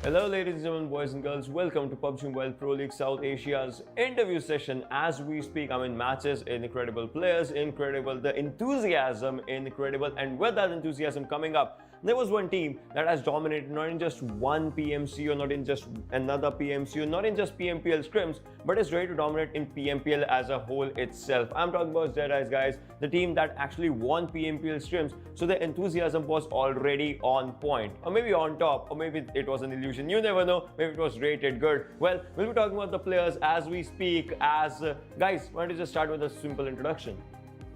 Hello ladies and gentlemen, boys and girls, welcome to PUBG Mobile Pro League South Asia's interview session. As we speak, I'm in matches, incredible players, incredible, the enthusiasm, incredible, and with that enthusiasm coming up, there was one team that has dominated not in just one PMCO, not in just another PMCO, not in just PMPL Scrims, but is ready to dominate in PMPL as a whole itself. I'm talking about DEADEYES, guys, the team that actually won PMPL Scrims, so the enthusiasm was already on point, or maybe on top, or maybe it was an illusion. You never know, maybe it was rated good. Well, we'll be talking about the players as we speak. Guys, why don't you just start with a simple introduction?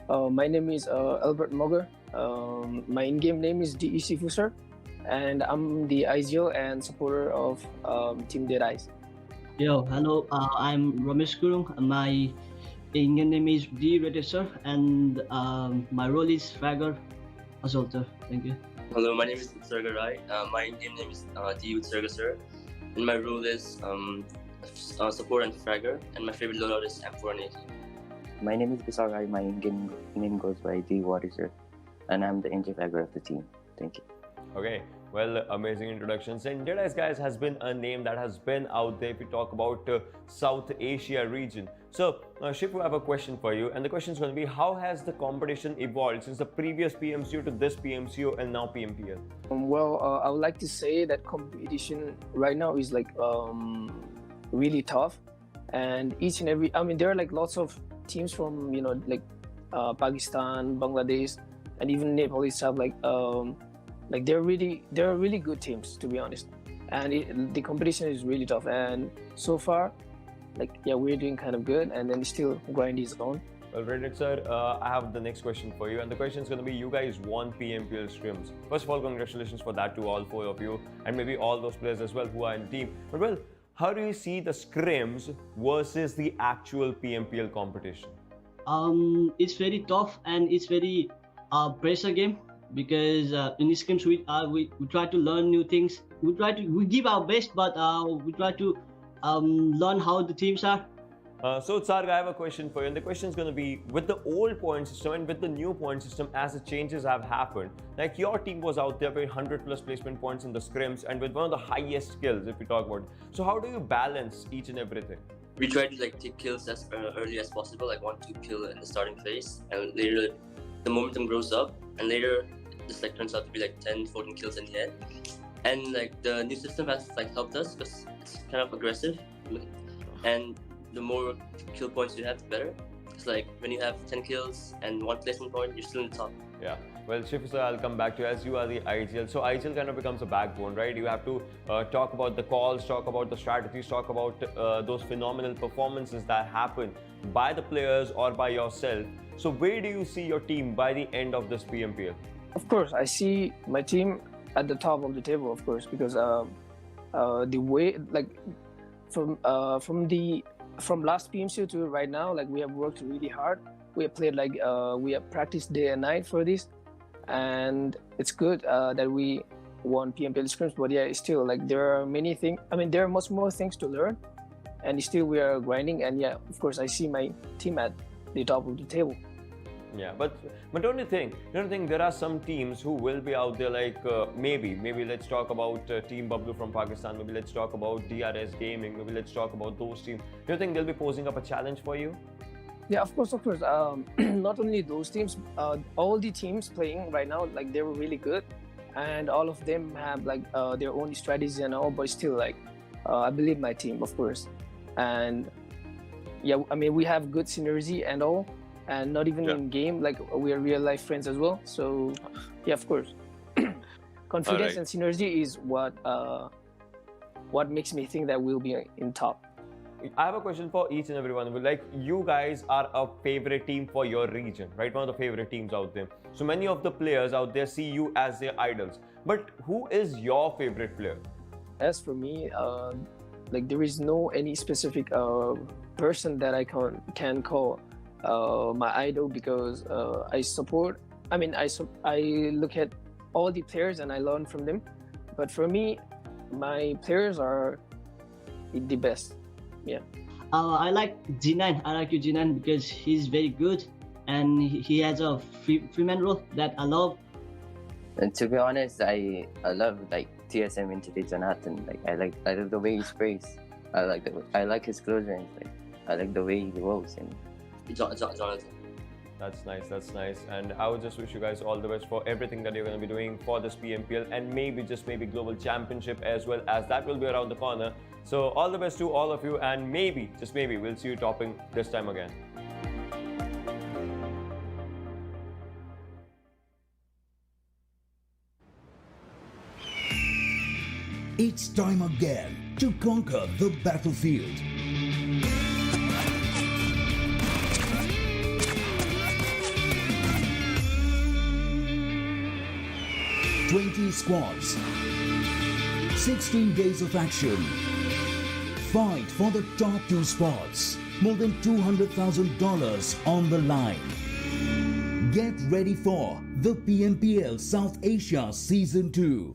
My name is Albert Moger. My in-game name is DEC Fuser, and I'm the ideal and supporter of Team DEADEYES. Yo, hello, I'm Ramesh Gurung. My in-game name is DRS, and my role is Fragger Assaulter. Thank you. Hello, my name is Serga Rai. My in-game name is Serga Sir, and my role is support and fragger, and my favorite loadout is M480. My name is Bisar Rai. My in-game name goes by DWater, and I'm the engine fragger of the team. Thank you. Okay, well, amazing introductions. And DEADEYES, guys, has been a name that has been out there if you talk about South Asia region. So, Shifu, I have a question for you, and the question is going to be, how has the competition evolved since the previous PMCO to this PMCO and now PMPL? I would like to say that competition right now is like really tough, and each and every, there are like lots of teams from Pakistan, Bangladesh, and even Nepal itself. They're really good teams, to be honest, and the competition is really tough. And so far, we're doing kind of good, and then still grind is on. Well, Reddick sir, I have the next question for you, and the question is going to be: you guys won PMPL Scrims. First of all, congratulations for that to all four of you, and maybe all those players as well who are in the team. But well, how do you see the Scrims versus the actual PMPL competition? It's very tough, and it's very pressure game, because in these games we try to learn new things. We give our best, but we try to learn how the teams are. So Tsarg, I have a question for you, and the question is going to be, with the old point system and with the new point system, as the changes have happened, like your team was out there with 100 plus placement points in the scrims and with one of the highest skills if we talk about it. So how do you balance each and everything? We try to take kills as early as possible, like 1-2 kill in the starting phase, and later the momentum grows up, and later this turns out to be 10-14 kills in the end. And the new system has helped us because it's kind of aggressive, and the more kill points you have, the better. It's when you have 10 kills and 1 placement point, you're still in the top. Yeah. Well, Shifu sir, I'll come back to you, as you are the IGL. So IGL kind of becomes a backbone, right? You have to talk about the calls, talk about the strategies, talk about those phenomenal performances that happen by the players or by yourself. So where do you see your team by the end of this PMPL? Of course, I see my team at the top of the table, of course, because the way from last PMCO to right now, we have worked really hard. We have played we have practiced day and night for this, and it's good that we won PMPL Scrims. But yeah, still there are many things. There are much more things to learn, and still we are grinding. And yeah, of course, I see my team at the top of the table. Yeah, but don't you think there are some teams who will be out there maybe let's talk about Team Bablu from Pakistan, maybe let's talk about DRS Gaming, maybe let's talk about those teams. Do you think they'll be posing up a challenge for you? Yeah, of course. Not only those teams, all the teams playing right now, they were really good, and all of them have their own strategies and all, but still I believe my team, of course. And yeah, we have good synergy and all. And not even in game, we are real life friends as well. So yeah, of course. confidence Alright. and synergy is what makes me think that we'll be in top. I have a question for each and every one of you. Like, you guys are a favorite team for your region, right? One of the favorite teams out there. So many of the players out there see you as their idols. But who is your favorite player? As for me, like there is no any specific person that I can call my idol, because I support. I mean, I look at all the players and I learn from them. But for me, my players are the best. Yeah. I like G9. I like you, G9, because he's very good and he has a freeman role that I love. And to be honest, I love like TSM into Jonathan. Like I like the way he sprays. I like his close range. Like I like the way he rolls. And Jonathan. That's nice, that's nice. And I would just wish you guys all the best for everything that you're going to be doing for this PMPL, and maybe global championship as well, as that will be around the corner. So all the best to all of you, and maybe, just maybe, we'll see you topping this time again. It's time again to conquer the battlefield. "20 squads, 16 days of action. Fight for the top 2 spots. More than $200,000 on the line. Get ready for the PMPL South Asia Season 2.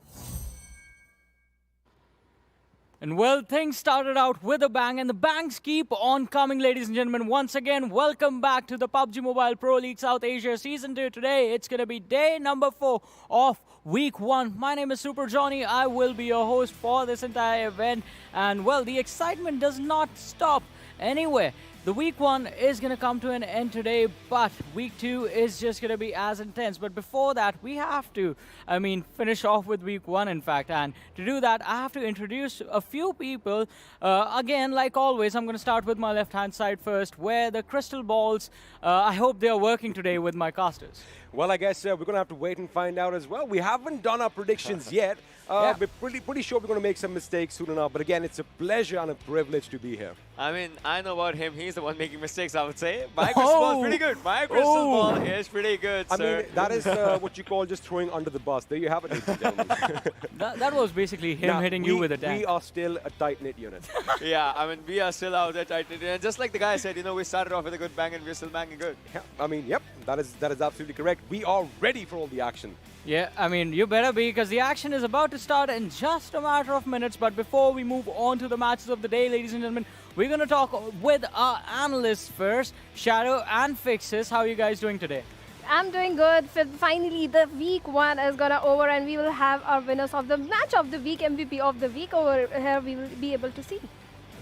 And well, things started out with a bang, and the bangs keep on coming, ladies and gentlemen. Once again, welcome back to the PUBG Mobile Pro League South Asia Season 2. Today, it's going to be day number 4 of Week 1. My name is Super Johnny. I will be your host for this entire event. And well, the excitement does not stop anywhere. The Week 1 is going to come to an end today, but Week 2 is just going to be as intense. But before that, we have to, finish off with Week 1, in fact. And to do that, I have to introduce a few people. Again, like always, I'm going to start with my left-hand side first, where the crystal balls, I hope they are working today with my casters. Well, I guess we're going to have to wait and find out as well. We haven't done our predictions yet. Yeah. We're pretty sure we're going to make some mistakes soon enough. But again, it's a pleasure and a privilege to be here. I mean, I know about him. He's the one making mistakes, I would say. My crystal ball is pretty good. My crystal ball is pretty good, I sir. mean, that is what you call just throwing under the bus. There you have it, ladies and gentlemen. That was basically him Now, hitting you with a tank. We are still a tight-knit unit. Yeah, I mean, we are still out there tight. And just like the guy said, we started off with a good bang and we're still banging good. Yeah, I mean, yep, that is absolutely correct. We are ready for all the action. Yeah, I mean, you better be, because the action is about to start in just a matter of minutes. But before we move on to the matches of the day, ladies and gentlemen, we're going to talk with our analysts first, Shadow and Fixes. How are you guys doing today? I'm doing good. Finally, the Week 1 is gonna over, and we will have our winners of the match of the week, MVP of the week over here. We will be able to see.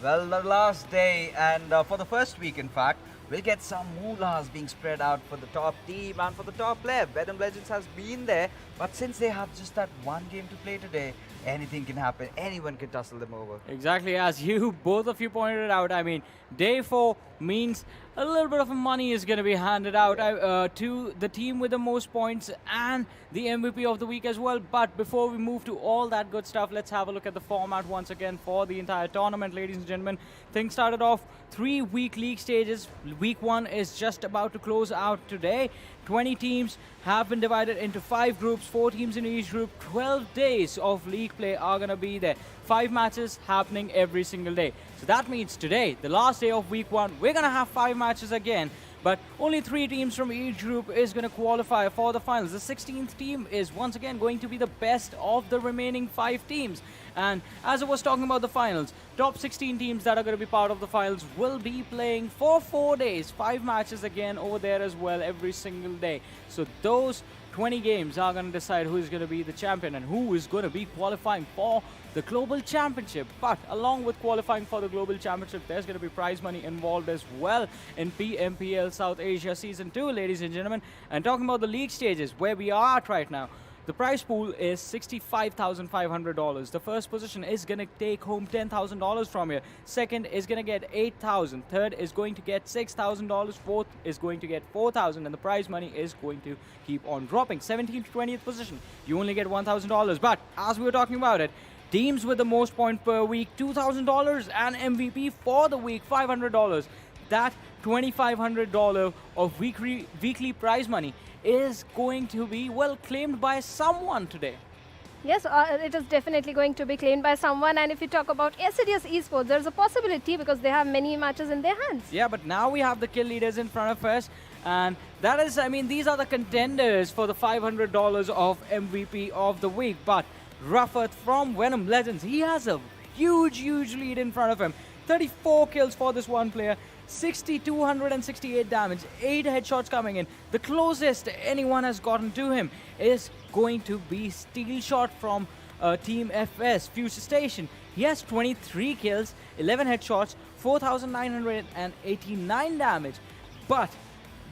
Well, the last day, and for the first week, in fact, we'll get some moolahs being spread out for the top team and for the top player. Venom Legends has been there, but since they have just that one game to play today, anything can happen. Anyone can tussle them over. Exactly, as both of you pointed out. I mean, day 4 means a little bit of money is going to be handed out to the team with the most points and the MVP of the week as well. But before we move to all that good stuff, let's have a look at the format once again for the entire tournament, ladies and gentlemen. Things started off 3-week league stages. Week 1 is just about to close out today. 20 teams have been divided into 5 groups, 4 teams in each group. 12 days of league play are going to be there. 5 matches happening every single day. So that means today, the last day of Week 1, we're going to have 5 matches again. But only 3 teams from each group is going to qualify for the finals. The 16th team is once again going to be the best of the remaining 5 teams. And as I was talking about the finals, top 16 teams that are going to be part of the finals will be playing for 4 days. 5 matches again over there as well every single day. So those 20 games are going to decide who is going to be the champion and who is going to be qualifying for the Global Championship. But along with qualifying for the Global Championship, there's going to be prize money involved as well in PMPL South Asia Season 2, ladies and gentlemen. And talking about the league stages, where we are at right now, The prize pool is $65,500. The first position is going to take home $10,000 from here. Second is going to get $8,000. Third is going to get $6,000. Fourth is going to get $4,000. And the prize money is going to keep on dropping. 17th to 20th position, you only get $1,000. But as we were talking about it, teams with the most points per week, $2,000, and MVP for the week, $500. That $2,500 of weekly prize money is going to be, well, claimed by someone today. Yes, it is definitely going to be claimed by someone. And if you talk about Assiduous Esports, there's a possibility because they have many matches in their hands. Yeah, but now we have the kill leaders in front of us. And that is, I mean, these are the contenders for the $500 of MVP of the week. But Rafat from Venom Legends, he has a huge lead in front of him. 34 kills for this one player, 268 damage, 8 headshots coming in. The closest anyone has gotten to him is going to be Steel Shot from Team FS, FutureStation. He has 23 kills, 11 headshots, 4,989 damage. But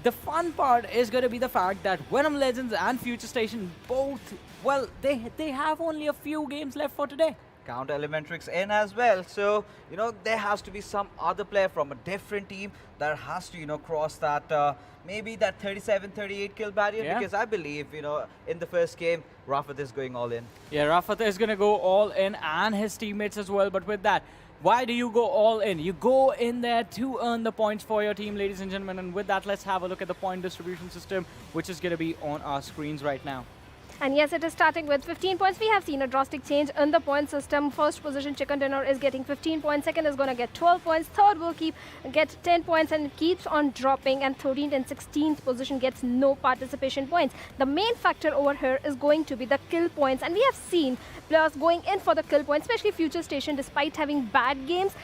the fun part is going to be the fact that Venom Legends and FutureStation both, well, they have only a few games left for today. Count ElementriX in as well. So, you know, there has to be some other player from a different team that has to, you know, cross that, maybe that 37-38 kill barrier. Yeah. Because I believe, you know, in the first game, Rafat is going all in. Yeah, Rafat is going to go all in and his teammates as well. But with that, why do you go all in? You go in there to earn the points for your team, ladies and gentlemen. And with that, let's have a look at the point distribution system, which is going to be on our screens right now. And yes, it is starting with 15 points. We have seen a drastic change in the point system. First position, Chicken Dinner, is getting 15 points. Second is going to get 12 points. Third will get 10 points and it keeps on dropping. And 13th and 16th position gets no participation points. The main factor over here is going to be the kill points. And we have seen players going in for the kill points, especially FutureStation, despite having bad games.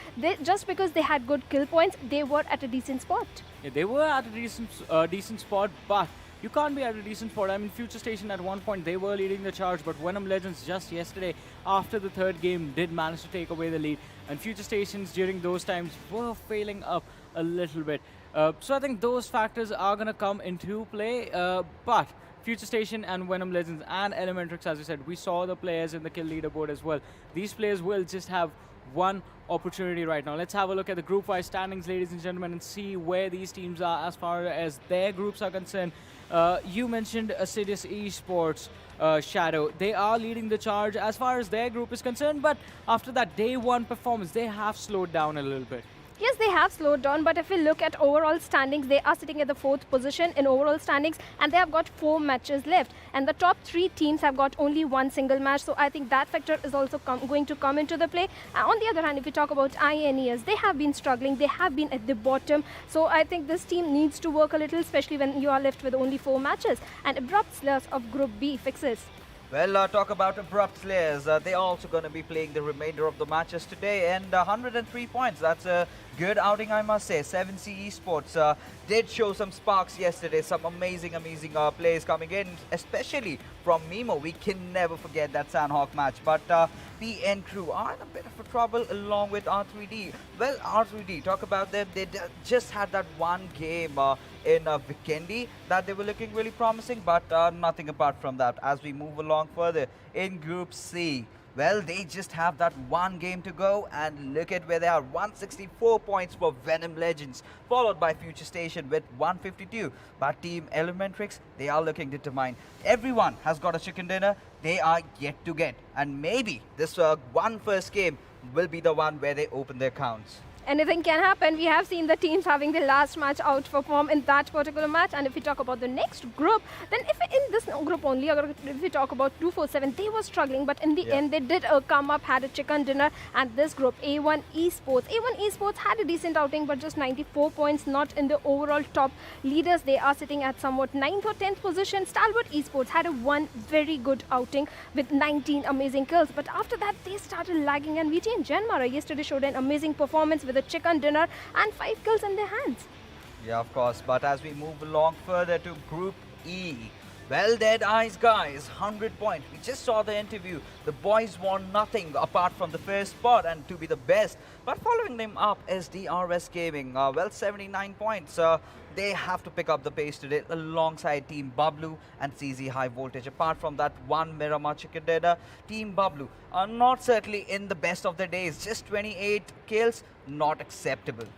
Just because they had good kill points, they were at a decent spot. Yeah, they were at a decent spot, but you can't be at a decent spot. I mean, FutureStation at one point, they were leading the charge, but Venom Legends just yesterday, after the third game, did manage to take away the lead. And FutureStations during those times were failing up a little bit. So I think those factors are going to come into play. But FutureStation and Venom Legends and ElementriX, as you said, we saw the players in the kill leaderboard as well. These players will just have one opportunity right now. Let's have a look at the group-wise standings, ladies and gentlemen, and see where these teams are as far as their groups are concerned. You mentioned Assiduous Esports, Shadow. They are leading the charge as far as their group is concerned, but after that day one performance, they have slowed down a little bit. Yes, they have slowed down, but if we look at overall standings, they are sitting at the 4th position in overall standings, and they have got 4 matches left. And the top 3 teams have got only 1 single match, so I think that factor is also going to come into the play. On the other hand, if we talk about INES, they have been struggling, they have been at the bottom, so I think this team needs to work a little, especially when you are left with only 4 matches. And Abrupt Slayers of Group B fixes. Well, talk about Abrupt Slayers. They're also going to be playing the remainder of the matches today, and 103 points. That's a good outing, I must say. 7C Esports did show some sparks yesterday. Some amazing plays coming in, especially from Mimo. We can never forget that Sanhok match. But PN crew are in a bit of a trouble along with R3D. Well, R3D, talk about them. They just had that one game in Vikendi that they were looking really promising, but nothing apart from that. As we move along further in Group C, well, they just have that one game to go, and look at where they are. 164 points for Venom Legends, followed by FutureStation with 152. But Team ElementriX, they are looking determined. Everyone has got a chicken dinner they are yet to get, and maybe this one first game will be the one where they open their accounts. Anything can happen. We have seen the teams having the last match outperform in that particular match. And if we talk about the next group, then if in this group only, if we talk about 247, they were struggling, but in the end they did come up, had a chicken dinner. And this group, A1 Esports had a decent outing, but just 94 points, not in the overall top leaders. They are sitting at somewhat 9th or 10th position. Stalwart Esports had a one very good outing with 19 amazing kills, but after that they started lagging, and VTNxJyanMaara yesterday showed an amazing performance with a chicken dinner and 5 kills in their hands. Yeah, of course. But as we move along further to Group E, well, DEADEYES guys, 100 points. We just saw the interview. The boys want nothing apart from the first spot and to be the best. But following them up is DRS Gaming. Well, 79 points. they have to pick up the pace today alongside Team Bablu and CZxHIGHVOLTAGE. Apart from that one Miramar chicken dinner, Team Bablu are not certainly in the best of their days. Just 28 kills, not acceptable.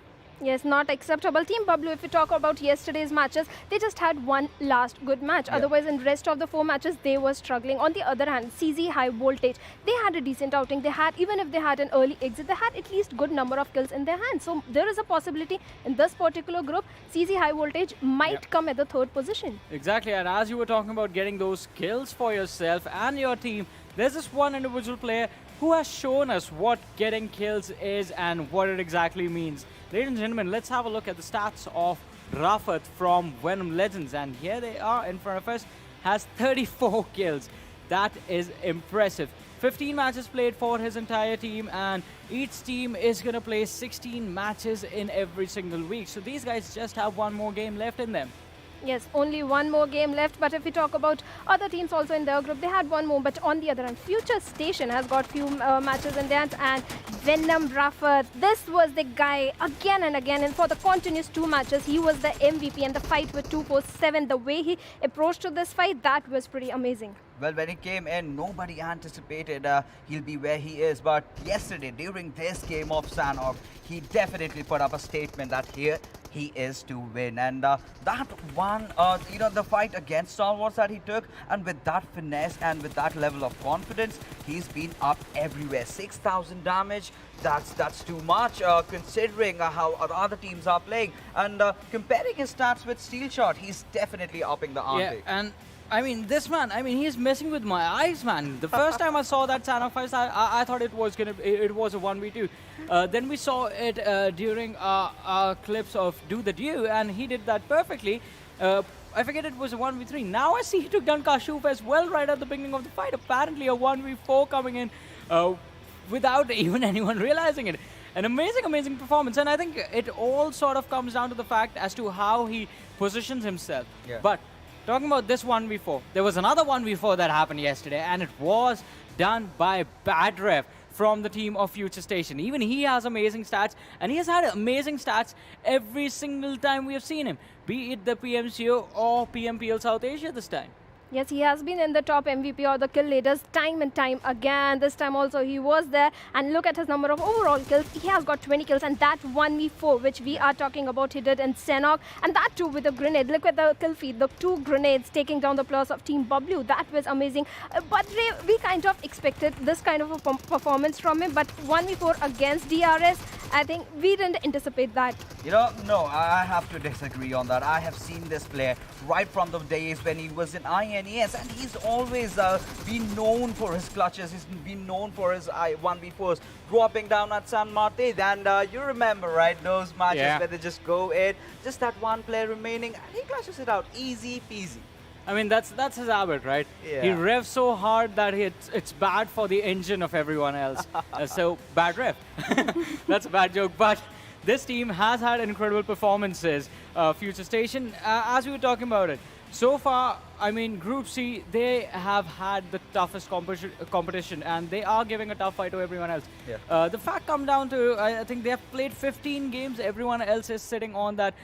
Yes, not acceptable. Team Bablu, if we talk about yesterday's matches, they just had one last good match. Yeah. Otherwise, in rest of the 4 matches, they were struggling. On the other hand, CZxHIGHVOLTAGE, they had a decent outing. They had, even if they had an early exit, they had at least good number of kills in their hands. So there is a possibility in this particular group, CZxHIGHVOLTAGE might come at the 3rd position. Exactly, and as you were talking about getting those kills for yourself and your team, there's this one individual player who has shown us what getting kills is and what it exactly means. Ladies and gentlemen, let's have a look at the stats of Rafat from Venom Legends, and here they are in front of us, has 34 kills. That is impressive. 15 matches played for his entire team, and each team is going to play 16 matches in every single week. So these guys just have one more game left in them. Yes, only one more game left. But if we talk about other teams also in their group, they had one more. But on the other hand, FutureStation has got few matches in their hands. And Venom Rafat, this was the guy again and again. And for the continuous 2 matches, he was the MVP. And the fight with 247, the way he approached to this fight, that was pretty amazing. Well, when he came in, nobody anticipated he'll be where he is. But yesterday, during this game of Sanhok, he definitely put up a statement that here he is to win. And that one, the fight against Stalwart that he took, and with that finesse and with that level of confidence, he's been up everywhere. 6,000 damage. That's too much considering how other teams are playing. And comparing his stats with Steel Shot, he's definitely upping the ante. Yeah, and I mean, this man, I mean, he's messing with my eyes, man. The first time I saw that Sanhok fight, I thought it was a 1v2. Then we saw it during our clips of Do the Dew, and he did that perfectly. I forget it was a 1v3. Now I see he took down Kashuf as well right at the beginning of the fight. Apparently a 1v4 coming in without even anyone realizing it. An amazing, amazing performance. And I think it all sort of comes down to the fact as to how he positions himself. Yeah. But talking about this 1v4, there was another 1v4 that happened yesterday, and it was done by Badref from the team of FutureStation. Even he has amazing stats, and he has had amazing stats every single time we have seen him, be it the PMCO or PMPL South Asia this time. Yes, he has been in the top MVP or the kill leaders time and time again. This time also he was there, and look at his number of overall kills. He has got 20 kills, and that 1v4 which we are talking about, he did in Sanhok, and that too with a grenade. Look at the kill feed, the 2 grenades taking down the players of Team Bablu. That was amazing. But we kind of expected this kind of a performance from him, but 1v4 against DRS, I think we didn't anticipate that. No, I have to disagree on that. I have seen this player right from the days when he was in INES, and he's always been known for his clutches. He's been known for his 1v4s, dropping down at San Martin. And you remember, right, those matches where they just go in, just that one player remaining, and he clutches it out, easy peasy. I mean, that's his habit, right? Yeah. He revs so hard that it's bad for the engine of everyone else. So, bad rev. That's a bad joke. But this team has had incredible performances. FutureStation, as we were talking about it, so far, I mean, Group C, they have had the toughest competition, and they are giving a tough fight to everyone else. Yeah. The fact comes down to, I think they have played 15 games. Everyone else is sitting on that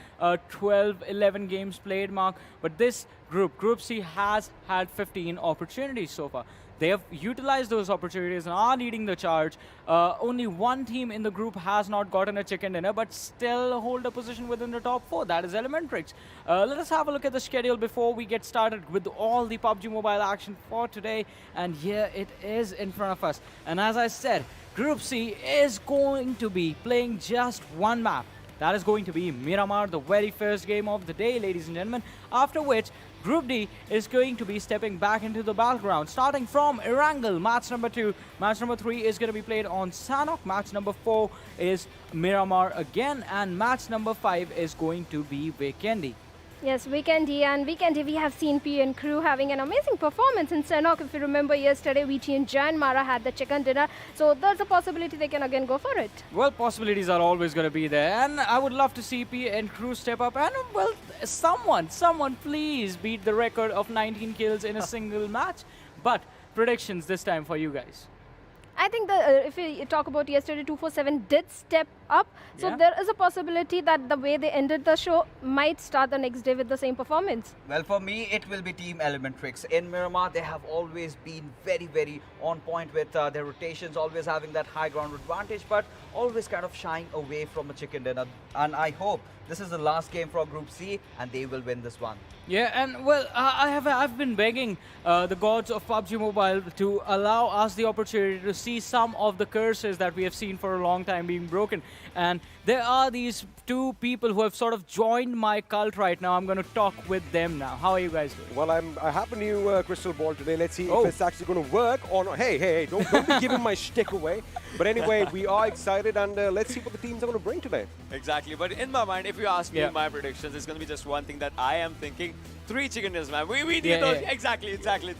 12, 11 games played mark. But this Group C, has had 15 opportunities so far. They have utilized those opportunities and are leading the charge. Only one team in the group has not gotten a chicken dinner, but still hold a position within the top 4. That is ElementriX. Let us have a look at the schedule before we get started with all the PUBG Mobile action for today. And here it is in front of us. And as I said, Group C is going to be playing just one map. That is going to be Miramar, the very first game of the day, ladies and gentlemen. After which, Group D is going to be stepping back into the battleground, starting from Erangel, match number 2. Match number 3 is going to be played on Sanhok. Match number 4 is Miramar again, and match number 5 is going to be Vikendi. Yes, Vikendi, and Vikendi we have seen P and crew having an amazing performance in Sanhok. If you remember yesterday, VTNxJyanMaara had the chicken dinner, so there's a possibility they can again go for it. Well, possibilities are always going to be there, and I would love to see P and crew step up, and well, someone please beat the record of 19 kills in a single match. But predictions this time for you guys. I think if we talk about yesterday, 247 did step up. So Yeah. there is a possibility that the way they ended the show might start the next day with the same performance. Well, for me, it will be Team ElementriX. In Miramar, they have always been very, very on point with their rotations, always having that high ground advantage, but always kind of shying away from a chicken dinner. And I hope this is the last game for Group C, and they will win this one. Yeah, and well, I've been begging the gods of PUBG Mobile to allow us the opportunity to see some of the curses that we have seen for a long time being broken. And there are these two people who have sort of joined my cult right now. I'm going to talk with them now. How are you guys doing? Well, I have a new crystal ball today. Let's see if it's actually going to work or not. Hey, don't be giving my shtick away. But anyway, we are excited, and let's see what the teams are going to bring today. Exactly. But in my mind, if you ask me my predictions, it's going to be just one thing that I am thinking. 3 chicken dinners, man. We need those. Yeah. Exactly.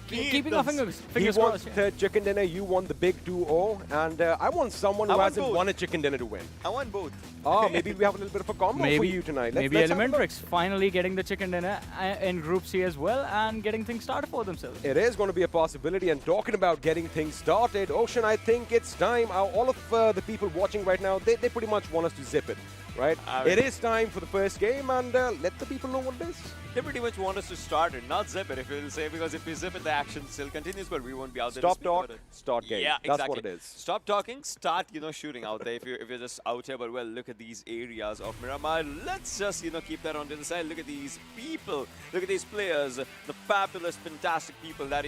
Keeping our fingers He crossed. wants third chicken dinner, you want the big 2-0, and I want someone who hasn't won a chicken dinner to win. I want both. Oh, maybe we have a little bit of a combo for you tonight. Maybe ElementriX finally getting the chicken dinner in Group C as well and getting things started for themselves. It is going to be a possibility, and talking about getting things started, Ocean, I think it's time. All of the people watching right now, they pretty much want us to zip it, right? It is time for the first game, and let the people know what it is. They pretty much want us to start it, not zip it, if you'll say, because if we zip it, the action still continues, but we won't be out there. Stop talk, start game. Yeah, exactly. That's what it is. Stop talking, start, shooting out there if you're just out here. But well, look at these areas of Miramar. Let's just, keep that on to the side. Look at these people. Look at these players. The fabulous, fantastic people that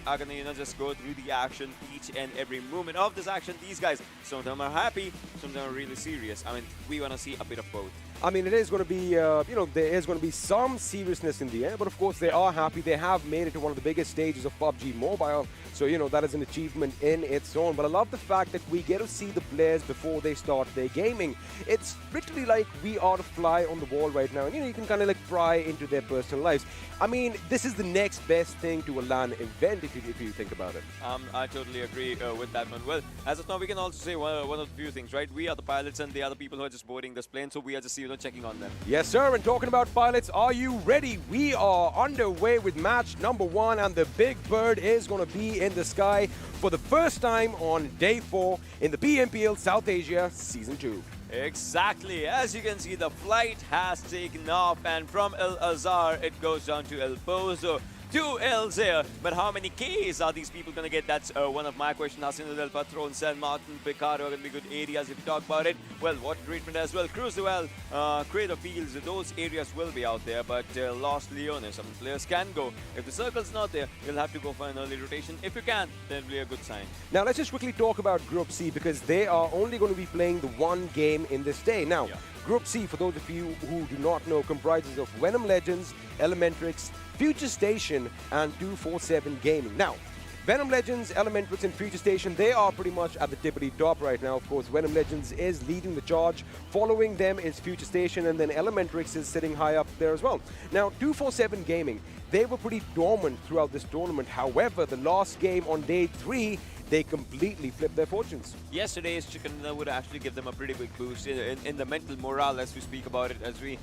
are gonna, just go through the action each and every moment of this action. These guys, some of them are happy, some of them are really serious. I mean, we want to see a bit of both. I mean, it is going to be, there is going to be some seriousness in the air, but of course they are happy. They have made it to one of the biggest stages of PUBG Mobile, so, that is an achievement in its own. But I love the fact that we get to see the players before they start their gaming. It's literally like we are the fly on the wall right now, and, you can kind of like pry into their personal lives. I mean, this is the next best thing to a LAN event, if you think about it. I totally agree with that one. Well, as of now, we can also say one of the few things, right? We are the pilots, and they are the people who are just boarding this plane, so we are just, checking on them. Yes, sir. And talking about pilots, are you ready? We are underway with match number 1, and the big bird is going to be in the sky for the first time on day 4 in the PMPL South Asia Season 2. Exactly. As you can see, the flight has taken off, and from El Azhar, it goes down to El Pozo. 2 L's here, but how many Ks are these people going to get? That's one of my questions. Hacienda del Patron, San Martin, Picaro are going to be good areas if you talk about it. Well, water treatment as well. Cruz de Well, Crater Fields, those areas will be out there, but Los Leones, some players can go. If the circle's not there, you'll have to go for an early rotation. If you can, then it'll be a good sign. Now, let's just quickly talk about Group C, because they are only going to be playing the one game in this day. Now, Group C, for those of you who do not know, comprises of Venom Legends, ElementriX, FutureStation, and 247 Gaming. Now, Venom Legends, ElementriX, and FutureStation, they are pretty much at the tippity top right now. Of course, Venom Legends is leading the charge. Following them is FutureStation, and then ElementriX is sitting high up there as well. Now, 247 Gaming, they were pretty dormant throughout this tournament. However, the last game on day 3, they completely flipped their fortunes. Yesterday's chicken would actually give them a pretty big boost in the mental morale as we speak about it, as we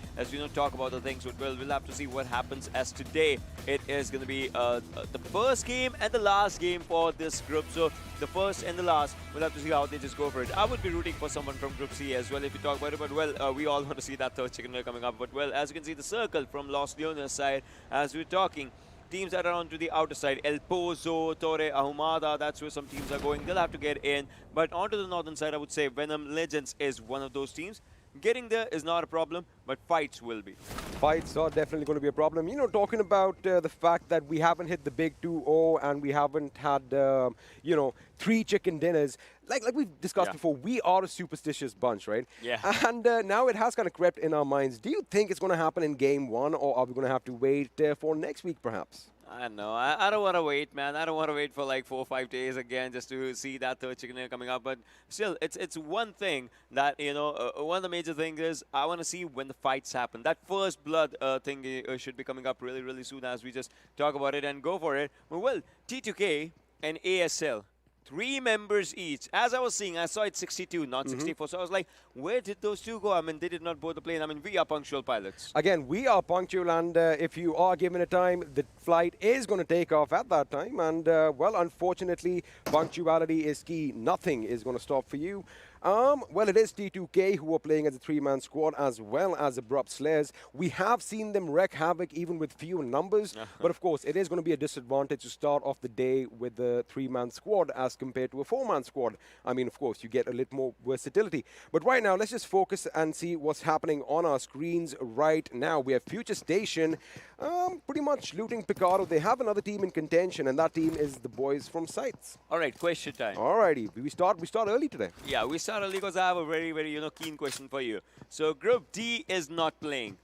talk about the things. But we'll have to see what happens, as today it is going to be the first game and the last game for this group. So the first and the last, we'll have to see how they just go for it. I would be rooting for someone from Group C as well if you talk about it. But well, we all want to see that third chicken coming up. But well, as you can see, the circle from Los Leones side, as we're talking, teams that are on to the outer side, El Pozo, Torre Ahumada, that's where some teams are going. They'll have to get in. But onto the northern side, I would say Venom Legends is one of those teams. Getting there is not a problem, but fights will be. Fights are definitely going to be a problem. Talking about the fact that we haven't hit the big 2-0 and we haven't had, 3 chicken dinners. Like we've discussed before, we are a superstitious bunch, right? Yeah. And now it has kind of crept in our minds. Do you think it's going to happen in game 1, or are we going to have to wait for next week, perhaps? I don't know. I don't want to wait, man. I don't want to wait for like 4 or 5 days again just to see that third chicken dinner coming up. But still, it's one thing that, one of the major things is I want to see when the fights happen. That first blood thing should be coming up really, really soon as we just talk about it and go for it. Well, T2K and ASL, 3 members each. As I was seeing, I saw it 62, not 64. So I was like, where did those 2 go? I mean, they did not board the plane. I mean, we are punctual pilots. Again, we are punctual, and if you are given a time, the flight is going to take off at that time. And, well, unfortunately, punctuality is key. Nothing is going to stop for you. Well, it is T2K who are playing as a three-man squad as well as Abrupt Slayers. We have seen them wreak havoc even with few numbers, but of course, it is going to be a disadvantage to start off the day with the three-man squad as compared to a four-man squad. I mean, of course, you get a little more versatility. But right now, let's just focus and see what's happening on our screens right now. We have FutureStation pretty much looting Picardo. They have another team in contention, and that team is the boys from SCYTES. All right, question time. Alrighty, we start early today. Yeah, we start early because I have a very, very, keen question for you. So Group D is not playing.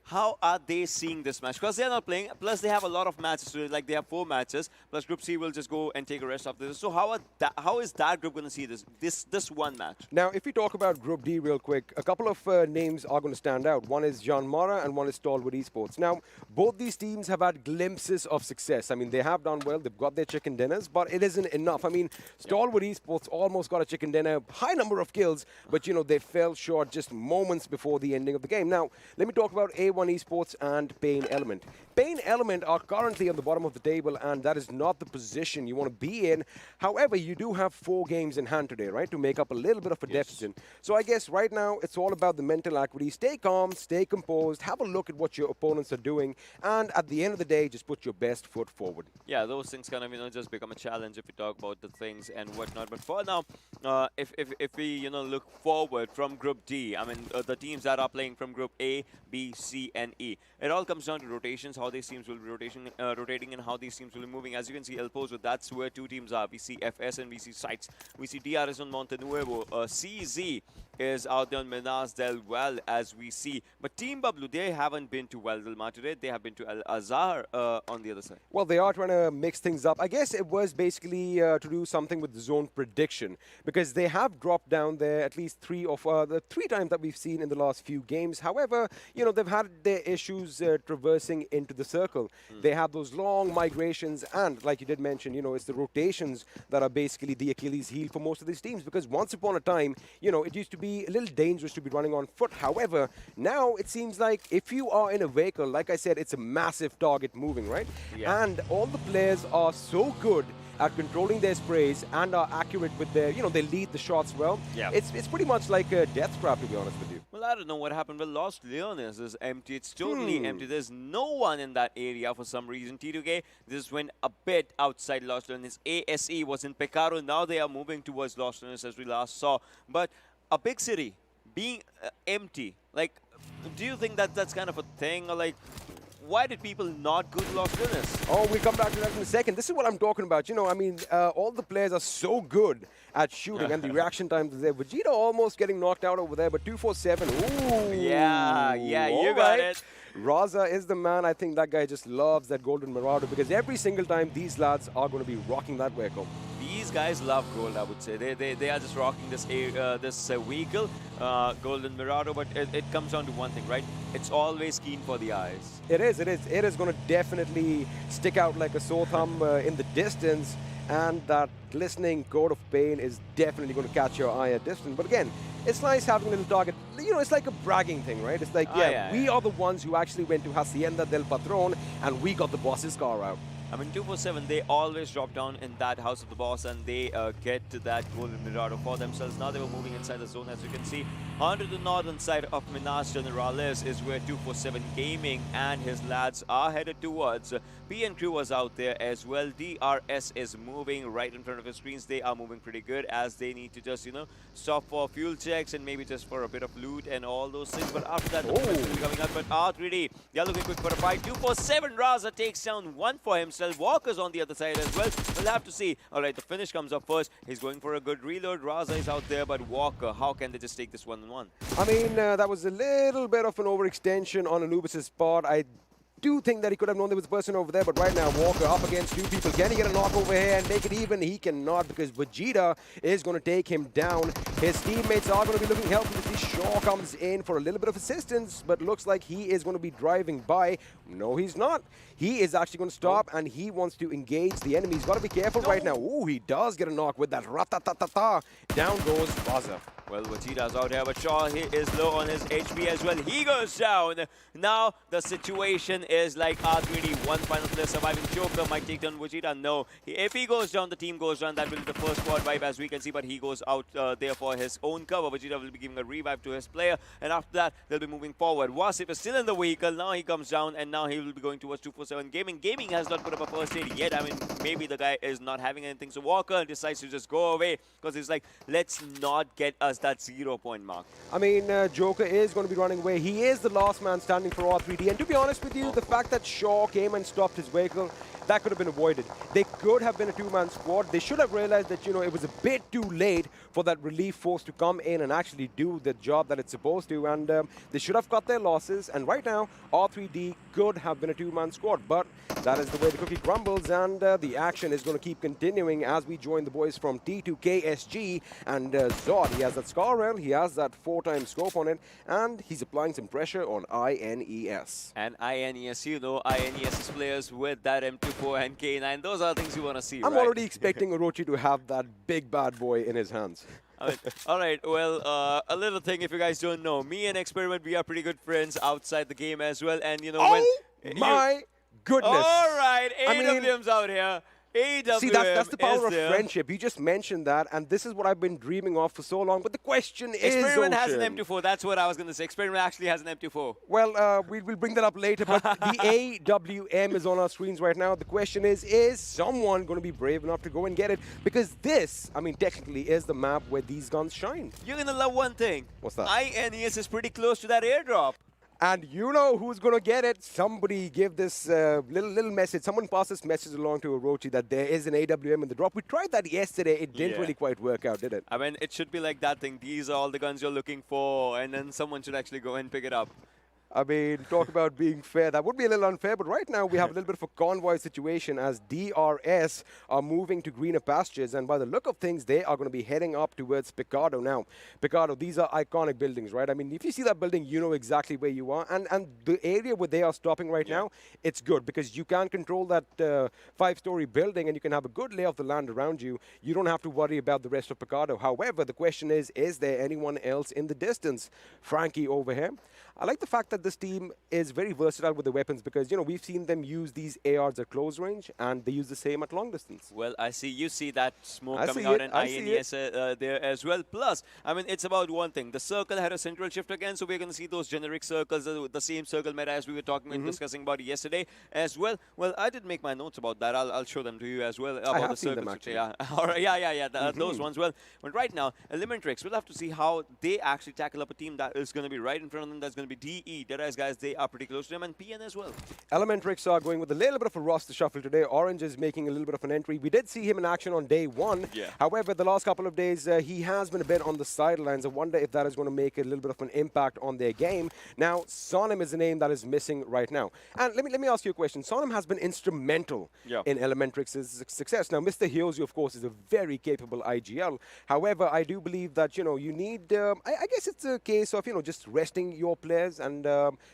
How are they seeing this match? Because they're not playing, plus they have a lot of matches today, like they have 4 matches, plus Group C will just go and take a rest after this. So how is that group going to see this one match? Now, if we talk about Group D real quick, a couple of names are going to stand out. One is JyanMaara and one is Stalwart Esports. Now, both these teams have had glimpses of success. I mean, they have done well, they've got their chicken dinners, but it isn't enough. I mean, Stalwart Esports almost got a chicken dinner, high number of kills, but, they fell short just moments before the ending of the game. Now, let me talk about A1 Esports and PAINxELMT. PAINxELMT are currently on the bottom of the table, and that is not the position you want to be in. However, you do have 4 games in hand today, right, to make up a little bit of a deficit. So I guess right now it's all about the mental acuity. Stay calm, stay composed, have a look at what your opponents are doing, and at the end of the day, just put your best foot forward. Yeah, those things kind of, just become a challenge if you talk about the things and whatnot. But for now, if we, look forward from Group D, I mean, the teams that are playing from Group A, B, C, and E, it all comes down to rotations, how these teams will be rotating and how these teams will be moving. As you can see, El Pozo, that's where 2 teams are. We see FS and we see SCYTES. We see DRS on Monte Nuevo. CZ is out there on Minas del Well, as we see. But Team Bablu, they haven't been to Well del Mar today. They have been to Al Azhar on the other side. Well, they are trying to mix things up. I guess it was basically to do something with the zone prediction, because they have dropped down there at least 3 of the 3 times that we've seen in the last few games. However, they've had their issues traversing into the circle. They have those long migrations, and like you did mention, it's the rotations that are basically the Achilles heel for most of these teams, because once upon a time, it used to be a little dangerous to be running on foot. However, now it seems like if you are in a vehicle, like I said, it's a massive target moving, right? Yeah. And all the players are so good at controlling their sprays and are accurate with their, they lead the shots well. Yeah. It's pretty much like a death trap, to be honest with you. Well, I don't know what happened with Lost Leones. Is empty. It's totally empty. There's no one in that area for some reason. T2K just went a bit outside Lost Leones. ASE was in Pecaro. Now they are moving towards Lost Leones, as we last saw. But a big city being empty, like, do you think that that's kind of a thing, or like, why did people not go to Lost Leones? Oh, we'll come back to that in a second. This is what I'm talking about. I mean, all the players are so good at shooting, and the reaction times is there. Vegeta almost getting knocked out over there, but 247. Ooh. Yeah, you got it. Raza is the man. I think that guy just loves that golden Marauder, because every single time these lads are going to be rocking that vehicle. These guys love gold, I would say. They are just rocking this vehicle, Golden Mirado, but it comes down to one thing, right? It's always keen for the eyes. It is. It is going to definitely stick out like a sore thumb in the distance, and that glistening coat of pain is definitely going to catch your eye at distance. But again, it's nice having a little target. It's like a bragging thing, right? It's like, we are the ones who actually went to Hacienda del Patron, and we got the boss's car out. I mean, 247, they always drop down in that house of the boss, and they get to that golden Mirado for themselves. Now they were moving inside the zone, as you can see. Onto the northern side of Minas Generales is where 247 Gaming and his lads are headed towards. PN Crew was out there as well. DRS is moving right in front of his screens. They are moving pretty good, as they need to just, stop for fuel checks and maybe just for a bit of loot and all those things. But after that, the movement will be coming up. But R3D, they are looking quick for a fight. 247 Raza takes down 1 for himself. Walker's on the other side as well. We'll have to see. All right, the finish comes up first. He's going for a good reload. Raza is out there, but Walker, how can they just take this 1-on-1? I mean, that was a little bit of an overextension on Anubis' part. I do think that he could have known there was a person over there, but right now Walker up against 2 people. Can he get a knock over here and make it even? He cannot, because Vegeta is going to take him down. His teammates are going to be looking helpful. Shaw comes in for a little bit of assistance, but looks like he is going to be driving by. No, he's not. He is actually going to stop, and he wants to engage the enemy. He's got to be careful right now. Ooh, he does get a knock with that ratatatata. Down goes Buzzer. Well, Vegeta's out here, but Shaw, he is low on his HP as well. He goes down. Now the situation is like R3D, one final player surviving. Joker might take down Vegeta. No. If he goes down, the team goes down. That will be the first squad wipe, as we can see, but he goes out there for his own cover. Vegeta will be giving a revive to his player, and after that, they'll be moving forward. Wasif is still in the vehicle. Now he comes down, and now he will be going towards 247 Gaming. Gaming has not put up a first aid yet. I mean, maybe the guy is not having anything, so Walker decides to just go away because he's like, let's not get us that 0-point mark. I mean, Joker is going to be running away. He is the last man standing for R3D. And to be honest with you, the fact that Shaw came and stopped his vehicle, that could have been avoided. They could have been a two-man squad. They should have realized that, you know, it was a bit too late for that relief force to come in and actually do the job that it's supposed to. And they should have cut their losses. And right now, R3D could have been a two-man squad. But that is the way the cookie crumbles. And the action is going to keep continuing as we join the boys from T2KSG. And Zod, he has that Scar Rail. He has that 4-time scope on it. And he's applying some pressure on INES. And INES, you know, INES's players with that M24 and K9, those are things you want to see, I'm right? already expecting Orochi to have that big bad boy in his hands. I mean, all right, well, a little thing if you guys don't know. Me and Experiment, we are pretty good friends outside the game as well. And, you know, when my goodness. All right, I mean, AWM's out here. AWM see, that's the power of there. friendship. You just mentioned that, and this is what I've been dreaming of for so long. But the question is, Experiment has an Ocean. M24. That's what I was going to say. Experiment actually has an M24. Well, we'll bring that up later, but the AWM is on our screens right now. The question is someone going to be brave enough to go and get it? Because this, I mean, technically is the map where these guns shine. You're going to love one thing. What's that? INES is pretty close to that airdrop. And you know who's going to get it. Somebody give this little message. Someone pass this message along to Orochi that there is an AWM in the drop. We tried that yesterday. It didn't really quite work out, did it? I mean, it should be like that thing. These are all the guns you're looking for, and then someone should actually go and pick it up. I mean, talk about being fair. That would be a little unfair, but right now we have a little bit of a convoy situation as DRS are moving to greener pastures, and by the look of things, they are going to be heading up towards Picado now. Picado, these are iconic buildings, right? I mean, if you see that building, you know exactly where you are, and the area where they are stopping right now, it's good because you can control that 5-story building and you can have a good lay of the land around you. You don't have to worry about the rest of Picado. However, the question is there anyone else in the distance? Frankie over here. I like the fact that this team is very versatile with the weapons because, you know, we've seen them use these ARs at close range and they use the same at long distance. Well, I see you see that smoke coming out and INES there as well. Plus, I mean, it's about one thing. The circle had a central shift again, so we're going to see those generic circles, the same circle meta as we were talking and discussing about yesterday as well. Well, I did make my notes about that. I'll show them to you as well. About I have the seen circles. them actually. Yeah, all right, yeah, those ones. Well, but right now, ElementriX, we'll have to see how they actually tackle up a team that is going to be right in front of them. That's going to be DE. DEADEYES guys, they are pretty close to them, and PN as well. ElementriX are going with a little bit of a roster shuffle today. Orange is making a little bit of an entry. We did see him in action on day one. Yeah. However, the last couple of days, he has been a bit on the sidelines. I wonder if that is going to make a little bit of an impact on their game. Now, Sonim is the name that is missing right now. And let me ask you a question. Sonim has been instrumental in ElementriX's success. Now, Mr. Hyozu, of course, is a very capable IGL. However, I do believe that, you know, you need, I guess it's a case of, you know, just resting your players and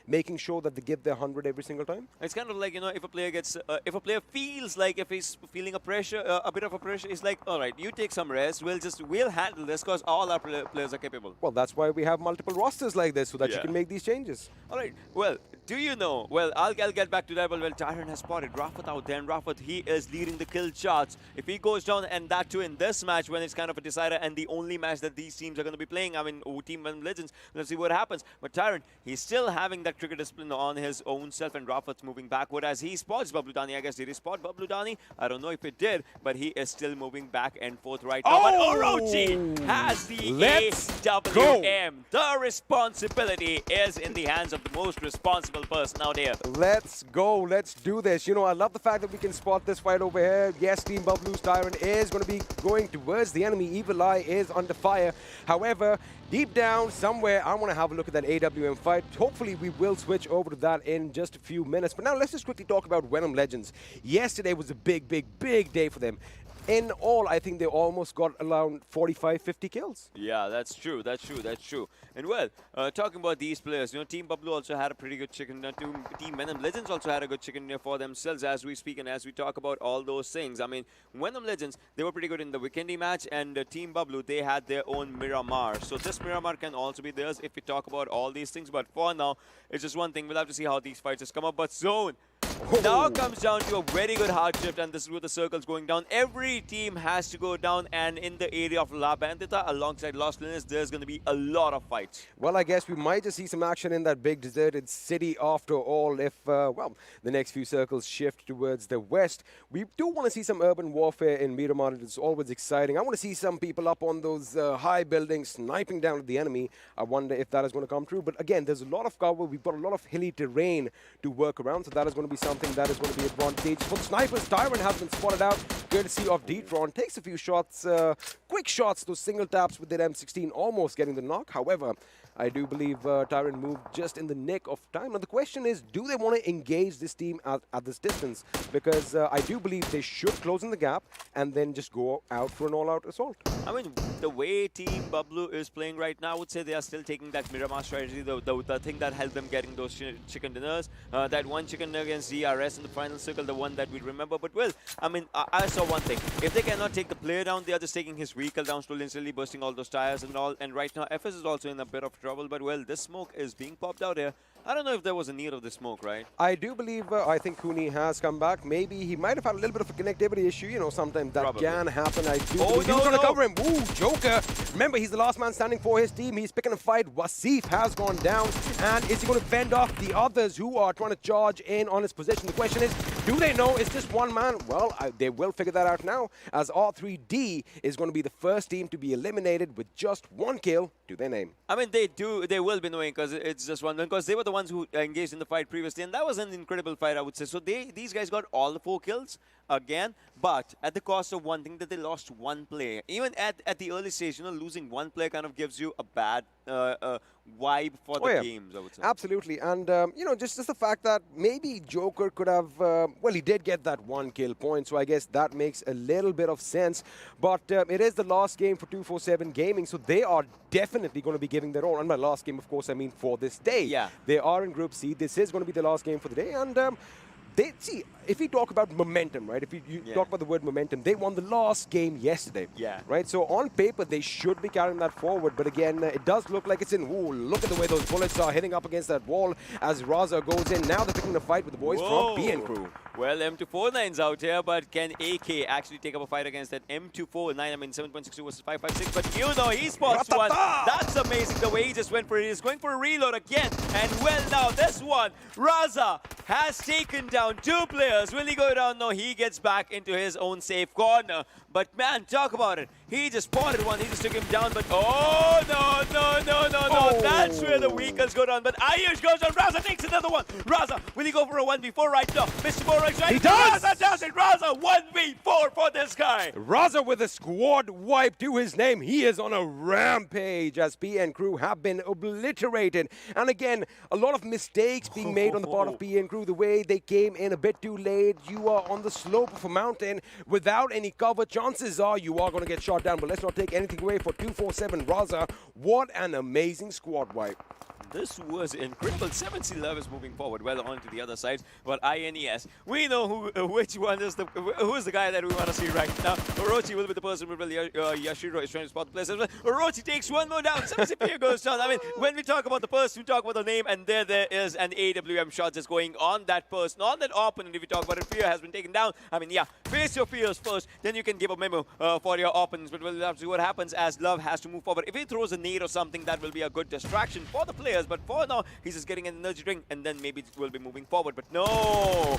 making sure that they give their 100 every single time. It's kind of like, you know, if a player gets, if a player feels like if he's feeling a pressure, a bit of a pressure, it's like, all right, you take some rest. We'll handle this because all our players are capable. Well, that's why we have multiple rosters like this so that you can make these changes. All right. Well, do you know? Well, I'll get back to that. Well, Tyrant has spotted Rafat out there, and Rafat, he is leading the kill charts. If he goes down, and that too in this match when it's kind of a decider and the only match that these teams are going to be playing, I mean, Team Venom Legends, let's see what happens. But Tyrant, he's still having that trigger discipline on his own self, and Rafat's moving backward as he spots Bablu Dani. I guess did he spot Bablu Dani? I don't know if it did, but he is still moving back and forth right now. But Orochi has the AWM. The responsibility is in the hands of the most responsible person out here. Let's go. Let's do this. You know, I love the fact that we can spot this fight over here. Yes, Team Bablu's Tyrant is going to be going towards the enemy. Evil Eye is under fire. However, deep down somewhere, I want to have a look at that AWM fight. Hopefully, we will switch over to that in just a few minutes. But now, let's just quickly talk about Venom Legends. Yesterday was a big day for them. In all, I think they almost got around 45, 50 kills. Yeah, that's true. That's true. And well, talking about these players, you know, Team Bablu also had a pretty good chicken dinner. Team Venom Legends also had a good chicken dinner for themselves as we speak and as we talk about all those things. I mean, Venom Legends, they were pretty good in the Vikendi match, and Team Bablu, they had their own Miramar. So this Miramar can also be theirs if we talk about all these things. But for now, it's just one thing. We'll have to see how these fights just come up. But Zone now comes down to a very good hard shift, and this is where the circle's going down. Every team has to go down, and in the area of La Bandita alongside Los Linus, there's going to be a lot of fights. Well, I guess we might just see some action in that big deserted city after all if, well, the next few circles shift towards the west. We do want to see some urban warfare in Miramar. It's always exciting. I want to see some people up on those high buildings sniping down at the enemy. I wonder if that is going to come true. But again, there's a lot of cover. We've got a lot of hilly terrain to work around, so that is going to be something that is going to be advantageous for the snipers. Tyrant has been spotted out, courtesy of D-Tron. Takes a few shots, quick shots, those single taps with that M16, almost getting the knock. However, I do believe Tyrant moved just in the nick of time. Now the question is, do they want to engage this team at this distance? Because I do believe they should close in the gap and then just go out for an all-out assault. I mean, the way Team Bablu is playing right now, I would say they are still taking that Miramar strategy, the thing that helped them getting those chicken dinners. That one chicken dinner against DRS in the final circle, the one that we remember. But, well, I mean, I saw one thing. If they cannot take the player down, they are just taking his vehicle down slowly and slowly, bursting all those tires and all. And right now, FS is also in a bit of trouble. But, well, this smoke is being popped out here. I don't know if there was a need of the smoke, right? I do believe, I think Cooney has come back. Maybe he might have had a little bit of a connectivity issue. You know, sometimes that can happen. I do believe he was going to cover him. Ooh, Joker. Remember, he's the last man standing for his team. He's picking a fight. Wasif has gone down. And is he going to fend off the others who are trying to charge in on his position? The question is, do they know it's just one man? Well, they will figure that out now, as R3D is going to be the first team to be eliminated with just one kill to their name. I mean, they will be knowing because it's just one, because they were the ones who engaged in the fight previously, and that was an incredible fight, I would say. So these guys got all the 4 kills again, but at the cost of one thing, that they lost one player. Even at the early stage, you know, losing one player kind of gives you a bad vibe for the games, I would say. Absolutely. And, you know, just the fact that maybe Joker could have, well, he did get that 1 kill point, so I guess that makes a little bit of sense. But it is the last game for 247 Gaming, so they are definitely going to be giving their all. And my last game, of course, I mean for this day. Yeah. They are in Group C. This is going to be the last game for the day. And see, if we talk about momentum, right? If you talk about the word momentum, they won the last game yesterday. Yeah. Right? So on paper, they should be carrying that forward. But again, it does look like it's in. Ooh, look at the way those bullets are hitting up against that wall as Raza goes in. Now they're picking a fight with the boys from PN Crew. Well, M249's out here, but can AK actually take up a fight against that M249? I mean, 7.62 versus 5.56, but you know, he spots one. That's amazing, the way he just went for it. He's going for a reload again. And well, now this one, Raza has taken down 2 players. Will he go down? No, he gets back into his own safe corner. But man, talk about it. He just spotted one. He just took him down. But oh, no. That's where the vehicles go down. But Ayush goes down. Raza takes another one. Raza, will he go for a 1v4 right now? Mr. Borax right. He does! Raza does it. Raza, 1v4 for this guy. Raza with a squad wipe to his name. He is on a rampage as PN Crew have been obliterated. And again, a lot of mistakes being made on the part of PN Crew. The way they came in a bit too late. You are on the slope of a mountain without any cover. Chances are you are going to get shot down. But let's not take anything away for 247 Raza. What an amazing squad wipe. This was incredible. 7C Love is moving forward well on to the other side. But INES, we know which one is who is the guy that we want to see right now. Orochi will be the person who will Yashiro is trying to spot the place. Orochi takes one more down. 7C goes down. I mean, when we talk about the person, we talk about the name, and there is an AWM shot just going on that person, on that opponent. If you talk about it, fear has been taken down. I mean, yeah, face your fears first, then you can give a memo for your opponents. But we'll have to see what happens as Love has to move forward. If he throws a nade or something, that will be a good distraction for the players. But for now, he's just getting an energy drink, and then maybe we'll be moving forward. But no.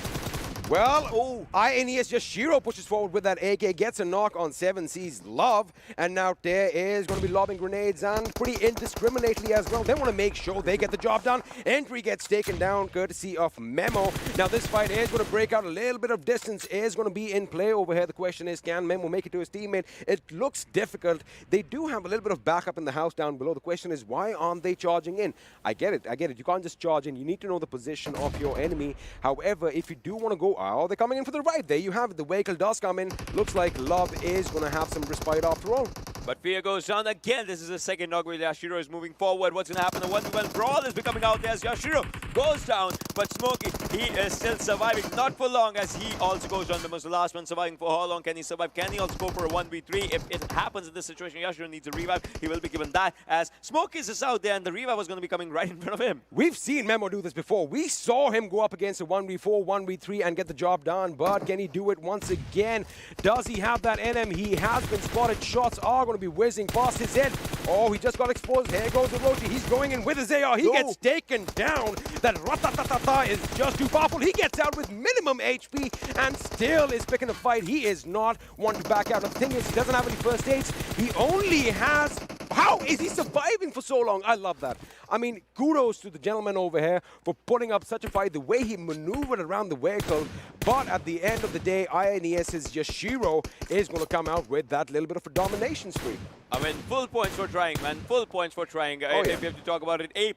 Well, INES Yashiro pushes forward with that AK, gets a knock on 7C's Love, and now there is going to be lobbing grenades and pretty indiscriminately as well. They want to make sure they get the job done. Entry gets taken down courtesy of Memo. Now this fight is going to break out. A little bit of distance is going to be in play over here. The question is, can Memo make it to his teammate? It looks difficult. They do have a little bit of backup in the house down below. The question is, why aren't they charging in? I get it. You can't just charge in. You need to know the position of your enemy. However, if you do want to go, oh, they're coming in for the right. There you have it. The vehicle does come in. Looks like Love is going to have some respite after all. But Fear goes down again. This is the second knock where Yashiro is moving forward. What's going to happen? The 1v1 brawl is becoming out there as Yashiro goes down. But Smokey, he is still surviving, not for long, as he also goes down. The last one surviving for how long can he survive? Can he also go for a 1v3? If it happens in this situation, Yashiro needs a revive. He will be given that, as Smoke is out there, and the revive was going to be coming right in front of him. We've seen Memo do this before. We saw him go up against a 1v4, 1v3 and get the job done, but can he do it once again? Does he have that in him? He has been spotted. Shots are going to be whizzing past his head. Oh, he just got exposed. Here goes Orochi. He's going in with his AR. He gets taken down. That Ratatatata is just too powerful. He gets out with minimum HP and still is picking a fight. He is not one to back out. The thing is, he doesn't have any first aids. He only has... How is he surviving for so long? I love that. I mean, kudos to the gentleman over here for putting up such a fight, the way he maneuvered around the vehicle. But at the end of the day, INES's Yashiro is going to come out with that little bit of a domination spree. I mean, full points for trying, man. Full points for trying. If you have to talk about it, A+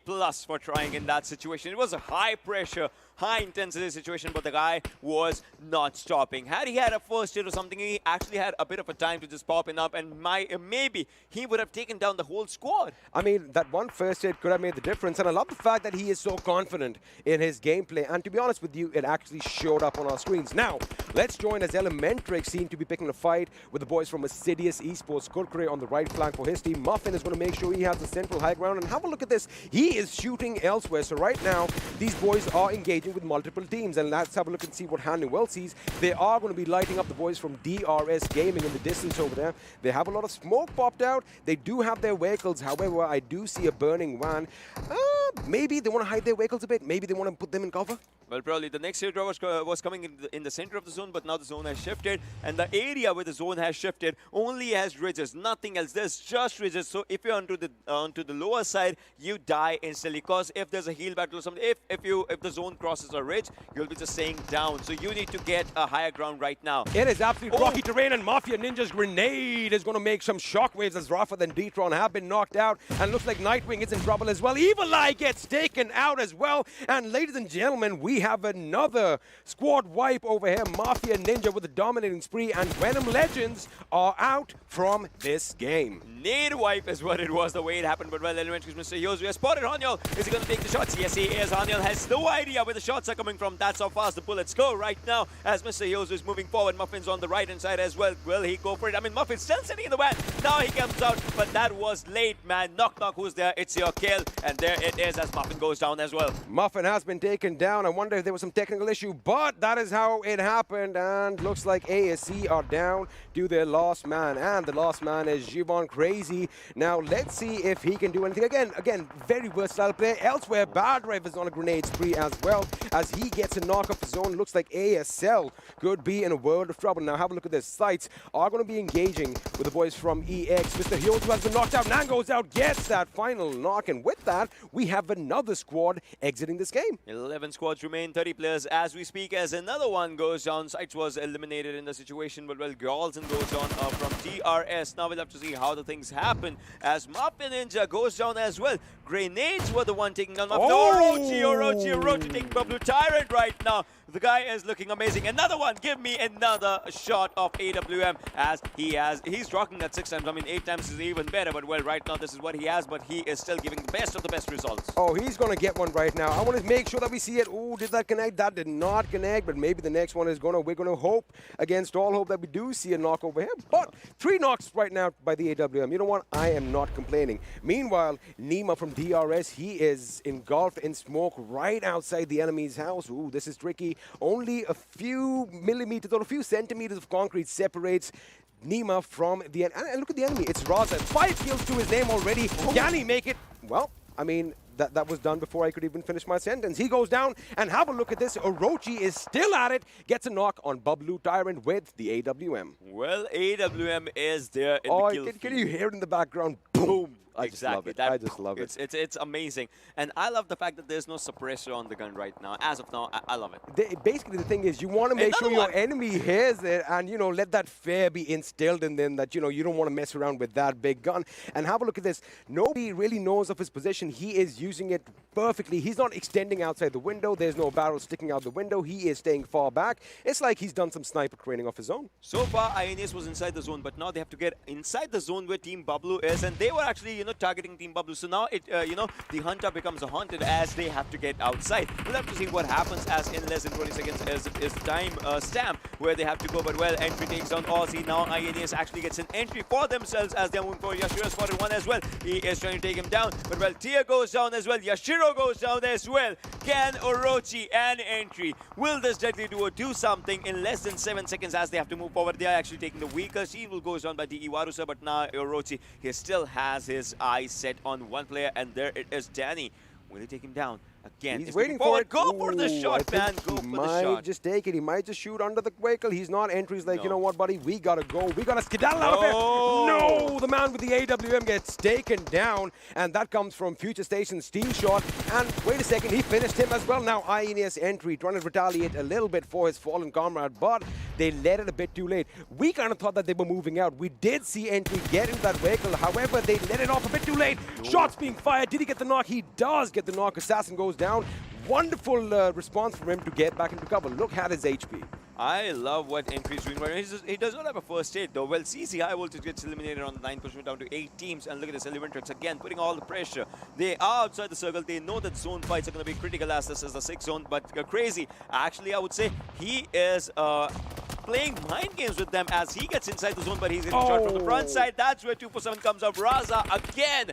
for trying in that situation. It was a high pressure, high intensity situation, but the guy was not stopping. Had he had a first hit or something, he actually had a bit of a time to just popping up, and maybe he would have taken down the whole squad. I mean, that one first hit could have made the difference, and I love the fact that he is so confident in his gameplay, and to be honest with you, it actually showed up on our screens. Now, let's join as ElementriX seem to be picking a fight with the boys from Assiduous Esports. Kurkure on the right flank for his team. Muffin is going to make sure he has the central high ground, and have a look at this. He is shooting elsewhere, so right now, these boys are engaging with multiple teams, and let's have a look and see what Handwell sees. They are going to be lighting up the boys from DRS Gaming in the distance over there. They have a lot of smoke popped out. They do have their vehicles, however, I do see a burning van. Maybe they want to hide their vehicles a bit. Maybe they want to put them in cover. Well, probably the next hero was coming in the center of the zone, but now the zone has shifted, and the area where the zone has shifted only has ridges, nothing else. There's just ridges. So if you're onto the lower side, you die instantly. Because if there's a heal battle or something, if the zone crosses a ridge, you'll be just staying down. So you need to get a higher ground right now. It is absolute rocky terrain, and Mafia Ninja's grenade is going to make some shockwaves as Rafa and Detron have been knocked out, and looks like Nightwing is in trouble as well. Evil Eye gets taken out as well, and ladies and gentlemen, we have another squad wipe over here. Mafia Ninja with a dominating spree, and Venom Legends are out from this game. Nade wipe is what it was, the way it happened, but well, ElementriX, Mr. Yozu has spotted Honyal. Is he going to take the shots? Yes, he is. Honyal has no idea where the shots are coming from. That's how fast the bullets go right now, as Mr. Yozu is moving forward. Muffin's on the right-hand side as well. Will he go for it? I mean, Muffin's still sitting in the van. Now he comes out, but that was late, man. Knock, knock, who's there? It's your kill, and there it is as Muffin goes down as well. Muffin has been taken down. I wonder if there was some technical issue, but that is how it happened, and looks like ASC are down to their last man, and the last man is Jivon Crazy. Now, let's see if he can do anything. Again, very versatile player. Elsewhere, Bad Drive is on a grenade spree as well, as he gets a knock off his own. Looks like ASL could be in a world of trouble. Now, have a look at this. Sites are going to be engaging with the boys from EX. Mr. Hyozu has been knocked out. Nan goes out, gets that final knock, and with that, we have another squad exiting this game. 11 squads remain, 30 players as we speak, as another one goes down. Sites was eliminated in the situation, but well, Galson goes down from DRS. Now we'll have to see how the things happen, as Mafia Ninja goes down as well. Grenades were the one taking down Mafia. Orochi taking Bablu Tyrant right now. The guy is looking amazing. Another one. Give me another shot of AWM, as he's rocking that 6 times. I mean, 8 times is even better, but well, right now this is what he has, but he is still giving the best of the best results. Oh, he's going to get one right now. I want to make sure that we see it. Oh, did that connect? That did not connect, but maybe the next one is we're going to hope against all hope that we do see a knock over here. But 3 knocks right now by the AWM. You know what? I am not complaining. Meanwhile, Nima from DRS, he is engulfed in smoke right outside the enemy's house. Ooh, this is tricky. Only a few millimeters or a few centimeters of concrete separates Nima from the enemy. And look at the enemy. It's Raza. 5 kills to his name already. Can he make it? Well, I mean, that was done before I could even finish my sentence. He goes down, and have a look at this. Orochi is still at it. Gets a knock on Bablu Tyrant with the AWM. Well, AWM is there in the kill can you hear it in the background? Boom. I just love it. I just love it. It's amazing. And I love the fact that there's no suppressor on the gun right now. As of now, I love it. Basically, the thing is, you want to make sure your enemy hears it and, let that fear be instilled in them that, you don't want to mess around with that big gun. And have a look at this. Nobody really knows of his position. He is using it perfectly. He's not extending outside the window. There's no barrel sticking out the window. He is staying far back. It's like he's done some sniper training of his own. So far, INES was inside the zone, but now they have to get inside the zone where Team Bablu is. And they were actually, targeting Team Bablu. So now the hunter becomes a haunted as they have to get outside. We'll have to see what happens as in less than 20 seconds is the time stamp where they have to go. But well, entry takes down Aussie. Now INES actually gets an entry for themselves as they're moving forward. Yashiro spotted one as well. He is trying to take him down. But well, Tia goes down as well. Yashiro goes down as well. Can Orochi and entry, will this deadly duo do something in less than 7 seconds as they have to move forward? They are actually taking the weaker. Shield goes down by DE Warusa, but now Orochi, he still has his eyes set on one player, and there it is, Danny. Will he take him down? Again, he's waiting for it. Go for the shot, man. Go for the shot. He might just take it. He might just shoot under the vehicle. He's not entries like, you know what, buddy? We gotta go. We gotta skedaddle out of here. No! The man with the AWM gets taken down, and that comes from FutureStation Steel Shot. And wait a second, he finished him as well. Now INES entry trying to retaliate a little bit for his fallen comrade, but they let it a bit too late. We kind of thought that they were moving out. We did see entry get into that vehicle. However, they let it off a bit too late. Shots being fired. Did he get the knock? He does get the knock. Assassin goes down. Wonderful response from him to get back into cover. Look at his HP. I love what entry's doing right now. He does not have a first aid though. Well, CZxHIGHVOLTAGE gets eliminated on the 9, pushing down to 8 teams. And look at this, ElementriX again putting all the pressure. They are outside the circle. They know that zone fights are going to be critical as this is the 6th zone. But Crazy, actually, I would say he is playing mind games with them as he gets inside the zone, but he's getting shot from the front side. That's where 247 comes up. Raza again,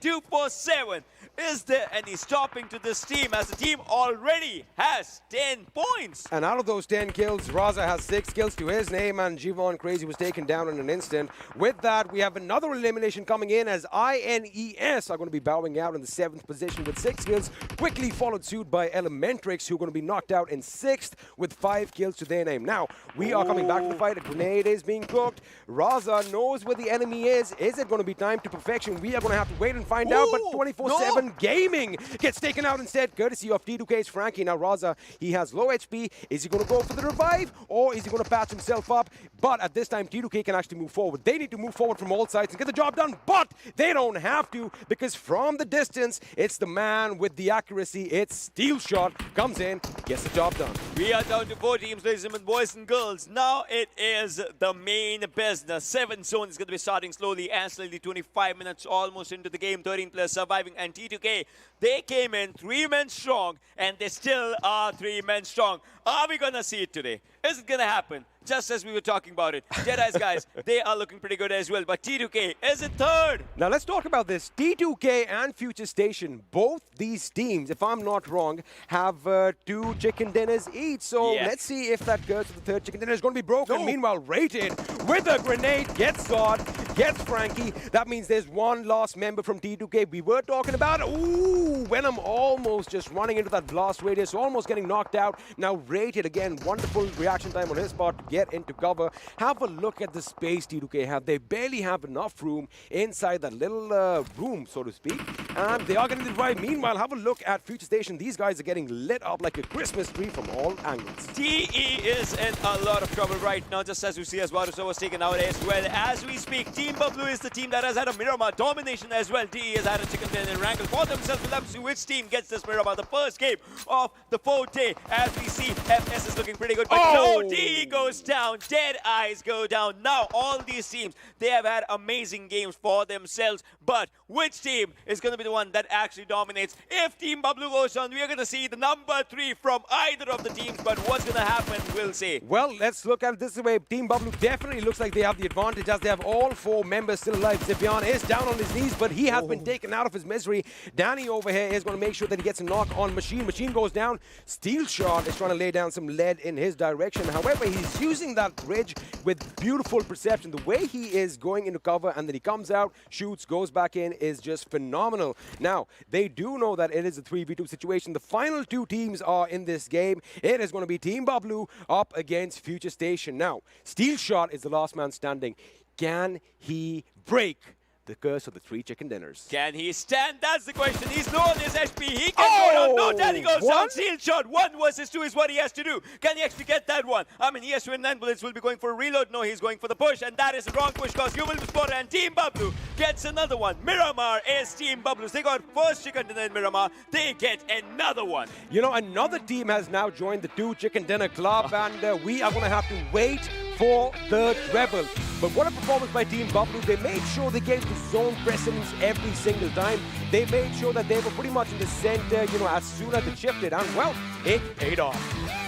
247. Is there any stopping to this team as the team already has 10 points? And out of those 10 kills, Raza has 6 kills to his name, and Jivon Crazy was taken down in an instant. With that, we have another elimination coming in as INES are going to be bowing out in the 7th position with 6 kills, quickly followed suit by ElementriX, who are going to be knocked out in 6th with 5 kills to their name. Now, we are coming back to the fight. A grenade is being cooked. Raza knows where the enemy is. Is it going to be time to perfection? We are going to have to wait and find out, but 24/7 Gaming gets taken out instead, courtesy of T2K's Frankie. Now Raza, he has low HP. Is he going to go for the revive, or is he going to patch himself up? But at this time, T2K can actually move forward. They need to move forward from all sides and get the job done, but they don't have to, because from the distance, it's the man with the accuracy. It's Steel Shot, comes in, gets the job done. We are down to 4 teams, ladies and gentlemen, boys and girls. Now it is the main business. 7th zone is going to be starting slowly and slowly. 25 minutes almost into the game. 13 players surviving, and T2K, they came in 3 men strong, and they still are 3 men strong. Are we going to see it today? Is it going to happen? Just as we were talking about it. DEADEYES guys, they are looking pretty good as well. But T2K, is it 3rd? Now let's talk about this. T2K and FutureStation, both these teams, if I'm not wrong, have 2 chicken dinners each. So let's see if that curse of the 3rd chicken dinner is going to be broken. Meanwhile, Rated with a grenade gets Zod, gets Frankie. That means there's one last member from T2K we were talking about. Ooh, Venom almost just running into that blast radius, almost getting knocked out. Now Rated again, wonderful reaction time on his part to get into cover. Have a look at the space T2K have. They barely have enough room inside that little room, so to speak. And they are getting the drive. Meanwhile, have a look at FutureStation. These guys are getting lit up like a Christmas tree from all angles. TE is in a lot of trouble right now, just as we see as Warusa was taken out as well. As we speak, Team Bablu is the team that has had a Miramar domination as well. DE has had a chicken dinner in Erangel for themselves. We'll have to see which team gets this Miramar. The first game of the 4th day. As we see, FS is looking pretty good, but no, DE goes down. DEADEYES go down. Now, all these teams, they have had amazing games for themselves, but which team is going to be the one that actually dominates? If Team Bablu goes down, we are going to see the number 3 from either of the teams, but what's going to happen, we'll see. Well, let's look at it this way. Team Bablu definitely looks like they have the advantage as they have all 4 members still alive. Zipian is down on his knees, but he has been taken out of his misery. Danny over here is going to make sure that he gets a knock on Machine. Machine goes down. Steel Shot is trying to lay down some lead in his direction. However, he's using that bridge with beautiful perception. The way he is going into cover and then he comes out, shoots, goes back in is just phenomenal. Now, they do know that it is a 3v2 situation. The final 2 teams are in this game. It is going to be Team Bablu up against FutureStation. Now, Steel Shot is the last man standing. Can he break the curse of the 3 chicken dinners? Can he stand? That's the question. He's low on his HP. He can go down. No, Danny goes down. Steel Shot. 1 versus 2 is what he has to do. Can he actually get that one? I mean, he has to win 9 bullets. Will be going for a reload. No, he's going for the push. And that is the wrong push because you will be spotted. And Team Bablu gets another one. Miramar is Team Bablu's. They got first chicken dinner in Miramar. They get another one. You know, another team has now joined the 2 chicken dinner club. And we are going to have to wait for the treble. But what a performance by Team Bablu. They made sure they gave the zone precedence every single time. They made sure that they were pretty much in the center, as soon as it shifted, and well, it paid off.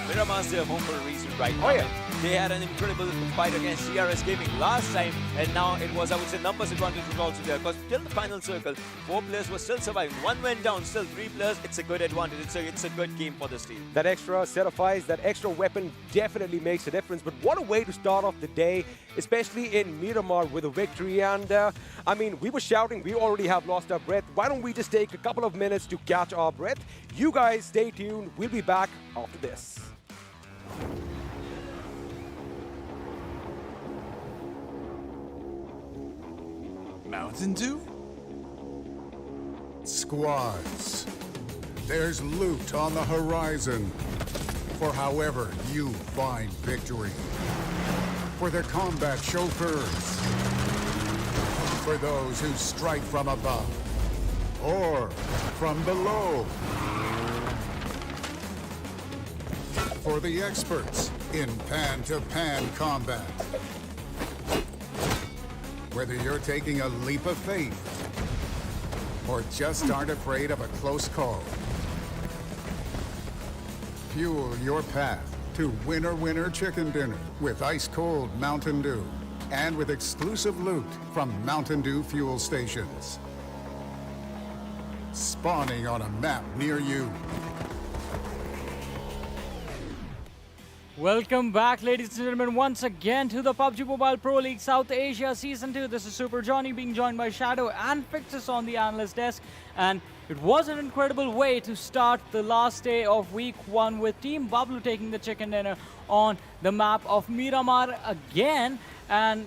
Miramar's their home for a reason right now. Oh, yeah. They had an incredible fight against DRS Gaming last time, and now it was, I would say, numbers advantage was also there, because till the final circle, 4 players were still surviving. 1 went down, still 3 players. It's a good advantage. It's a good game for this team. That extra set of eyes, that extra weapon definitely makes a difference. But what a way to start off the day, especially in Miramar with a victory. And I mean, we were shouting, we already have lost our breath. Why don't we just take a couple of minutes to catch our breath? You guys stay tuned. We'll be back after this. Mountain Dew? Squads. There's loot on the horizon for however you find victory. For the combat chauffeurs. For those who strike from above or from below. For the experts in pan-to-pan combat. Whether you're taking a leap of faith or just aren't afraid of a close call. Fuel your path to Winner Winner Chicken Dinner with ice-cold Mountain Dew and with exclusive loot from Mountain Dew fuel stations. Spawning on a map near you. Welcome back, ladies and gentlemen, once again to the PUBG Mobile Pro League South Asia Season 2. This is Super Johnny being joined by Shadow and Fixus on the analyst desk. And it was an incredible way to start the last day of Week 1 with Team Bablu taking the chicken dinner on the map of Miramar again. And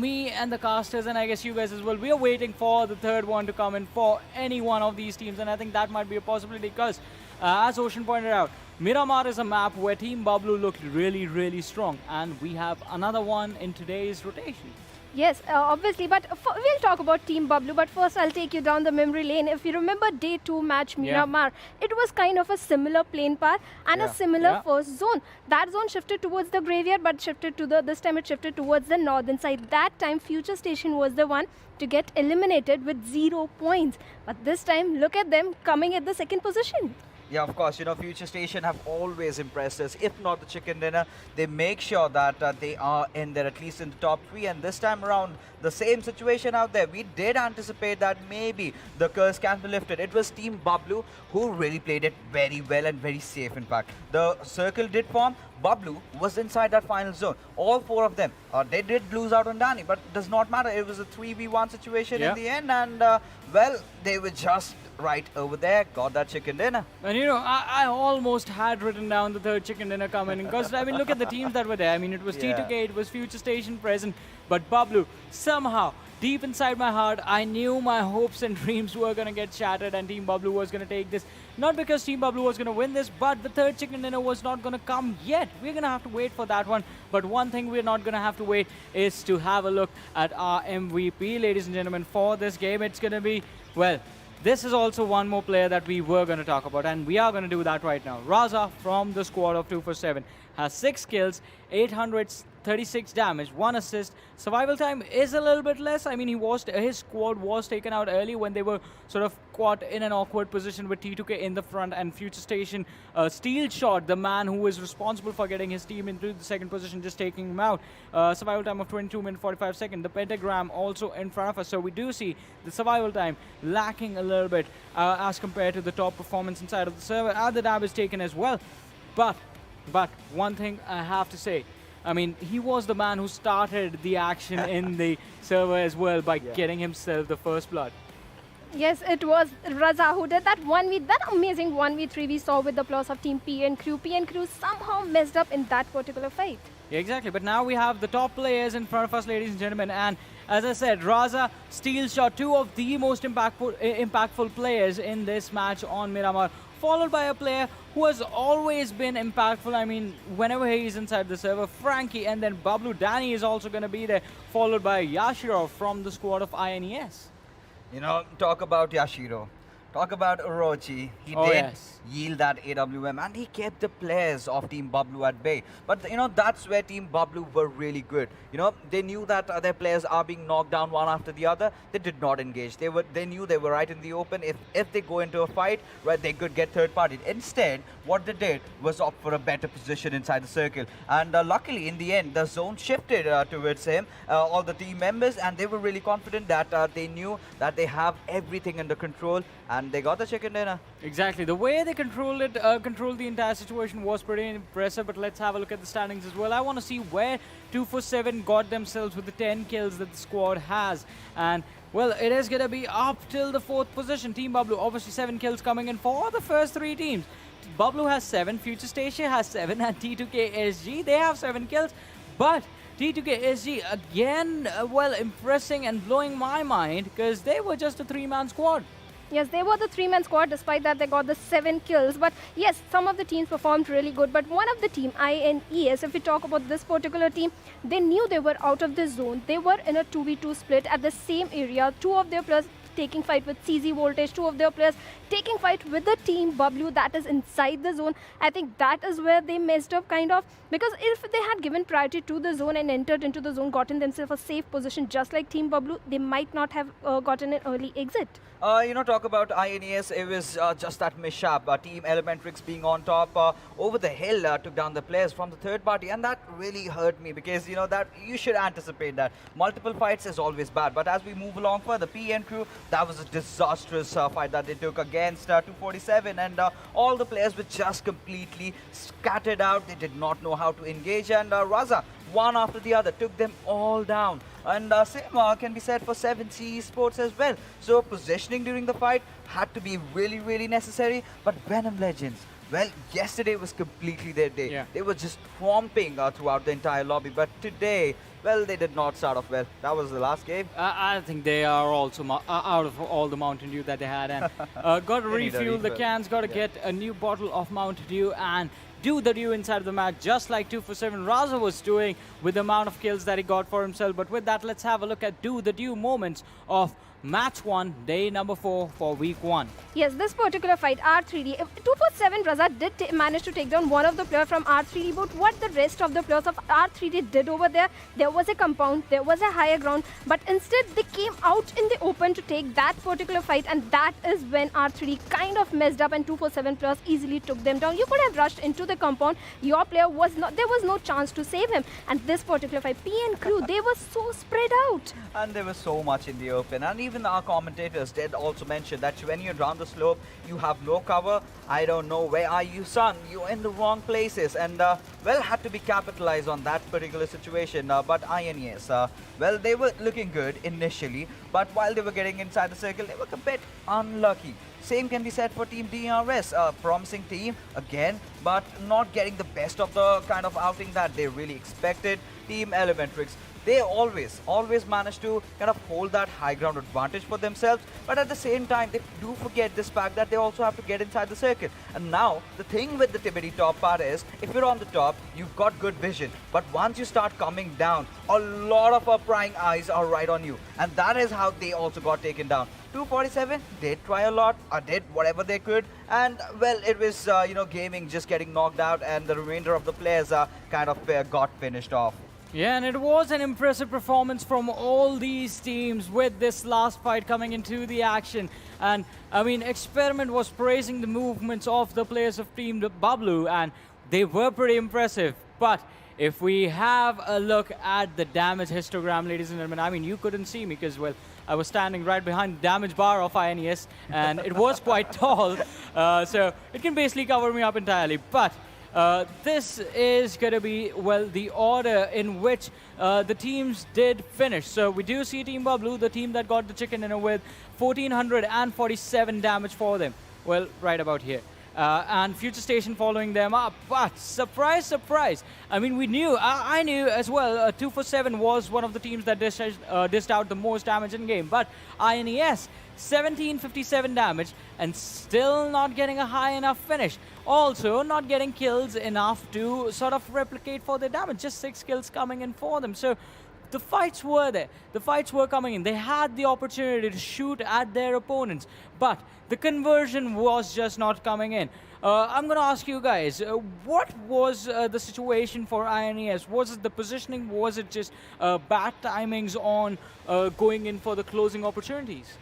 me and the casters, and I guess you guys as well, we are waiting for the third one to come in for any one of these teams. And I think that might be a possibility because, as Ocean pointed out, Miramar is a map where Team Bablu looked really, really strong, and we have another one in today's rotation. Yes, obviously, but we'll talk about Team Bablu, but first I'll take you down the memory lane. If you remember day 2 match Miramar, it was kind of a similar plane path and a similar first zone. That zone shifted towards the graveyard, but shifted to this time it shifted towards the northern side. That time FutureStation was the one to get eliminated with 0 points. But this time, look at them coming at the second position. Yeah, of course, FutureStation have always impressed us. If not the chicken dinner, they make sure that they are in there, at least in the top 3. And this time around, the same situation out there. We did anticipate that maybe the curse can be lifted. It was Team Bablu who really played it very well and very safe, in fact. The circle did form. Bablu was inside that final zone. All 4 of them. They did lose out on Danny, but it does not matter. It was a 3v1 situation in the end. And, well, they were just right over there, got that chicken dinner. And I almost had written down the third chicken dinner coming because look at the teams that were there. It was T2K, it was FutureStation present, but Bablu, somehow, deep inside my heart, I knew my hopes and dreams were going to get shattered and Team Bablu was going to take this. Not because Team Bablu was going to win this, but the third chicken dinner was not going to come yet. We're going to have to wait for that one. But one thing we're not going to have to wait is to have a look at our MVP, ladies and gentlemen, for this game. It's going to be, well, this is also one more player that we were going to talk about, and we are going to do that right now. Raza from the squad of 247 has 6 kills, 836 damage, 1 assist. Survival time is a little bit less. His squad was taken out early when they were sort of caught in an awkward position with T2K in the front and FutureStation steel shot, the man who is responsible for getting his team into the second position, just taking him out. Survival time of 22 minutes 45 seconds. The pentagram also in front of us. So we do see the survival time lacking a little bit as compared to the top performance inside of the server. The dab is taken as well. But one thing I have to say, he was the man who started the action in the server as well by getting himself the first blood. Yes, it was Raza who did that amazing 1v3 we saw with the plus of Team P and Crew. P and Crew somehow messed up in that particular fight. Yeah, exactly, but now we have the top players in front of us, ladies and gentlemen, and as I said, Raza, steel shot, 2 of the most impactful players in this match on Miramar, followed by a player who has always been impactful. Whenever he's inside the server, Frankie, and then Bablu. Danny is also going to be there, followed by Yashiro from the squad of INES. Talk about Yashiro. talk about Orochi. He did yield that AWM and he kept the players of Team Bablu at bay. But you know, that's where Team Bablu were really good. You know, they knew that their players are being knocked down one after the other. They did not engage. They knew they were right in the open. If they go into a fight, right, they could get third party. Instead, what they did was opt for a better position inside the circle. And luckily, in the end, the zone shifted towards him, all the team members, and they were really confident that they knew that they have everything under control, and they got the chicken dinner. Exactly. The way they controlled the entire situation was pretty impressive. But let's have a look at the standings as well. I want to see where 247 got themselves with the 10 kills that the squad has. And well, it is going to be up till the 4th position. Team Bablu, obviously 7 kills coming in for the first 3 teams. Bablu has 7, FutureStation has 7, and T2KSG, they have 7 kills. But T2KSG again, well, impressing and blowing my mind because they were just a 3-man squad. Yes, they were the 3-man squad. Despite that, they got the 7 kills. But yes, some of the teams performed really good. But one of the team, INES, if we talk about this particular team, they knew they were out of the zone. They were in a 2v2 split at the same area. 2 of their players taking fight with CZxHIGHVOLTAGE, 2 of their players taking fight with the team Bablu that is inside the zone. I think that is where they messed up kind of, because if they had given priority to the zone and entered into the zone, gotten themselves a safe position just like Team Bablu, they might not have gotten an early exit. You know, talk about INES, it was just that mishap. Team ElementriX being on top over the hill took down the players from the third party, and that really hurt me because, you know, that you should anticipate that. Multiple fights is always bad, but as we move along further, PN crew, that was a disastrous fight that they took against 247, and all the players were just completely scattered out. They did not know how to engage, and Raza, one after the other, took them all down. And same can be said for 7C Esports as well. So positioning during the fight had to be really necessary. But Venom Legends, well, yesterday was completely their day. Yeah. They were just swamping throughout the entire lobby. But today, well, they did not start off well. That was the last game. I think they are also out of all the Mountain Dew that they had. And got to refuel the cans, got to get a new bottle of Mountain Dew and do the Dew inside of the match, just like 247 Raza was doing with the amount of kills that he got for himself. But with that, let's have a look at Do the Dew moments of Match 1, day number 4 for week 1. Yes, this particular fight, R3D, 247 Raza did manage to take down one of the players from R3D, but what the rest of the players of R3D did over there, there was a compound, there was a higher ground, but instead they came out in the open to take that particular fight, and that is when R3D kind of messed up and 247 players easily took them down. You could have rushed into the compound, your player was not, there was no chance to save him, and this particular fight, PN crew, they were so spread out. And there was so much in the open, and even our commentators did also mention that when you're down the slope, you have no cover. I don't know, where are you, son? You're in the wrong places, and well, had to be capitalized on that particular situation. But INES, well, they were looking good initially, but while they were getting inside the circle, they were a bit unlucky. Same can be said for Team DRS, promising team again, but not getting the best of the kind of outing that they really expected. Team ElementriX, they always manage to kind of hold that high ground advantage for themselves, but at the same time they do forget this fact that they also have to get inside the circuit. And now the thing with the Tibeti top part is, if you're on the top, you've got good vision, but once you start coming down, a lot of prying eyes are right on you, and that is how they also got taken down. 247 did try a lot, did whatever they could, and well, it was you know, Gaming just getting knocked out, and the remainder of the players kind of got finished off. Yeah, and it was an impressive performance from all these teams with this last fight coming into the action. And I mean, Experiment was praising the movements of the players of Team Bablu, and they were pretty impressive. But if we have a look at the damage histogram, ladies and gentlemen, I mean, you couldn't see me because, well, I was standing right behind the damage bar of INES, and it was quite tall, so it can basically cover me up entirely. But this is going to be, well, the order in which the teams did finish. So we do see Team Bablu, the team that got the chicken dinner, with 1,447 damage for them. Well, right about here. And FutureStation following them up. But surprise, surprise. I mean, we knew, I knew as well, 247 was one of the teams that dished out the most damage in game. But INES, 1,757 damage and still not getting a high enough finish. Also, not getting kills enough to sort of replicate for their damage. Just 6 kills coming in for them. So the fights were there. The fights were coming in. They had the opportunity to shoot at their opponents, but the conversion was just not coming in. I'm going to ask you guys, what was the situation for INES? Was it the positioning? Was it just bad timings on going in for the closing opportunities?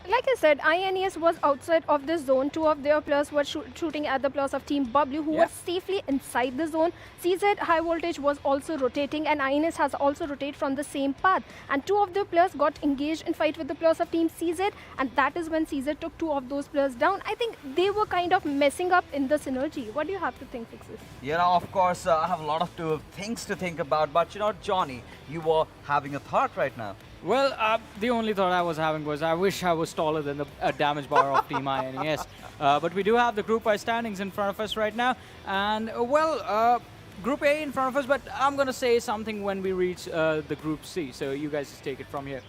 Like I said, INES was outside of the zone. Two of their players were shooting at the players of Team Bablu, who was safely inside the zone. CZhIghVoltage was also rotating, and INES has also rotated from the same path. And two of their players got engaged in fight with the players of Team CZ, and that is when CZ took two of those players down. I think they were kind of messing up in the synergy. What do you have to think, Fixes? You know, of course, I have a lot of things to think about, but you know, Johnny, you were having a thought right now. Well, the only thought I was having was I wish I was taller than the damage bar of Team INES. But we do have the Group I standings in front of us right now. And, Group A in front of us, but I'm going to say something when we reach the Group C. So you guys just take it from here.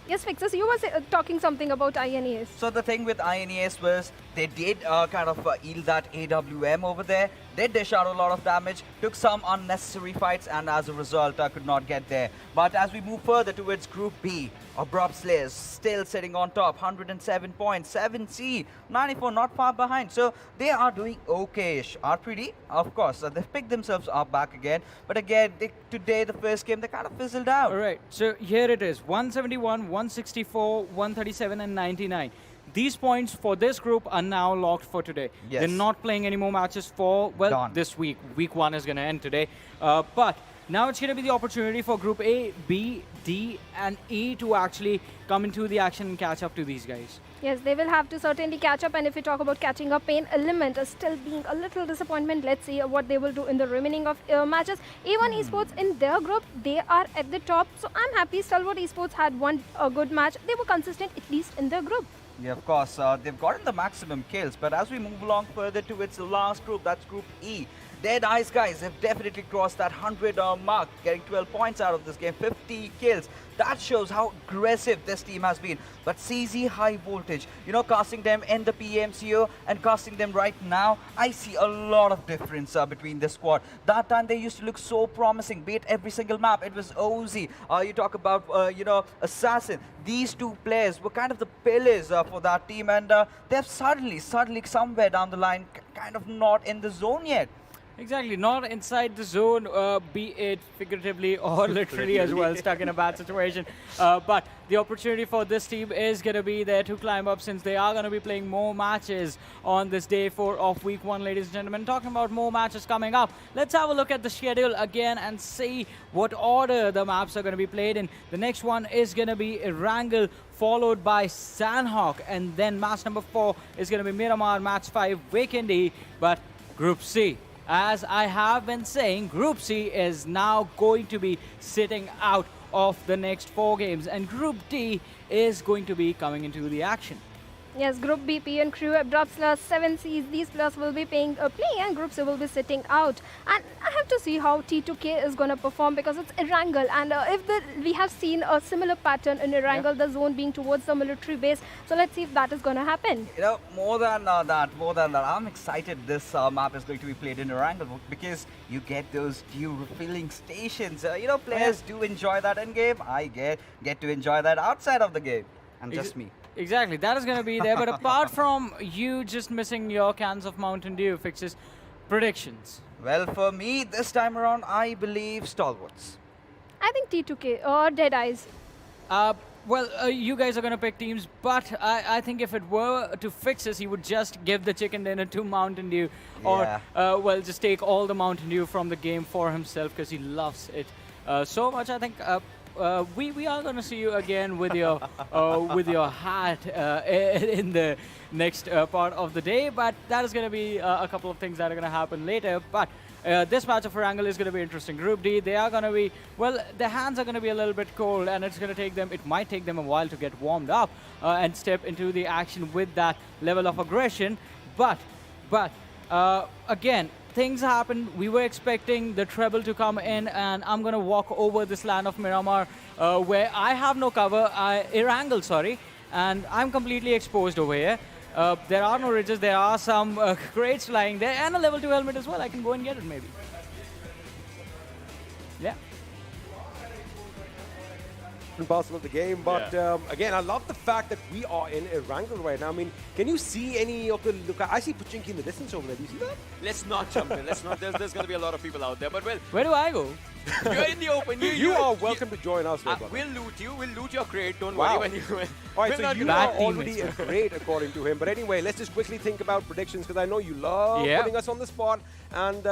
Yes, Fixes, you were talking something about INES. So the thing with INES was they did kind of yield that AWM over there. They dish out a lot of damage, took some unnecessary fights, and as a result, could not get there. But as we move further towards Group B, Abrupt Slayers still sitting on top, 107 points, 7C, 94, not far behind. So they are doing okay-ish. R3D, of course, they've picked themselves up back again. But again, today, the first game, they kind of fizzled out. All right, so here it is, 171, 164, 137, and 99. These points for this group are now locked for today. Yes. They're not playing any more matches for, well, this week. Week 1 is going to end today. But now it's going to be the opportunity for Group A, B, D, and E to actually come into the action and catch up to these guys. Yes, they will have to certainly catch up. And if we talk about catching up, PAINxELMT is still being a little disappointment. Let's see what they will do in the remaining of matches. A1 Esports in their group, they are at the top. So I'm happy Stalwart Esports had won a good match. They were consistent, at least in their group. Yeah, of course, they've gotten the maximum kills, but as we move along further towards the last group, that's Group E, DEADEYES guys have definitely crossed that 100 mark, getting 12 points out of this game, 50 kills. That shows how aggressive this team has been. But CZxHIGHVOLTAGE, you know, casting them in the PMCO and casting them right now, I see a lot of difference between this squad. That time they used to look so promising, be it every single map. It was OZ. You talk about, you know, Assassin. These two players were kind of the pillars for that team, and they've suddenly somewhere down the line kind of not in the zone yet. Exactly, not inside the zone, be it figuratively or literally as well, stuck in a bad situation. But the opportunity for this team is going to be there to climb up, since they are going to be playing more matches on this day 4 of Week 1, ladies and gentlemen. Talking about more matches coming up, let's have a look at the schedule again and see what order the maps are going to be played in. The next one is going to be Erangel, followed by Sanhok, and then match number 4 is going to be Miramar, match 5, Vikendi. But Group C, as I have been saying, Group C is now going to be sitting out of the next 4 games, and Group D is going to be coming into the action. Yes, Group B, P and Crew, Abrupt Slayers, 7Cs, these players will be playing, and Group C will be sitting out. And I have to see how T2K is going to perform, because it's Erangel, and we have seen a similar pattern in Erangel, the zone being towards the military base. So let's see if that is going to happen. You know, more than that, I'm excited this map is going to be played in Erangel, because you get those few refilling stations. You know, players do enjoy that in game. I get to enjoy that outside of the game, and just me. Exactly, that is going to be there. But apart from you just missing your cans of Mountain Dew, Fixes, predictions? Well, for me, this time around, I believe Stalwarts. I think T2K or DEADEYES. Well, you guys are going to pick teams, but I think if it were to Fixes, he would just give the chicken dinner to Mountain Dew. Or, well, just take all the Mountain Dew from the game for himself, because he loves it so much. I think we are going to see you again with your hat in the next part of the day, but that is going to be a couple of things that are going to happen later. But this match of Erangel is going to be interesting. Group D, they are going to be, well, their hands are going to be a little bit cold, and it's going to take them, it might take them a while to get warmed up and step into the action with that level of aggression. But again, things happened. We were expecting the treble to come in, and I'm going to walk over this land of Miramar where I have no cover, Erangel, sorry, and I'm completely exposed over here. There are no ridges, there are some crates lying there, and a level 2 helmet as well. I can go and get it maybe. Yeah. part and parcel of the game. But again, I love the fact that we are in Erangel right now. I mean, can you see any of the look? I see Pachinki in the distance over there. Do you see that? Let's not jump in. Let's not. There's going to be a lot of people out there. But well, Where do I go? you're in the open. You are welcome to join us. We'll loot you. We'll loot your crate. Don't Wow. worry when you win. All right, We're so not you gonna- are already a great according to him. But anyway, let's just quickly think about predictions because I know you love putting us on the spot. And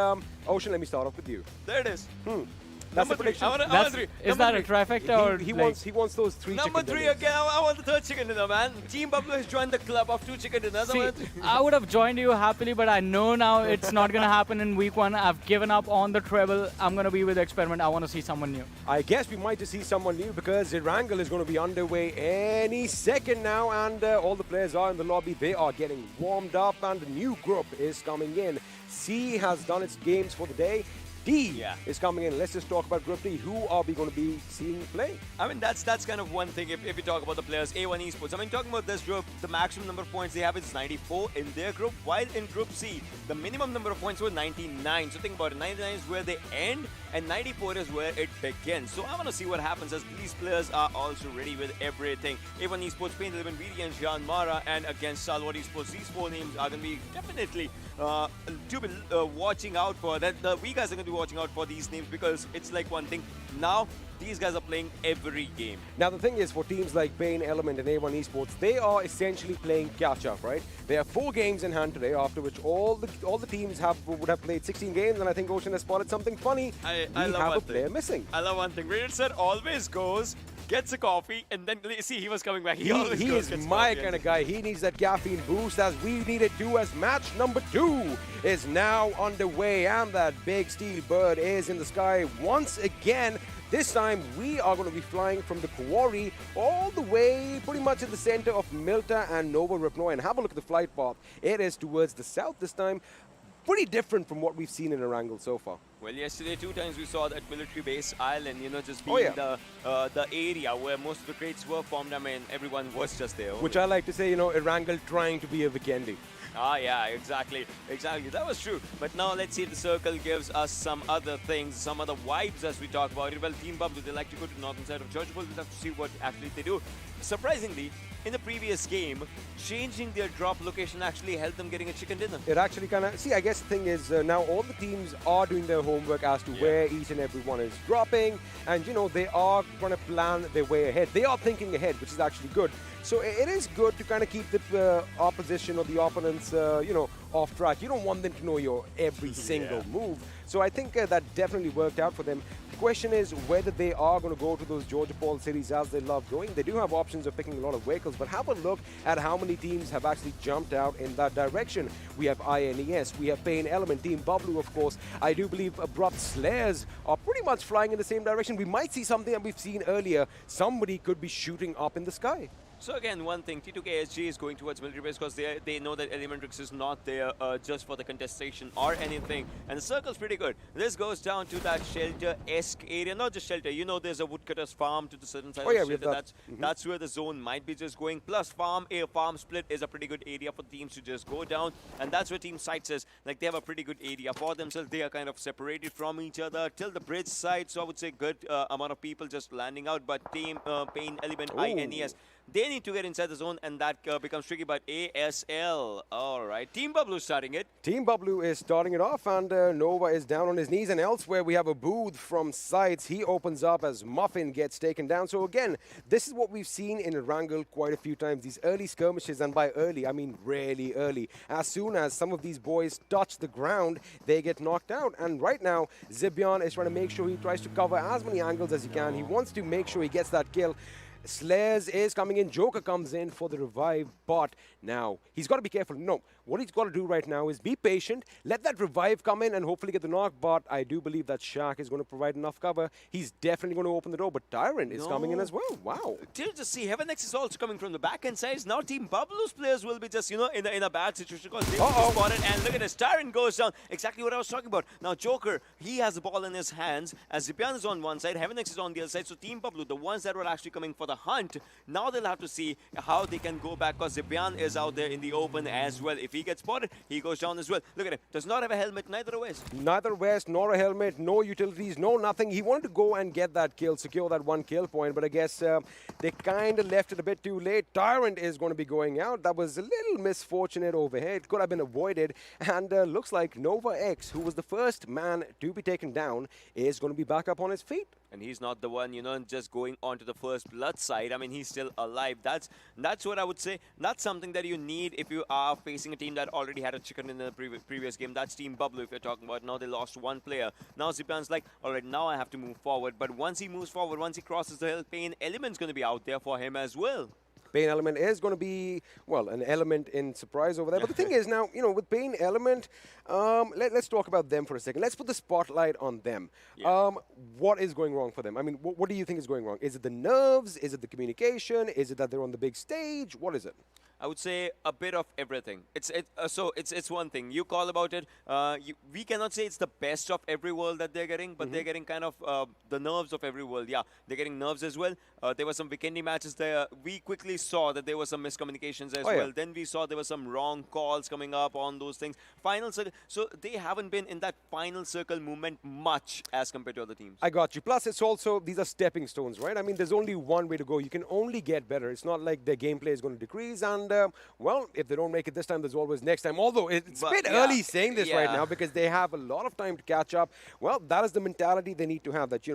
Ocean, let me start off with you. There it is. That's Number the three. prediction. I want three. Is that a trifecta or He like- wants those 3 Number chicken 3 dinners. again. I want the 3rd chicken dinner, man. Team Bablu has joined the club of 2 chicken dinners. See, I would have joined you happily, but I know now it's not going to happen in week 1. I've given up on the treble. I'm going to be with Experiment. I want to see someone new. I guess we might just see someone new because Erangel is going to be underway any second now, and all the players are in the lobby. They are getting warmed up, and the new group is coming in. C has done its games for the day. D is coming in. Let's just talk about Group D. Who are we going to be seeing play? I mean, that's kind of one thing if we talk about the players. A1 Esports. I mean, talking about this group, the maximum number of points they have is 94 in their group, while in Group C, the minimum number of points were 99. So think about it. 99 is where they end, and 94 is where it begins. So I want to see what happens as these players are also ready with everything. A1 Esports, PAINxELMT, VTNxJyanMaara, and against Stalwart Esports. These 4 names are going to be definitely to be watching out for. We guys are going to be watching out for these names because it's like one thing. Now, these guys are playing every game. Now, the thing is, for teams like PAINxELMT and A1 Esports, they are essentially playing catch-up, right? They have 4 games in hand today, after which all the teams would have played 16 games, and I think Ocean has spotted something funny. I we love have one a player thing. missing. I love one thing. Rated Sir always goes, gets a coffee, and then see he was coming back. He always He goes, is gets my coffee kind and- of guy. He needs that caffeine boost as we need it too, as match number 2 is now underway, and that big steel bird is in the sky once again. This time, we are going to be flying from the quarry all the way pretty much in the center of Milta and Nova Ripnoy. And have a look at the flight path. It is towards the south this time. Pretty different from what we've seen in Erangel so far. Well, yesterday 2 times we saw that military base island, just being the area where most of the crates were formed. I mean, everyone was just there. Which I like to say, Erangel trying to be a Vikendi. Ah, yeah, exactly. That was true. But now let's see if the circle gives us some other things, some other vibes as we talk about it. Well, Team Bablu, they like to go to the northern side of Churchville. We'll have to see what actually they do. Surprisingly, in the previous game, changing their drop location actually helped them getting a chicken dinner. It actually kind of... See, I guess the thing is now all the teams are doing their homework as to where each and every one is dropping. And, they are going to plan their way ahead. They are thinking ahead, which is actually good. So it is good to kind of keep the opposition or the opponents, off track. You don't want them to know your every single move. So I think that definitely worked out for them. The question is whether they are going to go to those Georgia Paul cities as they love going. They do have options of picking a lot of vehicles, but have a look at how many teams have actually jumped out in that direction. We have INES, we have PAINxELMT, Team Bablu, of course. I do believe Abrupt Slayers are pretty much flying in the same direction. We might see something that we've seen earlier. Somebody could be shooting up in the sky. So again, one thing, T2KSG is going towards military base because they know that ElementriX is not there just for the contestation or anything. And the circle's pretty good. This goes down to that shelter-esque area. Not just shelter, there's a woodcutter's farm to the certain side of the shelter. That's where the zone might be just going. Plus farm split is a pretty good area for teams to just go down. And that's where Team CZxHIGHVOLTAGE, like they have a pretty good area for themselves. They are kind of separated from each other till the bridge side. So I would say good amount of people just landing out. But Team PAINxELMT, INES, they need to get inside the zone, and that becomes tricky. But ASL, all right. Team Bablu starting it. Team Bablu is starting it off, and Nova is down on his knees. And elsewhere, we have a booth from CZxHIGHVOLTAGE. He opens up as Muffin gets taken down. So again, this is what we've seen in Erangel quite a few times. These early skirmishes, and by early, I mean really early. As soon as some of these boys touch the ground, they get knocked out. And right now, Zibyan is trying to make sure he tries to cover as many angles as he can. He wants to make sure he gets that kill. Slayers is coming in. Joker comes in for the revive, but now he's got to be careful. No, what he's got to do right now is be patient, let that revive come in and hopefully get the knock, but I do believe that Shaq is going to provide enough cover. He's definitely going to open the door, but Tyrant is coming in as well. Wow. Till just see, HeavenX is also coming from the back end side. Now Team Bablu's players will be just, in a bad situation because they will be spotted. And look at this, Tyrant goes down. Exactly what I was talking about. Now Joker, he has the ball in his hands as Zipian is on one side, HeavenX is on the other side. So Team Bablu, the ones that were actually coming for the hunt, now they'll have to see how they can go back because Zipian is out there in the open as well. If he gets spotted, he goes down as well. Look at him. Does not have a helmet, neither a vest. Neither vest, nor a helmet, no utilities, no nothing. He wanted to go and get that kill, secure that 1 kill point, but I guess they kind of left it a bit too late. Tyrant is going to be going out. That was a little misfortunate over here. It could have been avoided, and looks like Nova X, who was the first man to be taken down, is going to be back up on his feet. And he's not the one, just going on to the first blood side. I mean, he's still alive. That's what I would say. That's something that you need if you are facing a team that already had a chicken in the previous game. That's Team Bablu, if you're talking about. Now they lost 1 player. Now Zipan's like, all right, now I have to move forward. But once he moves forward, once he crosses the hill, PAINxELMT's going to be out there for him as well. PAINxELMT is going to be, well, an element in surprise over there. But the thing is now, with PAINxELMT, let's talk about them for a second. Let's put the spotlight on them. Yeah. What is going wrong for them? I mean, what do you think is going wrong? Is it the nerves? Is it the communication? Is it that they're on the big stage? What is it? I would say a bit of everything. It's one thing. You call about it. We cannot say it's the best of every world that they're getting, but they're getting kind of the nerves of every world. Yeah, they're getting nerves as well. There were some Vikendi matches there. We quickly saw that there were some miscommunications as well. Then we saw there were some wrong calls coming up on those things. Final circle. So they haven't been in that final circle movement much as compared to other teams. I got you. Plus, it's also, these are stepping stones, right? I mean, there's only one way to go. You can only get better. It's not like their gameplay is going to decrease. And, well, if they don't make it this time, there's always next time. Although, it's a bit early saying this right now because they have a lot of time to catch up. Well, that is the mentality they need to have, that,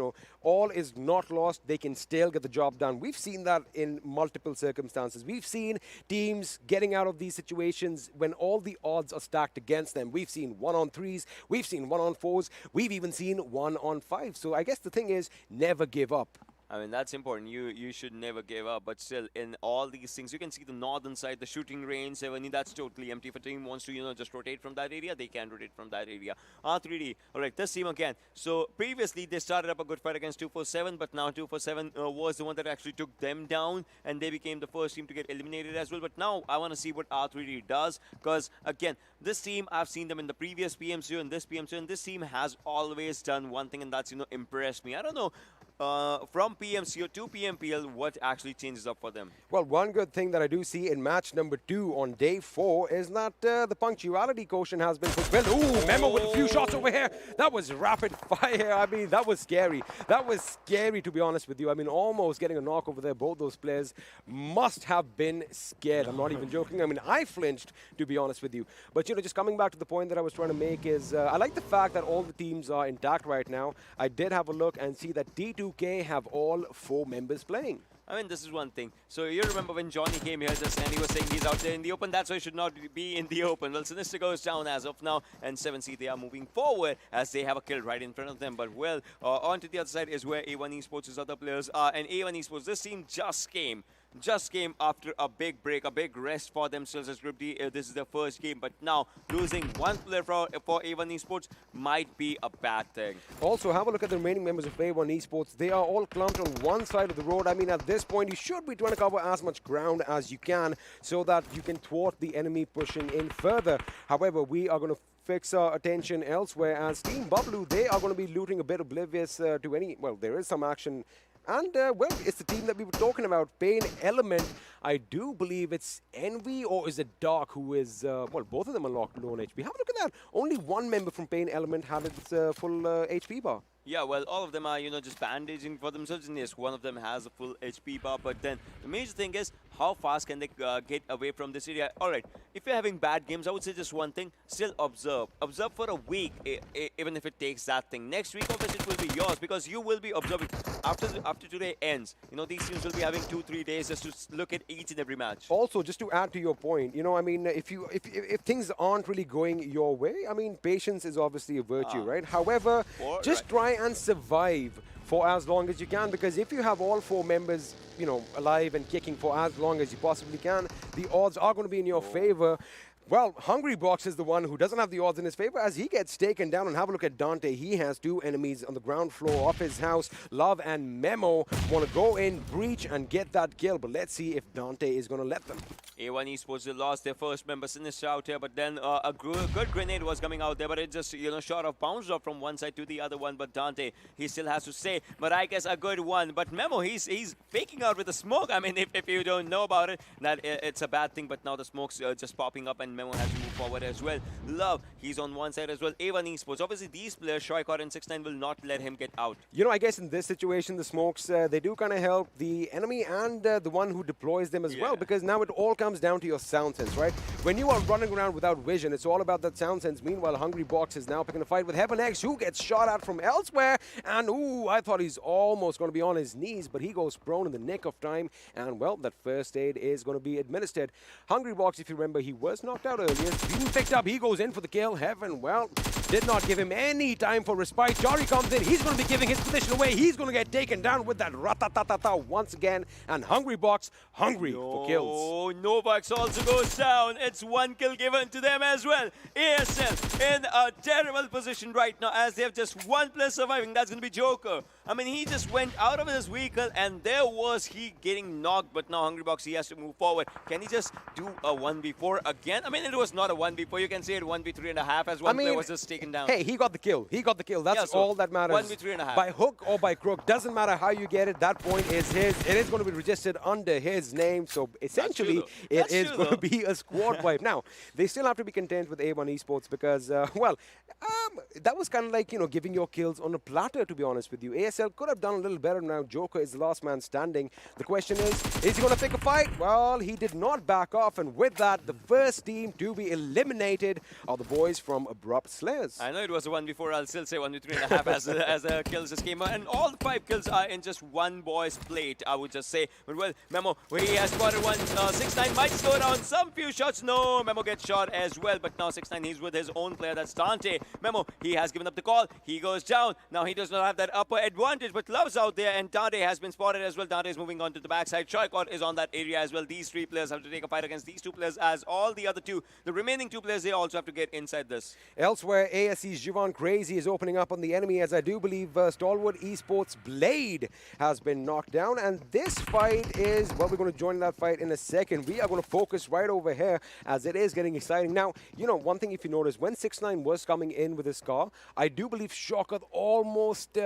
all is not lost. They can still get the job done. We've seen that in multiple circumstances. We've seen teams getting out of these situations when all the odds are stacked against them. We've seen 1-on-3s. We've seen 1-on-4s. We've even seen 1-on-5s. So I guess the thing is, never give up. I mean, that's important. You should never give up. But still, in all these things, you can see the northern side, the shooting range, 70, that's totally empty. If a team wants to, just rotate from that area, they can rotate from that area. R3D, all right, this team again. So previously, they started up a good fight against 247, but now 247 was the one that actually took them down, and they became the first team to get eliminated as well. But now I want to see what R3D does, because again, this team, I've seen them in the previous PMCO and this PMCO, and this team has always done one thing, and that's, impressed me. I don't know. From PMCO to PMPL, what actually changes up for them? Well, one good thing that I do see in match number 2 on day 4 is that the punctuality quotient has been fulfilled. Ooh, Memo with a few shots over here. That was rapid fire. I mean, that was scary. That was scary, to be honest with you. I mean, almost getting a knock over there. Both those players must have been scared. I'm not even joking. I mean, I flinched, to be honest with you. But, just coming back to the point that I was trying to make is I like the fact that all the teams are intact right now. I did have a look and see that D2 have all 4 members playing. I mean, this is one thing. So you remember when Johnny came here just and he was saying he's out there in the open, that's why he should not be in the open. Well, Sinister goes down as of now, and 7C, they are moving forward as they have a kill right in front of them. But, well, on to the other side is where A1 Esports' other players are. And A1 Esports, this team just came after a big break, a big rest for themselves as Group D. This is their first game, but now losing 1 player for A1 Esports might be a bad thing. Also, have a look at the remaining members of A1 Esports. They are all clumped on one side of the road. I mean, at this point, you should be trying to cover as much ground as you can so that you can thwart the enemy pushing in further. However, we are going to fix our attention elsewhere as Team Bablu, they are going to be looting a bit oblivious to any, well, there is some action. And, well, it's the team that we were talking about, PAINxELMT. I do believe it's Envy, or is it Dark, who is, well, both of them unlocked low on HP. Have a look at that. Only one member from PAINxELMT had its full HP bar. Yeah, well, all of them are, just bandaging for themselves, and yes, one of them has a full HP bar, but then the major thing is, how fast can they get away from this area? All right, if you're having bad games, I would say just one thing, still observe. Observe for a week, even if it takes that thing. Next week, obviously, it will be yours, because you will be observing. After today ends, these teams will be having 2-3 days just to look at each and every match. Also, just to add to your point, I mean, if things aren't really going your way, I mean, patience is obviously a virtue, right? However, just try and survive for as long as you can, because if you have all 4 members, alive and kicking for as long as you possibly can, the odds are going to be in your favor. Well, Hungry Box is the one who doesn't have the odds in his favor as he gets taken down. And have a look at Dante. He has 2 enemies on the ground floor of his house. Love and Memo want to go in, breach, and get that kill. But let's see if Dante is going to let them. A1 Esports lost their first member, Sinister, out here, but then a good grenade was coming out there, but it just, short of bounced off from one side to the other one. But Dante, he still has to say, but I guess a good one. But Memo, he's faking out with the smoke. I mean, if you don't know about it, that it's a bad thing, but now the smoke's just popping up, and Memo has to move forward as well. Love, he's on one side as well. A1 Esports. Obviously, these players, Shoykot and 6ix9ine, will not let him get out. You know, I guess in this situation, the smokes, they do kind of help the enemy and the one who deploys them as well, because now it all comes down to your sound sense, right? When you are running around without vision, it's all about that sound sense. Meanwhile, Hungrybox is now picking a fight with HeavenX, who gets shot at from elsewhere. And, ooh, I thought he's almost going to be on his knees, but he goes prone in the nick of time. And, well, that first aid is going to be administered. Hungrybox, if you remember, he was knocked out earlier. Being picked up, he goes in for the kill. Heaven, well, did not give him any time for respite. Jari comes in. He's going to be giving his position away. He's going to get taken down with that ratatatata once again. And Hungrybox, hungry for kills. Oh, Novaks also goes down. It's one kill given to them as well. ASL in a terrible position right now as they have just one player surviving. That's going to be Joker. I mean, he just went out of his vehicle and there was he getting knocked. But now Hungrybox, he has to move forward. Can he just do a 1v4 again? I mean, it was not a 1v4. You can say it 1v3.5 as one player was just taken down. Hey, he got the kill. He got the kill. That's all that matters. 1v3.5. By hook or by crook, doesn't matter how you get it. That point is his. It is going to be registered under his name. So essentially, it is going to be a squad wipe. Now, they still have to be content with A1 Esports because, well, that was kind of like, you know, giving your kills on a platter, to be honest with you. ASL could have done a little better. Now, Joker is the last man standing. The question is he going to pick a fight? Well, he did not back off. And with that, the first team to be eliminated are the boys from Abrupt Slayers. I know it was a 1v4. I'll still say 1v3.5 as the kills just came out. And all the 5 kills are in just one boy's plate, I would just say. But, well, Memo, he has spotted one. 6ix9ine might slow down some few shots. No, Memo gets shot as well. But now 6ix9ine, he's with his own player. That's Dante. Memo, he has given up the call. He goes down. Now he does not have that upper advantage. But Love's out there. And Dante has been spotted as well. Dante is moving on to the backside. Shoykot is on that area as well. These 3 players have to take a fight against these 2 players as all the other 2. The remaining 2 players, they also have to get inside this. Elsewhere, ASE's Jivan Crazy is opening up on the enemy as I do believe Stalwart Esports Blade has been knocked down. And this fight is, well, we're going to join that fight in a second. We are going to focus right over here as it is getting exciting. Now, you know, one thing if you notice, when 6ix9ine was coming in with his car, I do believe Shokat almost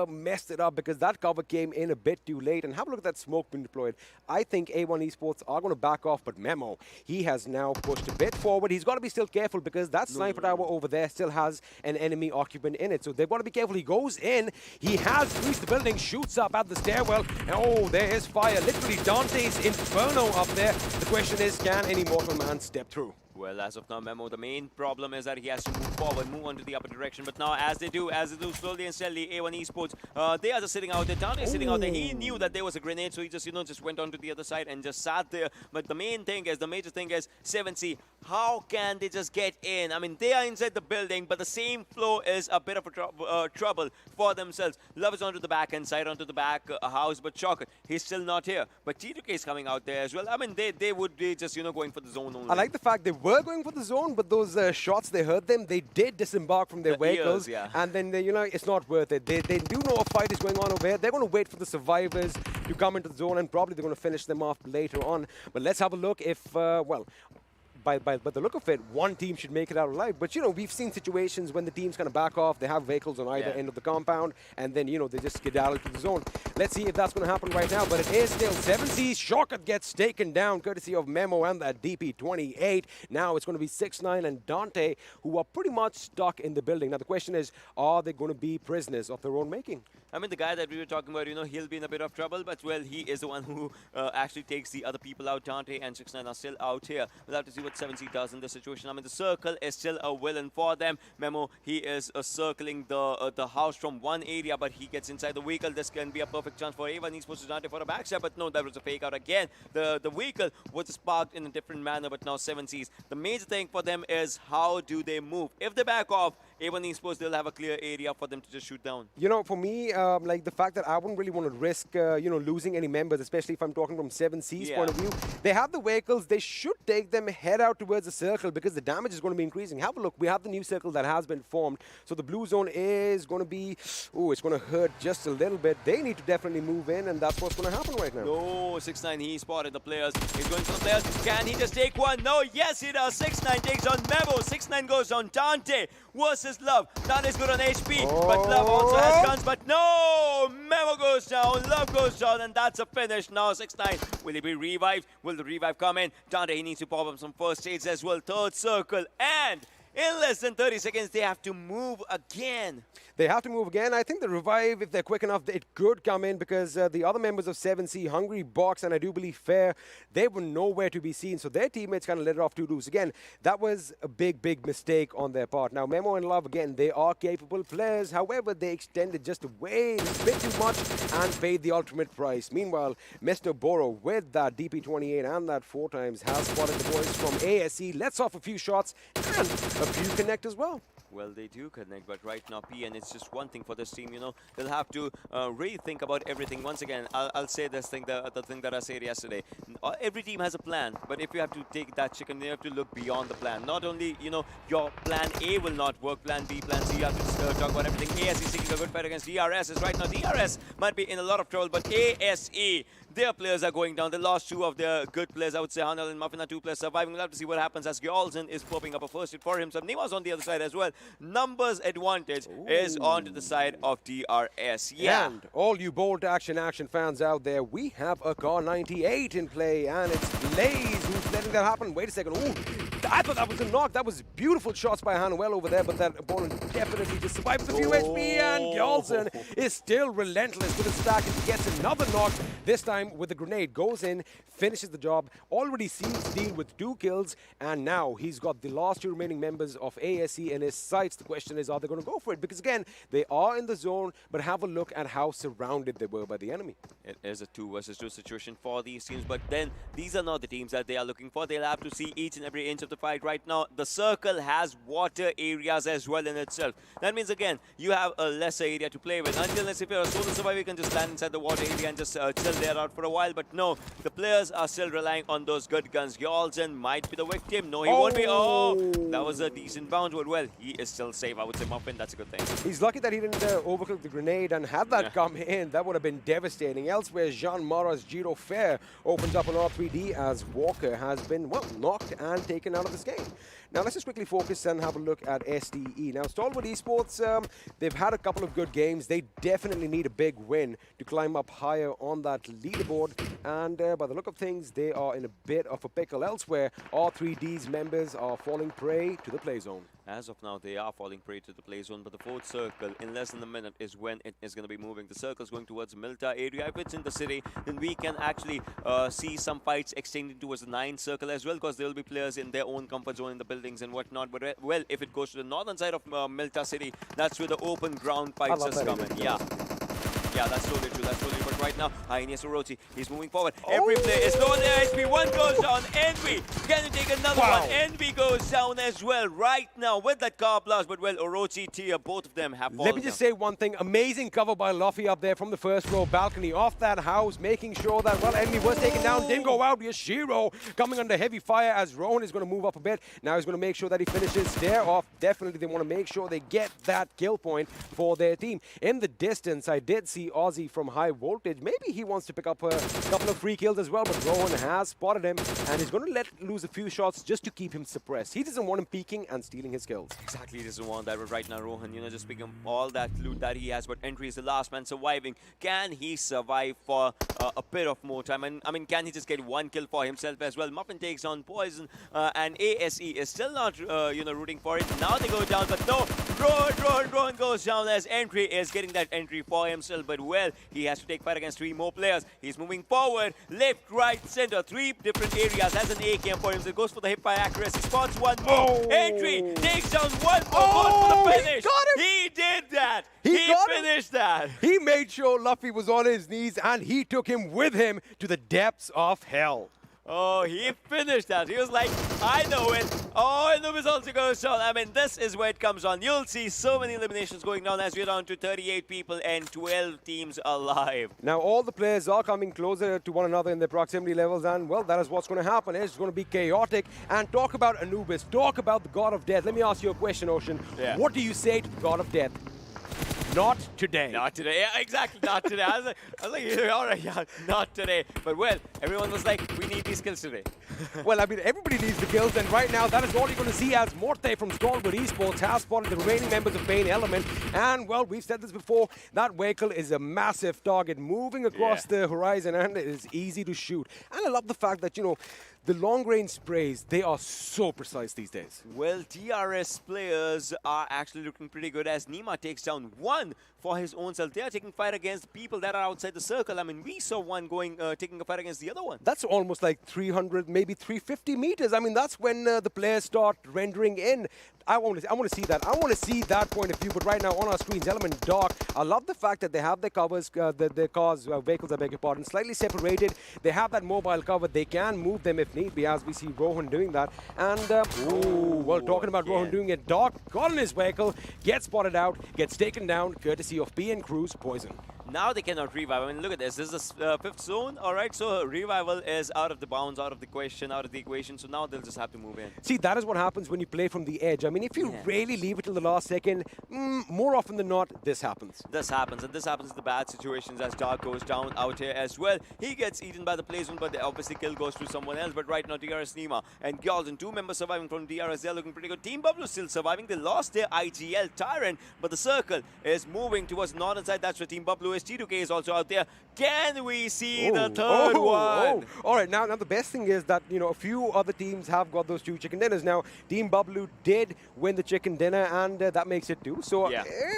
messed it up because that cover came in a bit too late. And have a look at that smoke being deployed. I think A1 Esports are going to back off, but Memo, he has now pushed a bit forward. He's got to be still careful because that sniper tower over there still has an enemy occupant in it. So they've got to be careful. He goes in. He has reached the building, shoots up at the stairwell. And oh, there is fire. Literally Dante's Inferno up there. The question is, can any mortal man step through? Well, as of now, Memo, the main problem is that he has to move forward, move on to the upper direction. But now, as they do slowly and steadily, A1 Esports, they are just sitting out there. Dante is sitting out there. He knew that there was a grenade, so he just, just went on to the other side and just sat there. But the major thing is, 7C, how can they just get in? I mean, they are inside the building, but the same floor is a bit of a trouble for themselves. Love is onto the back end side, onto the back house, but Chocolate, he's still not here. But T2K is coming out there as well. I mean, they would be just, going for the zone only. I like the fact they were going for the zone, but those shots, they hurt them. They did disembark from their vehicles, and then, it's not worth it. They do know a fight is going on over here. They're going to wait for the survivors to come into the zone, and probably they're going to finish them off later on. But let's have a look if, well, by the look of it, one team should make it out alive. But, we've seen situations when the teams kind of back off. They have vehicles on either end of the compound, and then, they just skedaddle to the zone. Let's see if that's going to happen right now. But it is still 7C. Shokat gets taken down, courtesy of Memo and that DP28. Now it's going to be 6ix9ine and Dante, who are pretty much stuck in the building. Now, the question is, are they going to be prisoners of their own making? I mean, the guy that we were talking about, he'll be in a bit of trouble, but, well, he is the one who actually takes the other people out. Dante and 6ix9ine are still out here. We'll have to see what 7C does in this situation. I mean, the circle is still a villain for them. Memo, he is circling the house from one area, but he gets inside the vehicle. This can be a perfect chance for A1 Esports to Dante for a backstab, but no, that was a fake out again. The vehicle was sparked in a different manner, but now 7C's. The major thing for them is how do they move. If they back off, A1 Esports, they'll have a clear area for them to just shoot down. For me, like the fact that I wouldn't really want to risk, losing any members, especially if I'm talking from 7C's point of view. They have the vehicles. They should take them, head out towards the circle because the damage is going to be increasing. Have a look. We have the new circle that has been formed. So the blue zone is going to be, it's going to hurt just a little bit. They need to definitely move in, and that's what's going to happen right now. No, 6ix9ine, he spotted the players. He's going for the players. Can he just take one? No, yes, he does. 6ix9ine takes on Memo. 6ix9ine goes on Dante versus Love. Dante's good on HP, but Love also has guns. But no, Memo goes down. down. Love goes down, and that's a finish now. 6-9. Will he be revived? Will the revive come in? Dante, he needs to pop up some first aids as well. Third circle, and in less than 30 seconds, they have to move again. They have to move again. I think the revive, if they're quick enough, it could come in because the other members of 7C, Hungry, Box, and I do believe Fair, they were nowhere to be seen. So their teammates kind of let it off 2 loose. Again, that was a big, big mistake on their part. Now, Memo and Love, again, they are capable players. However, they extended just a bit too much and paid the ultimate price. Meanwhile, Mr. Boro, with that DP28 and that 4 times, has spotted the boys from ASE, lets off a few shots and a few connect as well. Well, they do connect, but right now, PN, it's just one thing for this team, you know. They'll have to really think about everything. Once again, I'll say this thing, the thing that I said yesterday. Every team has a plan, but if you have to take that chicken, you have to look beyond the plan. Not only, you know, your plan A will not work, plan B, plan C, you have to talk about everything. ASE seeking a good fight against DRS. Is right now, DRS might be in a lot of trouble, but ASE, their players are going down. They lost 2 of their good players. I would say Hanel and Muffin are 2 players surviving. We'll have to see what happens as Gyalzen is popping up a first hit for himself. Nima's on the other side as well. Numbers advantage is on to the side of DRS. Yeah. And all you bold action fans out there, we have a Car 98 in play, and it's Blaze who's letting that happen. Wait a second. Ooh, I thought that was a knock. That was beautiful shots by Hanuel over there, but that opponent definitely just survives a few HP, and Gyalzen is still relentless with his stack and gets another knock. This time with the grenade, goes in, finishes the job, already seals Steel with 2 kills, and now he's got the last 2 remaining members of ASE in his sights. The question is, are they going to go for it? Because again, they are in the zone, but have a look at how surrounded they were by the enemy. It is a 2 versus 2 situation for these teams, but then these are not the teams that they are looking for. They'll have to see each and every inch of the fight. Right now, the circle has water areas as well in itself. That means, again, you have a lesser area to play with. Unless if you're a solo survivor, you can just land inside the water area and just chill there out for a while. But no, the players are still relying on those good guns. Gyalzen might be the victim. No, he won't be. Oh, that was a decent bounce, but well, he is still safe. I would say, Muffin, that's a good thing. He's lucky that he didn't overclock the grenade, and had that come in, that would have been devastating. Elsewhere, JyanMaara's Giro Fair opens up on R3D as Walker has been, well, knocked and taken out of this game. Now, let's just quickly focus and have a look at SDE. Now, Stalwart Esports, they've had a couple of good games. They definitely need a big win to climb up higher on that leaderboard. And by the look of things, they are in a bit of a pickle. Elsewhere, R3D's members are falling prey to the play zone. As of now, they are falling prey to the play zone, but the 4th circle, in less than a minute, is when it is going to be moving. The circle is going towards Milta area. If it's in the city, then we can actually see some fights extending towards the 9th circle as well, because there will be players in their own comfort zone in the buildings and whatnot. But, well, if it goes to the northern side of Milta city, that's where the open ground fights is coming. Yeah, that's totally true. That's totally true. But right now, INES Orochi, he's moving forward. Every player is low there. HP. 1 goes down. Envy. Can you take another one? Envy goes down as well right now with that car blast. But well, Orochi, Tia, both of them have fallen. Let me just say one thing. Amazing cover by Luffy up there from the first row balcony off that house, making sure that, well, Envy was taken down. Didn't go out. Yashiro coming under heavy fire as Rohan is going to move up a bit. Now he's going to make sure that he finishes there off. Definitely they want to make sure they get that kill point for their team. In the distance, I did see Aussie from High Voltage. Maybe he wants to pick up a couple of free kills as well, but Rohan has spotted him and he's going to let loose a few shots just to keep him suppressed. He doesn't want him peeking and stealing his kills. Exactly, he doesn't want that. But right now, Rohan, you know, just picking all that loot that he has, but Entry is the last man surviving. Can he survive for a bit of more time? And I mean, can he just get 1 kill for himself as well? Muffin takes on Poison, and ASE is still not, you know, rooting for it. Now they go down, but no, Rohan goes down as Entry is getting that entry for himself. But well, he has to take fight against 3 more players. He's moving forward, left, right, center, 3 different areas. Has an AKM for him, so goes for the hip fire accuracy. Spots 1 more. Entry takes down 1 more for the finish. He got him. He did that. He finished that. He made sure Luffy was on his knees and he took him with him to the depths of hell. Oh, he finished that. He was like, I know it. Oh, and the results goes down. I mean, this is where it comes on. You'll see so many eliminations going down as we're down to 38 people and 12 teams alive. Now, all the players are coming closer to one another in their proximity levels, and, well, that is what's going to happen. It's going to be chaotic. And talk about Anubis. Talk about the God of Death. Let me ask you a question, Ocean. Yeah. What do you say to the God of Death? not today. Not today. Yeah, exactly. Not today. I was like, yeah, all right, yeah, not today. But well, everyone was like, we need these kills today. Well, I mean, everybody needs the kills, and right now that is all you're going to see as Morte from Stalwart Esports has spotted the remaining members of PAINxELMT. And well, we've said this before, that vehicle is a massive target moving across the horizon, and it is easy to shoot. And I love the fact that, you know, the long-range sprays, they are so precise these days. Well, DRS players are actually looking pretty good as Nima takes down one for his own self. They are taking fight against people that are outside the circle. I mean, we saw one going, taking a fight against the other one. That's almost like 300, maybe 350 meters. I mean, that's when the players start rendering in. I want to see that. I want to see that point of view. But right now on our screens, Element Dark, I love the fact that they have their covers, their cars, vehicles, I beg your pardon, slightly separated. They have that mobile cover. They can move them if need be, as we see Rohan doing that. And, well, talking about Rohan doing it, Dark got in his vehicle, gets spotted out, gets taken down, courtesy of PN Crew's Poison. Now they cannot revive. I mean, look at this. This is the fifth zone. All right, so revival is out of the bounds, out of the question, out of the equation. So now they'll just have to move in. See, that is what happens when you play from the edge. I mean, if you really leave it till the last second, more often than not, this happens. This happens, and this happens in the bad situations as Dark goes down out here as well. He gets eaten by the play zone, but obviously kill goes to someone else. But right now, DRS Nima and Galdon, two members surviving from DRS. They're looking pretty good. Team Bablu still surviving. They lost their IGL Tyrant, but the circle is moving towards northern side. That's where Team Bablu is. T2K is also out there. Can we see the third one? All right, now the best thing is that, you know, a few other teams have got those two chicken dinners. Now, Team Bablu did win the chicken dinner, and that makes it two. So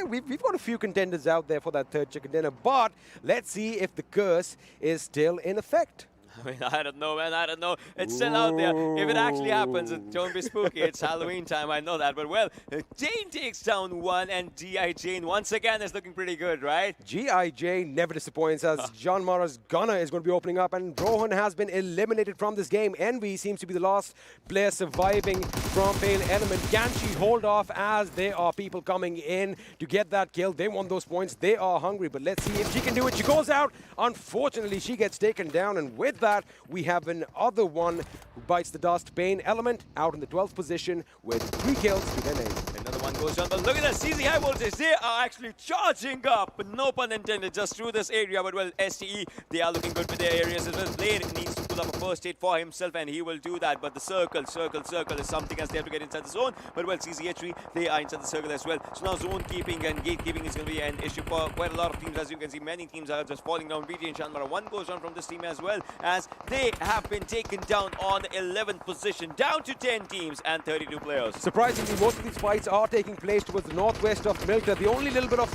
we've got a few contenders out there for that third chicken dinner. But let's see if the curse is still in effect. I mean, I don't know, man. I don't know. It's still out there. If it actually happens, don't be spooky. It's Halloween time. I know that. But, well, Jane takes down one, and G.I. Jane once again is looking pretty good, right? G.I. Jane never disappoints as JyanMaara's gunner is going to be opening up, and Rohan has been eliminated from this game. Envy seems to be the last player surviving from PAINxELMT. Can she hold off as there are people coming in to get that kill? They want those points. They are hungry, but let's see if she can do it. She goes out. Unfortunately, she gets taken down, and with that, we have another one who bites the dust. PAINxELMT out in the 12th position with 3 kills to their name. Another one goes down, but look at that, CZxHIGHVOLTAGE, they are actually charging up, no pun intended, just through this area. But well, STE, they are looking good with their areas as well. Blade needs to pull up a first aid for himself, and he will do that. But the circle is something as they have to get inside the zone. But well, CZH3, they are inside the circle as well. So now zone keeping and gatekeeping is going to be an issue for quite a lot of teams. As you can see, many teams are just falling down. VTNxJyanMaara, one goes down from this team as well, as they have been taken down on 11th position, down to 10 teams and 32 players. Surprisingly, most of these fights are taking place towards the northwest of Milta. The only little bit of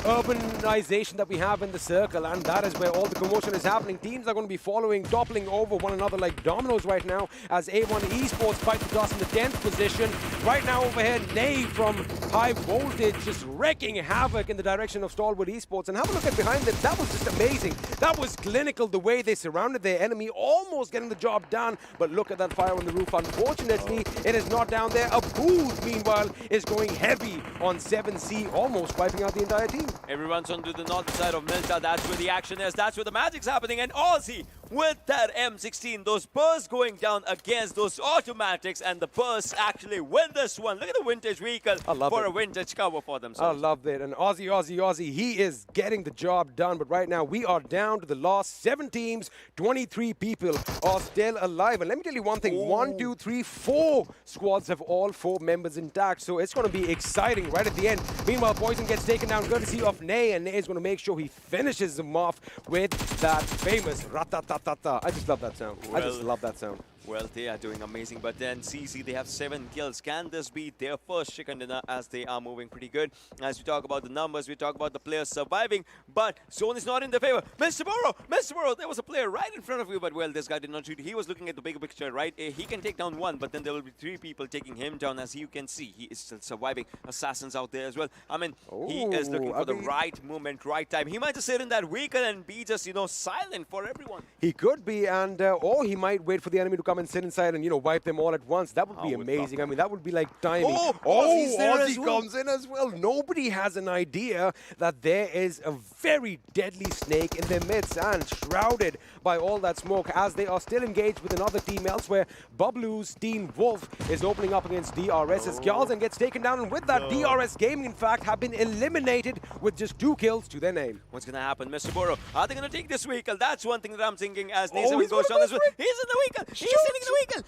urbanization that we have in the circle, and that is where all the commotion is happening. Teams are going to be following, toppling over one another like dominoes right now, as A1 Esports fight the dust in the 10th position. Right now over here, Nay from High Voltage just wrecking havoc in the direction of Stalwart Esports. And have a look at behind them. That was just amazing. That was clinical, the way they surrounded their enemy, almost getting the job done. But look at that fire on the roof. Unfortunately, it is not down there. A booth, meanwhile, is going heavy on 7C, almost wiping out the entire team. Everyone's onto the north side of Milta. That's where the action is. That's where the magic's happening. And Aussie with that M16, those bursts going down against those automatics, and the bursts actually win this one. Look at the vintage vehicle for a vintage cover for themselves. I love it. And Aussie, he is getting the job done. But right now, we are down to the last 7 teams. 23 people are still alive. And let me tell you one thing. 1, 2, 3, 4 squads have all 4 members intact. So it's going to be exciting right at the end. Meanwhile, Poison gets taken down courtesy of Nay, and Nay is going to make sure he finishes them off with that famous ratatata. I just love that sound. I just love that sound. Well, they are doing amazing, but then CZ, they have 7 kills. Can this be their first chicken dinner, as they are moving pretty good? As we talk about the numbers, we talk about the players surviving, but zone is not in their favor. Mr. Burrow, there was a player right in front of you, but well, this guy did not shoot. He was looking at the bigger picture, right? He can take down one, but then there will be 3 people taking him down. As you can see, he is still surviving. Assassins out there as well. I mean, he is looking for the right moment, right time. He might just sit in that vehicle and be just, you know, silent for everyone. He could be, and or he might wait for the enemy to come come and sit inside and, you know, wipe them all at once. That would be amazing. I mean, that would be like timing. Oh, Aussie's there as well. Comes in as well. Nobody has an idea that there is a very deadly snake in their midst and shrouded by all that smoke as they are still engaged with another team elsewhere. Bablu's Team Wolf is opening up against DRS's Girls and gets taken down. And with that, DRS Gaming, in fact, have been eliminated with just 2 kills to their name. What's going to happen, Mr. Burrow? Are they going to take this vehicle? That's one thing that I'm thinking as Nathan goes down as well. He's in the vehicle. He's sitting in the vehicle.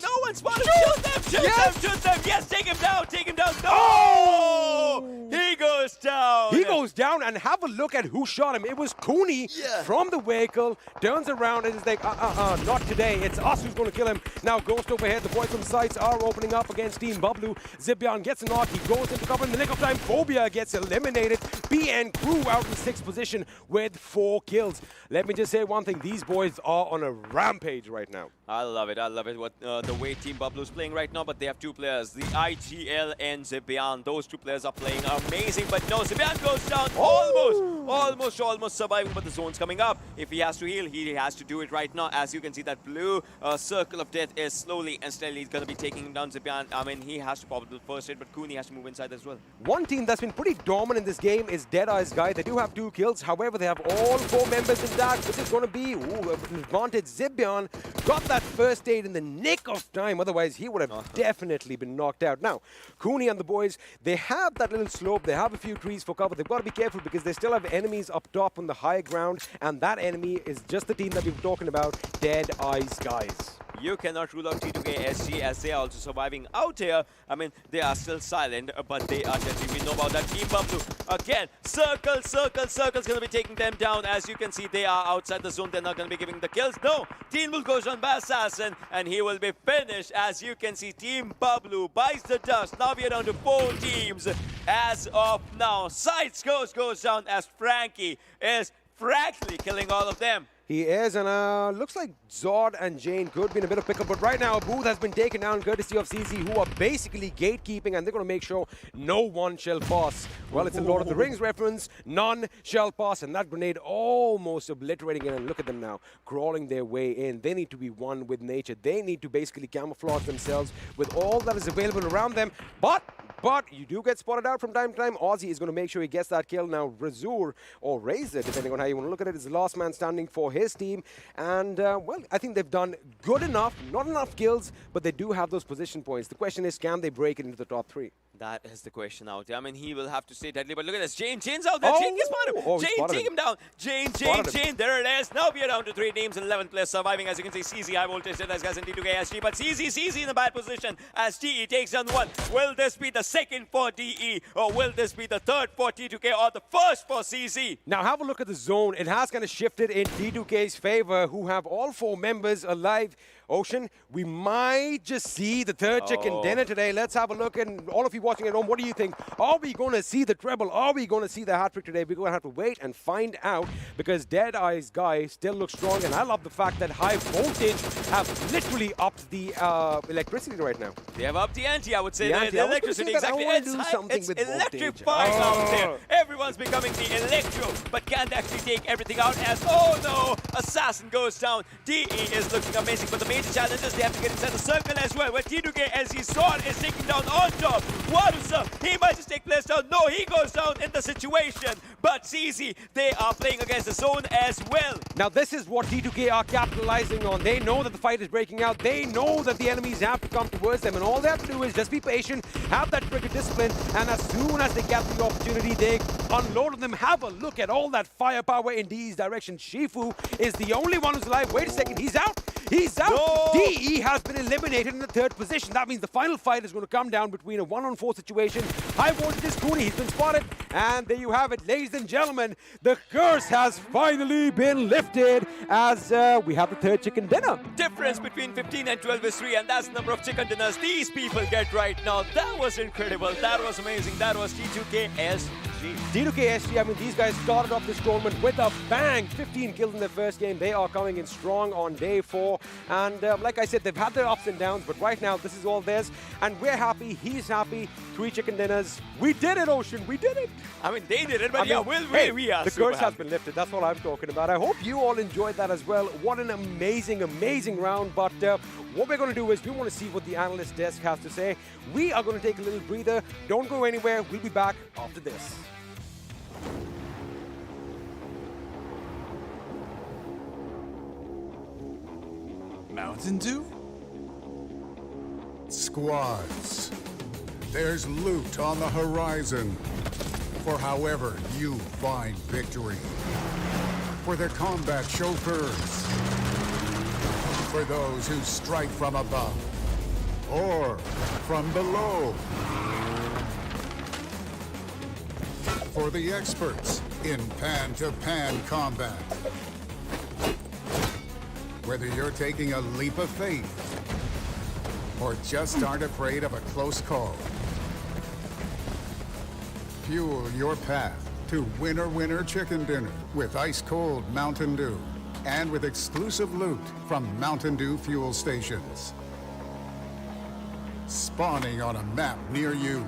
No one spotted. Shoot them, shoot them. Yes, take him down. No! He goes down. He goes down, and have a look at who shot him. It was Cooney from the vehicle. Turns around and is like, not today. It's us who's going to kill him. Now Ghost overhead. The boys from SCYTES are opening up against Team Bablu. Zibyan gets a knock. He goes into cover in the nick of time. Phobia gets eliminated. PN Crew out in 6th position with 4 kills. Let me just say one thing. These boys are on a rampage right now. I love it. What the way Team Bablu is playing right now, but they have 2 players, the IGL and Zibyan. Those 2 players are playing amazing, but no, Zibyan goes down almost surviving, but the zone's coming up. If he has to heal, he has to do it right now. As you can see, that blue circle of death is slowly and steadily going to be taking down Zibyan. I mean, he has to pop the first aid, but Cooney has to move inside as well. One team that's been pretty dominant in this game is DEADEYES Guy. They do have 2 kills. However, they have all 4 members intact, which is going to be an advantage. Zibyan got that first aid in the nick of time. Otherwise, he would have definitely been knocked out. Now, Cooney and the boys, they have that little slope. They have a few trees for cover. They've got to be careful because they still have enemies up top on the high ground, and that enemy is just the team that we've been talking about, DEADEYES Guys. You cannot rule out T2K as they are also surviving out here. I mean, they are still silent, but they are deadly. We know about that. Team Bablu, again, circle's going to be taking them down. As you can see, they are outside the zone. They're not going to be giving the kills. No, Team Wolf goes on by Assassin, and he will be finished. As you can see, Team Bablu bites the dust. Now we are down to 4 teams as of now. SCYTES goes down as Frankie is frankly killing all of them. He is, and looks like Zod and Jane could be in a bit of pickle, but right now a booth has been taken down courtesy of CZ, who are basically gatekeeping, and they're going to make sure no one shall pass. Well, it's a Lord of the Rings reference. None shall pass, and that grenade almost obliterating it. And look at them now, crawling their way in. They need to be one with nature. They need to basically camouflage themselves with all that is available around them. But you do get spotted out from time to time. Aussie is going to make sure he gets that kill. Now, Razor, or Razor, depending on how you want to look at it, is the last man standing for his team. And, well, I think they've done good enough. Not enough kills, but they do have those position points. The question is, can they break it into the top 3? That is the question out there. I mean, he will have to stay deadly, but look at this. Jane's out there. Jane gets spotted. Jane, take him down. Jane. There it is. Now we are down to 3 teams and 11 players surviving. As you can see, CZxHIGHVOLTAGE, DEADEYES Guys, and T2K, but CZ in a bad position as TE takes down 1. Will this be the second for DE, or will this be the third for T2K, or the first for CZ? Now have a look at the zone. It has kind of shifted in T2K's favor, who have all 4 members alive. Ocean, we might just see the third chicken dinner today. Let's have a look, and all of you watching at home, what do you think? Are we going to see the treble? Are we going to see the hat-trick today? We're going to have to wait and find out, because DEADEYES Guy still looks strong, and I love the fact that High Voltage have literally upped the electricity right now. They have upped the ante, I would say. The electricity, exactly. It's electrifying out there. Everyone's becoming the electro, but can't actually take everything out as, oh no, Assassin goes down. DE is looking amazing, but the major challenges, they have to get inside the circle as well, where T2K, as he saw it, is taking down on top. Warusa, he might just take players down. No, he goes down in the situation, but CZ, they are playing against the zone as well. Now this is what T2K are capitalizing on. They know that the fight is breaking out. They know that the enemies have to come towards them, and all they have to do is just be patient, have that trigger discipline, and as soon as they get the opportunity, they unload on them. Have a look at all that firepower in DE's direction. Shifu is the only one who's alive. Wait a second, he's out. He's out. No. DE has been eliminated in the 3rd position. That means the final fight is going to come down between a 1-on-4 situation. High Voltage is Cooney. He's been spotted. And there you have it, ladies and gentlemen. The curse has finally been lifted as we have the 3rd chicken dinner. Difference between 15 and 12 is 3, and that's the number of chicken dinners these people get right now. That was incredible. That was amazing. That was T2K SG. T2K SG, I mean, these guys started off this tournament with a bang. 15 kills in their first game. They are coming in strong on day 4. And like I said, they've had their ups and downs, but right now, this is all theirs. And we're happy. He's happy. 3 chicken dinners. We did it, Ocean. We did it. I mean, they did it, but we are the super curse has happy. been lifted. That's what I'm talking about. I hope you all enjoyed that as well. What an amazing, amazing round. But what we're going to do is we want to see what the analyst desk has to say. We are going to take a little breather. Don't go anywhere. We'll be back after this. Mountain Dew? Squads. There's loot on the horizon. For however you find victory. For the combat chauffeurs. For those who strike from above. Or from below. For the experts in pan-to-pan combat. Whether you're taking a leap of faith or just aren't afraid of a close call. Fuel your path to winner chicken dinner with ice-cold Mountain Dew and with exclusive loot from Mountain Dew fuel stations. Spawning on a map near you.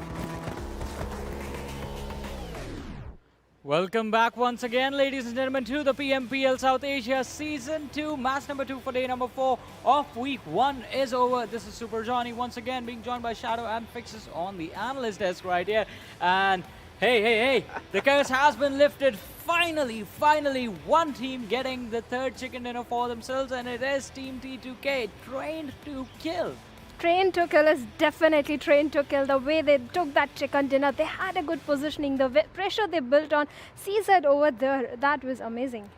Welcome back once again, ladies and gentlemen, to the PMPL South Asia Season 2. Match number 2 for day number 4 of week 1 is over. This is Super Johnny once again being joined by Shadow and Fixes on the analyst desk right here. And hey, the curse has been lifted. Finally, one team getting the third chicken dinner for themselves, and it is Team T2K, trained to kill. Train to kill is definitely train to kill. The way they took that chicken dinner, they had a good positioning. The pressure they built on CZ over there, that was amazing.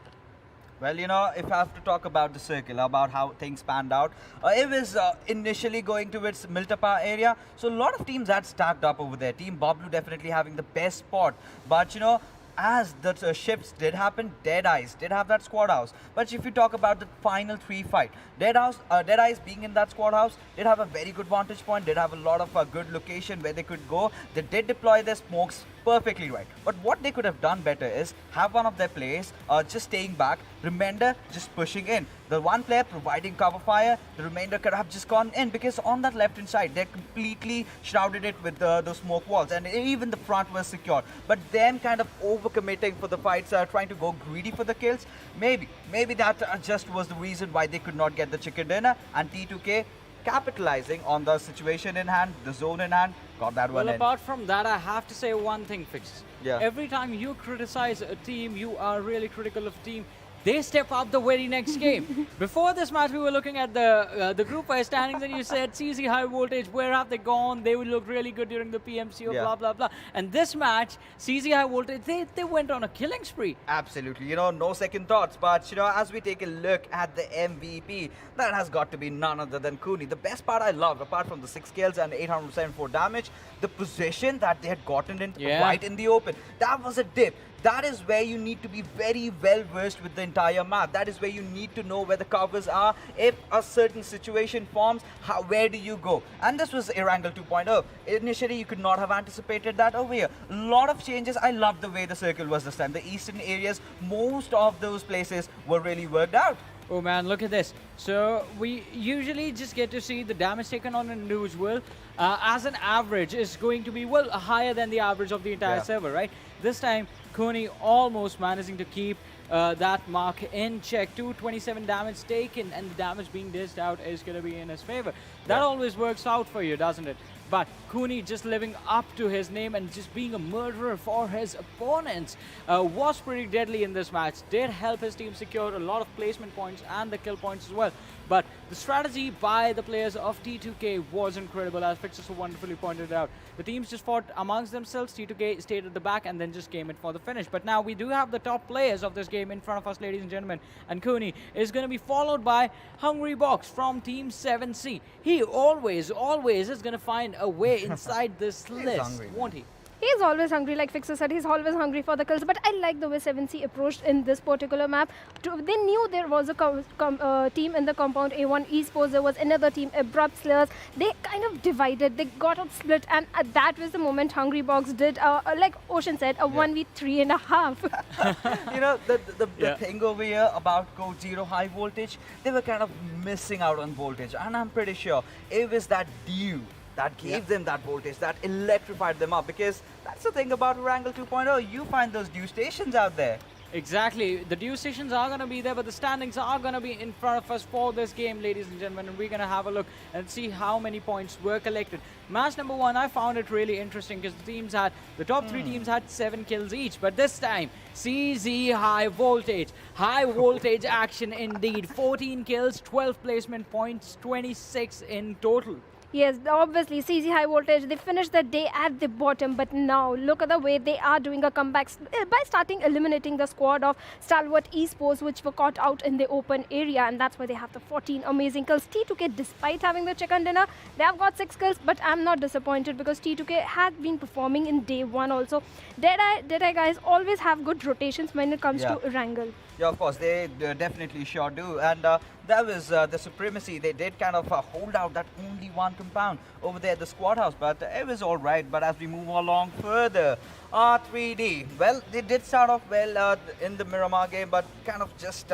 Well, you know, if I have to talk about the circle, about how things panned out, it was initially going towards Miltapa area. So a lot of teams had stacked up over there. Team Bablu definitely having the best spot. But, you know, as the shifts did happen, Deadeyes did have that squad house. But if you talk about the final 3 fight, Deadeyes being in that squad house did have a very good vantage point, did have a lot of good location where they could go. They did deploy their smokes perfectly right. But what they could have done better is have one of their players just staying back, remainder just pushing in. The one player providing cover fire, the remainder could have just gone in, because on that left hand side they completely shrouded it with the smoke walls, and even the front was secure. But them kind of overcommitting for the fights, trying to go greedy for the kills, maybe that just was the reason why they could not get the chicken dinner, and T2K capitalizing on the situation in hand, the zone in hand, got that one in. Well, apart from that, I have to say one thing, Fix. Yeah. Every time you criticize a team, you are really critical of a team, they step up the very next game. Before this match, we were looking at the group wise standings, and you said CZ High Voltage, where have they gone? They will look really good during the PMCO, blah, blah, blah. And this match, CZ High Voltage, they went on a killing spree. Absolutely, you know, no second thoughts. But, you know, as we take a look at the MVP, that has got to be none other than Cooney. The best part I loved, apart from the 6 kills and 874 damage, the position that they had gotten in right in the open. That was a dip. That is where you need to be very well versed with the entire map. That is where you need to know where the covers are. If a certain situation forms, where do you go? And this was Erangel 2.0. Initially, you could not have anticipated that over here. A lot of changes. I love the way the circle was this time. The eastern areas, most of those places were really worked out. Oh man, look at this. So we usually just get to see the damage taken on an individual as an average is going to be, well, higher than the average of the entire server, right? This time, Cooney almost managing to keep that mark in check. 227 damage taken, and the damage being dished out is going to be in his favor. That always works out for you, doesn't it? But Cooney just living up to his name and just being a murderer for his opponents was pretty deadly in this match. Did help his team secure a lot of placement points and the kill points as well. But the strategy by the players of T2K was incredible, as Fixer so wonderfully pointed out. The teams just fought amongst themselves. T2K stayed at the back and then just came in for the finish. But now we do have the top players of this game in front of us, ladies and gentlemen. And Cooney is going to be followed by Hungry Box from Team 7C. He always is going to find a way inside this list, won't he? He's always hungry, like Fixer said, he's always hungry for the kills. But I like the way 7C approached in this particular map. They knew there was a team in the compound, A1 Esports, there was another team, Abrupt Slayers. They kind of divided, they got out split, and that was the moment Hungry Box did, like Ocean said, a 1v3.5. You know, the thing over here about Code Zero High Voltage, they were kind of missing out on voltage. And I'm pretty sure it was that dew that gave them that voltage, that electrified them up. Because that's the thing about Erangel 2.0, you find those dew stations out there. Exactly. The dew stations are going to be there, but the standings are going to be in front of us for this game, ladies and gentlemen. And we're going to have a look and see how many points were collected. Match number 1, I found it really interesting because the top 3 teams had 7 kills each. But this time, CZ high voltage action indeed. 14 kills, 12 placement points, 26 in total. Yes, obviously, CZ High Voltage, they finished the day at the bottom, but now look at the way they are doing a comeback by starting eliminating the squad of Stalwart Esports, which were caught out in the open area, and that's why they have the 14 amazing kills. T2K, despite having the chicken dinner, they have got 6 kills, but I'm not disappointed because T2K had been performing in day 1 also. Deadeye guys always have good rotations when it comes to Erangel. Yeah, of course, they definitely sure do. And that was the supremacy. They did kind of hold out that only 1 compound over there at the squad house, but it was all right. But as we move along further, R3D, well, they did start off well in the Miramar game, but kind of just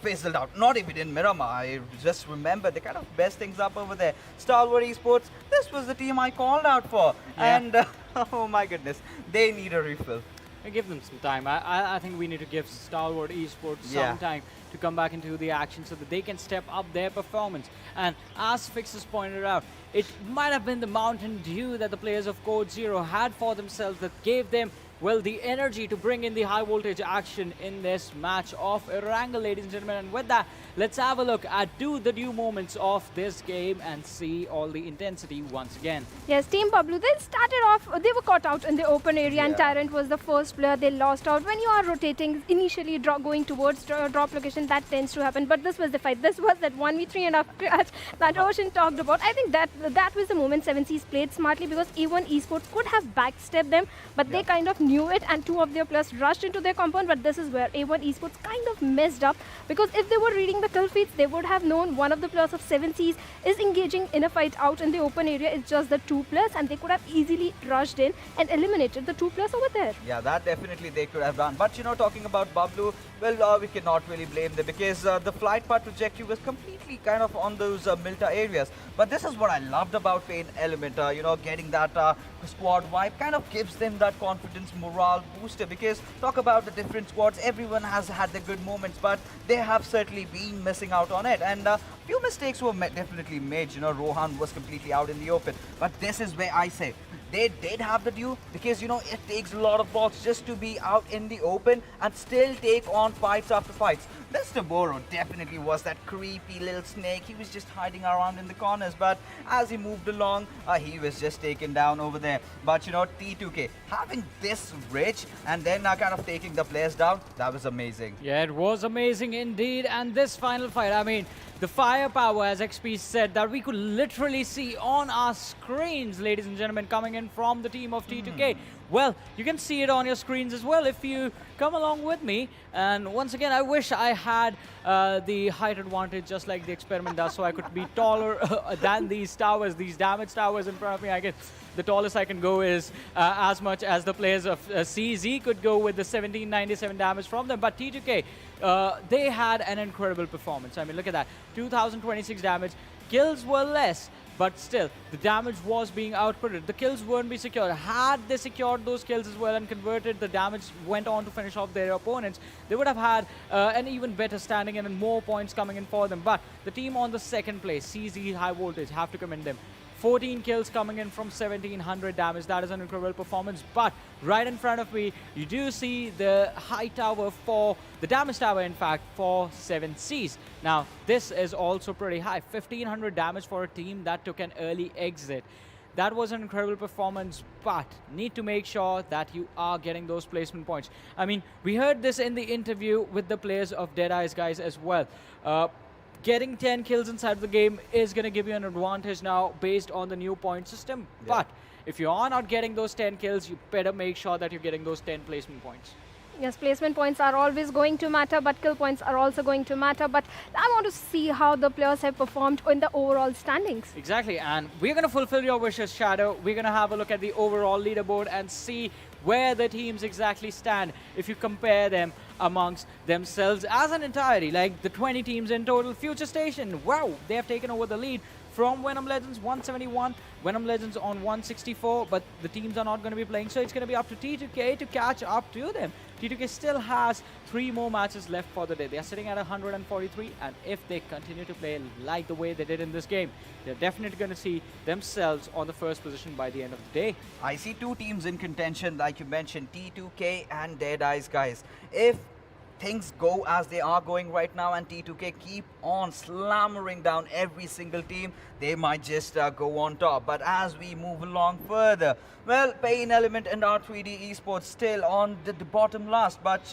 fizzled out. Not even in Miramar. I just remember they kind of messed things up over there. Stalwart Esports, this was the team I called out for. Yeah. And oh my goodness, they need a refill. Give them some time. I think we need to give Stalwart Esports some time to come back into the action so that they can step up their performance. And as Fixes pointed out, it might have been the Mountain Dew that the players of Code Zero had for themselves that gave them, well, the energy to bring in the high voltage action in this match of Erangel, ladies and gentlemen. And with that, let's have a look at the new moments of this game and see all the intensity once again. Yes, Team Bablu, they started off, they were caught out in the open area and Tyrant was the first player they lost out. When you are rotating, initially going towards drop location, that tends to happen. But this was the fight. This was that 1v3.5 clutch that Ocean talked about. I think that was the moment 7Cs played smartly because A1 Esports could have backstepped them, but they kind of knew it and 2 of their players rushed into their compound. But this is where A1 Esports kind of messed up because if they were reading the kill feeds, they would have known one of the players of 7Cs is engaging in a fight out in the open area. It's just the 2 players and they could have easily rushed in and eliminated the 2 players over there. Yeah, that definitely they could have done. But you know, talking about Bablu, well, we cannot really blame them because the flight path trajectory was completely kind of on those Milta areas. But this is what I loved about PAINxELMT, you know, getting that squad vibe kind of gives them that confidence, morale booster. Because talk about the different squads, everyone has had their good moments, but they have certainly been missing out on it. And few mistakes were definitely made. You know, Rohan was completely out in the open. But this is where I say, they did have the due because, you know, it takes a lot of balls just to be out in the open and still take on fights after fights. Mr. Boro definitely was that creepy little snake. He was just hiding around in the corners, but as he moved along, he was just taken down over there. But, you know, T2K having this rich and then kind of taking the players down, that was amazing. Yeah, it was amazing indeed. And this final fight, I mean, the firepower, as XP said, that we could literally see on our screens, ladies and gentlemen, coming in from the team of T2K. Well, you can see it on your screens as well if you come along with me. And once again, I wish I had the height advantage just like the experiment does, so I could be taller than these towers, these damage towers in front of me. I guess the tallest I can go is as much as the players of CZ could go with the 1797 damage from them. But T2K, they had an incredible performance. I mean, look at that. 2026 damage. Kills were less, but still, the damage was being outputted. The kills weren't being secured. Had they secured those kills as well and converted, the damage went on to finish off their opponents, they would have had an even better standing and more points coming in for them. But the team on the second place, CZ High Voltage, have to commend them. 14 kills coming in from 1700 damage. That is an incredible performance. But right in front of me, you do see the high tower for the damage tower, in fact, for 7Cs. Now, this is also pretty high. 1500 damage for a team that took an early exit. That was an incredible performance, but need to make sure that you are getting those placement points. I mean, we heard this in the interview with the players of Deadeyes guys as well. Getting 10 kills inside of the game is going to give you an advantage now based on the new point system. Yeah. But if you are not getting those 10 kills, you better make sure that you're getting those 10 placement points. Yes, placement points are always going to matter, but kill points are also going to matter. But I want to see how the players have performed in the overall standings. Exactly, and we're going to fulfill your wishes, Shadow. We're going to have a look at the overall leaderboard and see where the teams exactly stand if you compare them amongst themselves as an entirety. Like the 20 teams in total. FutureStation, wow, they have taken over the lead. from Venom Legends, 171. Venom Legends on 164, but the teams are not going to be playing, so it's going to be up to T2K to catch up to them. T2K still has 3 more matches left for the day. They are sitting at 143, and if they continue to play like the way they did in this game, they're definitely going to see themselves on the first position by the end of the day. I see 2 teams in contention, like you mentioned, T2K and DEADEYES, guys. If things go as they are going right now and T2K keep on slammering down every single team, they might just go on top. But as we move along further, well, PAINxELMT and R3D Esports still on the bottom last, but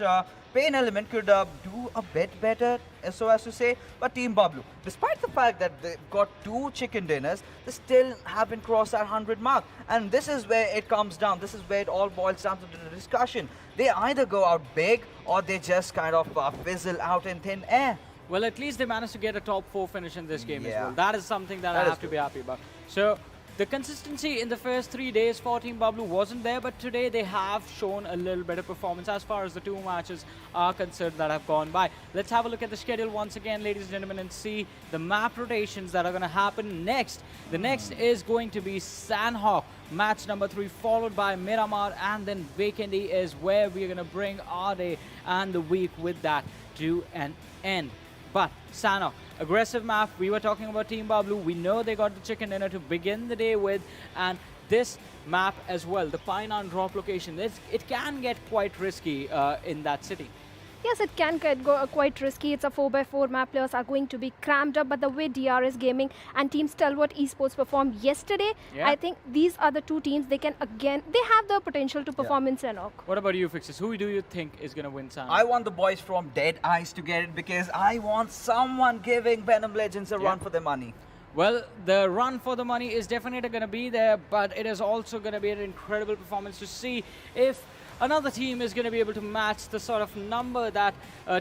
PAINxELMT could do a bit better, so as to say. But Team Bablu, despite the fact that they've got 2 chicken dinners, they still haven't crossed that 100 mark. And this is where it comes down. This is where it all boils down to the discussion. They either go out big or they just kind of fizzle out in thin air. Well, at least they managed to get a top 4 finish in this game as well. That is something that I have to be happy about. So the consistency in the first 3 days for Team Bablu wasn't there, but today they have shown a little better performance as far as the 2 matches are concerned that have gone by. Let's have a look at the schedule once again, ladies and gentlemen, and see the map rotations that are going to happen next. The next is going to be Sanhok, match number 3, followed by Miramar, and then Vikendi is where we're going to bring our day and the week with that to an end. But Sanhok, aggressive map. We were talking about Team Bablu. We know they got the chicken dinner to begin the day with, and this map as well, the Painan drop location, it can get quite risky in that city. Yes, it can get quite risky. It's a 4x4 map. Players are going to be cramped up. But the way DRS Gaming and Team Stalwart Esports performed yesterday, I think these are the 2 teams. They can they have the potential to perform in Sanhok. What about you, Fixes? Who do you think is going to win Sanhok? I want the boys from DEADEYES to get it because I want someone giving Venom Legends a run for their money. Well, the run for the money is definitely going to be there, but it is also going to be an incredible performance to see if another team is going to be able to match the sort of number that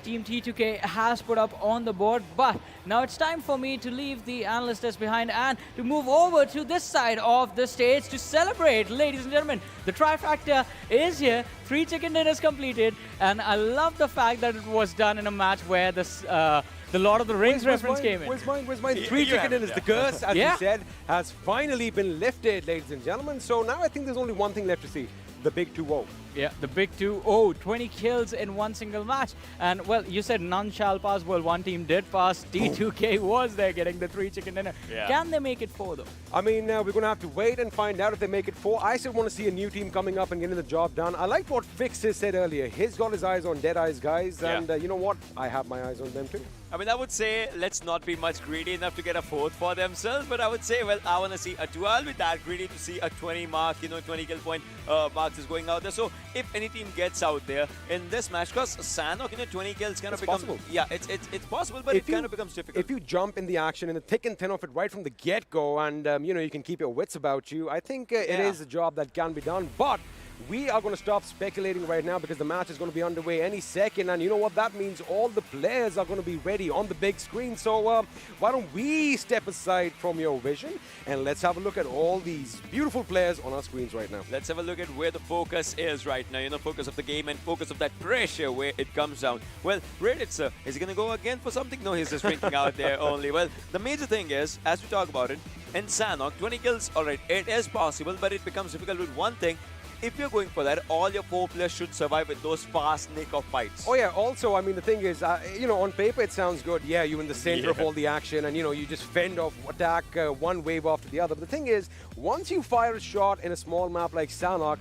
Team T2K has put up on the board. But now it's time for me to leave the analyst desk behind and to move over to this side of the stage to celebrate. Ladies and gentlemen, the trifecta is here. 3 chicken dinners completed, and I love the fact that it was done in a match where the Lord of the Rings reference came in. Where's mine? 3 chicken dinners. The curse, as you said, has finally been lifted, ladies and gentlemen. So now I think there's only one thing left to see. The big 2-0. Yeah, the big 2-0. 20 kills in one single match. And, well, you said none shall pass. Well, one team did pass. T2K was there getting the 3 chicken dinner. Can they make it 4, though? I mean, we're going to have to wait and find out if they make it 4. I still want to see a new team coming up and getting the job done. I like what Fixes said earlier. He's got his eyes on DEADEYES, guys. And you know what? I have my eyes on them, too. I mean, I would say let's not be much greedy enough to get a 4th for themselves, but I would say, well, I want to see a 2. I'll be that greedy to see a 20 mark, 20 kill point marks is going out there. So if any team gets out there in this match, because Sanhok, 20 kills kind of becomes... possible. Yeah, it's possible, but it kind of becomes difficult. If you jump in the action, in the thick and thin of it right from the get-go, and, you can keep your wits about you, I think it is a job that can be done. But we are going to stop speculating right now because the match is going to be underway any second. And you know what that means? All the players are going to be ready on the big screen. So why don't we step aside from your vision and let's have a look at all these beautiful players on our screens right now. Let's have a look at where the focus is right now. Focus of the game and focus of that pressure where it comes down. Well, Reddit, is he going to go again for something? No, he's just drinking out there only. Well, the major thing is, as we talk about it, in Sanhok, 20 kills, all right, it is possible, but it becomes difficult with one thing. If you're going for that, all your 4 players should survive with those fast nick-off fights. Oh, yeah. Also, I mean, the thing is, on paper, it sounds good. Yeah, you're in the center of all the action and, you just fend off, attack one wave after the other. But the thing is, once you fire a shot in a small map like Sanhok,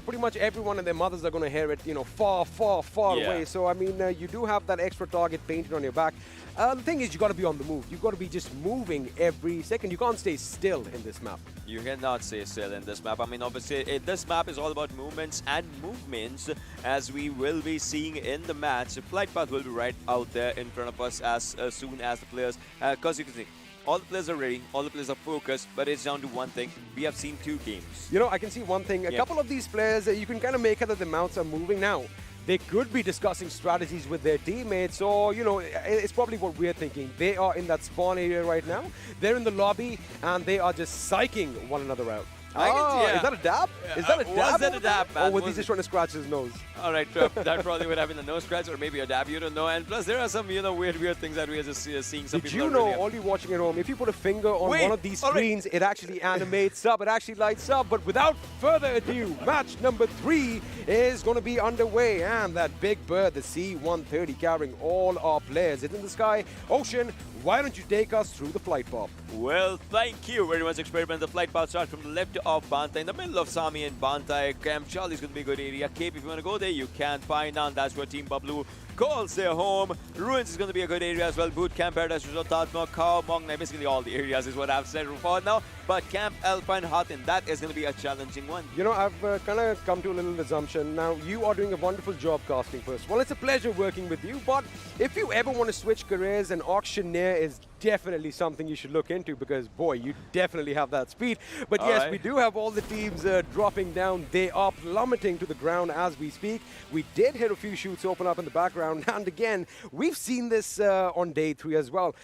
pretty much everyone and their mothers are going to hear it, far, far, far away. So, I mean, you do have that extra target painted on your back. The thing is, you got to be on the move. You got to be just moving every second. You can't stay still in this map. You cannot stay still in this map. I mean, obviously, this map is all about movements and movements, as we will be seeing in the match. The flight path will be right out there in front of us as soon as the players, because you can see, all the players are ready, all the players are focused, but it's down to one thing. We have seen 2 games. I can see one thing. A couple of these players, you can kind of make out that the mounts are moving now. They could be discussing strategies with their teammates, or, it's probably what we're thinking. They are in that spawn area right now. They're in the lobby, and they are just psyching one another out. Is that a dab? Is that a dab? Was that a dab, man? Or was he just trying to scratch his nose? All right, that probably would have been a nose scratch or maybe a dab, you don't know. And plus, there are some, weird things that we are just seeing. Some Did people you know, really all you watching at home, if you put a finger on one of these screens, it actually animates up, it actually lights up. But without further ado, match number 3 is going to be underway. And that big bird, the C-130, carrying all our players, is in the sky. Ocean, why don't you take us through the flight path? Well, thank you very much, Experiment. The flight path starts from the left of Bantai, in the middle of Sami and Bantai. Camp Charlie is going to be a good area. Cape, if you want to go there, you can find out. That's where Team Bablu calls their home. Ruins is going to be a good area as well. Boot Camp, Paradise Resort, Tatma, Khao, Mong, basically all the areas is what I've said for now. But Camp Alpine Hatin, that is going to be a challenging one. You know, I've kind of come to a little assumption. Now, you are doing a wonderful job casting first. Well, it's a pleasure working with you, but if you ever want to switch careers, an auctioneer is definitely something you should look into because, boy, you definitely have that speed. But yes, we do have all the teams dropping down. They are plummeting to the ground as we speak. We did hit a few shoots open up in the background. And again, we've seen this on day 3 as well.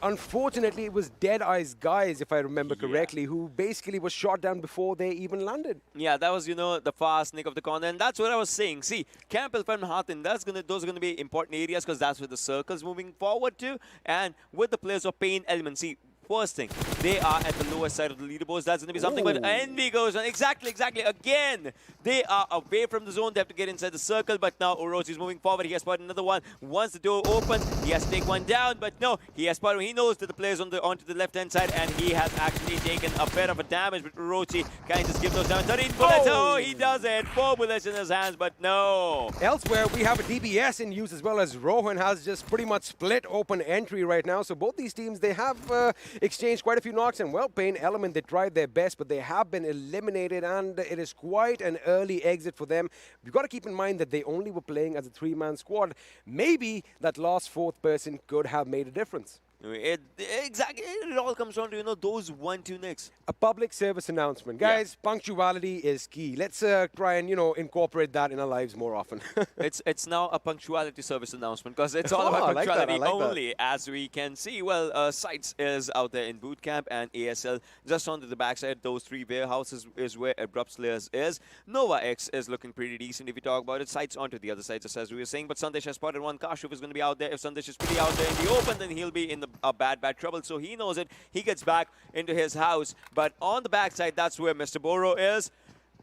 Unfortunately, it was DEADEYES guys, if I remember correctly, who basically was shot down before they even landed. Yeah, that was, the fast nick of the corner, and that's what I was saying. See, Camp Alpine Hatin, those are going to be important areas because that's where the circle's moving forward to. And with the players of PAINxELMT, see, first thing, they are at the lower side of the leaderboards. That's going to be something. But Envy goes on. Exactly. Again, they are away from the zone. They have to get inside the circle. But now Orochi is moving forward. He has spotted another one. Once the door opens, he has to take one down. But no, he has spotted. He knows that the players onto the left-hand side, and he has actually taken a bit of a damage. But Orochi can just give those down. 13 bullets. Oh, he does it. 4 bullets in his hands, but no. Elsewhere, we have a DBS in use as well as Rohan has just pretty much split open entry right now. So both these teams, they have exchanged quite a few knocks, and well, PAINxELMT, they tried their best, but they have been eliminated, and it is quite an early exit for them. We've got to keep in mind that they only were playing as a 3-man squad. Maybe that last 4th person could have made a difference. Exactly. It all comes down to, those 1-2 nicks. A public service announcement. Guys, punctuality is key. Let's try and, incorporate that in our lives more often. It's now a punctuality service announcement because it's all about punctuality only. As we can see, well, SCYTES is out there in boot camp, and ASL just onto the backside. Those 3 warehouses is where Abrupt Slayers is. Nova X is looking pretty decent if you talk about it. SCYTES onto the other side, just as we were saying. But Sandesh has spotted one. Kashuf is going to be out there. If Sandesh is pretty out there in the open, then he'll be in a bad trouble. So he knows it. He gets back into his house. But on the backside, that's where Mr. Boro is.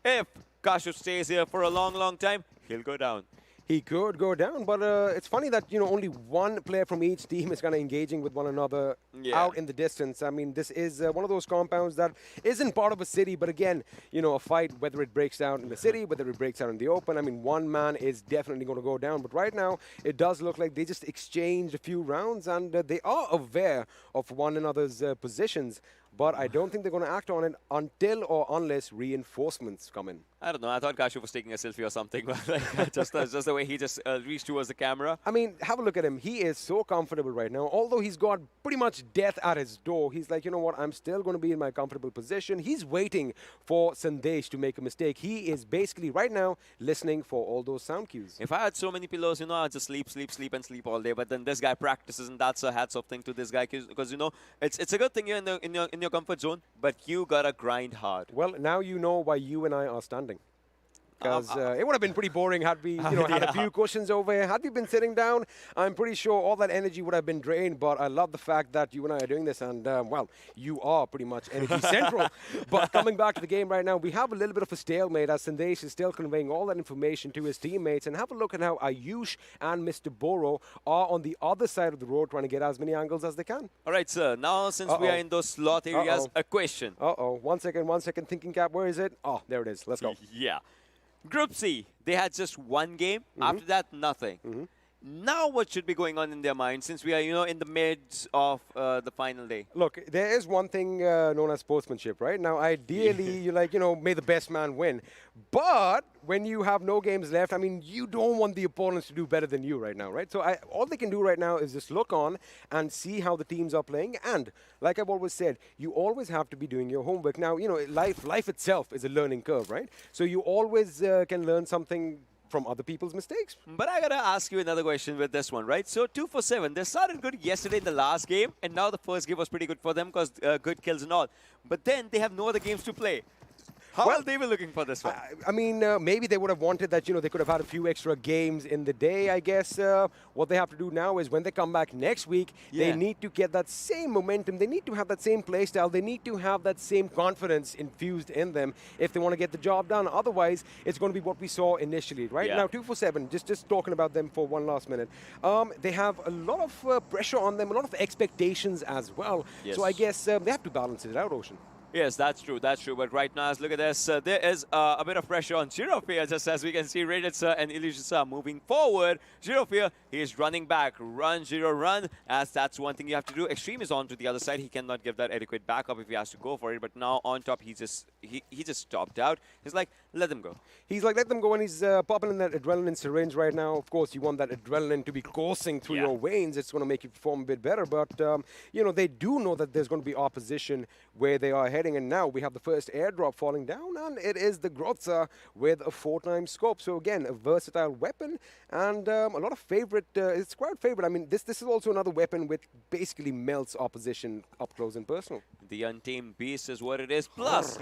If Kashuf stays here for a long time, he'll go down. He could go down, but it's funny that, only one player from each team is kind of engaging with one another out in the distance. I mean, this is one of those compounds that isn't part of a city, but again, a fight, whether it breaks down in the city, whether it breaks out in the open, I mean, one man is definitely going to go down. But right now, it does look like they just exchanged a few rounds, and they are aware of one another's positions. But I don't think they're going to act on it until or unless reinforcements come in. I don't know. I thought Kashuf was taking a selfie or something. just the way he just reached towards the camera. I mean, have a look at him. He is so comfortable right now. Although he's got pretty much death at his door, he's like, you know what? I'm still going to be in my comfortable position. He's waiting for Sandesh to make a mistake. He is basically right now listening for all those sound cues. If I had so many pillows, I'd just sleep all day. But then this guy practices, and that's a hats off thing to this guy because it's a good thing you're in your comfort zone, but you gotta grind hard. Well, now you know why you and I are standing. Because it would have been pretty boring had we had a few cushions over here. Had we been sitting down, I'm pretty sure all that energy would have been drained. But I love the fact that you and I are doing this. And, well, you are pretty much energy central. But coming back to the game right now, we have a little bit of a stalemate as Sandesh is still conveying all that information to his teammates. And have a look at how Ayush and Mr. Boro are on the other side of the road trying to get as many angles as they can. All right, sir. Now, since we are in those slot areas, a question. One second. Thinking cap, where is it? Oh, there it is. Let's go. Yeah. Group C, they had just one game. After that, nothing. Now what should be going on in their minds since we are, in the midst of the final day? Look, there is one thing known as sportsmanship, right? Now, ideally, you may the best man win. But when you have no games left, I mean, you don't want the opponents to do better than you right now, right? So all they can do right now is just look on and see how the teams are playing. And like I've always said, you always have to be doing your homework. Now, life itself is a learning curve, right? So you always can learn something from other people's mistakes. But I gotta ask you another question with this one, right? So 2 for 7, they started good yesterday in the last game, and now the first game was pretty good for them because good kills and all. But then they have no other games to play. How will they be looking for this one? I mean, maybe they would have wanted that, they could have had a few extra games in the day, I guess. What they have to do now is when they come back next week, they need to get that same momentum. They need to have that same play style. They need to have that same confidence infused in them if they want to get the job done. Otherwise, it's going to be what we saw initially, right? Now, 247, just talking about them for one last minute. They have a lot of pressure on them, a lot of expectations as well. Yes. So I guess they have to balance it out, Ocean. Yes, that's true. That's true. But right now, look at this. There is a bit of pressure on Girofear, just as we can see Reditsa and Illusia moving forward. Girofear, he is running back. Run, Giro, run, as that's one thing you have to do. Extreme is on to the other side. He cannot give that adequate backup if he has to go for it. But now on top, he just stopped out. He's like, let them go. He's like, let them go, and he's popping in that adrenaline syringe right now. Of course, you want that adrenaline to be coursing through your veins. It's going to make you perform a bit better. But, they do know that there's going to be opposition where they are heading. And now we have the first airdrop falling down, and it is the Grotza with a 4x scope. So again, a versatile weapon and a lot of favorite. It's quite favorite. I mean, this is also another weapon which basically melts opposition up close and personal. The Untamed Beast is what it is. Plus,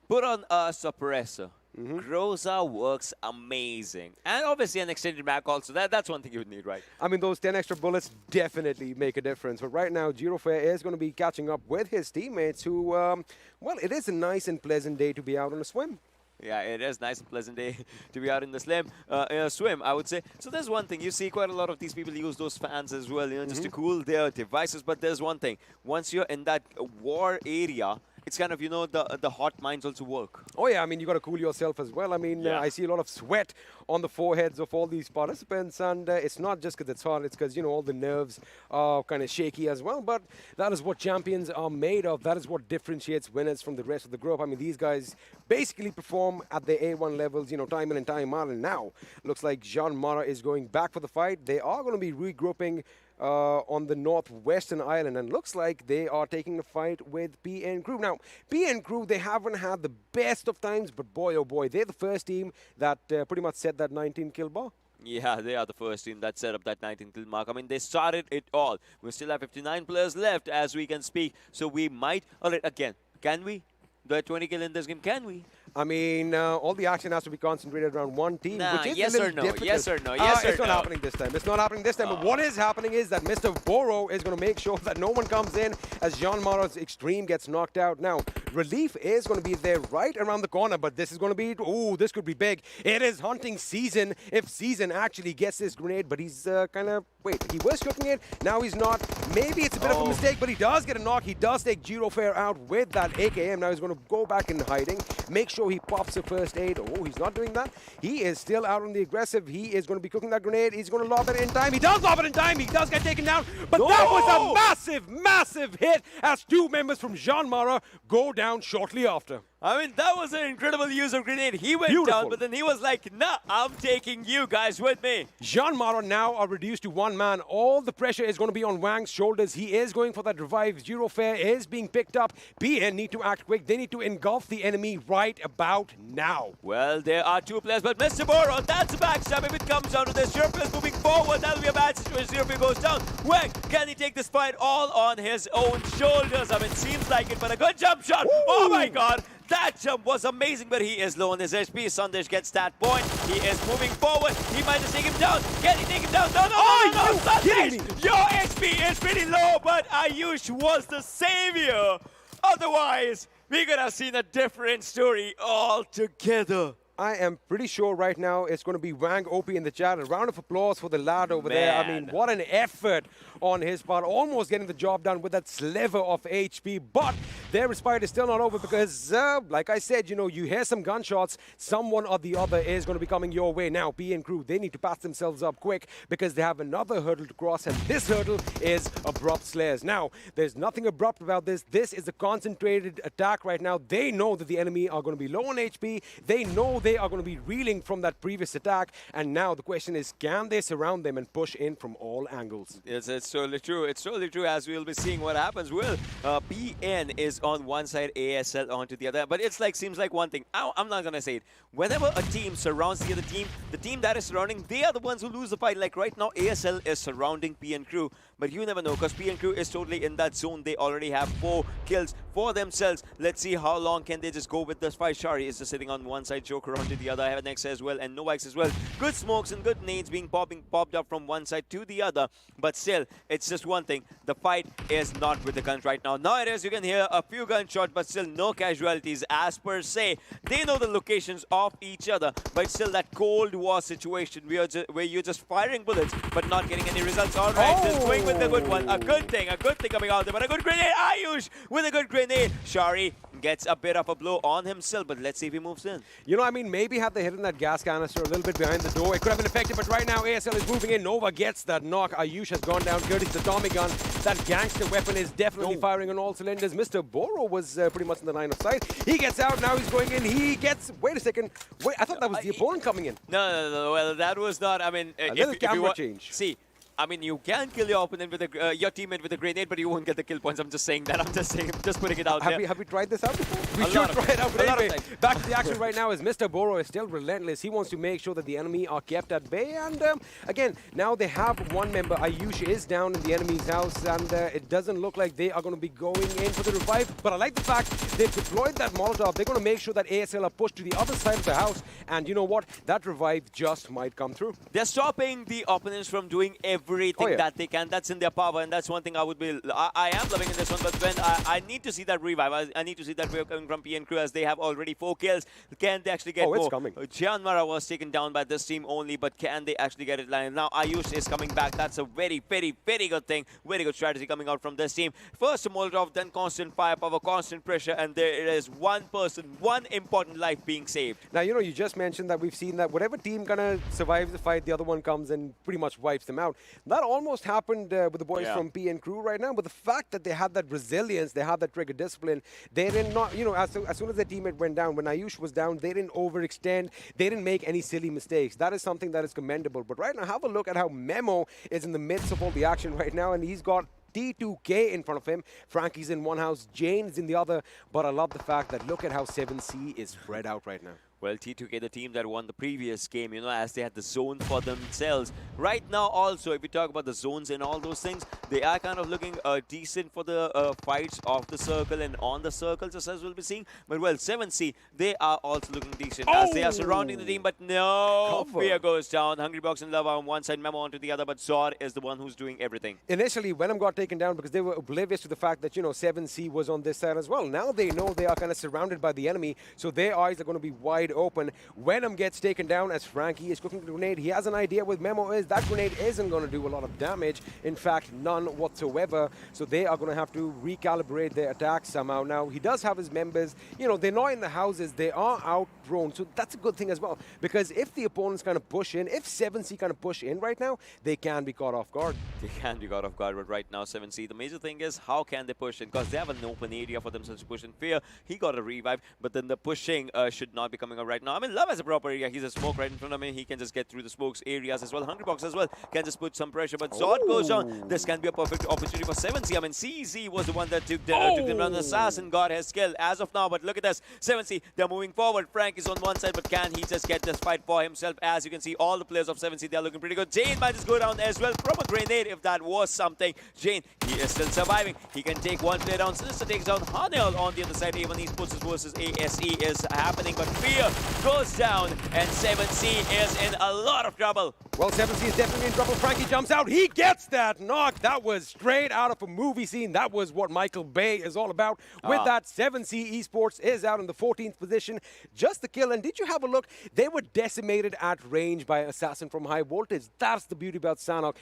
put on a suppressor. Groza works amazing. And obviously an extended mag also. That's one thing you would need, right? I mean, those 10 extra bullets definitely make a difference. But right now, Girofear is going to be catching up with his teammates who, well, it is a nice and pleasant day to be out on a swim. Yeah, it is nice and pleasant day to be out in the swim, I would say. So there's one thing. You see quite a lot of these people use those fans as well, just to cool their devices. But there's one thing. Once you're in that war area, it's kind of, the hot minds also work. Oh, yeah. I mean, you got to cool yourself as well. I mean, I see a lot of sweat on the foreheads of all these participants. And it's not just because it's hot. It's because, all the nerves are kind of shaky as well. But that is what champions are made of. That is what differentiates winners from the rest of the group. I mean, these guys basically perform at the A1 levels, time in and time out. And now, looks like JyanMaara is going back for the fight. They are going to be regrouping on the northwestern island, and looks like they are taking the fight with PN Crew. Now, PN Crew, they haven't had the best of times, but boy, oh boy, they're the first team that pretty much set that 19-kill bar. Yeah, they are the first team that set up that 19-kill mark. I mean, they started it all. We still have 59 players left as we can speak, so we might... All right, again, can we? Do a 20-kill in this game? Can we? I mean, all the action has to be concentrated around one team, which is yes a little or no, difficult. yes or no, yes or no. It's not happening this time. It's not happening this time. But what is happening is that Mr. Boro is going to make sure that no one comes in as JyanMaara's Extreme gets knocked out. Now, Relief is going to be there right around the corner, but this is going to be, this could be big. It is hunting Season, if Season actually gets this grenade, but he's kind of, he was cooking it, now he's not. Maybe it's a bit of a mistake, but he does get a knock. He does take Girofear out with that AKM. Now he's going to go back in hiding, make sure he pops a first aid. Oh, he's not doing that. He is still out on the aggressive. He is going to be cooking that grenade. He's going to lob it in time. He does lob it in time. He does get taken down, but that was a massive, massive hit as two members from JyanMaara go down shortly after. I mean, that was an incredible use of grenade. He went down, but then he was like, nah, I'm taking you guys with me. JyanMaara now are reduced to one man. All the pressure is going to be on Wang's shoulders. He is going for that revive. Girofear is being picked up. PN need to act quick. They need to engulf the enemy right about now. Well, there are two players, but Mr. Boro, that's a backstab. If it comes down to this, Girofear is moving forward. That'll be a bad situation. Girofear goes down. Wang, can he take this fight all on his own shoulders? I mean, seems like it, but a good jump shot. Woo! Oh my God. That jump was amazing, but he is low on his HP. Sandesh gets that point. He is moving forward. He might just take him down. Can he take him down? No, Sandesh! Your HP is pretty low, but Ayush was the savior. Otherwise, we could have seen a different story altogether. I am pretty sure right now it's going to be Wang OP in the chat. A round of applause for the lad over there. I mean, what an effort on his part. Almost getting the job done with that sliver of HP. But their respite is still not over because, like I said, you hear some gunshots. Someone or the other is going to be coming your way. Now, PN Crew, they need to pass themselves up quick because they have another hurdle to cross. And this hurdle is Abrupt Slayers. Now, there's nothing abrupt about this. This is a concentrated attack right now. They know that the enemy are going to be low on HP. They know they are going to be reeling from that previous attack. And now the question is, can they surround them and push in from all angles? Yes, it's totally true. It's totally true, as we'll be seeing what happens. Will PN is on one side, ASL onto the other. But it's like, seems like one thing. I'm not going to say it. Whenever a team surrounds the other team, the team that is surrounding, they are the ones who lose the fight. Like right now, ASL is surrounding PN Crew. But you never know, because PN Crew is totally in that zone. They already have 4 kills for themselves. Let's see how long can they just go with this fight. Shari is just sitting on one side, Joker onto the other. I have an X as well, and Novix as well. Good smokes and good nades being popped up from one side to the other. But still, it's just one thing. The fight is not with the guns right now. Now it is, you can hear a few gunshots, but still no casualties as per se. They know the locations of each other, but still that Cold War situation where you're just firing bullets, but not getting any results. All right, just going with the good one. A good thing coming out there, but a good grenade. Ayush with a good grenade. Shari gets a bit of a blow on himself, but let's see if he moves in. You know, I mean, maybe had they hidden that gas canister a little bit behind the door, it could have been effective, but right now ASL is moving in. Nova gets that knock. Ayush has gone down. Curtis, the Tommy gun. That gangster weapon is definitely firing on all cylinders. Mr. Boro was pretty much in the line of sight. He gets out. Now he's going in. He gets... Wait a second. Wait, I thought that was the opponent coming in. No. Well, that was not... I mean... a little camera change. See, I mean, you can kill your opponent with your teammate with a grenade, but you won't get the kill points. I'm just saying that. I'm just putting it out there. Have we tried this out before? We should try it out. But anyway, back to the action right now is Mr. Boro is still relentless. He wants to make sure that the enemy are kept at bay. And again, now they have one member. Ayush is down in the enemy's house, and it doesn't look like they are going to be going in for the revive. But I like the fact they've deployed that Molotov. They're going to make sure that ASL are pushed to the other side of the house. And you know what? That revive just might come through. They're stopping the opponents from doing everything that they can. That's in their power, and that's one thing I would be... I am loving in this one, but when I need to see that revive. I need to see that wave coming from PN Crew, as they have already 4 kills. Can they actually get more? It's coming. JyanMaara was taken down by this team only, but can they actually get it landed? Now Ayush is coming back. That's a very, very, very good thing. Very good strategy coming out from this team. First a Molotov, then constant firepower, constant pressure, and there is one person, one important life being saved. Now, you know, you just mentioned that we've seen that whatever team gonna survive the fight, the other one comes and pretty much wipes them out. That almost happened with the boys from PN Crew right now, but the fact that they had that resilience, they had that trigger discipline, they did not, you know, as soon as their teammate went down, when Ayush was down, they didn't overextend, they didn't make any silly mistakes. That is something that is commendable. But right now, have a look at how Memo is in the midst of all the action right now, and he's got T2K in front of him. Frankie's in one house, Jane's in the other, but I love the fact that look at how 7C is spread out right now. Well, T2K, the team that won the previous game, you know, as they had the zone for themselves. Right now, also, if we talk about the zones and all those things, they are kind of looking decent for the fights off the circle and on the circle, just as we'll be seeing. But, well, 7C, they are also looking decent as they are surrounding the team. But no, Fear goes down. Hungrybox and Lava on one side, Memo onto the other, but Zod is the one who's doing everything. Initially, Venom got taken down because they were oblivious to the fact that, you know, 7C was on this side as well. Now they know they are kind of surrounded by the enemy, so their eyes are going to be wide open. Venom gets taken down as Frankie is cooking the grenade. He has an idea with Memo is that grenade isn't going to do a lot of damage. In fact, none whatsoever. So they are going to have to recalibrate their attack somehow. Now, he does have his members. You know, they're not in the houses. They are out prone. So that's a good thing as well. Because if the opponents kind of push in, if 7C kind of push in right now, they can be caught off guard. They can be caught off guard, but right now, 7C, the major thing is how can they push in? Because they have an open area for themselves to push in. Fear, he got a revive, but then the pushing should not be coming out right now. I mean, Love has a proper area. He's a smoke right in front of him. He can just get through the smokes areas as well. Hungrybox as well can just put some pressure, but Zod goes down. This can be a perfect opportunity for 7C. I mean, CZ was the one that took them down. The Assassin got his kill as of now, but look at this. 7C, they're moving forward. Frank is on one side, but can he just get this fight for himself? As you can see, all the players of 7C, they're looking pretty good. Jane might just go down as well from a grenade if that was something. Jane, he is still surviving. He can take one player down. Sinister takes down Hanel on the other side. Even Esports versus ASE is happening, but Fear goes down, and 7C is in a lot of trouble. Well, 7C is definitely in trouble. Frankie jumps out. He gets that knock. That was straight out of a movie scene. That was what Michael Bay is all about. With that, 7C Esports is out in the 14th position. Just the kill. And did you have a look? They were decimated at range by Assassin from High Voltage. That's the beauty about Sanhok.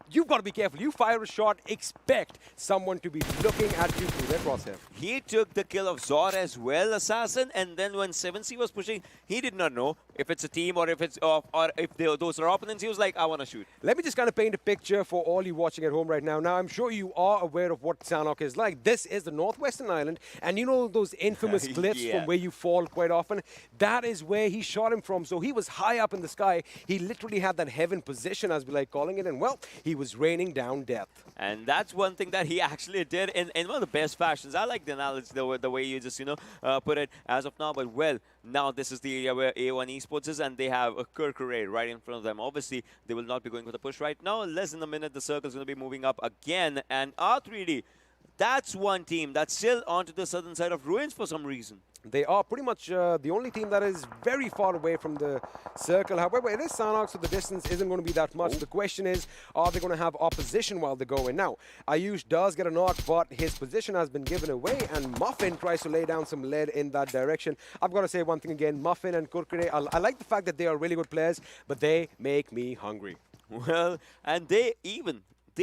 You've got to be careful. You fire a shot, expect someone to be looking at you through their crosshair. He took the kill of Zod as well, Assassin, and then when 7C was pushing, he did not know. if it's a team or if it's or if those are opponents, he was like, I want to shoot. Let me just kind of paint a picture for all you watching at home right now. Now, I'm sure you are aware of what Sanhok is like. This is the Northwestern Island, and you know those infamous cliffs Yeah. from where you fall quite often? That is where he shot him from. So he was high up in the sky. He literally had that heaven position, as we like calling it, and well, he was raining down death. And that's one thing that he actually did in one of the best fashions. I like the analogy, the way you just, put it as of now. But, well, now this is the area where A1 Esports is, and they have a Kurkure right in front of them. Obviously, they will not be going for the push right now. In less than a minute, the circle is going to be moving up again. And R3D, that's one team that's still onto the southern side of ruins for some reason. They are pretty much the only team that is very far away from the circle. However, it is Sanhok, so the distance isn't going to be that much. The question is, are they going to have opposition while they go in? Now, Ayush does get a knock, but his position has been given away, and Muffin tries to lay down some lead in that direction. I've got to say one thing again, Muffin and Kurkure, I like the fact that they are really good players, but they make me hungry. Well, and they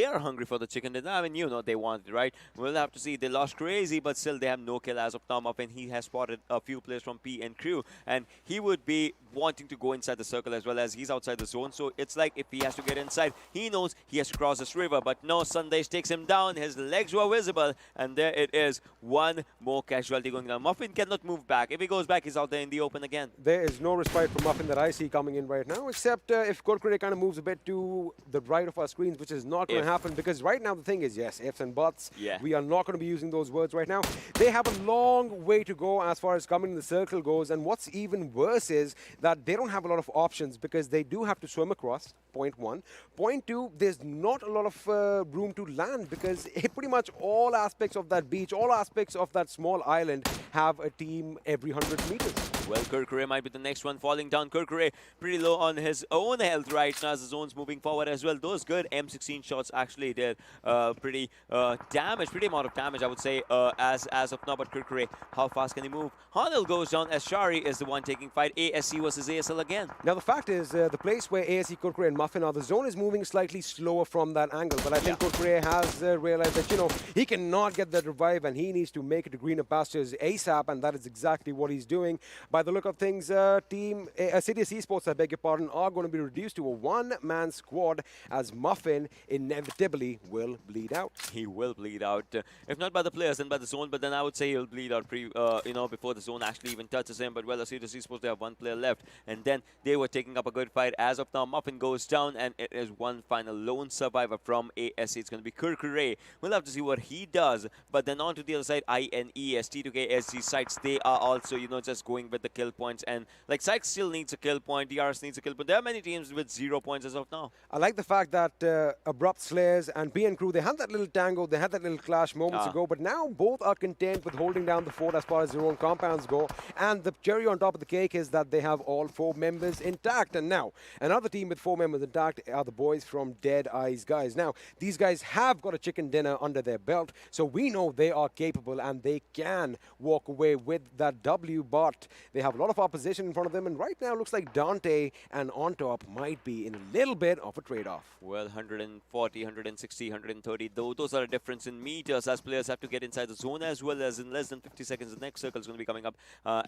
are hungry for the chicken dinner. I mean, they want it, right? We'll have to see. They lost crazy, but still they have no kill as of now. Muffin, he has spotted a few players from P and crew, and he would be wanting to go inside the circle as well, as he's outside the zone. So it's like if he has to get inside, he knows he has to cross this river. But no, Sandesh takes him down. His legs were visible, and there it is. One more casualty going down. Muffin cannot move back. If he goes back, he's out there in the open again. There is no respite for Muffin that I see coming in right now, except if Kurkure kind of moves a bit to the right of our screens, which is not going to happen, because right now the thing is, yes, ifs and buts. Yeah. We are not going to be using those words right now. They have a long way to go as far as coming in the circle goes, and what's even worse is that they don't have a lot of options, because they do have to swim across, point one. Point two, there's not a lot of room to land, because pretty much all aspects of that beach, all aspects of that small island have a team every 100 meters. Well, Kurkure might be the next one falling down. Kurkure pretty low on his own health right now as the zone's moving forward as well. Those good M16 shots actually did pretty amount of damage, I would say, as of now. But Kurkure, how fast can he move? Hanel goes down as Shari is the one taking fight. ASC versus ASL again. Now, the fact is, the place where ASC, Kurkure and Muffin are, the zone is moving slightly slower from that angle. But I think Kurkure has realized that, he cannot get that revive, and he needs to make it to greener pastures ASAP, and that is exactly what he's doing. By the look of things, team Assiduous Esports, I beg your pardon, are going to be reduced to a one-man squad, as Muffin inevitably will bleed out. He will bleed out. If not by the players, then by the zone. But then I would say he'll bleed out before the zone actually even touches him. But well, Assiduous Esports, they have one player left. And then they were taking up a good fight. As of now, Muffin goes down, and it is one final lone survivor from ASC. It's going to be Kurkure. We'll have to see what he does. But then on to the other side, INES, T2K, SG, CZxHIGHVOLTAGE, they are also, just going with the kill points. And like CZxHIGHVOLTAGE still needs a kill point, DRS needs a kill point. There are many teams with 0 points as of now. I like the fact that Abrupt Slayers and PN crew, they had that little tango, they had that little clash moments ago, but now both are content with holding down the fort as far as their own compounds go. And the cherry on top of the cake is that they have all 4 members intact. And now, another team with 4 members intact are the boys from DEADEYES guys. Now, these guys have got a chicken dinner under their belt, so we know they are capable and they can walk away with that W, but they have a lot of opposition in front of them, and right now looks like Dante and On Top might be in a little bit of a trade-off. Well, 140, 160, 130, those are a difference in meters, as players have to get inside the zone, as well as in less than 50 seconds the next circle is going to be coming up.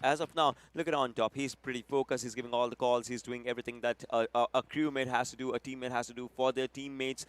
As of now, look at On Top. He's pretty focused. He's giving all the calls. He's doing everything that a crewmate has to do, a teammate has to do for their teammates,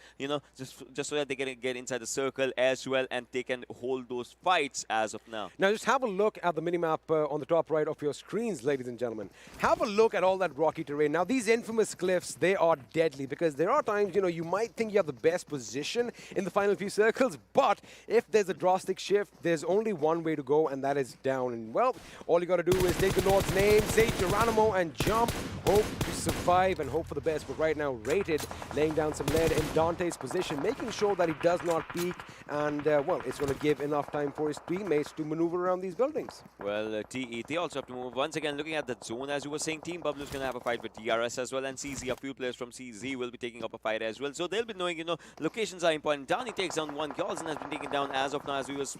just so that they can get inside the circle as well, and they can hold those fights as of now. Now, just have a look at the minimap on the top right of your screens, ladies and gentlemen. Have a look at all that rocky terrain. Now, these infamous cliffs, they are deadly, because there are times, you might think you have the best position in the final few circles, but if there's a drastic shift, there's only one way to go, and that is down. And, well, all you got to do is take the Lord's name, say Geronimo, and jump, hope to survive, and hope for the best. But right now, Rated laying down some lead in Dante's position, making sure that he does not peek, and, well, it's going to give enough time for his teammates to maneuver around these buildings. Well, TE, they also have to move. Once again, looking at that zone, as you were saying, Team Bablu is going to have a fight with DRS as well, and CZ, a few players from CZ will be taking up a fight as well. So they'll be knowing, locations are important. Downey takes down one. Gyalzen has been taken down as of now, as we was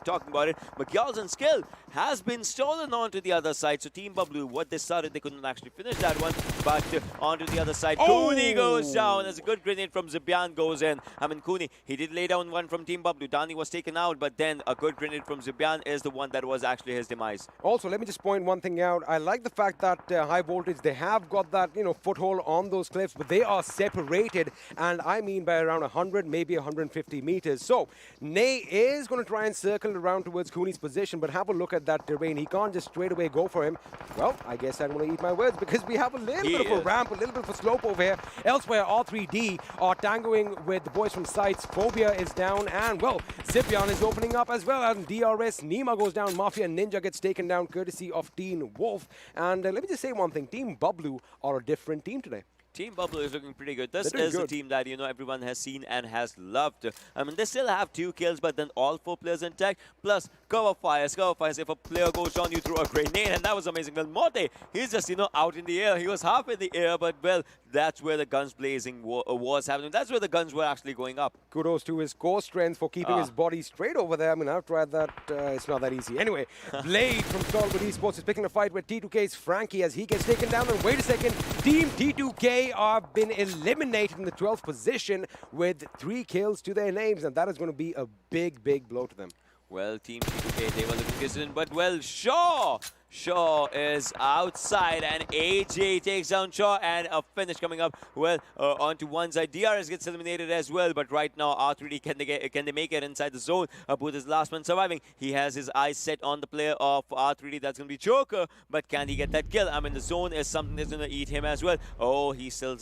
talking about it. But Gyalzen's skill has been stolen onto the other side. So Team Bablu, what they started, they couldn't actually finish. that one. But onto the other side, Oh! Cooney goes down as a good grenade from Zibian goes in. I mean, Cooney, he did lay down one from Team Bablu. Dani was taken out, but then a good grenade from Zibian is the one that was actually his demise. Also, let me just point one thing out. I like the fact that High Voltage, they have got that, foothold on those cliffs, but they are separated, and I mean by around 100, maybe 150 meters. So, Ney is going to try and circle around towards Cooney's position, but have a look at that terrain. He can't just straight away go for him. Well, I guess I'm going to eat my words because we have a little bit of a ramp, a little bit of a slope over here. Elsewhere, R3D are tangoing with the boys from SCYTES. Phobia is down, and, well, Zipian is opening up as well. And DRS, Nima goes down, Mafia Ninja gets taken down courtesy of Teen Wolf. And let me just say one thing, Team Bablu are a different team today. Team Bablu is looking pretty good. This is a team that, everyone has seen and has loved. I mean, they still have 2 kills, but then all 4 players intact, plus cover fires. If a player goes down, you throw a grenade, and that was amazing. Well, Morte, he's just, out in the air. He was half in the air, but, well, that's where the guns blazing was happening. That's where the guns were actually going up. Kudos to his core strength for keeping his body straight over there. I mean, I've tried that. It's not that easy. Anyway, Blade from Stalwart Esports is picking a fight with T2K's Frankie as he gets taken down. And wait a second, Team T2K have been eliminated in the 12th position with 3 kills to their names, and that is going to be a big, big blow to them. Well, Team T2K, they were looking distant, but, well, Shaw is outside, and AJ takes down Shaw, and a finish coming up. Well, onto one side, DRS gets eliminated as well, but right now R3D, can they make it inside the zone? Booth is the last one surviving. He has his eyes set on the player of R3D. That's going to be Joker, but can he get that kill? I mean, the zone is something that's going to eat him as well. Oh, he still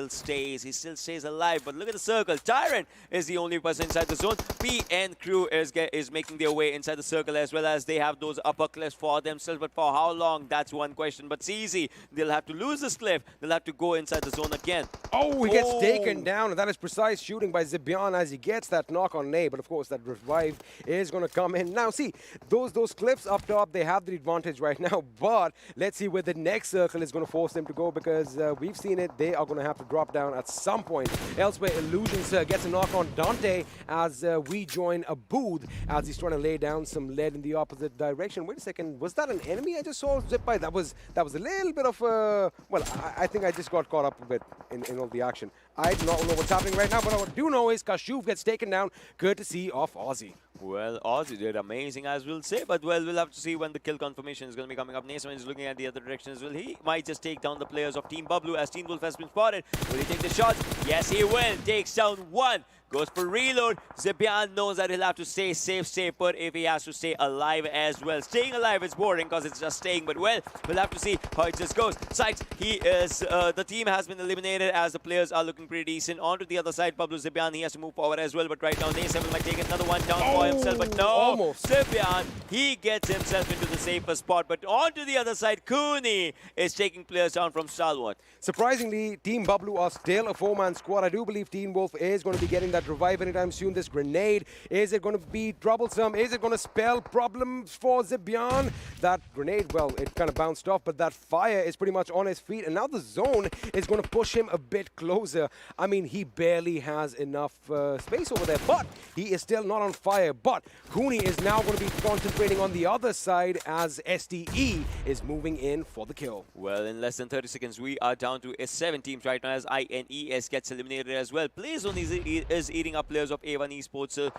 stays alive, but look at the circle. Tyrant is the only person inside the zone. PN crew is making their way inside the circle, as well as they have those upper cliffs for themselves. But for how long, that's one question. But CZ, they'll have to lose this cliff. They'll have to go inside the zone again. Oh, he gets taken down, and that is precise shooting by Zibian as he gets that knock on Ney. But of course, that revive is going to come in. Now, see, those cliffs up top, they have the advantage right now. But let's see where the next circle is going to force them to go, because we've seen it. They are going to have to drop down at some point. Elsewhere, Illusions gets a knock on Dante as we join a booth as he's trying to lay down some lead in the opposite direction. Wait a second, was that an enemy I just saw zip by? That was a little bit of well, I think I just got caught up a bit in all the action. I do not know what's happening right now, but what I do know is Kashuv gets taken down courtesy of Aussie. Well, Aussie did amazing, as we'll say, but well, we'll have to see when the kill confirmation is going to be coming up. Nason is looking at the other direction as well. He might just take down the players of Team Bablu as Teen Wolf has been spotted. Will he take the shot? Yes, he will. Takes down one. Goes for reload. Zibian knows that he'll have to stay safe, stay put if he has to stay alive as well. Staying alive is boring because it's just staying, but well, we'll have to see how it just goes. SCYTES, the team has been eliminated as the players are looking pretty decent. On to the other side, Pablo Zibian, he has to move forward as well, but right now, Ney7 might take another one down for himself, but no. Almost. Zibian, he gets himself into the safer spot, but on to the other side, Cooney is taking players down from Stalwart. Surprisingly, Team Bablu are still a 4-man squad. I do believe Teen Wolf is going to be getting that revive anytime soon. This grenade, is it going to be troublesome? Is it going to spell problems for Zibian? That grenade, well, it kind of bounced off, but that fire is pretty much on his feet, and now the zone is going to push him a bit closer. I mean, he barely has enough space over there, but he is still not on fire. But Cooney is now going to be concentrating on the other side as SDE is moving in for the kill. Well, in less than 30 seconds, we are down to 7 teams right now as INES gets eliminated as well. Playzone is eating up players of A1 Esports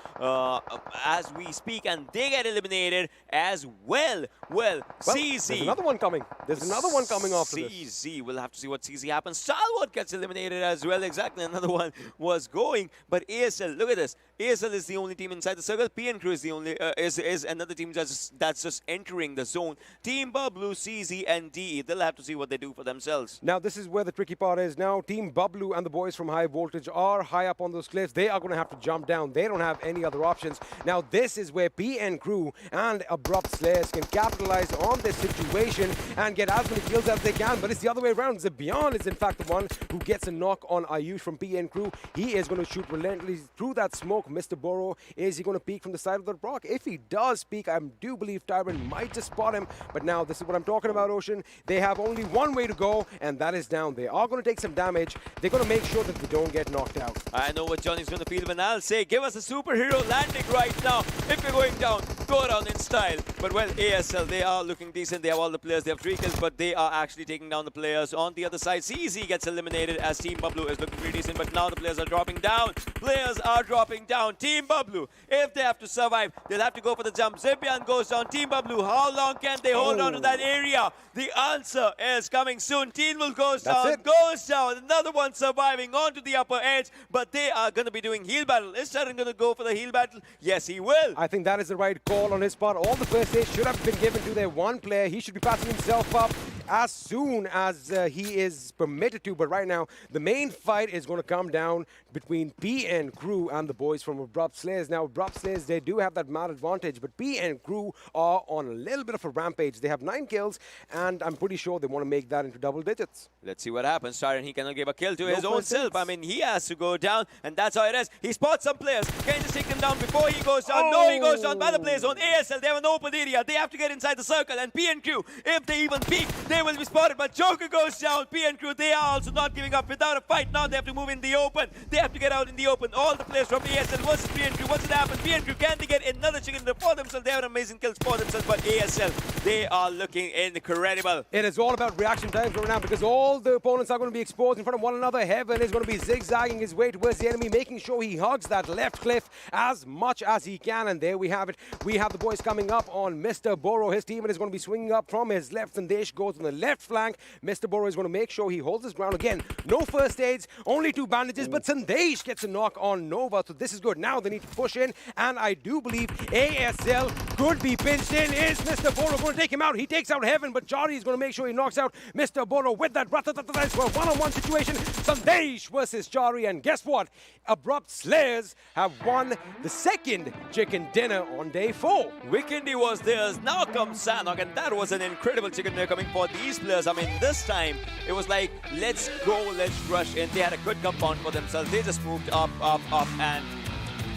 as we speak, and they get eliminated as well. Well, CZ. There's another one coming. There's another one coming after this. CZ. We'll have to see what CZ happens. Stalwart gets eliminated as well. Exactly. Another one was going, but ASL, look at this. ASL is the only team inside the circle. PN Crew is the only is another team that's just entering the zone. Team Bablu, CZ, and DE. They'll have to see what they do for themselves. Now, this is where the tricky part is. Now, Team Bablu and the boys from High Voltage are high up on those cliffs. They are going to have to jump down. They don't have any other options. Now, this is where PN Crew and Abrupt Slayers can capitalize on this situation and get as many kills as they can. But it's the other way around. Zibian is, in fact, the one who gets a knock on Ayush from PN Crew. He is going to shoot relentlessly through that smoke. Mr. Boro, is he going to peek from the side of the rock? If he does peek, I do believe Tyrant might just spot him. But now, this is what I'm talking about, Ocean. They have only one way to go, and that is down. They are going to take some damage. They're going to make sure that they don't get knocked out. I know what Johnny's going to feel, but I'll say, give us a superhero landing right now if you're going down. go around in style. But well, ASL, they are looking decent. They have all the players. They have 3 kills, but they are actually taking down the players on the other side. CZ gets eliminated as Team Bablu is looking pretty decent, but now the players are dropping down. Players are dropping down. Team Bablu, if they have to survive, they'll have to go for the jump. Zibian goes down. Team Bablu, how long can they hold on to that area? The answer is coming soon. Team will goes down, goes down. Another one surviving onto the upper edge, but they are going to be doing heal battle. Is Sharon going to go for the heal battle? Yes, he will. I think that is the right call on his part. All the first aid should have been given to their one player. He should be passing himself up as soon as he is permitted to. But right now, the main fight is going to come down between P and Crew and the boys from Abrupt Slayers. Now, Abrupt Slayers, they do have that mad advantage, but P and Crew are on a little bit of a rampage. They have 9 kills, and I'm pretty sure they want to make that into double digits. Let's see what happens. Sharon, he cannot give a kill to his own self. I mean, he has to go down, and that's how it is. He spots some players. Can he just take them down before he goes down? No, he goes down by the players on ASL. They have an open area. They have to get inside the circle, and P and Crew, if they even peek, they will be spotted. But Joker goes down. P and Crew, they are also not giving up. Without a fight, now they have to move in the open. They have to get out in the open. All the players from ASL versus P and Crew. What's it happen? P and Crew, can they get another chicken for themselves? They have an amazing kills for themselves, but ASL, they are looking incredible. It is all about reaction times right now because all the opponents are going to be exposed in front of one another. Heaven is going to be zigzagging his way towards the enemy, making sure he hugs that left cliff as much as he can. And there we have it. We have the boys coming up on Mr. Boro. His team is going to be swinging up from his left. Sandesh goes on the left flank. Mr. Boro is going to make sure he holds his ground. Again, no first aids, only 2 bandages, but Sandesh gets a knock on Nova, so this is good. Now they need to push in, and I do believe ASL could be pinched in. Is Mr. Boro going to take him out? He takes out Heaven, but Jari is going to make sure he knocks out Mr. Boro with that Ratatatais for a one-on-one situation. Sandesh versus Jari, and guess what? Abrupt Slayers have won the 2nd chicken dinner on day 4. Vikendi was theirs. Now comes Sanhok, and that was an incredible chicken dinner coming for these players. I mean, this time it was like, let's go, let's rush in. They had a good compound for themselves. They just moved up, and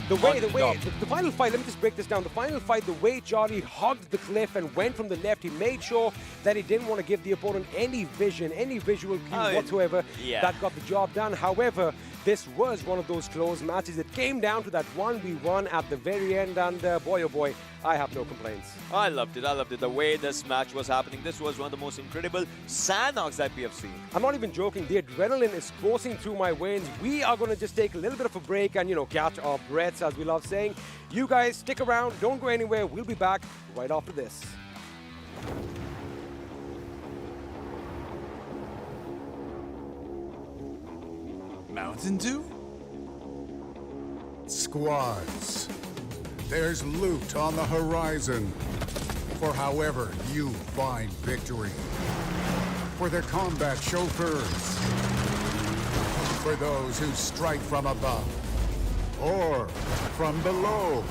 the final fight, let me just break this down. The final fight, the way Jari hugged the cliff and went from the left, he made sure that he didn't want to give the opponent any vision, any visual cue whatsoever. That got the job done. However, this was one of those close matches. It came down to that 1v1 at the very end, and boy, oh boy, I have no complaints. I loved it. I loved it. The way this match was happening, this was one of the most incredible Sanhoks that we have seen. I'm not even joking. The adrenaline is coursing through my veins. We are going to just take a little bit of a break and, catch our breaths, as we love saying. You guys stick around. Don't go anywhere. We'll be back right after this. Mountain Dew? Squads. There's loot on the horizon for however you find victory. For the combat chauffeurs. For those who strike from above or from below.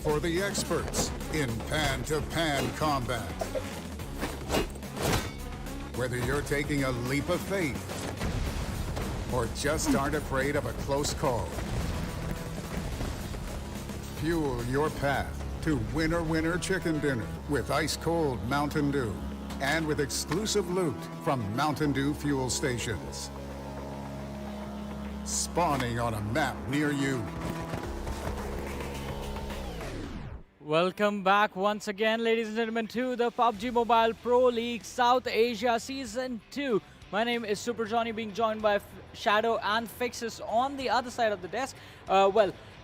For the experts in pan-to-pan combat. Whether you're taking a leap of faith or just aren't afraid of a close call. Fuel your path to Winner Chicken Dinner with ice-cold Mountain Dew and with exclusive loot from Mountain Dew fuel stations. Spawning on a map near you. Welcome back once again, ladies and gentlemen, to the PUBG Mobile Pro League South Asia Season 2. My name is Super Johnny, being joined by Shadow and Fixes on the other side of the desk.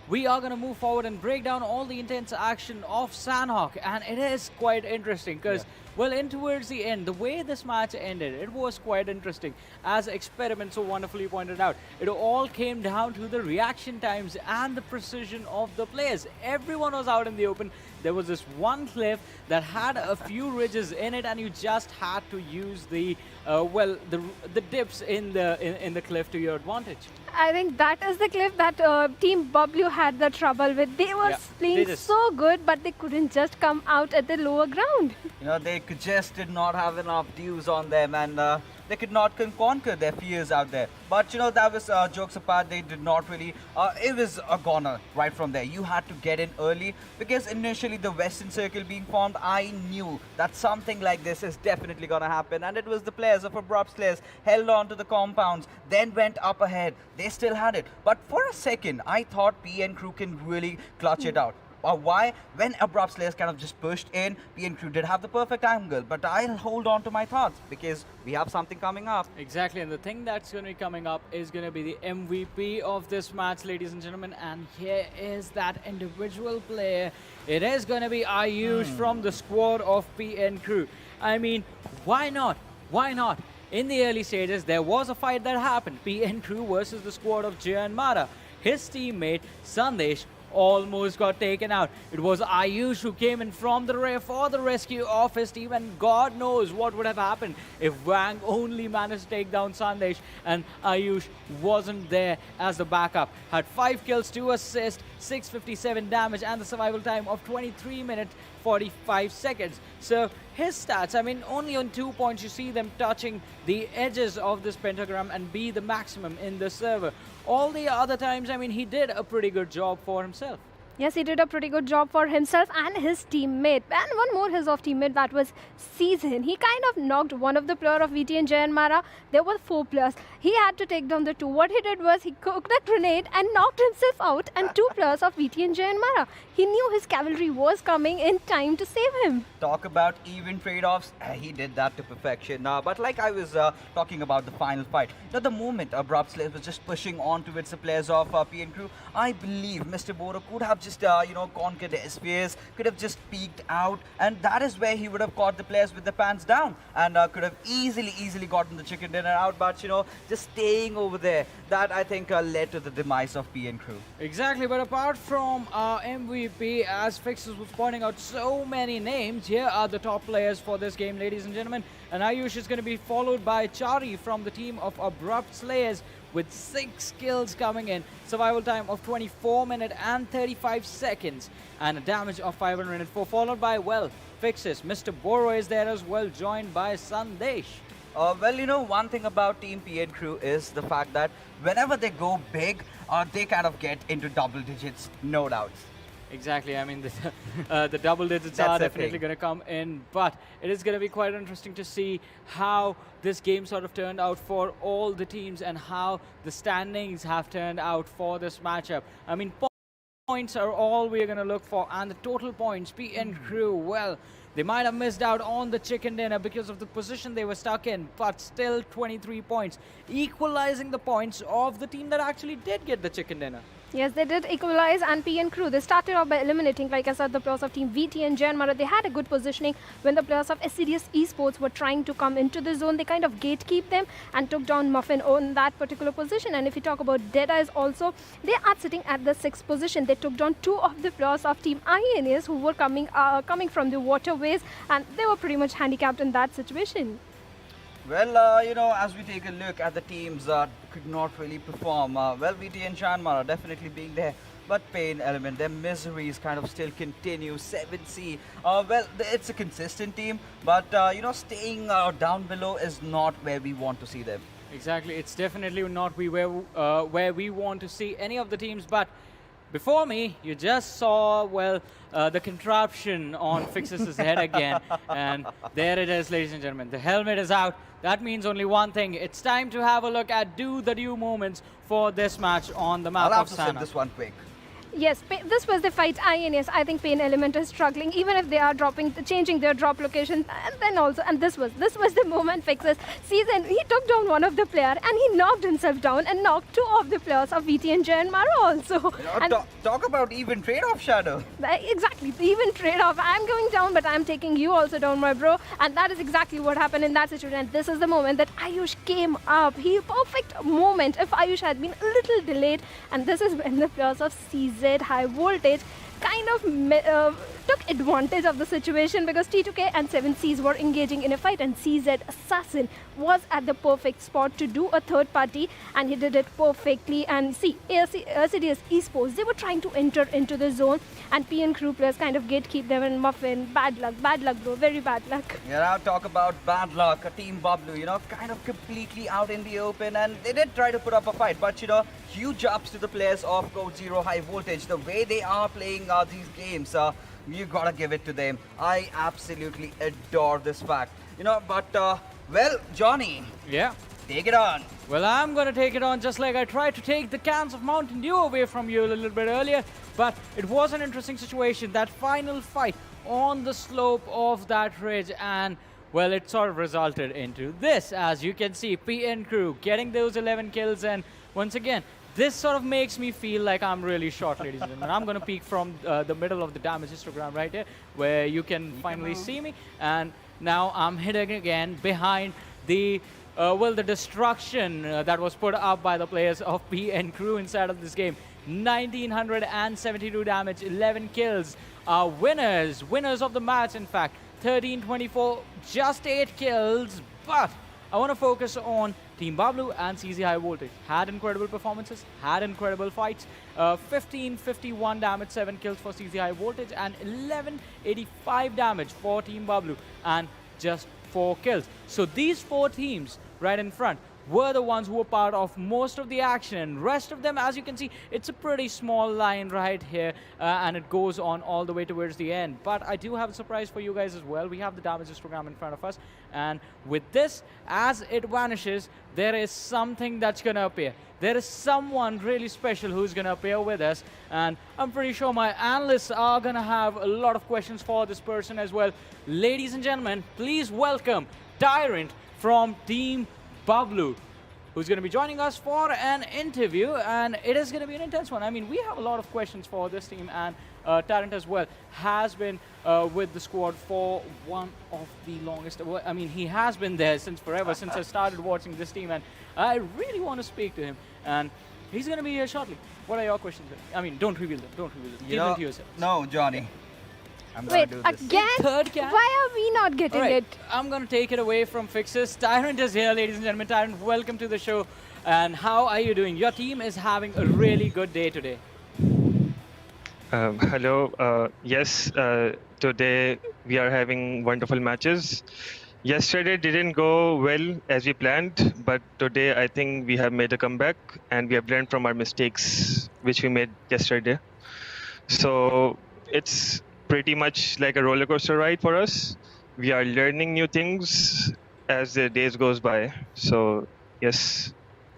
We are going to move forward and break down all the intense action of Sanhok, and it is quite interesting because, well, in towards the end, the way this match ended, it was quite interesting. As Experiment so wonderfully pointed out, it all came down to the reaction times and the precision of the players. Everyone was out in the open. There was this one cliff that had a few ridges in it, and you just had to use the the dips in the cliff to your advantage. I think that is the cliff that Team Bablu had the trouble with. They were playing so good, but they couldn't just come out at the lower ground. They just did not have enough dews on them, and they could not conquer their fears out there. But you know, that was jokes apart, they did not really, it was a goner right from there. You had to get in early because initially the Western Circle being formed, I knew that something like this is definitely gonna happen, and it was the players of Abrupt Slayers held on to the compounds, then went up ahead. They still had it, but for a second I thought PN Crew can really clutch it out. Why? When Abrupt Slayers kind of just pushed in, PN Crew did have the perfect angle, but I'll hold on to my thoughts because we have something coming up. Exactly, and the thing that's going to be coming up is going to be the MVP of this match, ladies and gentlemen, and here is that individual player. It is going to be Ayush from the squad of PN Crew. I mean, why not? Why not? In the early stages, there was a fight that happened. PN Crew versus the squad of JyanMaara. His teammate, Sandesh, almost got taken out. It was Ayush who came in from the rear for the rescue of his team, and God knows what would have happened if Wang only managed to take down Sandesh and Ayush wasn't there as the backup. Had 5 kills, 2 assists, 657 damage, and the survival time of 23 minutes 45 seconds. So his stats, I mean, only on 2 points you see them touching the edges of this pentagram and be the maximum in the server. All the other times, I mean, he did a pretty good job for himself. Yes, he did a pretty good job for himself and his teammate. And one more his off teammate, that was Season. He kind of knocked one of the player of VTNxJyanMaara. There were 4 players. He had to take down the 2. What he did was he cooked a grenade and knocked himself out, and 2 players of VTNxJyanMaara. He knew his cavalry was coming in time to save him. Talk about even trade-offs, he did that to perfection. But like I was talking about the final fight, the moment Abrupt Slayers was just pushing on towards the players of PN Crew, I believe Mr. Boro could have just conquered their spheres, could have just peeked out, and that is where he would have caught the players with the pants down and could have easily gotten the chicken dinner out. But just staying over there, that I think led to the demise of PN Crew. Exactly, but apart from our MVP, as Fixes was pointing out so many names, here are the top players for this game, ladies and gentlemen. And Ayush is going to be followed by Chari from the team of Abrupt Slayers with 6 kills coming in, survival time of 24 minutes and 35 seconds, and a damage of 504, followed by, well, Fixes. Mr. Boro is there as well, joined by Sandesh. Well, one thing about Team PN Crew is the fact that whenever they go big, they kind of get into double digits, no doubts. Exactly, I mean, the double digits are definitely going to come in, but it is going to be quite interesting to see how this game sort of turned out for all the teams and how the standings have turned out for this matchup. I mean, points are all we're going to look for, and the total points, PN Crew, well, they might have missed out on the chicken dinner because of the position they were stuck in, but still 23 points, equalizing the points of the team that actually did get the chicken dinner. Yes, they did equalize, and PN Crew, they started off by eliminating, like I said, the players of Team VTNxJyanMaara. They had a good positioning when the players of Assiduous Esports were trying to come into the zone. They kind of gatekeep them and took down Muffin on that particular position. And if you talk about DEADEYES also, they are sitting at the 6th position. They took down 2 of the players of Team INES who were coming from the waterways, and they were pretty much handicapped in that situation. Well, as we take a look at the teams that could not really perform, well, VTNxJyanMaara definitely being there, but PAINxELMT, their miseries kind of still continue. 7C, well, it's a consistent team, but, staying down below is not where we want to see them. Exactly, it's definitely not where we want to see any of the teams, but before me, you just saw, well, the contraption on Fixes' head again. And there it is, ladies and gentlemen. The helmet is out. That means only one thing. It's time to have a look at the new moments for this match on the map I'll have of to Sanhok. sip this one quick. Yes, this was the fight. INES, I think PAINxELMT is struggling, even if they are changing their drop location, and then also, and this was the moment Fixes Season. He took down one of the player and he knocked himself down and knocked 2 of the players of VTNxJyanMaara also. Talk about even trade-off, Shadow. Exactly, the even trade-off. I'm going down, but I'm taking you also down, my bro. And that is exactly what happened in that situation. And this is the moment that Ayush came up. Perfect moment if Ayush had been a little delayed. And this is when the players of CZxHIGHVOLTAGE, kind of took advantage of the situation because T2K and 7Cs were engaging in a fight, and CZ Assassin was at the perfect spot to do a third party, and he did it perfectly. And see, Assiduous Esports, they were trying to enter into the zone, and PN crew players kind of gatekeep them and muffin. Bad luck, bro, very bad luck. Yeah, now talk about bad luck. A team Bablu, you know, kind of completely out in the open, and they did try to put up a fight, but you know, huge ups to the players of Code Zero High Voltage. The way they are playing these games, you gotta give it to them. I absolutely adore this fact. You know, but well, Johnny. Yeah. Take it on. Well, I'm going to take it on just like I tried to take the cans of Mountain Dew away from you a little bit earlier. But it was an interesting situation, that final fight on the slope of that ridge. And, well, it sort of resulted into this. As you can see, PN crew getting those 11 kills. And once again, this sort of makes me feel like I'm really short, ladies and gentlemen. I'm going to peek from the middle of the damage histogram right here, where you can finally see me. And now I'm hidden again behind the well, the destruction that was put up by the players of PN crew inside of this game. 1972 damage, 11 kills. Winners of the match, in fact. 13-24, just 8 kills. But I want to focus on Team Bablu and CZ High Voltage. Had incredible performances, had incredible fights. 1551 damage, 7 kills for CZ High Voltage, and 1185 damage for Team Bablu, and just 4 kills. So these 4 teams right in front were the ones who were part of most of the action. Rest of them, as you can see, it's a pretty small line right here, and it goes on all the way towards the end. But I do have a surprise for you guys as well. We have the damage histogram in front of us, and with this, as it vanishes, there is something that's gonna appear. There is someone really special who's gonna appear with us, and I'm pretty sure my analysts are gonna have a lot of questions for this person as well. Ladies and gentlemen, please welcome Tyrant from Team Bablu, who's going to be joining us for an interview, and it is going to be an intense one. I mean, we have a lot of questions for this team, and Tyrant as well has been with the squad for one of the longest. I mean, he has been there since forever, since I started watching this team, and I really want to speak to him, and he's going to be here shortly. What are your questions? I mean, don't reveal them. Don't reveal them. Keep them to yourself. No, Johnny. Wait, again? Third can? Why are we not getting it? I'm going to take it away from Fixes. Tyrant is here, ladies and gentlemen. Tyrant, welcome to the show. And how are you doing? Your team is having a really good day today. Hello. Yes, today we are having wonderful matches. Yesterday didn't go well as we planned, but today I think we have made a comeback and we have learned from our mistakes which we made yesterday. So it's pretty much like a roller coaster ride for us. We are learning new things as the days goes by. So yes.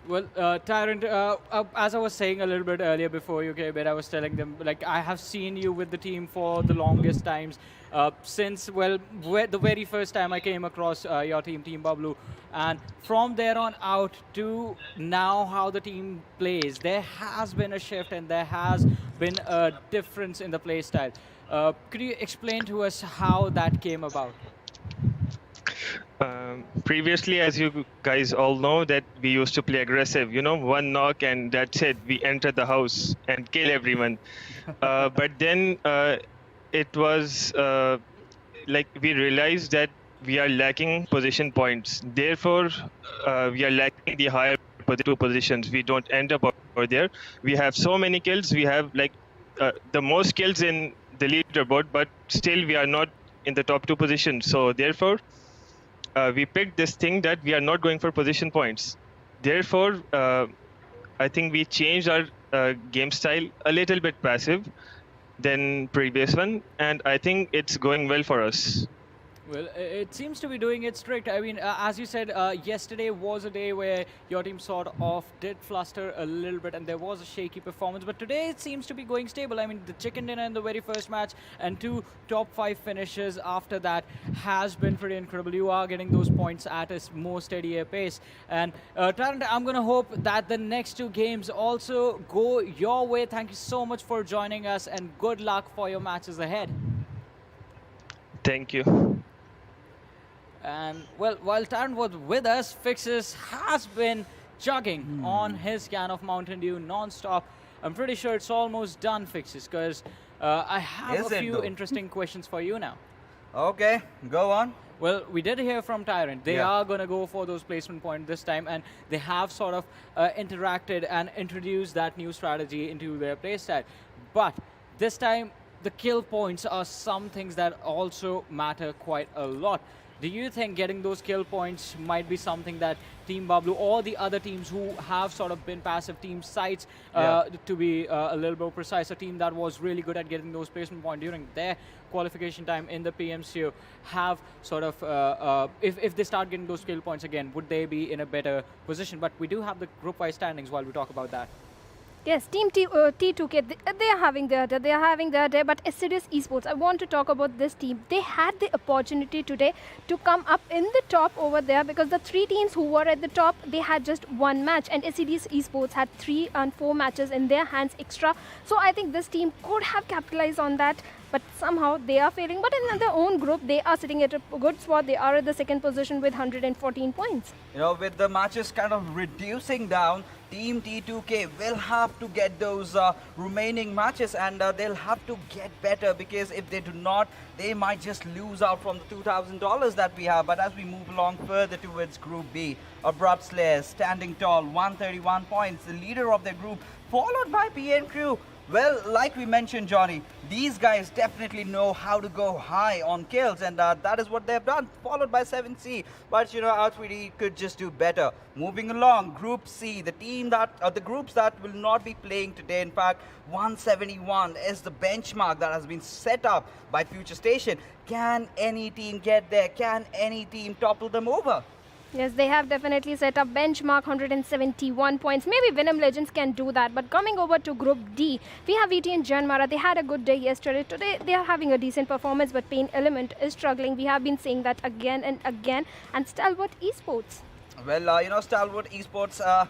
Well, Tyrant, as I was saying a little bit earlier before you came in, I was telling them, like, I have seen you with the team for the longest times, since, well, the very first time I came across your team, Team Bablu. And from there on out to now how the team plays, there has been a shift and there has been a difference in the play style. Could you explain to us how that came about? Previously, as you guys all know, that we used to play aggressive, you know, one knock and that's it. We enter the house and kill everyone. But then it was like we realized that we are lacking position points. Therefore, we are lacking the higher two positions. We don't end up over there. We have so many kills. We have like the most kills in the leaderboard, but still we are not in the top 2 positions. So therefore, we picked this thing that we are not going for position points. Therefore, I think we changed our game style a little bit passive than previous one, and I think it's going well for us. Well, it seems to be doing it strict. I mean, as you said, yesterday was a day where your team sort of did fluster a little bit and there was a shaky performance. But today it seems to be going stable. I mean, the chicken dinner in the very first match and 2 top 5 finishes after that has been pretty incredible. You are getting those points at a more steadier pace. And Tyrant, I'm going to hope that the next 2 games also go your way. Thank you so much for joining us and good luck for your matches ahead. Thank you. And, well, while Tyrant was with us, Fixes has been chugging on his can of Mountain Dew non-stop. I'm pretty sure it's almost done, Fixes, because I have Is a it few though? interesting questions for you now. Okay, go on. Well, we did hear from Tyrant. They are going to go for those placement points this time, and they have sort of interacted and introduced that new strategy into their playstyle. But this time, the kill points are some things that also matter quite a lot. Do you think getting those kill points might be something that Team Bablu or the other teams who have sort of been passive, Team SCYTES, to be a little more precise, a team that was really good at getting those placement points during their qualification time in the PMCO, have sort of, if they start getting those kill points again, would they be in a better position? But we do have the group-wise standings while we talk about that. Yes, Team T2K, they are having their day, but Assiduous Esports, I want to talk about this team. They had the opportunity today to come up in the top over there because the 3 teams who were at the top, they had just 1 match, and Assiduous Esports had 3 and 4 matches in their hands extra. So I think this team could have capitalized on that, but somehow they are failing. But in their own group, they are sitting at a good spot. They are at the 2nd position with 114 points. You know, with the matches kind of reducing down, Team T2K will have to get those remaining matches, and they'll have to get better, because if they do not, they might just lose out from the $2,000 that we have. But as we move along further towards Group B, Abrupt Slayers standing tall, 131 points, the leader of their group, followed by PN Crew. Well, like we mentioned, Johnny, these guys definitely know how to go high on kills, and that is what they've done, followed by 7C. But, you know, R3D could just do better. Moving along, Group C, the groups that will not be playing today. In fact, 171 is the benchmark that has been set up by FutureStation. Can any team get there? Can any team topple them over? Yes, they have definitely set up benchmark 171 points. Maybe Venom Legends can do that. But coming over to Group D, we have VTNxJyanMaara. They had a good day yesterday. Today, they are having a decent performance, but PAINxELMT is struggling. We have been saying that again and again. And Stalwart Esports. Well, you know, Stalwart Esports are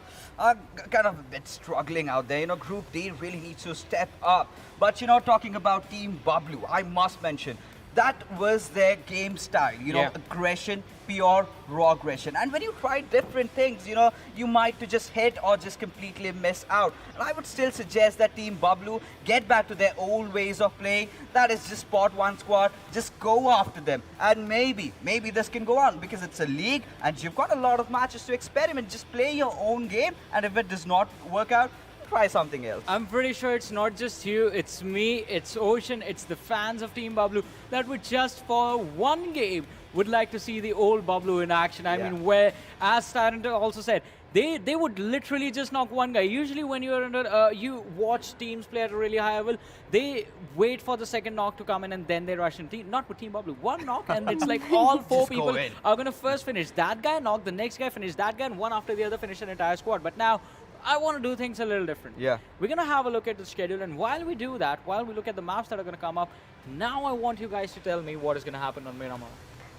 kind of a bit struggling out there. You know, Group D really needs to step up. But, you know, talking about Team Bablu, I must mention, that was their game style, you know, aggression, pure raw aggression. And when you try different things, you know, you might to just hit or just completely miss out. And I would still suggest that Team Bablu get back to their old ways of playing. That is just spot one squad, just go after them. And maybe this can go on, because it's a league and you've got a lot of matches to experiment. Just play your own game, and if it does not work out, try something else. I'm pretty sure it's not just you, it's me, it's Ocean, it's the fans of Team Bablu that would just for one game would like to see the old Bablu in action. I mean, where, as Tyrant also said, they would literally just knock one guy. Usually when you're under, you watch teams play at a really high level, they wait for the second knock to come in and then they rush in. Not with Team Bablu. One knock and it's like all 4 people are going to first finish that guy, knock the next guy, finish that guy, and one after the other finish an entire squad. But now, I want to do things a little different. Yeah. We're going to have a look at the schedule, and while we do that, while we look at the maps that are going to come up, now I want you guys to tell me what is going to happen on Miramar.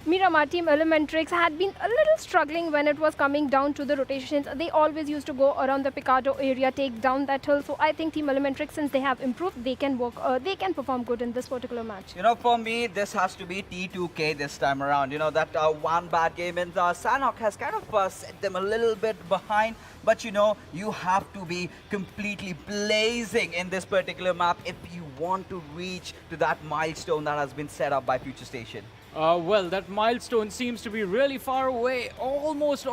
Miramar team ElementriX had been a little struggling when it was coming down to the rotations. They always used to go around the Picado area, take down that hill. So I think team ElementriX, since they have improved, they can work, they can perform good in this particular match. You know, for me, this has to be T2K this time around. You know, that one bad game in Sanhok has kind of set them a little bit behind. But you know, you have to be completely blazing in this particular map if you want to reach to that milestone that has been set up by FutureStation. Well, that milestone seems to be really far away, almost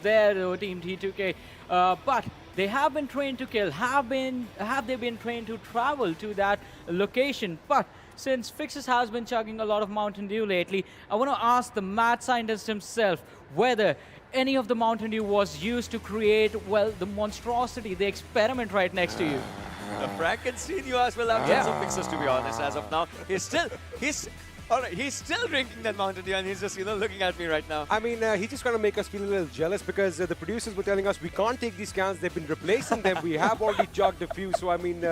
there, Team T2K. But they have been trained to kill. Have they been trained to travel to that location? But since Fixes has been chugging a lot of Mountain Dew lately, I want to ask the mad scientist himself whether any of the Mountain Dew was used to create, well, the monstrosity, the experiment right next to you. The Frankenstein, you as well have tons of Fixes, to be honest, as of now. He's still drinking that Mountain Dew, and he's just, you know, looking at me right now. I mean, he's just trying to make us feel a little jealous, because the producers were telling us we can't take these cans. They've been replacing them. We have already chugged a few, so I mean,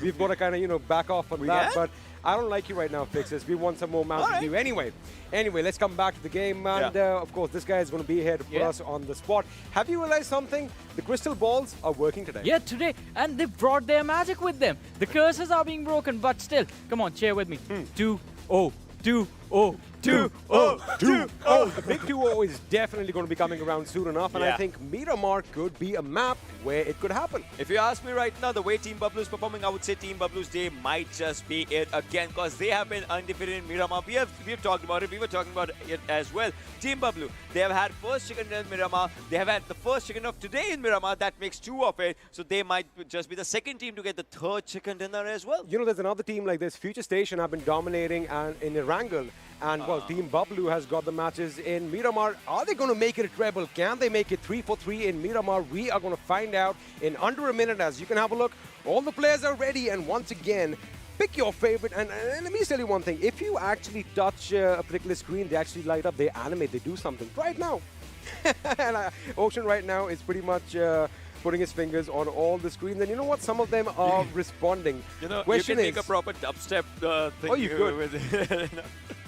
we've got to kind of, you know, back off on that. But I don't like you right now, Fixes. We want some more Mountain Dew. Anyway, let's come back to the game. And of course, this guy is going to be here to put us on the spot. Have you realized something? The crystal balls are working today. Yeah, today. And they brought their magic with them. The curses are being broken, but still. Come on, cheer with me. 2-0. 2-0. 2-0, 2-0. The big 2-0 is definitely going to be coming around soon enough, and I think Miramar could be a map where it could happen. If you ask me right now, the way Team Bablu is performing, I would say Team Bablu's day might just be it again, because they have been undefeated in Miramar. We've talked about it. We were talking about it as well. Team Bablu, they have had first chicken dinner in Miramar. They have had the first chicken of today in Miramar. That makes 2 of it. So they might just be the second team to get the third chicken dinner as well. You know, there's another team like this. FutureStation have been dominating in Erangel. And, well, Team Bablu has got the matches in Miramar. Are they going to make it a treble? Can they make it 3-4-3 in Miramar? We are going to find out in under a minute. As you can have a look, all the players are ready. And once again, pick your favorite. And let me tell you one thing. If you actually touch a particular screen, they actually light up, they animate, they do something right now. And Ocean right now is pretty much putting his fingers on all the screens. And you know what? Some of them are responding. You know, Question you can make is, a proper dubstep thing. Oh, you could.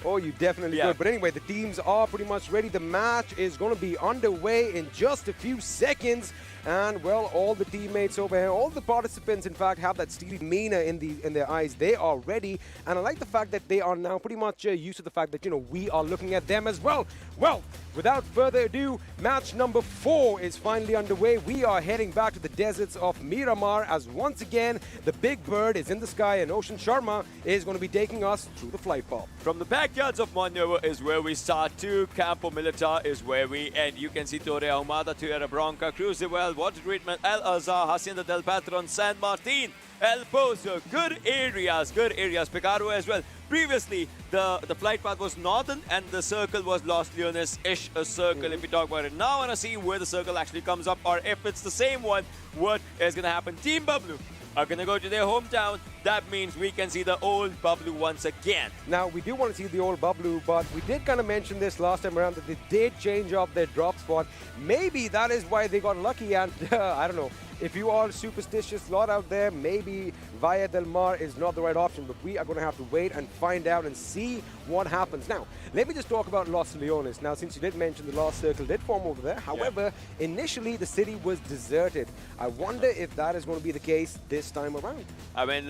Oh, you definitely could. But anyway, the teams are pretty much ready. The match is going to be underway in just a few seconds. And, well, all the teammates over here, all the participants, in fact, have that steely demeanor in their eyes. They are ready. And I like the fact that they are now pretty much used to the fact that, you know, we are looking at them as well. Well, without further ado, match number 4 is finally underway. We are heading back to the deserts of Miramar as once again, the big bird is in the sky and Ocean Sharma is going to be taking us through the flight path. From the backyards of Monyover is where we start to. Campo Militar is where we end. You can see Torre Ahumada, Tierra Bronca, Crucible, Water Treatment, El Azhar, Hacienda del Patron, San Martin, El Pozo. Good areas. Picaro as well. Previously, the flight path was northern and the circle was Los Leones-ish a circle if we talk about it. Now I want to see where the circle actually comes up, or if it's the same one, what is going to happen. Team Bablu are going to go to their hometown. That means we can see the old Bablu once again. Now, we do want to see the old Bablu, but we did kind of mention this last time around that they did change up their drop spot. Maybe that is why they got lucky, and I don't know. If you are a superstitious lot out there, maybe Via Del Mar is not the right option, but we are going to have to wait and find out and see what happens. Now, let me just talk about Los Leones. Now, since you did mention the Lost Circle did form over there, however, initially the city was deserted. I wonder if that is going to be the case this time around. I mean,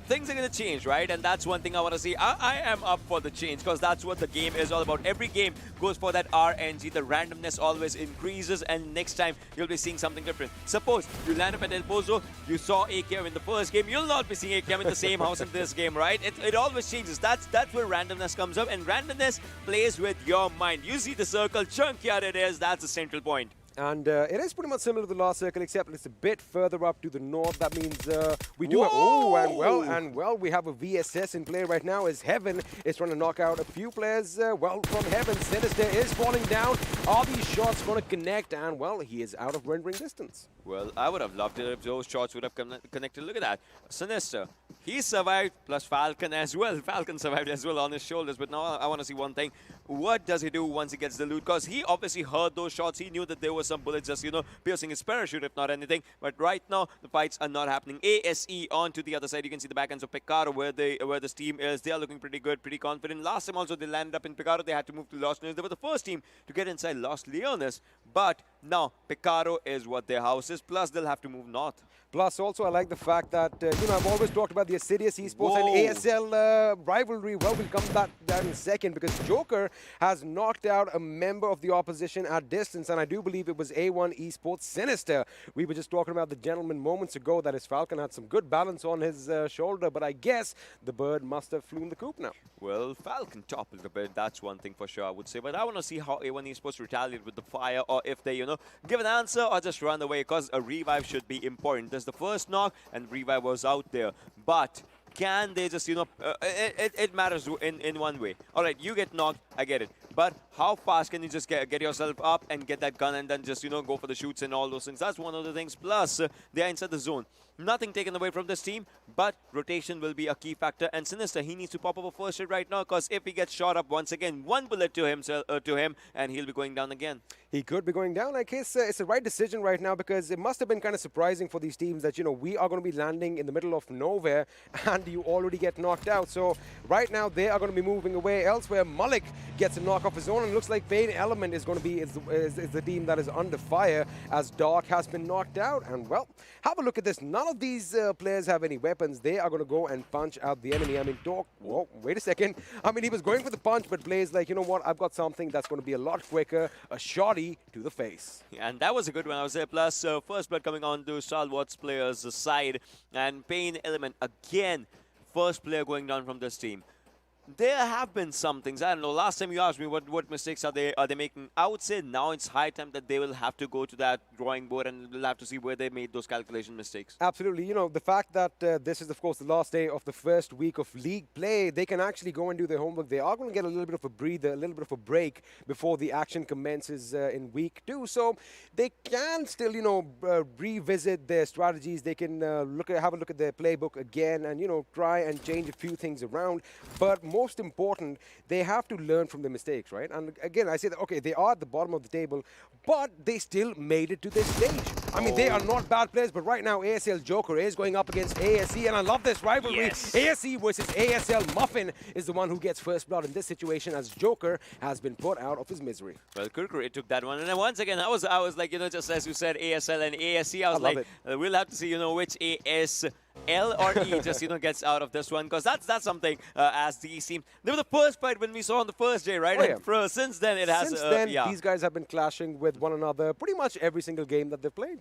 things are going to change, right? And that's one thing I want to see. I am up for the change, because that's what the game is all about. Every game goes for that RNG. The randomness always increases, and next time you'll be seeing something different. Suppose you land up at El Pozo, you saw AKM in the first game, you'll not be seeing AKM in the same house in this game, right? It always changes. That's where randomness comes up, and randomness plays with your mind. You see the circle, chunkier it is, that's the central point. And it is pretty much similar to the last circle, except it's a bit further up to the north. That means we do have, we have a VSS in play right now as Heaven is trying to knock out a few players. From Heaven, Sinister is falling down. Are these shots going to connect? And, well, he is out of rendering distance. Well, I would have loved it if those shots would have connected. Look at that. Sinister, he survived, plus Falcon as well. Falcon survived as well on his shoulders. But now I want to see one thing. What does he do once he gets the loot? Because he obviously heard those shots. He knew that there was some bullets just, you know, piercing his parachute, if not anything. But right now, the fights are not happening. ASE on to the other side. You can see the backends of Picaro where the team is. They are looking pretty good, pretty confident. Last time also, they landed up in Picaro. They had to move to Los Leones. They were the first team to get inside Los Leones. But now, Picaro is what their house is. Plus, they'll have to move north. Plus, also, I like the fact that, you know, I've always talked about the Assiduous Esports and ASL rivalry. Well, we'll come to that in a second, because Joker has knocked out a member of the opposition at distance, and I do believe it was A1 Esports Sinister. We were just talking about the gentleman moments ago that his Falcon had some good balance on his shoulder, but I guess the bird must have flown the coop now. Well, Falcon toppled a bit. That's one thing for sure, I would say. But I want to see how A1 Esports retaliate with the fire, or if they, you know, give an answer or just run away, because a revive should be important. There's the first knock, and revive was out there. But can they just, you know, it matters in one way. All right, you get knocked, I get it. But how fast can you just get yourself up and get that gun and then just, you know, go for the shoots and all those things? That's one of the things. Plus, they are inside the zone. Nothing taken away from this team, but rotation will be a key factor. And Sinister, he needs to pop up a first hit right now, because if he gets shot up once again, one bullet to him, and he'll be going down again. He could be going down. I guess it's the right decision right now, because it must have been kind of surprising for these teams that, you know, we are going to be landing in the middle of nowhere and you already get knocked out. So right now they are going to be moving away elsewhere. Malik gets a knock off his own, and looks like PAINxELMT is going to be is the team that is under fire, as Dark has been knocked out. And, well, have a look at this. None of these players have any weapons, they are going to go and punch out the enemy. I mean, whoa, wait a second. I mean, he was going for the punch, but plays like, you know what, I've got something that's going to be a lot quicker. A shotty to the face. Yeah, and that was a good one, I would say. Plus, first blood coming on to Stalwart players' side. And PAINxELMT, again, first player going down from this team. There have been some things. I don't know. Last time you asked me what mistakes are they making. I would say now it's high time that they will have to go to that drawing board and we'll have to see where they made those calculation mistakes. Absolutely. You know, the fact that this is, of course, the last day of the first week of league play, they can actually go and do their homework. They are going to get a little bit of a breather, a little bit of a break before the action commences in week 2. So they can still, you know, revisit their strategies. They can have a look at their playbook again and, you know, try and change a few things around. But most important, they have to learn from their mistakes, right? And again, I say that, okay, they are at the bottom of the table, but they still made it to this stage. I mean, they are not bad players, but right now, ASL Joker is going up against ASE, and I love this rivalry. Yes. ASE versus ASL Muffin is the one who gets first blood in this situation, as Joker has been put out of his misery. Well, Kurkure took that one, and then once again, I was like, you know, just as you said, ASL and ASE, I was like, we'll have to see, you know, which L or E just, you know, gets out of this one, because that's something as these teams. They were the first fight when we saw on the first day, right? Oh, and since then, it has. Since then, these guys have been clashing with one another pretty much every single game that they've played.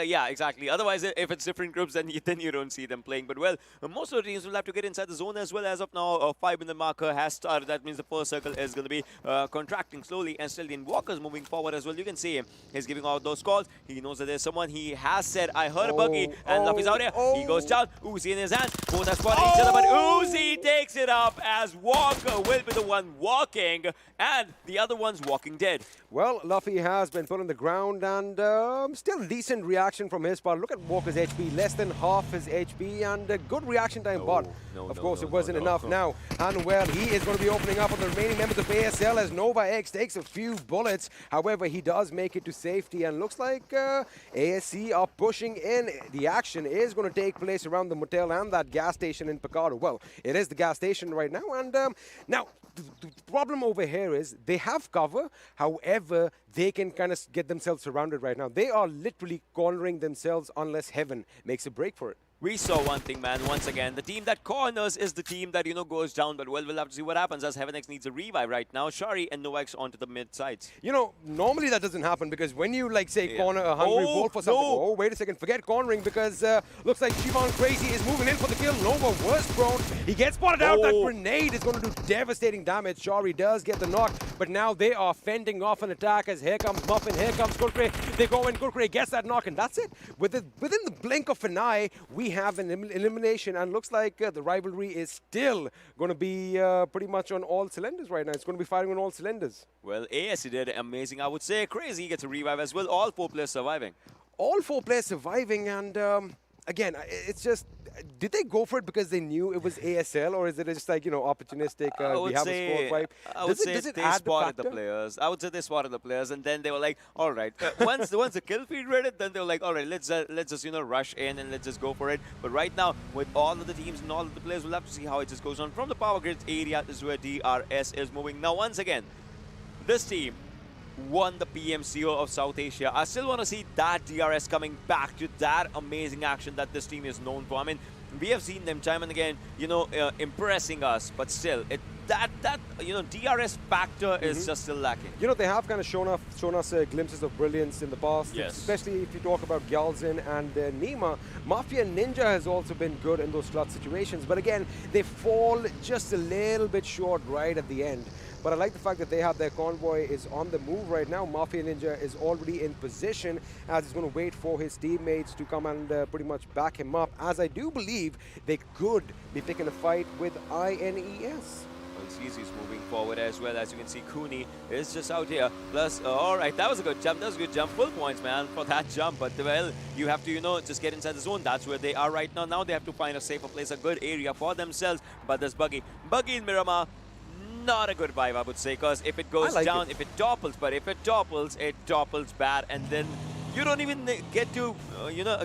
Yeah, exactly. Otherwise, if it's different groups, then you don't see them playing. But well, most of the teams will have to get inside the zone as well. As of now, a 5-minute marker has started. That means the first circle is going to be contracting slowly, and still in Walker's moving forward as well. You can see him. He's giving out those calls. He knows that there's someone. He has said, "I heard a buggy," and Luffy's out here. He goes down. Uzi in his hand. Both are spotting each other, but Uzi takes it up as Walker will be the one walking, and the other one's walking dead. Well, Luffy has been put on the ground, and still decent reaction from his part. Look at Walker's HP, less than half his HP, and a good reaction time, but of course it wasn't enough. Now, Hanuel, he is going to be opening up on the remaining members of ASL as Nova X takes a few bullets. However, he does make it to safety, and looks like ASC are pushing in. The action is going to take place around the motel and that gas station in Picardo. Well, it is the gas station right now, and now the problem over here is they have cover. However, they can kind of get themselves surrounded right now. They are literally cornering themselves unless heaven makes a break for it. We saw one thing, man, once again. The team that corners is the team that, you know, goes down. But, well, we'll have to see what happens as HeavenX needs a revive right now. Shari and Novax onto the mid sides. You know, normally that doesn't happen because when you, like, say, corner a hungry wolf or something. Oh, wait a second. Forget cornering because looks like Shivan Crazy is moving in for the kill. Nova was prone. He gets spotted out. That grenade is going to do devastating damage. Shari does get the knock, but now they are fending off an attack as here comes Muffin, here comes Kurkure. They go in. Kurkure gets that knock, and that's it. Within the blink of an eye, we have an elimination, and looks like the rivalry is still going to be pretty much on all cylinders right now. It's going to be firing on all cylinders. Well, ASC did amazing, I would say. Crazy gets a revive as well. All 4 players surviving. All 4 players surviving, and again, it's just, did they go for it because they knew it was ASL, or is it just like, you know, opportunistic, we have a score fight? I would say they spotted the players. I would say they spotted the players, and then they were like, all right. Once the kill feed read it, then they were like, all right, let's just, you know, rush in and let's just go for it. But right now, with all of the teams and all of the players, we'll have to see how it just goes on. From the power grid area is where DRS is moving. Now, once again, this team won the PMCO of South Asia. I still want to see that DRS coming back to that amazing action that this team is known for. I mean, we have seen them time and again, you know, impressing us, but still, that you know, DRS factor is just still lacking. You know, they have kind of shown us glimpses of brilliance in the past, especially if you talk about Gyalzin and Nima. Mafia Ninja has also been good in those clutch situations, but again, they fall just a little bit short right at the end. But I like the fact that they have their convoy is on the move right now. Mafia Ninja is already in position as he's going to wait for his teammates to come and pretty much back him up, as I do believe they could be picking a fight with INES. Well, CZ's moving forward as well. As you can see, Cooney is just out here. Plus, all right, that was a good jump. That was a good jump. Full points, man, for that jump. But, well, you have to, you know, just get inside the zone. That's where they are right now. Now they have to find a safer place, a good area for themselves. But there's Buggy in Miramar. Not a good vibe, I would say, because if it goes down, if it topples, but if it topples bad, and then you don't even get to,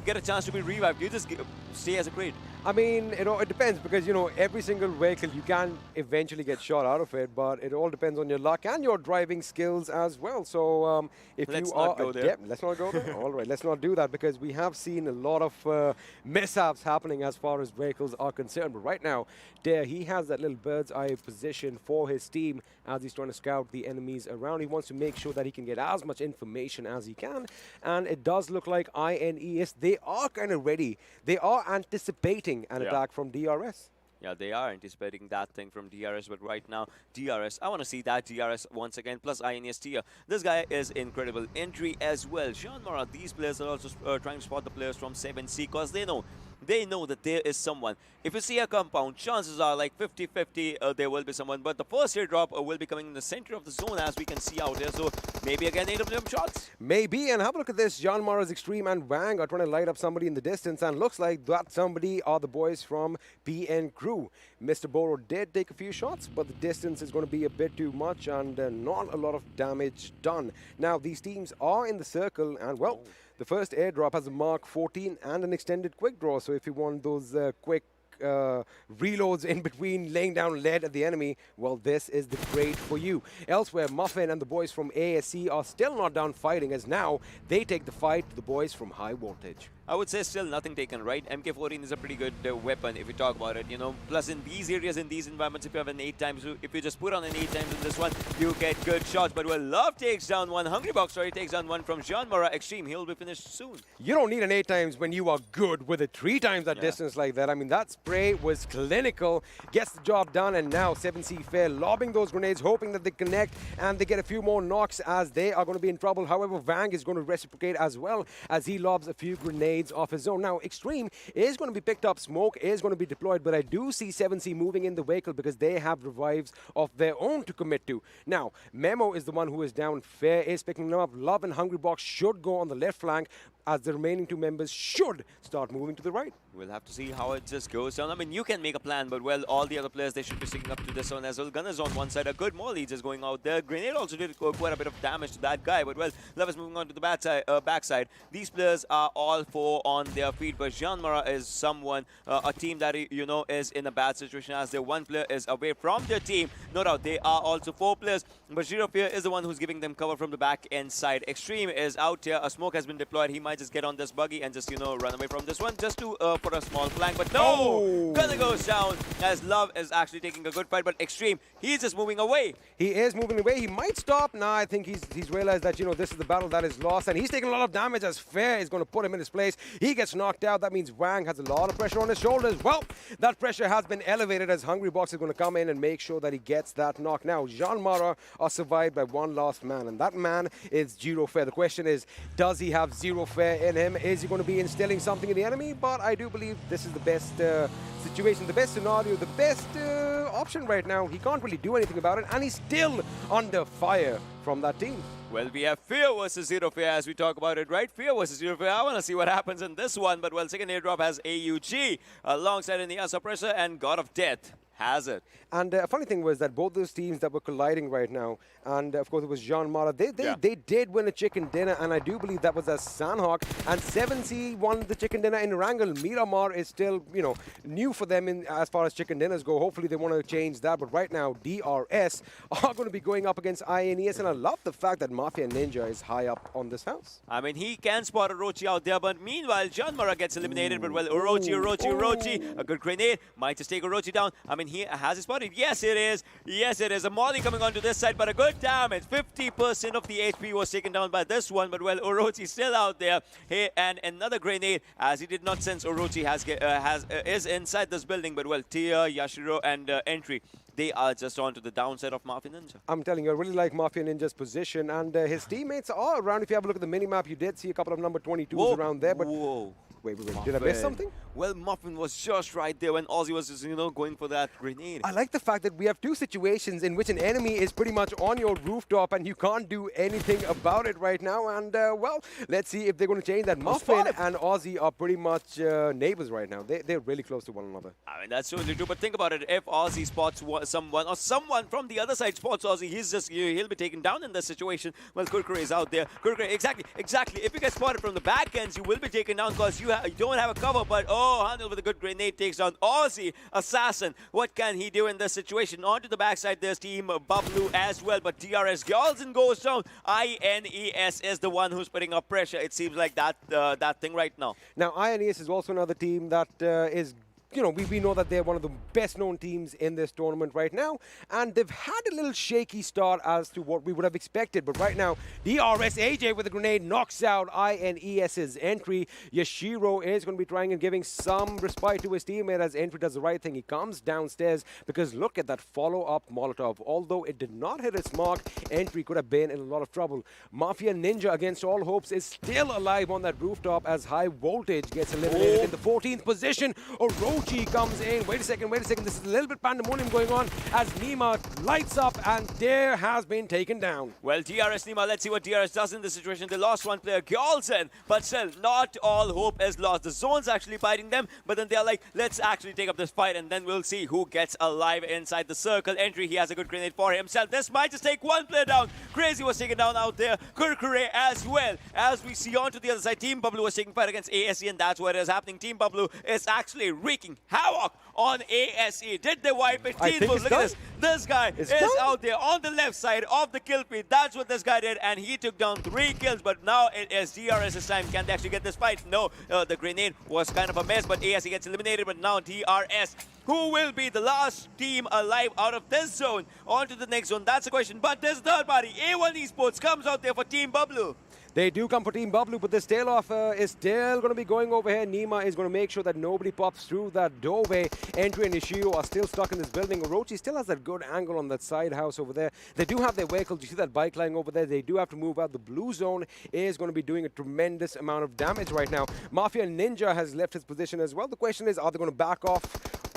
get a chance to be revived. You just stay as a crate. I mean, it depends because, every single vehicle, you can eventually get shot out of it, but it all depends on your luck and your driving skills as well. So if you are adept, let's not go there. All right, let's not do that because we have seen a lot of mishaps happening as far as vehicles are concerned. But right now, Dare, he has that little bird's eye position for his team as he's trying to scout the enemies around. He wants to make sure that he can get as much information as he can. And it does look like INES, they are kind of ready. They are anticipating an attack from DRS. Yeah, they are anticipating that thing from DRS, but right now, DRS, I want to see that DRS once again, plus INES tier. This guy is incredible. Entry as well. JyanMaara, these players are also trying to spot the players from 7C because they know that there is someone. If you see a compound, chances are like 50-50 there will be someone, but the first airdrop will be coming in the center of the zone as we can see out there, so maybe again AWM shots. Maybe, and have a look at this. JyanMaara's Extreme and Wang are trying to light up somebody in the distance, and looks like that somebody are the boys from PN Crew. Mr. Boro did take a few shots, but the distance is going to be a bit too much and not a lot of damage done. Now, these teams are in the circle, and well, the first airdrop has a Mark 14 and an extended quick draw, so if you want those quick reloads in between laying down lead at the enemy, well, this is the grade for you. Elsewhere, Muffin and the boys from ASC are still not done fighting, as now they take the fight to the boys from High Voltage. I would say still nothing taken, right? MK14 is a pretty good weapon if you talk about it, Plus in these areas, in these environments, if you have an 8 times, if you just put on an 8 times in this one, you get good shots. But well, Love takes down one. Hungrybox, takes down one from JyanMaara Extreme. He'll be finished soon. You don't need an 8 times when you are good with a 3 times that distance like that. I mean, that spray was clinical, gets the job done, and now 7C Fair lobbing those grenades, hoping that they connect and they get a few more knocks as they are going to be in trouble. However, Vang is going to reciprocate as well as he lobs a few grenades off his zone. Now, Extreme is going to be picked up, Smoke is going to be deployed, but I do see 7C moving in the vehicle because they have revives of their own to commit to. Now, Memo is the one who is down. Fair is picking them up. Love and Hungrybox should go on the left flank as the remaining 2 members should start moving to the right. We'll have to see how it just goes down. I mean, you can make a plan, but well, all the other players, they should be sticking up to this one as well. Gunners on one side, a good molly just going out there. Grenade also did quite a bit of damage to that guy, but well, Love is moving on to the backside. These players are all 4 on their feet, but JyanMaara is someone, a team that, is in a bad situation as their 1 player is away from their team. No doubt, they are also 4 players, but Zero Fear is the one who's giving them cover from the back end side. Extreme is out here. A smoke has been deployed. He might just get on this buggy and just, run away from this one just to put a small flank, but no! Gunner goes down as Love is actually taking a good fight, but Extreme, he's just moving away. He is moving away. He might stop. Nah, I think he's realized that, this is the battle that is lost, and he's taking a lot of damage as Fair is going to put him in his place. He gets knocked out. That means Wang has a lot of pressure on his shoulders. Well, that pressure has been elevated as Hungrybox is going to come in and make sure that he gets that knock. Now, JyanMaara are survived by 1 last man, and that man is Zero Fair. The question is, does he have Zero Fair in him? Is he going to be instilling something in the enemy? But I do believe this is the best situation, the best scenario, the best option right now. He can't really do anything about it, and he's still under fire from that team. Well, we have Fear versus Zero Fear as we talk about it, right? Fear versus Zero Fear. I want to see what happens in this one, but well, second airdrop has AUG alongside in the Suppressor and God of Death has it. And a funny thing was that both those teams that were colliding right now, and of course it was JyanMaara, they did win a chicken dinner, and I do believe that was as Sanhok, and 7C won the chicken dinner in Erangel. Miramar is still, new for them in as far as chicken dinners go. Hopefully they want to change that, but right now DRS are going to be going up against INES, and I love the fact that Mafia Ninja is high up on this house. I mean, he can spot Orochi out there, but meanwhile, JyanMaara gets eliminated, but well, Orochi, a good grenade, might just take Orochi down. I mean, he has his spotted. Yes, it is. Yes, it is. A molly coming onto this side, but a good damage. 50% of the HP was taken down by this one, but well, Orochi still out there. Hey, and another grenade, as he did not sense Orochi is inside this building, but well, Tia, Yashiro, and Entry, they are just onto the downside of Mafia Ninja. I'm telling you, I really like Mafia Ninja's position, and his teammates are around. If you have a look at the minimap, you did see a couple of number 22s around there, but Wait, did I miss something? Well, Muffin was just right there when Aussie was just, going for that grenade. I like the fact that we have two situations in which an enemy is pretty much on your rooftop and you can't do anything about it right now. And, well, let's see if they're going to change that. Muffin and Aussie are pretty much neighbors right now. They're really close to one another. I mean, that's totally true. But think about it. If Aussie spots someone or someone from the other side spots Aussie, he'll be taken down in this situation. Well, Kurkure is out there. Kurkure, exactly. If you get spotted from the back ends, you will be taken down because you don't have a cover. But, Handel with a good grenade takes down Aussie Assassin. What can he do in this situation? Onto the backside, there's Team Bablu as well. But DRS Galson goes down. INES is the one who's putting up pressure. It seems like that thing right now. Now, INES is also another team that is... we know that they're one of the best-known teams in this tournament right now, and they've had a little shaky start as to what we would have expected. But right now, DRS AJ with a grenade knocks out INES's entry. Yashiro is going to be trying and giving some respite to his teammate as entry does the right thing. He comes downstairs because look at that follow-up Molotov. Although it did not hit its mark, entry could have been in a lot of trouble. Mafia Ninja, against all hopes, is still alive on that rooftop as High Voltage gets eliminated in the 14th position. Orochi comes in. Wait a second. This is a little bit pandemonium going on as Nima lights up and there has been taken down. Well, DRS Nima, let's see what DRS does in this situation. They lost one player, Gyalzen, but still, not all hope is lost. The zone's actually biting them, but then they're like, let's actually take up this fight and then we'll see who gets alive inside the circle. Entry, he has a good grenade for himself. This might just take one player down. Crazy was taken down out there. Kurkure as well. As we see onto the other side, Team Bablu was taking fight against ASE, and that's what is happening. Team Bablu is actually wreaking havoc on ASE. Did they wipe it? Look at this. This guy is out there on the left side of the kill feed. That's what this guy did, and he took down 3 kills. But now it is DRS's time. Can they actually get this fight? No. The grenade was kind of a mess, but ASE gets eliminated. But now DRS, who will be the last team alive out of this zone? On to the next zone. That's the question. But this third party, A1 Esports, comes out there for Team Bablu. They do come for Team Bablu, but this tail-off is still going to be going over here. Nima is going to make sure that nobody pops through that doorway. Entry and Ishio are still stuck in this building. Orochi still has that good angle on that side house over there. They do have their vehicles. You see that bike lying over there. They do have to move out. The blue zone is going to be doing a tremendous amount of damage right now. Mafia Ninja has left his position as well. The question is, are they going to back off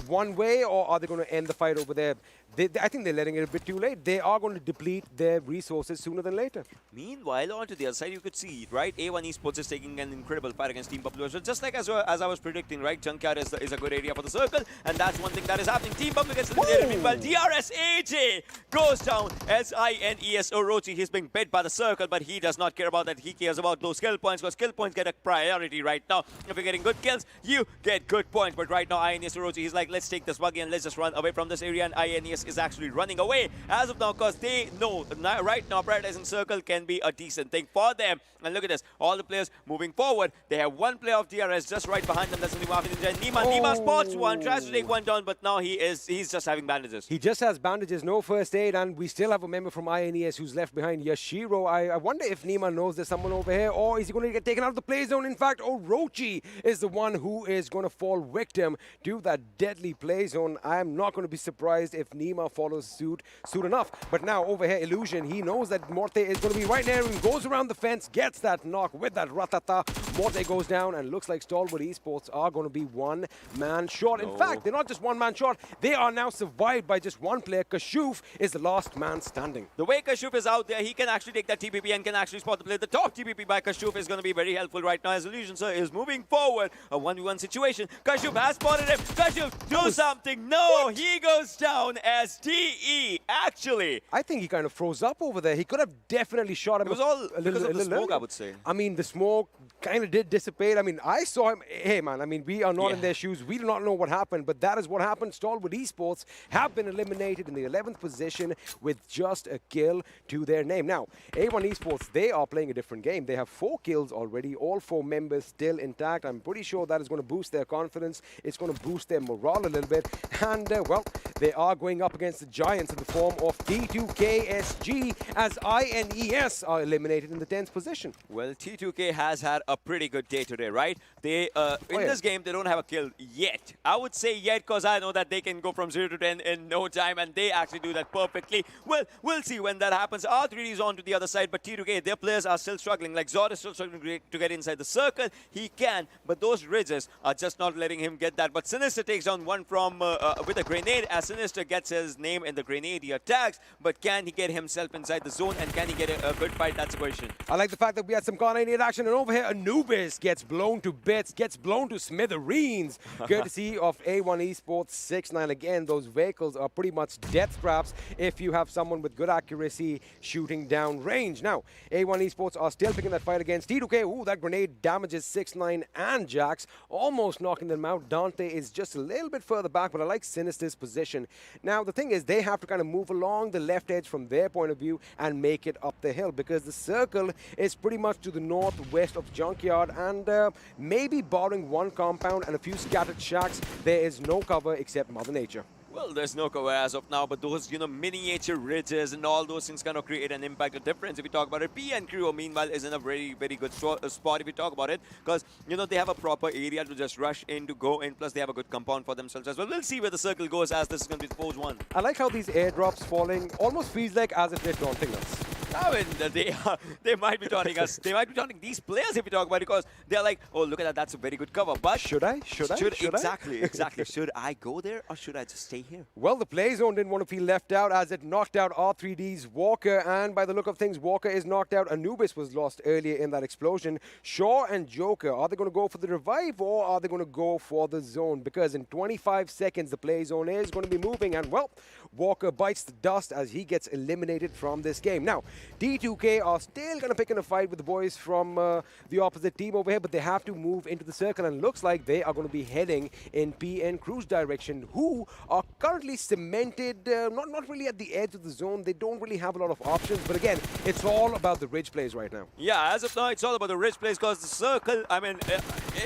one way or are they going to end the fight over there? I think they're letting it a bit too late. They are going to deplete their resources sooner than later. Meanwhile, onto the other side, you could see, right, A1 Esports is taking an incredible fight against Team Bablu as well. Just like as I was predicting, right, Junkyard is a good area for the circle, and that's one thing that is happening. Team Bablu gets eliminated. Meanwhile, DRS AJ goes down as INES Orochi. He's being bit by the circle, but he does not care about that. He cares about those skill points, because skill points get a priority right now. If you're getting good kills, you get good points. But right now, INES Orochi, he's like, let's take this buggy and let's just run away from this area, and INES is actually running away as of now because they know right now prioritizing circle can be a decent thing for them. And look at this, all the players moving forward. They have one player of DRS just right behind them. That's only Nima spots one, tries to take one down, but now he's just having bandages. He just has bandages, no first aid, and we still have a member from INES who's left behind, Yashiro. I wonder if Nima knows there's someone over here, or is he going to get taken out of the play zone? In fact, Orochi is the one who is going to fall victim to that deadly play zone. I'm not going to be surprised if Nima follows suit soon enough. But now over here, Illusion, he knows that Morte is going to be right there and goes around the fence, gets that knock with that ratata. Morte goes down and looks like Stalwart Esports are going to be one man short. In fact, they're not just one man short. They are now survived by just one player. Kashuf is the last man standing. The way Kashuf is out there, he can actually take that TPP and can actually spot the play. The top TPP by Kashuf is going to be very helpful right now as Illusion Sir is moving forward. A 1v1 situation. Kashuf has spotted him. Kashuf, do something. No, he goes down as DE. Actually, I think he kind of froze up over there. He could have definitely shot him. It was all because of the smoke, I would say. I mean, the smoke kind of did dissipate. I mean, I saw him. Hey, man, I mean, we are not in their shoes. We do not know what happened, but that is what happened. Stalwart Esports have been eliminated in the 11th position with just a kill to their name. Now, A1 Esports, they are playing a different game. They have 4 kills already, all 4 members still intact. I'm pretty sure that is going to boost their confidence. It's going to boost their morale a little bit. And, well, they are going up against the Giants in the form of T2KSG as INES are eliminated in the 10th position. Well, T2K has had a a pretty good day today, right? They in this game, they don't have a kill yet. I would say yet because I know that they can go from 0 to 10 in no time, and they actually do that perfectly. Well, we'll see when that happens. R3D is on to the other side, but T2K, their players are still struggling. Like Zod is still struggling to get inside the circle. He can, but those ridges are just not letting him get that. But Sinister takes down one from with a grenade. As Sinister gets his name in the grenade, he attacks. But can he get himself inside the zone, and can he get a good fight? That's the question. I like the fact that we had some Car98 action, and over here, Anubis gets blown to bits, gets blown to smithereens. Courtesy of A1 Esports 6-9. Again, those vehicles are pretty much death traps if you have someone with good accuracy shooting down range. Now, A1 Esports are still picking that fight against T2K. Ooh, that grenade damages 6-9 and Jax, almost knocking them out. Dante is just a little bit further back, but I like Sinister's position. Now, the thing is, they have to kind of move along the left edge from their point of view and make it up the hill, because the circle is pretty much to the northwest of Junkyard, and maybe barring one compound and a few scattered shacks, there is no cover except Mother Nature. Well, there's no cover as of now, but those, miniature ridges and all those things kind of create an impact, a difference. If you talk about it, PN Crew, meanwhile, is in a very, very good spot if you talk about it, because, they have a proper area to just rush in, to go in, plus they have a good compound for themselves as well. We'll see where the circle goes, as this is going to be the pose 1. I like how these airdrops falling almost feels like as if they're daunting us. I mean, they might be taunting us. They might be taunting these players if you talk about it, because they're like, oh, look at that, that's a very good cover. But should I? Exactly. Should I go there, or should I just stay here? Well, the play zone didn't want to feel left out, as it knocked out R3D's Walker, and by the look of things, Walker is knocked out. Anubis was lost earlier in that explosion. Shaw and Joker, are they going to go for the revive, or are they going to go for the zone? Because in 25 seconds, the play zone is going to be moving, and well, Walker bites the dust as he gets eliminated from this game. Now, D2K are still going to pick in a fight with the boys from the opposite team over here, but they have to move into the circle, and looks like they are going to be heading in PN Crew's direction, who are currently cemented, not really at the edge of the zone. They don't really have a lot of options, but again, it's all about the ridge plays right now. Yeah, as of now, it's all about the ridge plays, because the circle, I mean,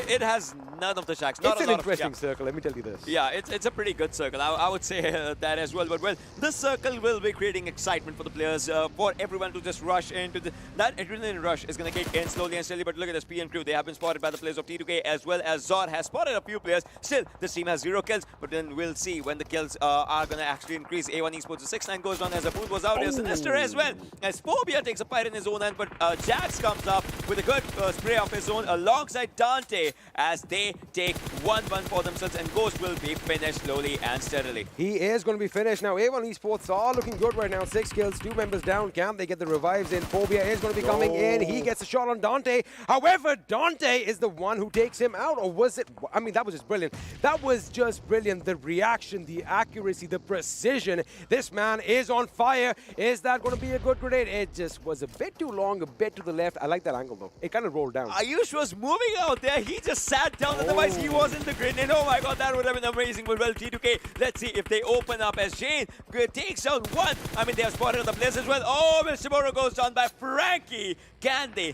it has none of the shacks. It's an interesting circle, let me tell you this. Yeah, it's a pretty good circle. I would say that as well. But well, this circle will be creating excitement for the players, for everyone to just rush into that adrenaline rush is going to kick in slowly and steadily. But look at this PN Crew. They have been spotted by the players of T2K, as well as Zod has spotted a few players. Still, this team has 0 kills, but then we'll see when the kills are going to actually increase. A1 Esports 6-9 goes down as a boot was out. There's Sinister as well, as Phobia takes a fight in his own end, but Jax comes up with a good spray of his own alongside Dante, as they take 1-1 for themselves, and Ghost will be finished slowly and steadily. He is going to be finished. Now, A1 Esports are looking good right now. 6 kills, 2 members down. Can they get the revives in? Phobia is going to be coming in. He gets a shot on Dante. However, Dante is the one who takes him out. Or was it? I mean, that was just brilliant. That was just brilliant. The reaction, the accuracy, the precision. This man is on fire. Is that going to be a good grenade? It just was a bit too long, a bit to the left. I like that angle, though. It kind of rolled down. Ayush was moving out there. He just sat down. Otherwise, he wasn't the grenade. Oh my god, that would have been amazing. But well, T2K, let's see if they open up, as Jane takes down one. I mean, they have spotted the players as well. Oh, Shimura goes down by Frankie. Can they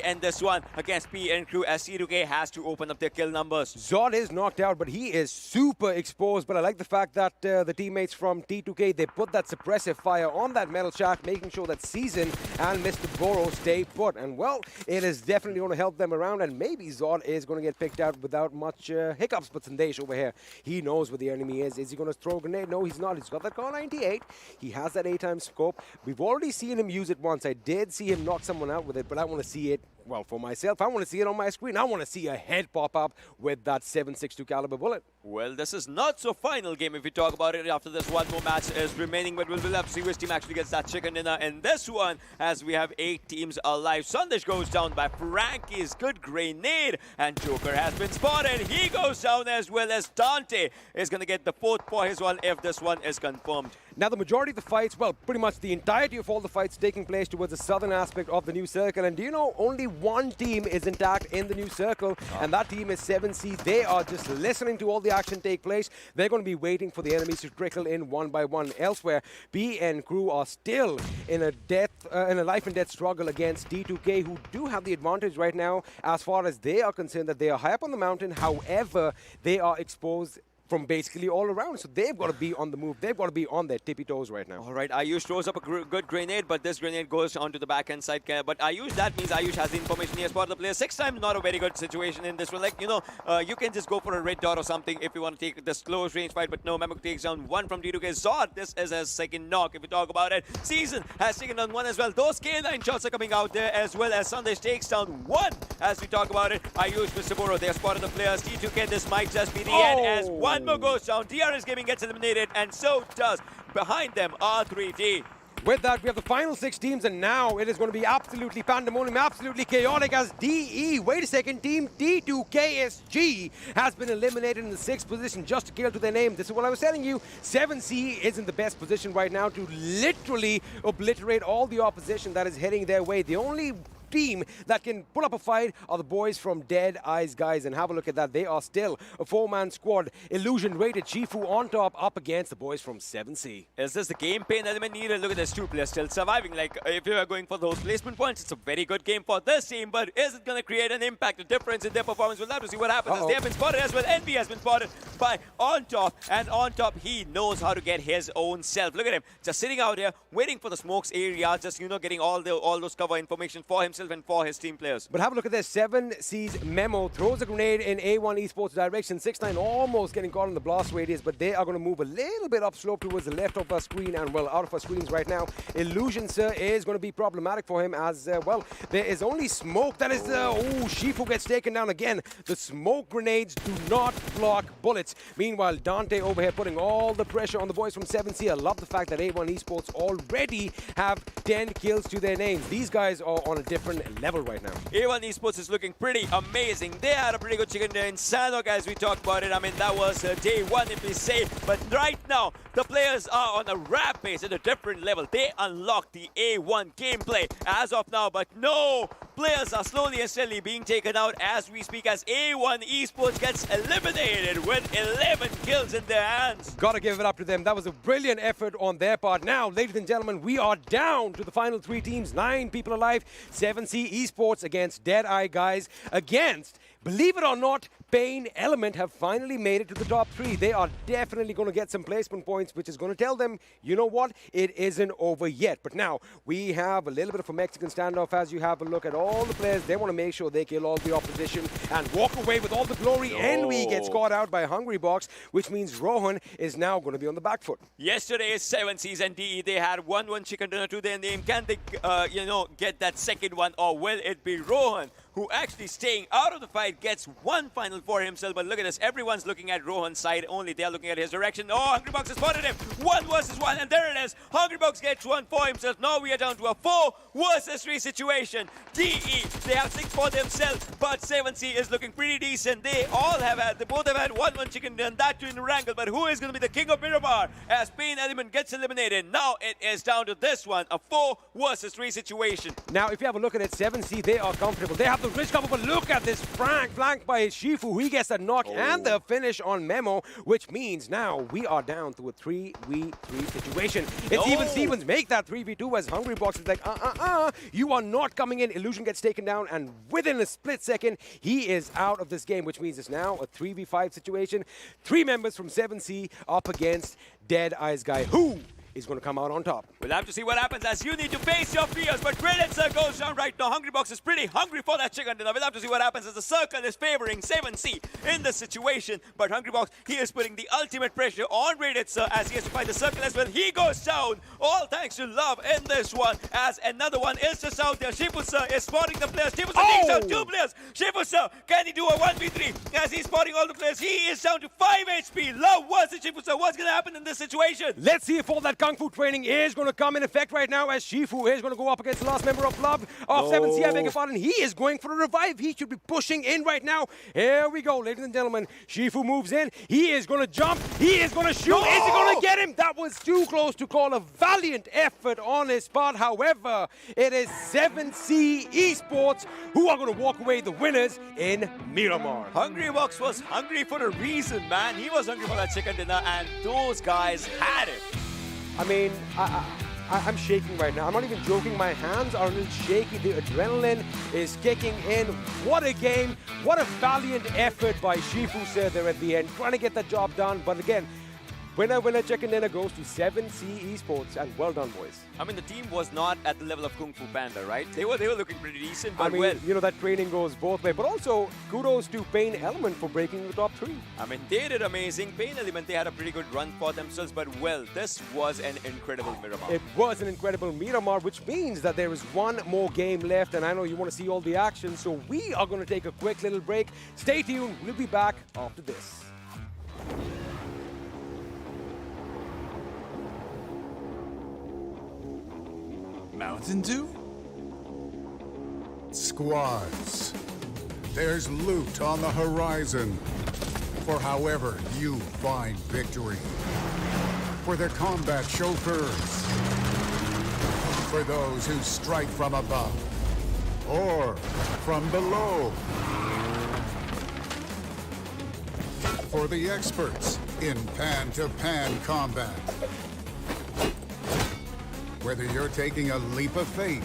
end this one against PN Crew, as T2K has to open up their kill numbers? Zod is knocked out, but he is super exposed. But I like the fact that the teammates from T2K, they put that suppressive fire on that metal shack, making sure that Season and Mr. Boro stay put. And well, it is definitely going to help them around, and maybe Zod is going to get picked out without much hiccups. But Sandesh over here, he knows where the enemy is. Is he going to throw a grenade? No, he's not. He's got that Car98. He has that 8-time scope. We've already seen him use it once. I did see him knock someone out with it, but I want to see it, well, for myself. I want to see it on my screen. I want to see a head pop up with that 7.62 caliber bullet. Well, this is not so final game if we talk about it. After this, one more match is remaining, but we'll have to see which team actually gets that chicken dinner in this one, as we have 8 teams alive. Sandesh goes down by Frankie's good grenade, and Joker has been spotted. He goes down, as well as Dante is going to get the 4th for his one if this one is confirmed. Now, the majority of the fights, well, pretty much the entirety of all the fights taking place towards the southern aspect of the new circle. And do you know, only one team is intact in the new circle, and that team is 7C. They are just listening to all the action take place. They're going to be waiting for the enemies to trickle in one by one. Elsewhere, PN Crew are still in a life and death struggle against D2K, who do have the advantage right now as far as they are concerned, that they are high up on the mountain. However, they are exposed from basically all around. So they've got to be on the move. They've got to be on their tippy toes right now. All right, Ayush throws up a good grenade, but this grenade goes onto the backhand side. But Ayush, that means Ayush has the information. He has spotted the player 6 times. Not a very good situation in this one. Like, you can just go for a red dot or something if you want to take this close range fight. But no, Memok takes down 1 from D2K. Zod, this is his second knock if we talk about it. Season has taken down 1 as well. Those K9 shots are coming out there as well as Sandesh takes down 1 as we talk about it. Ayush, Mr. Boro, they have spotted the players. D2K, this might just be the end as 1 more goes down. DRS Gaming gets eliminated, and so does behind them R3D. With that, we have the final 6 teams, and now it is going to be absolutely pandemonium, absolutely chaotic as DE, wait a second, Team D2KSG has been eliminated in the 6th position just to kill to their name. This is what I was telling you. 7C is in the best position right now to literally obliterate all the opposition that is heading their way. The only team that can put up a fight are the boys from DEADEYES, guys, and have a look at that. They are still a 4-man squad. Illusion rated Shifu on top up against the boys from 7C. Is this the game pain element needed? Look at this, 2 players still surviving. Like, if you are going for those placement points, it's a very good game for this team, but is it going to create an impact, a difference in their performance? We'll have to see what happens as they have been spotted as well. Envy has been spotted by On Top, and On Top, he knows how to get his own self. Look at him, just sitting out here, waiting for the smokes area, just, getting all those cover information for himself and for his team players. But have a look at this. 7C's Memo throws a grenade in A1 Esports direction. 6-9 almost getting caught in the blast radius, but they are going to move a little bit upslope towards the left of our screen and, well, out of our screens right now. Illusion, sir, is going to be problematic for him as, well, there is only smoke. That is, Shifu gets taken down again. The smoke grenades do not block bullets. Meanwhile, Dante over here putting all the pressure on the boys from 7C. I love the fact that A1 Esports already have 10 kills to their names. These guys are on a different level right now. A1 Esports is looking pretty amazing. They had a pretty good chicken dinner in Sanhok as we talked about it. I mean, that was day 1 if we say. But right now, the players are on a rap pace at a different level. They unlocked the A1 gameplay as of now. But no, players are slowly and steadily being taken out as we speak as A1 Esports gets eliminated with 11 kills in their hands. Gotta give it up to them. That was a brilliant effort on their part. Now, ladies and gentlemen, we are down to the final 3 teams. 9 people alive. 7C Esports against DEADEYE, guys. Against, believe it or not, PAINxELMT have finally made it to the top 3. They are definitely going to get some placement points, which is going to tell them, you know what, it isn't over yet. But now, we have a little bit of a Mexican standoff as you have a look at all the players. They want to make sure they kill all the opposition and walk away with all the glory. Envy gets caught out by Hungrybox, which means Rohan is now going to be on the back foot. Yesterday's 7Cs and DE, they had 1-1 chicken dinner to their name. Can they, get that second one, or will it be Rohan, who actually staying out of the fight, gets 1 final for himself? But look at this, everyone's looking at Rohan's side only. They're looking at his direction. Oh, Hungrybox has spotted him. 1 versus 1, and there it is. Hungrybox gets 1 for himself. Now we are down to a 4 versus 3 situation. DE, they have 6 for themselves, but 7C is looking pretty decent. They both have had 1-1 chicken dinner, and that too in Erangel. But who is going to be the king of Miramar as PAINxELMT gets eliminated? Now it is down to this one, a 4 versus 3 situation. Now, if you have a look at it, 7C, they are comfortable. They have the rich cover, but look at this flank by Shifu. He gets a knock and the finish on Memo, which means now we are down to a 3v3 situation. It's even Stevens make that 3v2 as Hungrybox is like, you are not coming in. Illusion gets taken down, and within a split second, he is out of this game, which means it's now a 3v5 situation. 3 members from 7C up against DEADEYES guy. Who is going to come out on top? We'll have to see what happens as you need to face your fears, but Graded Sir goes down right now. Hungrybox is pretty hungry for that chicken dinner. We'll have to see what happens as the circle is favoring 7C in this situation, but Hungrybox, he is putting the ultimate pressure on Graded Sir as he has to fight the circle as well. He goes down, all thanks to Love in this one, as another one is just out there. Shifu Sir is spotting the players. Shifu Sir takes out 2 players. Shifu Sir, can he do a 1v3 as he's spotting all the players? He is down to 5 HP. Love versus Shifu Sir. What's going to happen in this situation? Let's see if all that Kung Fu training is going to come in effect right now as Shifu is going to go up against the last member of Love of 7C, I beg your pardon. He is going for a revive. He should be pushing in right now. Here we go, ladies and gentlemen. Shifu moves in. He is going to jump. He is going to shoot. Is he going to get him? That was too close to call. A valiant effort on his part. However, it is 7C Esports who are going to walk away the winners in Miramar. Hungrybox was hungry for a reason, man. He was hungry for that chicken dinner, and those guys had it. I mean, I'm shaking right now. I'm not even joking. My hands are a little shaky. The adrenaline is kicking in. What a game. What a valiant effort by Shifu Sir there at the end, trying to get the job done. But again, winner, chicken dinner goes to 7C Esports, and well done, boys. I mean, the team was not at the level of Kung Fu Panda, right? They were looking pretty decent, but I mean, well. you know, that training goes both ways. But also, kudos to PAINxELMT for breaking the top 3. I mean, they did amazing. PAINxELMT, they had a pretty good run for themselves, but well, this was an incredible Miramar. It was an incredible Miramar, which means that there is one more game left, and I know you want to see all the action, so we are going to take a quick little break. Stay tuned. We'll be back after this. Mountain Dew? Squads. There's loot on the horizon for however you find victory. For the combat chauffeurs. For those who strike from above or from below. For the experts in pan-to-pan combat. Whether you're taking a leap of faith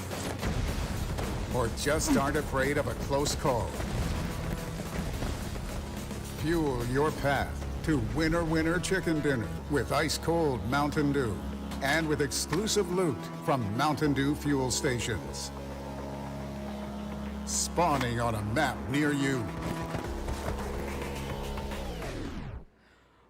or just aren't afraid of a close call. Fuel your path to winner chicken dinner with ice-cold Mountain Dew and with exclusive loot from Mountain Dew fuel stations. Spawning on a map near you.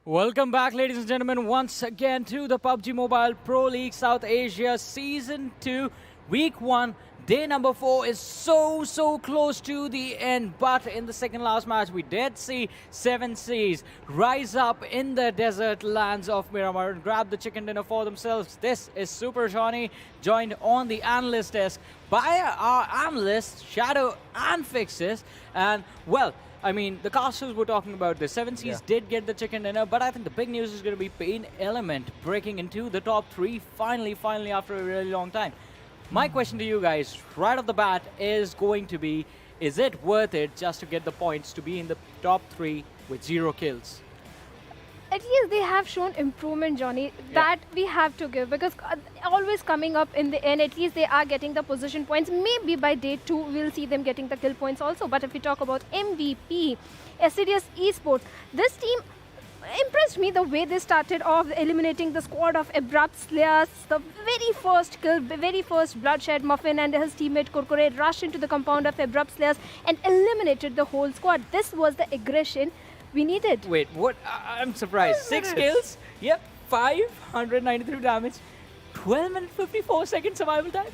Welcome back, ladies and gentlemen, once again to the PUBG Mobile Pro League South Asia Season 2, Week 1. Day number 4 is so close to the end, but in the second last match, we did see 7Cs rise up in the desert lands of Miramar and grab the chicken dinner for themselves. This is Super Johnny, joined on the analyst desk by our analysts, Shadow and Fixes, and well, I mean, the casters were talking about the 7Cs did get the chicken dinner, but I think the big news is going to be PAINxELMT breaking into the top 3 finally after a really long time. My question to you guys right off the bat is going to be, is it worth it just to get the points to be in the top 3 with 0 kills? At least they have shown improvement, Johnny. That we have to give, because always coming up in the end, at least they are getting the position points. Maybe by day 2, we'll see them getting the kill points also. But if we talk about MVP, Assiduous Esports, this team impressed me the way they started off, eliminating the squad of Abrupt Slayers. The very first kill, the very first bloodshed, Muffin and his teammate Kurkure rushed into the compound of Abrupt Slayers and eliminated the whole squad. This was the aggression we needed. Wait, what? I'm surprised. 6 kills? Yep, 593 damage, 12 minutes 54 second survival time.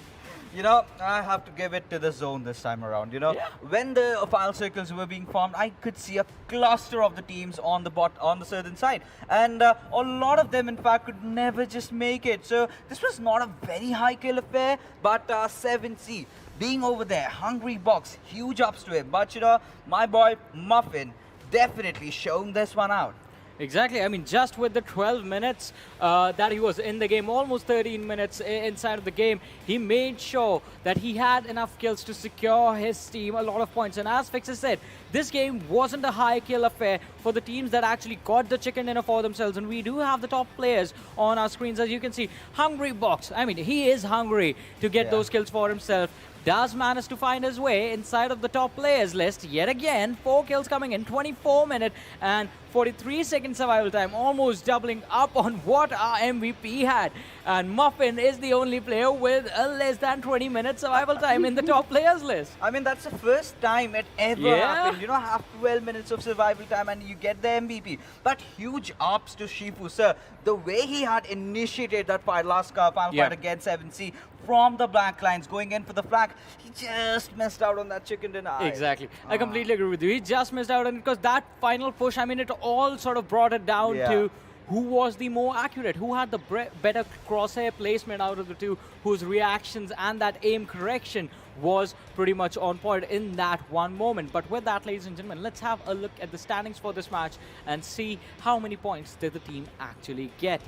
You know, I have to give it to the zone this time around. You know, when the final circles were being formed, I could see a cluster of the teams on the southern side, and a lot of them, in fact, could never just make it. So this was not a very high kill affair, but 7C being over there, Hungry Box, huge ups to him. But you know, my boy Muffin definitely shown this one out. Exactly. I mean, just with the 12 minutes that he was in the game, almost 13 minutes inside of the game, he made sure that he had enough kills to secure his team a lot of points. And as Fixes said, this game wasn't a high kill affair for the teams that actually got the chicken dinner for themselves. And we do have the top players on our screens, as you can see. Hungry Box, I mean, he is hungry to get those kills for himself. Does manage to find his way inside of the top players list yet again. 4 kills coming in, 24 minutes and 43 second survival time, almost doubling up on what our MVP had. And Muffin is the only player with a less than 20 minute survival time in the top players list. I mean, that's the first time it ever happened. You know, have 12 minutes of survival time and you get the MVP. But huge ups to Shifu, sir. The way he had initiated that fight, final fight against 7C, from the blank lines, going in for the flank, he just missed out on that chicken dinner. Exactly. I completely agree with you. He just missed out on it, because that final push, I mean, it all sort of brought it down to who was the more accurate, who had the better crosshair placement out of the two, whose reactions and that aim correction was pretty much on point in that one moment. But with that, ladies and gentlemen, let's have a look at the standings for this match and see how many points did the team actually get.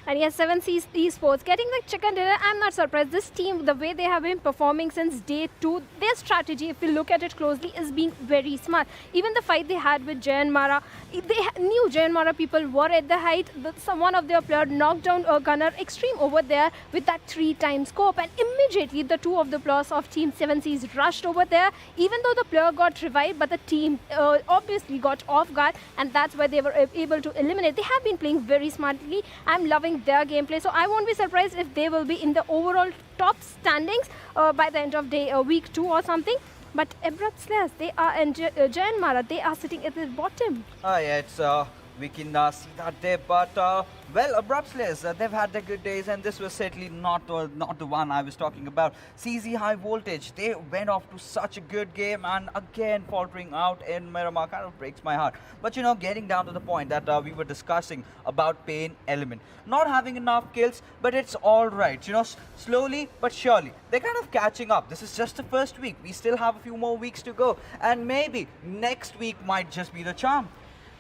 And yes, 7C's Esports getting the chicken dinner. I'm not surprised. This team, the way they have been performing since day 2, their strategy, if you look at it closely, is being very smart. Even the fight they had with JyanMaara, they knew JyanMaara people were at the height. One of their players knocked down a gunner extreme over there with that 3-time scope, and immediately the 2 of the players of Team 7C's rushed over there. Even though the player got revived, but the team obviously got off guard, and that's why they were able to eliminate. They have been playing very smartly. I'm loving their gameplay, so I won't be surprised if they will be in the overall top standings by the end of week 2 or something. But Abrupt Slayers, they are, and JyanMaara, they are sitting at the bottom. Oh yeah, it's we can see that there, but well, Abrupt Slayers, they've had their good days, and this was certainly not the one I was talking about. CZxHIGHVOLTAGE, they went off to such a good game, and again faltering out in Miramar kind of breaks my heart. But you know, getting down to the point that we were discussing about PAINxELMT, not having enough kills, but it's all right. You know, slowly but surely, they're kind of catching up. This is just the first week. We still have a few more weeks to go, and maybe next week might just be the charm.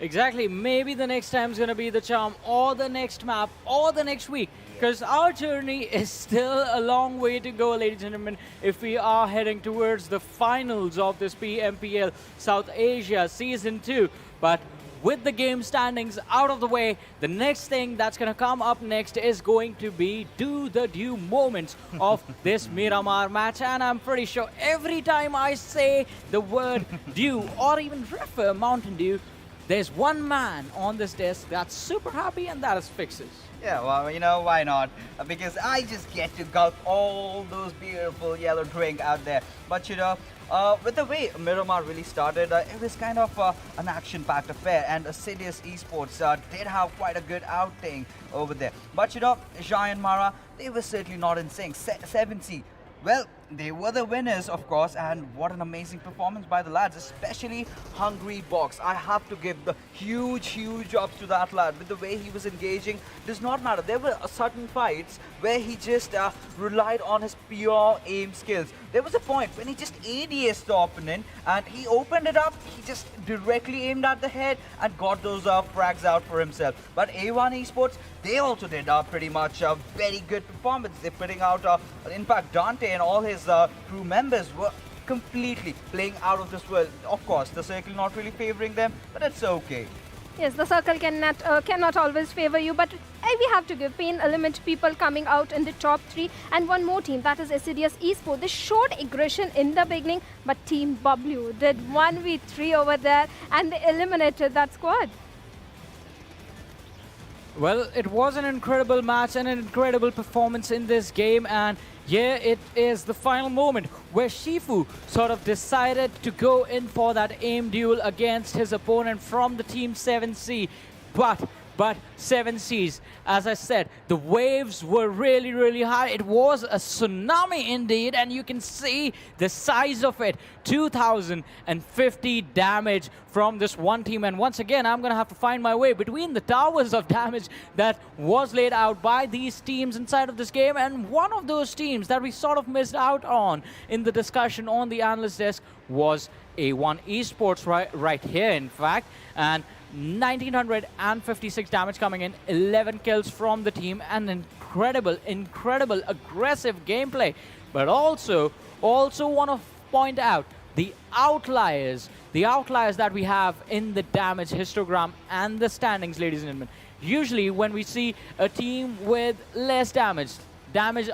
Exactly. Maybe the next time is going to be the charm, or the next map, or the next week. Because our journey is still a long way to go, ladies and gentlemen, if we are heading towards the finals of this PMPL South Asia Season 2. But with the game standings out of the way, the next thing that's going to come up next is going to be do the due moments of this Miramar match. And I'm pretty sure every time I say the word due or even refer Mountain Dew, there's one man on this desk that's super happy, and that is Fixes. Yeah, well, you know, why not? Because I just get to gulp all those beautiful yellow drink out there. But you know, with the way Miramar really started, it was kind of an action-packed affair, and Assiduous Esports did have quite a good outing over there. But you know, JyanMaara, they were certainly not in sync. 7C, well, they were the winners, of course, and what an amazing performance by the lads, especially Hungry Box. I have to give the huge ups to that lad. With the way he was engaging, does not matter. There were certain fights where he just relied on his pure aim skills. There was a point when he just ADS the opponent, and he opened it up, he just directly aimed at the head and got those frags out for himself. But A1 Esports, they also did pretty much a very good performance. They're putting out, in fact, Dante and all his crew members were completely playing out of this world. Of course, the circle not really favoring them, but it's okay. Yes, the circle cannot always favor you, but we have to give PAINxELMT people coming out in the top 3, and one more team, that is Assiduous Esports. They showed aggression in the beginning, but Team Bablu did 1v3 over there, and they eliminated that squad. Well, it was an incredible match and an incredible performance in this game, and yeah, it is the final moment where Shifu sort of decided to go in for that aim duel against his opponent from the Team 7C. But 7Cs, as I said, the waves were really high. It was a tsunami indeed, and you can see the size of it. 2,050 damage from this one team. And once again, I'm going to have to find my way between the towers of damage that was laid out by these teams inside of this game. And one of those teams that we sort of missed out on in the discussion on the analyst desk was A1 Esports right here, in fact. And 1,956 damage coming in, 11 kills from the team, and incredible aggressive gameplay. But also want to point out the outliers that we have in the damage histogram and the standings, ladies and gentlemen. Usually when we see a team with less damage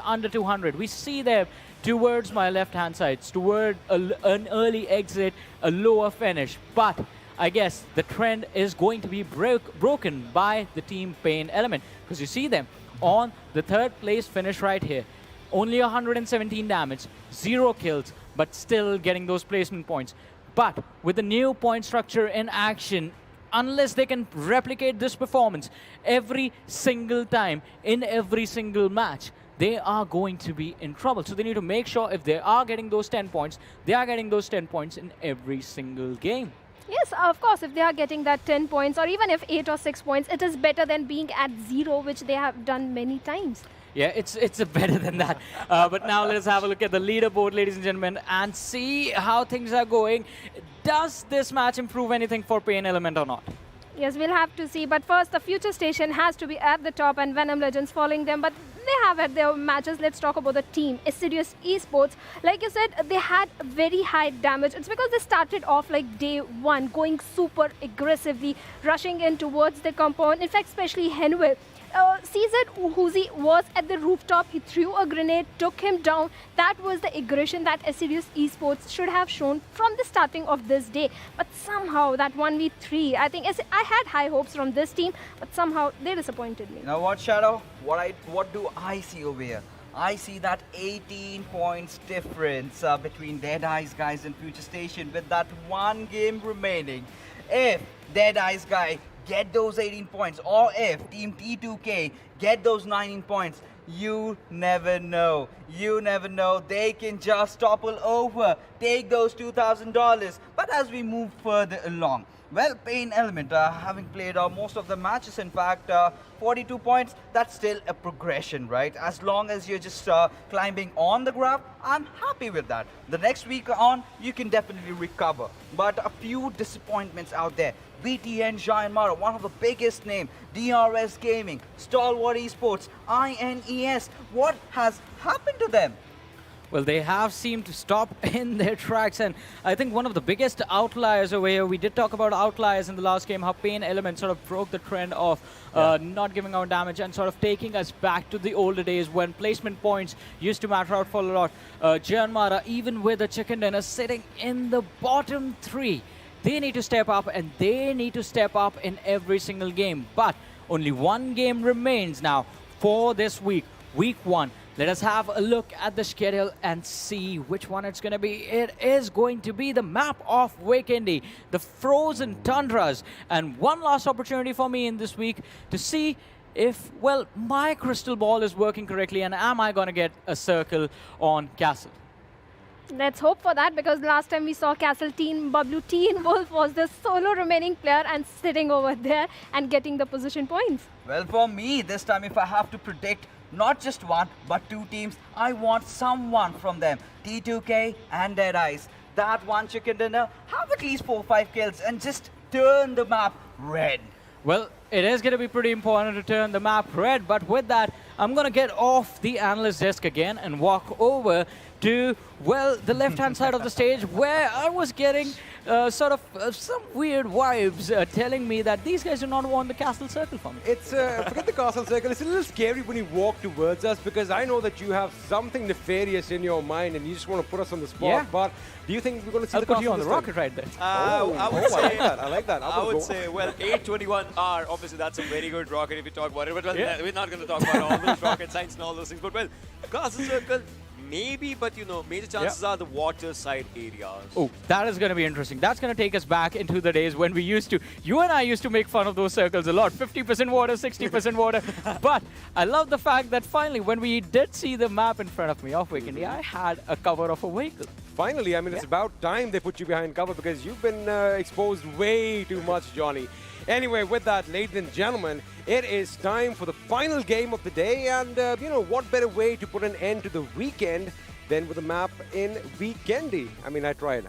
under 200, we see them towards my left hand side, toward an early exit, a lower finish. But I guess the trend is going to be broken by the team PAINxELMT, because you see them on the 3rd place finish right here. Only 117 damage, 0 kills, but still getting those placement points. But with the new point structure in action, unless they can replicate this performance every single time in every single match, they are going to be in trouble. So they need to make sure if they are getting those 10 points, they are getting those 10 points in every single game. Yes, of course, if they are getting that 10 points, or even if 8 or 6 points, it is better than being at 0, which they have done many times. Yeah, it's better than that. But now let's have a look at the leaderboard, ladies and gentlemen, and see how things are going. Does this match improve anything for PAINxELMT or not? Yes, we'll have to see. But first, the FutureStation has to be at the top and Venom Legends following them. But they have had their matches. Let's talk about the team, Assiduous Esports. Like you said, they had very high damage. It's because they started off like day one, going super aggressively, rushing in towards the compound. In fact, especially Henwell. CZxHIGHVOLTAGE was at the rooftop. He threw a grenade, took him down. That was the aggression that Assiduous Esports should have shown from the starting of this day. But somehow that 1v3, I think I had high hopes from this team, but somehow they disappointed me. You know what, Shadow? What do I see over here? I see that 18 points difference between Deadeyes guys and FutureStation with that one game remaining. If Deadeyes guy get those 18 points, or if Team T2K get those 19 points, you never know. You never know. They can just topple over, take those $2,000. But as we move further along, well, PAINxELMT, having played most of the matches, in fact, 42 points, that's still a progression, right? As long as you're just climbing on the graph, I'm happy with that. The next week on, you can definitely recover. But a few disappointments out there. VTNxJyanMaara, one of the biggest names, DRS Gaming, Stalwart Esports, INES. What has happened to them? Well, they have seemed to stop in their tracks, and I think one of the biggest outliers over here, we did talk about outliers in the last game, how PAINxELMT sort of broke the trend of not giving out damage and sort of taking us back to the older days when placement points used to matter out for a lot. JyanMaara, even with the chicken dinner sitting in the bottom 3, they need to step up, and they need to step up in every single game. But only one game remains now for this week, week 1. Let us have a look at the schedule and see which one it's going to be. It is going to be the map of Vikendi, the frozen tundras. And one last opportunity for me in this week to see if, well, my crystal ball is working correctly, and am I going to get a circle on Castle? Let's hope for that, because last time we saw Castle Teen Bablu Teen Wolf was the solo remaining player and sitting over there and getting the position points. Well, for me, this time if I have to predict not just one, but 2 teams, I want someone from them. T2K and Deadeyes. That one chicken dinner, have at least 4 or 5 kills and just turn the map red. Well, it is going to be pretty important to turn the map red, but with that, I'm going to get off the analyst desk again and walk over to, well, the left-hand side of the stage, where I was getting sort of some weird vibes telling me that these guys do not want the castle circle for me. It's, forget the castle circle, it's a little scary when you walk towards us, because I know that you have something nefarious in your mind and you just want to put us on the spot. Yeah. But do you think we're going to see I'll the put castle you on the rocket right there. I would say, I like that. I would say, well, 821R, obviously that's a very good rocket if you talk about it, but well, we're not going to talk about all those rocket science and all those things. But well, castle circle, maybe, but you know, major chances are the water side areas. Oh, that is going to be interesting. That's going to take us back into the days when we used to, you and I used to make fun of those circles a lot. 50% water, 60% water. But I love the fact that finally, when we did see the map in front of me of Vikendi, I had a cover of a vehicle. Finally, I mean, it's about time they put you behind cover, because you've been exposed way too much, Johnny. Anyway, with that, ladies and gentlemen, it is time for the final game of the day, and you know, what better way to put an end to the weekend than with a map in Vikendi. I mean, I tried,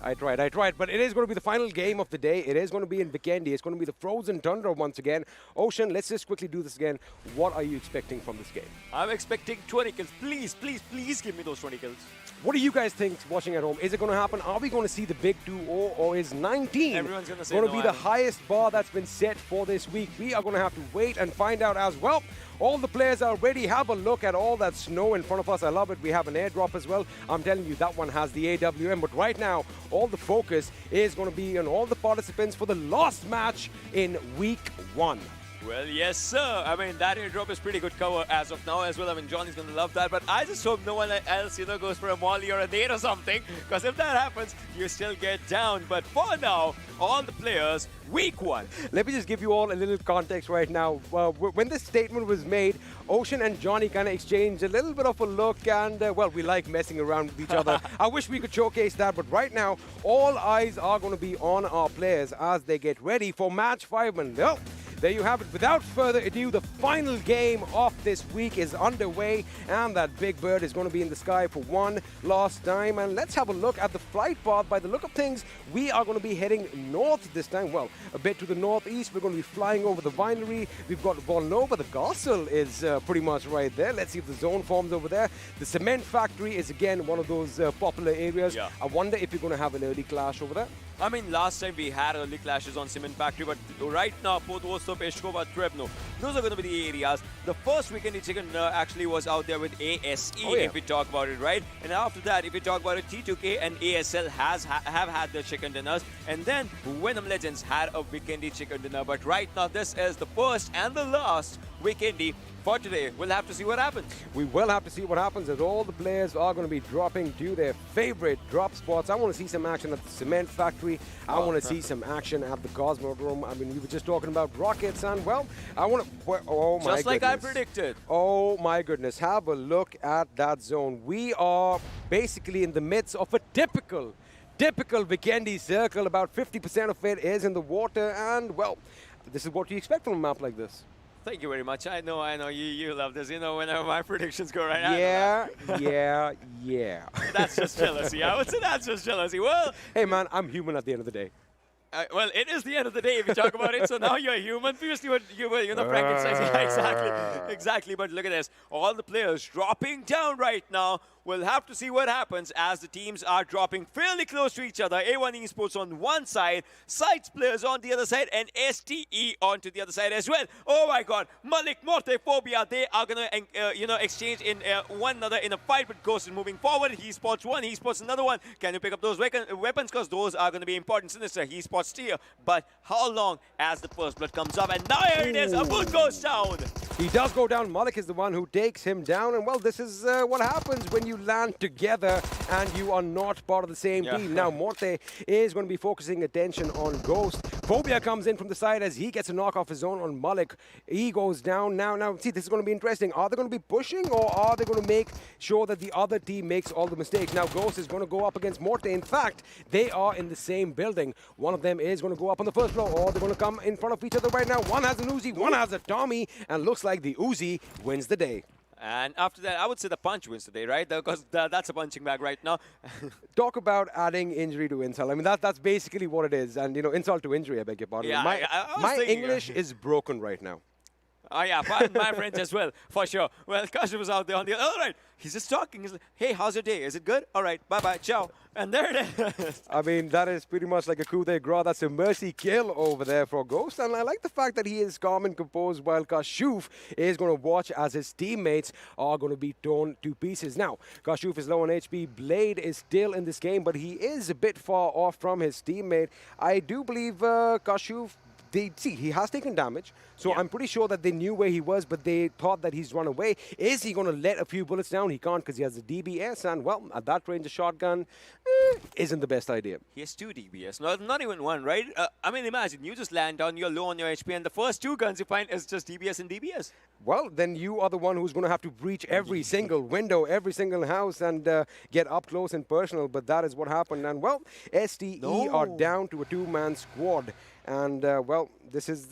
but it is going to be the final game of the day. It is going to be in Vikendi. It's going to be the frozen tundra once again. Ocean, let's just quickly do this again. What are you expecting from this game? I'm expecting 20 kills. Please, please, please give me those 20 kills. What do you guys think watching at home? Is it going to happen? Are we going to see the big 2-0, or is 19 Everyone's going to say going to no, be the highest bar that's been set for this week? We are going to have to wait and find out as well. All the players are ready. Have a look at all that snow in front of us. I love it. We have an airdrop as well. I'm telling you, that one has the AWM. But right now, all the focus is going to be on all the participants for the last match in week 1. Well, yes, sir. I mean, that airdrop is pretty good cover as of now as well. I mean, Johnny's going to love that. But I just hope no one else, you know, goes for a molly or a nade or something. Because if that happens, you still get down. But for now, all the players, week 1. Let me just give you all a little context right now. When this statement was made, Ocean and Johnny kind of exchanged a little bit of a look. And, well, we like messing around with each other. I wish we could showcase that. But right now, all eyes are going to be on our players as they get ready for match 5. And, well, there you have it. Without further ado, the final game of this week is underway, and that big bird is going to be in the sky for one last time. And let's have a look at the flight path. By the look of things, we are going to be heading north this time. Well, a bit to the northeast. We're going to be flying over the winery. We've got Volnova. The castle is pretty much right there. Let's see if the zone forms over there. The cement factory is again one of those popular areas. Yeah. I wonder if you're going to have an early clash over there. I mean, last time we had early clashes on Cement Factory, but right now, Podvosto, Peshkova, Trebno, those are going to be the areas. The first Vikendi chicken actually was out there with ASE, if we talk about it, right? And after that, if we talk about it, T2K and ASL have had their chicken dinners. And then Venom Legends had a Vikendi chicken dinner. But right now, this is the first and the last Vikendi for today. We'll have to see what happens. We will have to see what happens, as all the players are going to be dropping to their favorite drop spots. I want to see some action at the Cement Factory. I want to see some action at the Cosmodrome. I mean, we were just talking about rockets, and well, I want to... Oh, my Just like goodness. I predicted. Oh, my goodness. Have a look at that zone. We are basically in the midst of a typical Vikendi circle. About 50% of it is in the water, and well, this is what you expect from a map like this. Thank you very much. I know. You love this. You know, whenever my predictions go right. Yeah. That's just jealousy. I would say that's just jealousy. Well, hey, man, I'm human at the end of the day. Well, it is the end of the day if you talk about it. So now you're human. Previously, you were, Frankenstein. Yeah, exactly. But look at this. All the players dropping down right now. We'll have to see what happens as the teams are dropping fairly close to each other. A1 Esports on one side, SCYTES players on the other side, and STE onto the other side as well. Oh my God, Malik, Morte, Phobia, they are gonna, exchange in one another in a fight. But Ghost is moving forward. He spots one, he spots another one. Can you pick up those weapons? Because those are gonna be important. Sinister, he spots Steer. But how long as the first blood comes up? And now here it is. Abud goes down. He does go down. Malik is the one who takes him down. And well, this is what happens when you land together and you are not part of the same team. Now, Morte is going to be focusing attention on Ghost. Phobia comes in from the side as he gets a knock off his own on Malik. He goes down. Now, see, this is going to be interesting. Are they going to be pushing, or are they going to make sure that the other team makes all the mistakes? Now, Ghost is going to go up against Morte. In fact, they are in the same building. One of them is going to go up on the first floor, or they're going to come in front of each other right now. One has an Uzi, one has a Tommy, and looks like the Uzi wins the day. And after that, I would say the punch wins today, right? Because that's a punching bag right now. Talk about adding injury to insult. I mean, that's basically what it is. And, insult to injury, I beg your pardon. Yeah, my English is broken right now. Oh, yeah, pardon my French as well, for sure. Well, Kashyap was out there on the other. All right, he's just talking. He's like, hey, how's your day? Is it good? All right, bye-bye, ciao. And there it is. I mean, that is pretty much like a coup de grace. That's a mercy kill over there for Ghost. And I like the fact that he is calm and composed while Kashyap is going to watch as his teammates are going to be torn to pieces. Now, Kashyap is low on HP. Blade is still in this game, but he is a bit far off from his teammate. I do believe Kashyap... he has taken damage, so I'm pretty sure that they knew where he was, but they thought that he's run away. Is he going to let a few bullets down? He can't, because he has a DBS, and, well, at that range, a shotgun isn't the best idea. He has 2 DBS, not even one, right? I mean, imagine, you just land down, you're low on your HP, and the first 2 guns you find is just DBS and DBS. Well, then you are the one who's going to have to breach every single window, every single house, and get up close and personal, but that is what happened. And, well, STE are down to a 2-man squad. And, well, this is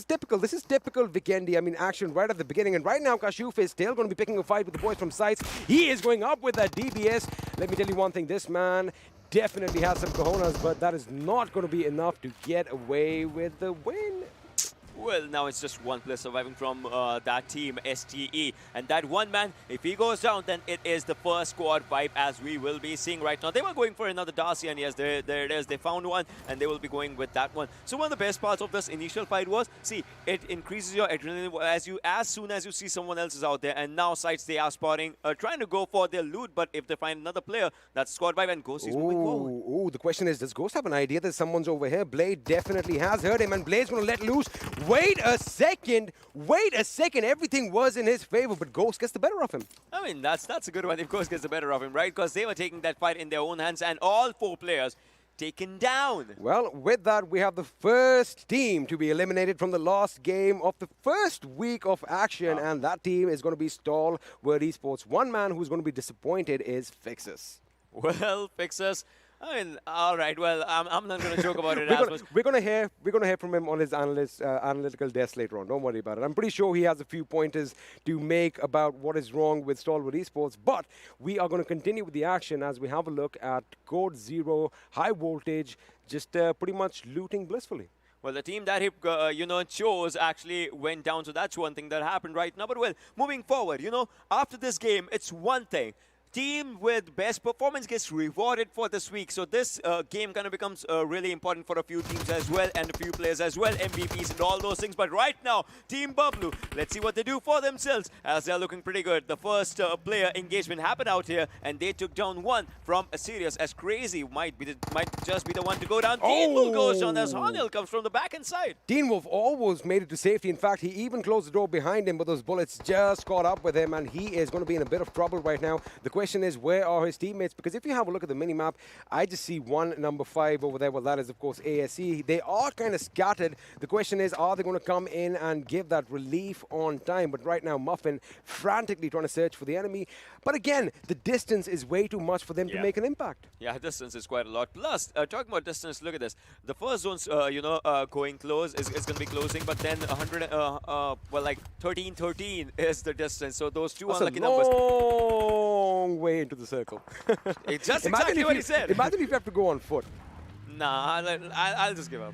typical. This is typical Vikendi. I mean, action right at the beginning. And right now, Kashyap is still going to be picking a fight with the boys from SCYTES. He is going up with that DBS. Let me tell you one thing. This man definitely has some cojones, but that is not going to be enough to get away with the win. Well, now it's just one player surviving from that team, STE. And that one man, if he goes down, then it is the first squad wipe, as we will be seeing right now. They were going for another Darcy, and yes, there it is. They found one, and they will be going with that one. So one of the best parts of this initial fight was, see, it increases your adrenaline as soon as you see someone else is out there. And now SCYTES, they are spotting, trying to go for their loot, but if they find another player, that's squad wipe, and Ghost is moving forward. Ooh, the question is, does Ghost have an idea that someone's over here? Blade definitely has heard him, and Blade's going to let loose. Wait a second. Everything was in his favor, but Ghost gets the better of him. I mean, that's a good one if Ghost gets the better of him, right? Because they were taking that fight in their own hands, and all 4 players taken down. Well, with that, we have the first team to be eliminated from the last game of the first week of action, and that team is going to be Stalwart Esports. One man who's going to be disappointed is Fixus. Well, Fixus, I mean, all right. Well, I'm not going to joke about it. We're gonna hear from him on his analytical desk later on. Don't worry about it. I'm pretty sure he has a few pointers to make about what is wrong with Stalwart Esports. But we are going to continue with the action as we have a look at Code Zero High Voltage, just pretty much looting blissfully. Well, the team that he, chose actually went down, so that's one thing that happened right now. But, well, moving forward, after this game, it's one thing. Team with best performance gets rewarded for this week. So this game kind of becomes really important for a few teams as well and a few players as well, MVPs and all those things. But right now, Team Bablu, let's see what they do for themselves as they're looking pretty good. The first player engagement happened out here and they took down one from Assiduous as Crazy might just be the one to go down. Teen Wolf goes down as Erangel comes from the back end side. Teen Wolf almost made it to safety. In fact, he even closed the door behind him, but those bullets just caught up with him and he is going to be in a bit of trouble right now. The question is, where are his teammates? Because if you have a look at the mini-map, I just see one number 5 over there. Well, that is, of course, ASE. They are kind of scattered. The question is, are they going to come in and give that relief on time? But right now, Muffin frantically trying to search for the enemy. But again, the distance is way too much for them to make an impact. Yeah, distance is quite a lot. Plus, talking about distance, look at this. The first zone's, going close is going to be closing, but then 13-13 is the distance. So those two unlucky numbers. Long way into the circle. It's just exactly what he said. Imagine if you have to go on foot. Nah, I'll just give up.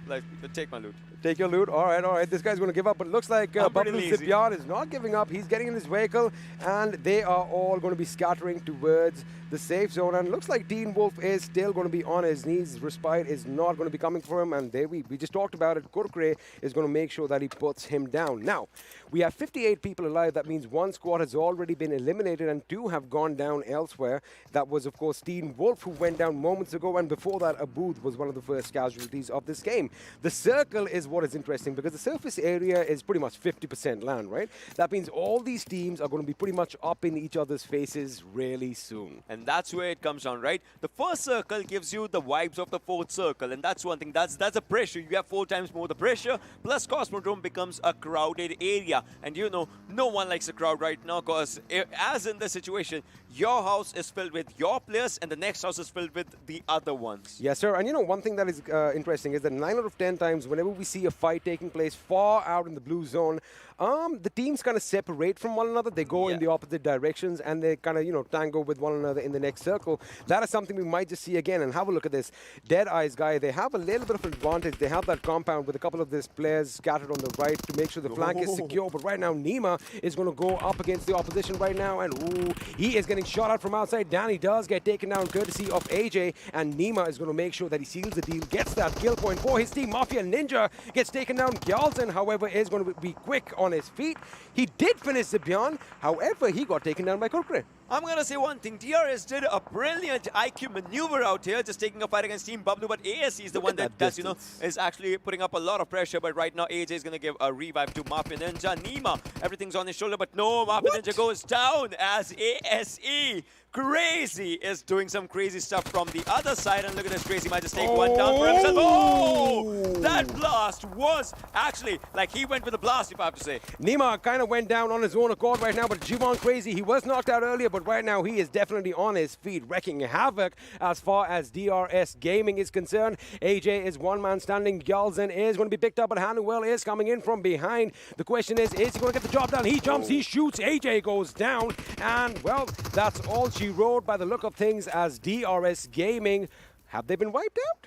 Take my loot. Take your loot. All right. This guy's going to give up. But it looks like Bablu is not giving up. He's getting in his vehicle, and they are all going to be scattering towards the safe zone. And it looks like Teen Wolf is still going to be on his knees. Respite is not going to be coming for him. And there we just talked about it. Kurkre is going to make sure that he puts him down. Now, we have 58 people alive. That means one squad has already been eliminated and 2 have gone down elsewhere. That was, of course, Teen Wolf, who went down moments ago. And before that, Abud was one of the first casualties of this game. The circle is what is interesting because the surface area is pretty much 50% land, right? That means all these teams are going to be pretty much up in each other's faces really soon. And that's where it comes down, right? The first circle gives you the vibes of the fourth circle, and that's one thing. That's the pressure. You have 4 times more the pressure, plus Cosmodrome becomes a crowded area. And no one likes a crowd right now because as in this situation, your house is filled with your players and the next house is filled with the other ones. Yes, sir. And one thing that is interesting is that 9 out of 10 times, whenever we see a fight taking place far out in the blue zone, the teams kind of separate from one another. They go in the opposite directions and they kind of, tango with one another in the next circle. That is something we might just see again. And have a look at this. Deadeyes guy, they have a little bit of advantage. They have that compound with a couple of these players scattered on the right to make sure the flank is secure. But right now, Nima is going to go up against the opposition right now. And he is getting shot out from outside. Danny does get taken down courtesy of AJ. And Nima is going to make sure that he seals the deal, gets that kill point for his team. Mafia Ninja gets taken down. Gyalzen, however, is going to be quick on his feet. He did finish Zibyan, however, he got taken down by Kurkre. I'm going to say one thing. DRS did a brilliant IQ maneuver out here, just taking a fight against Team Bablu, but ASE is the one that is actually putting up a lot of pressure. But right now, AJ is going to give a revive to Mafia Ninja. Nima, everything's on his shoulder, but no, Mafia Ninja goes down as ASE. Crazy is doing some crazy stuff from the other side, and look at this. Crazy might just take one down for himself. Oh! That blast was actually, he went with a blast, if I have to say. Nima kind of went down on his own accord right now, but Jivon Crazy, he was knocked out earlier, but right now he is definitely on his feet, wrecking havoc as far as DRS Gaming is concerned. AJ is one man standing. Gyalzen is going to be picked up, but Hanuel is coming in from behind. The question is he going to get the job done? He jumps, he shoots, AJ goes down, and, well, that's all she wrote by the look of things as DRS Gaming. Have they been wiped out?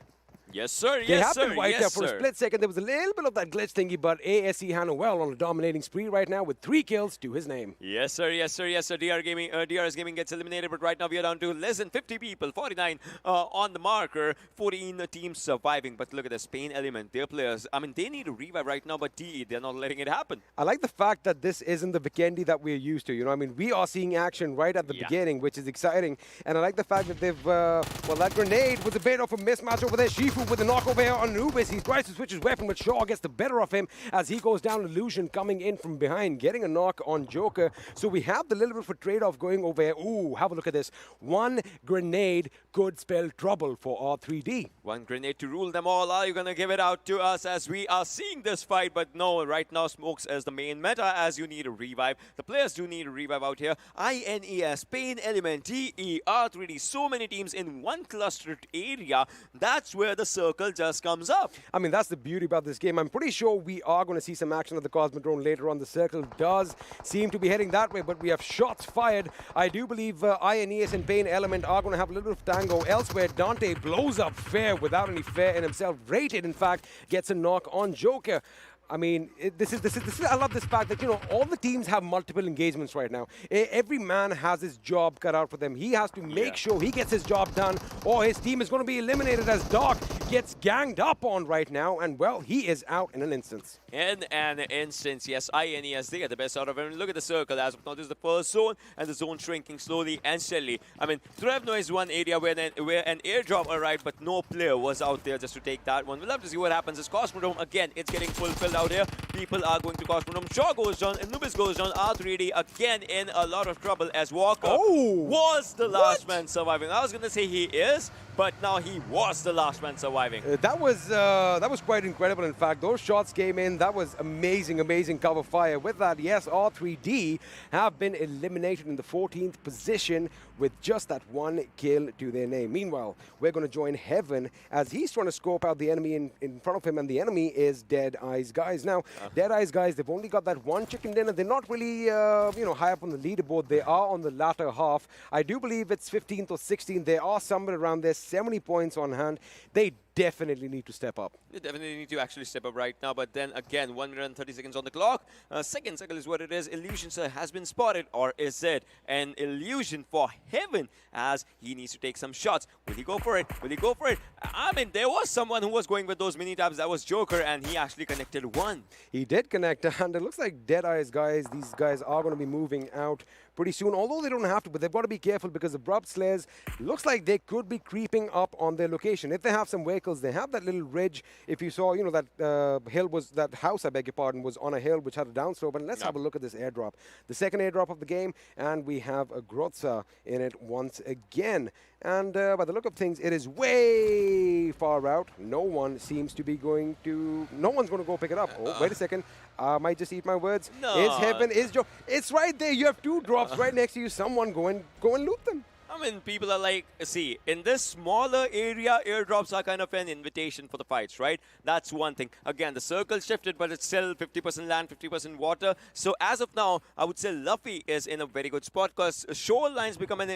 Yes, sir. They have been wiped out for a split second. There was a little bit of that glitch thingy, but ASE Hanuel on a dominating spree right now with 3 kills to his name. Yes, sir. DRS Gaming gets eliminated, but right now we are down to less than 50 people, 49 on the marker, 14 teams surviving. But look at this, PAINxELMT, their players, they need a revive right now, but DE, they're not letting it happen. I like the fact that this isn't the Vikendi that we're used to. We are seeing action right at the beginning, which is exciting. And I like the fact that they've, that grenade was a bit of a mismatch over there. Shifu with the knock over here on Anubis. He tries to switch his weapon, but Shaw gets the better of him as he goes down. Illusion coming in from behind, getting a knock on Joker. So we have the little bit of a trade-off going over here. Ooh, have a look at this. One grenade could spell trouble for R3D. One grenade to rule them all. Are you going to give it out to us as we are seeing this fight? But no, right now smokes is the main meta as you need a revive. The players do need a revive out here. INES, PAINxELMT, DE, R3D, so many teams in one clustered area. That's where the circle just comes up. I mean, that's the beauty about this game. I'm pretty sure we are going to see some action at the Cosmodrome later on. The circle does seem to be heading that way, but we have shots fired. I do believe INES and PAINxELMT are going to have a little bit of tango elsewhere. Dante blows up Fair without any fear in himself. Rated, in fact, gets a knock on Joker. I mean, I love this fact that, you know, all the teams have multiple engagements right now. Every man has his job cut out for them. He has to make sure he gets his job done or his team is going to be eliminated as Doc gets ganged up on right now. And, well, he is out in an instance. In an instance, yes, INES, they get the best out of him. Look at the circle. As of now, this is the first zone, and the zone shrinking slowly and steadily. I mean, Trevno is one area where an airdrop arrived, but no player was out there just to take that one. We'll have to see what happens. As Cosmodrome, again, it's getting fulfilled out here. People are going to Cosmodrome. Shaw goes down, Anubis goes down. R3D again in a lot of trouble as Walker was the last man surviving. I was going to say he is, but now he was the last man surviving. That was quite incredible. In fact, those shots came in. That was amazing, amazing cover fire. With that, yes, R3D have been eliminated in the 14th position with just that one kill to their name. Meanwhile, we're going to join Heaven as he's trying to scope out the enemy in front of him, and the enemy is DEADEYES guys. Now, DEADEYES guys, they've only got that one chicken dinner. They're not really, you know, high up on the leaderboard. They are on the latter half. I do believe it's 15th or 16th. They are somewhere around there, 70 points on hand. They definitely need to step up. They definitely need to actually step up right now, but then again, 1 minute and 30 seconds on the clock. Second circle is what it is. Illusion, sir, has been spotted, or is it an illusion for Heaven as he needs to take some shots? Will he go for it? Will he go for it? I mean, there was someone who was going with those mini tabs. That was Joker, and he actually connected one. He did connect, and it looks like DEADEYES guys, these guys are going to be moving out pretty soon, although they don't have to, but they've got to be careful because Abrupt Slayers looks like they could be creeping up on their location. If they have some vehicles, they have that little ridge. If you saw, you know, that hill was, that house, I beg your pardon, was on a hill which had a downslope. And let's have a look at this airdrop. The second airdrop of the game, and we have a Grotza in it once again. And by the look of things, it is way far out. No one seems to be going to, no one's going to go pick it up. Oh, wait a second. I might just eat my words. No. Is Heaven, is Joe. It's right there. You have two drops right next to you. Someone go and loot them. I mean, people are like, see, in this smaller area, airdrops are kind of an invitation for the fights, right? That's one thing. Again, the circle shifted, but it's still 50% land, 50% water. So as of now, I would say Luffy is in a very good spot because shorelines become a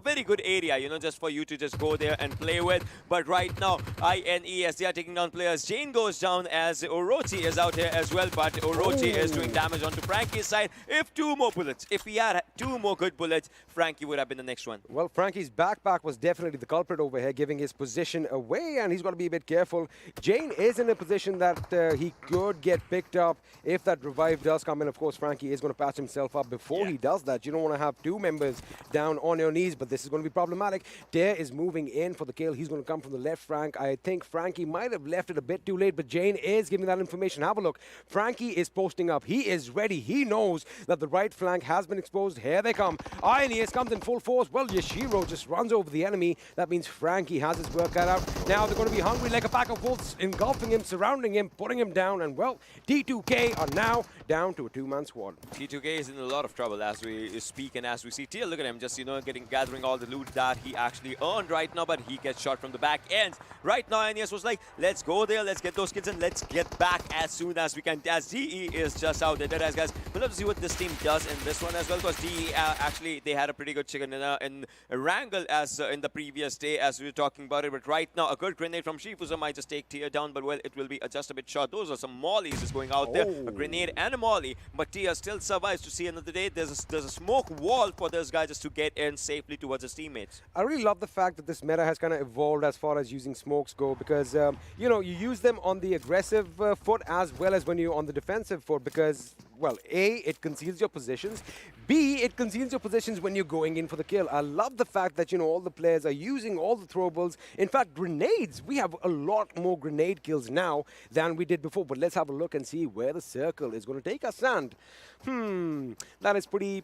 very good area, you know, just for you to just go there and play with. But right now, INES, they are taking down players. Jane goes down as Orochi is out here as well, but Orochi is doing damage onto Frankie's side. If he had two more good bullets, Frankie would have been the next one. Well, Frankie's backpack was definitely the culprit over here, giving his position away, and he's got to be a bit careful. Jane is in a position that he could get picked up if that revive does come in. Of course, Frankie is going to patch himself up before he does that. You don't want to have two members down on your knees, but this is going to be problematic. Dare is moving in for the kill. He's going to come from the left flank. I think Frankie might have left it a bit too late, but Jane is giving that information. Have a look. Frankie is posting up. He is ready. He knows that the right flank has been exposed. Here they come. INES comes in full force. Well, Yashiro just runs over the enemy. That means Frankie has his work cut out. Now they're going to be hungry like a pack of wolves, engulfing him, surrounding him, putting him down. And, well, T2K are now down to a two-man squad. T2K is in a lot of trouble as we speak and as we see. Tia, look at him, just, you know, gathering all the loot that he actually earned right now, but he gets shot from the back end. Right now, INES was like, let's go there, let's get those kills, and let's get back as soon as we can. As DE is just out there. DEADEYES guys, we'll have to see what this team does in this one as well, because DE actually, they had a pretty good chicken in Erangel as in the previous day as we were talking about it, but right now, a good grenade from Shifuza might just take Tia down, but well, it will be just a bit short. Those are some mollies just going out there, a grenade and a molly, but Tia still survives to see another day. There's a smoke wall for this guy just to get in safely towards his teammates. I really love the fact that this meta has kind of evolved as far as using smokes go, because you know, you use them on the aggressive foot as well as when you're on the defensive foot, because well, A, it conceals your positions. B, it conceals your positions when you're going in for the kill. I love the fact that, you know, all the players are using all the throwables. In fact, grenades. We have a lot more grenade kills now than we did before. But let's have a look and see where the circle is going to take us. And, that is pretty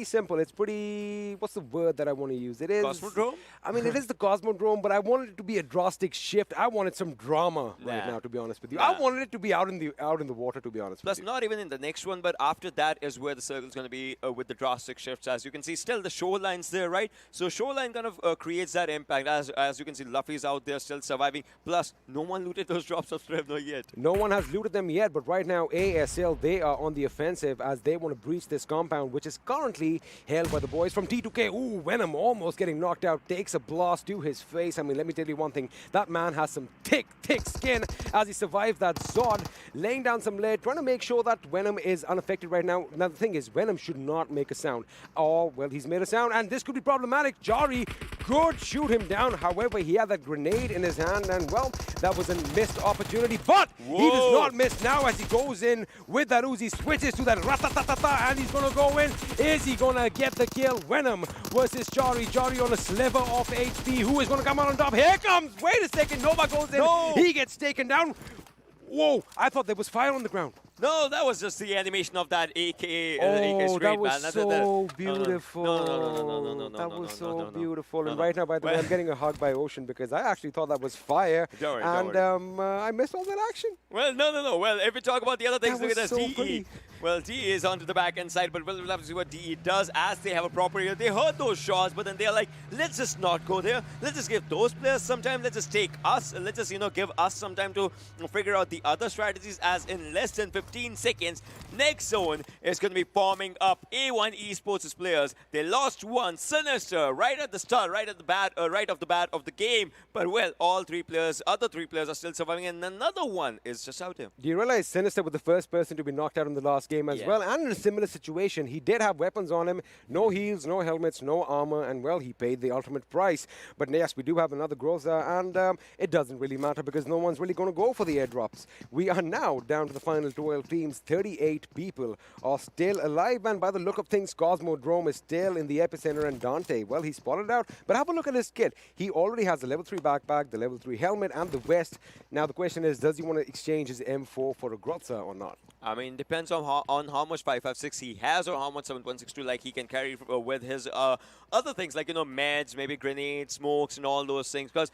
simple. It's pretty, what's the word that I want to use? It is... Cosmodrome? I mean, it is the Cosmodrome, but I wanted it to be a drastic shift. I wanted some drama right now, to be honest with you. I wanted it to be out in the water, to be honest Plus, with you. not even in the next one, but after that is where the circle is going to be with the drastic shifts. As you can see, still the shoreline's there, right? So shoreline kind of creates that impact. As you can see, Luffy's out there still surviving. Plus, no one looted those drops of Strevno yet. No one has looted them yet, but right now, ASL, they are on the offensive as they want to breach this compound, which is currently held by the boys from T2K. Ooh, Venom almost getting knocked out, takes a blast to his face. I mean, let me tell you one thing. That man has some thick skin as he survives that Zod, laying down some lead, trying to make sure that Venom is unaffected right now. Now, the thing is, Venom should not make a sound. Oh, well, he's made a sound, and this could be problematic. Jari could shoot him down. However, he had that grenade in his hand, and, well, that was a missed opportunity. But he does not miss now as he goes in with that Uzi, switches to that ratatatata, and he's going to go in. Is he going to get the kill? Venom versus Jari. Jari on a sliver of HP. Who is going to come out on top? Here comes. Wait a second. Nova goes in. No. He gets taken down. Whoa, I thought there was fire on the ground. No, that was just the animation of that AK straight, that was man. so beautiful. No. That was so beautiful. And right now, by the way, I'm getting a hug by Ocean because I actually thought that was fire. Don't worry, and I missed all that action. Well, no. Well, if we talk about the other things, look at this. so DE. pretty. Well, DE is onto the back end side, but we'll have to see what DE does as they have a proper area. They heard those shots, but then they're like, let's just not go there. Let's just give those players some time. Let's just take us. Let's just, give us some time to figure out the other strategies, as in less than 15 seconds, next zone is going to be forming up. A1 Esports' players. They lost one, Sinister, right at the start, right off the bat of the game. But, well, other three players are still surviving, and another one is just out there. Do you realize Sinister was the first person to be knocked out in the last game as well? And in a similar situation, he did have weapons on him. No heals, no helmets, no armor, and, well, he paid the ultimate price. But, yes, we do have another Groza, and it doesn't really matter because no one's really going to go for the airdrops. We are now down to the final 12 teams. 38 people are still alive, and by the look of things, Cosmodrome is still in the epicenter, and Dante, well, he spotted out. But have a look at his kit. He already has the level 3 backpack, the level 3 helmet, and the vest. Now, the question is, does he want to exchange his M4 for a Groza or not? I mean, depends on how much 5.56 he has or how much 7.62 like he can carry with his other things like, meds, maybe grenades, smokes, and all those things. Because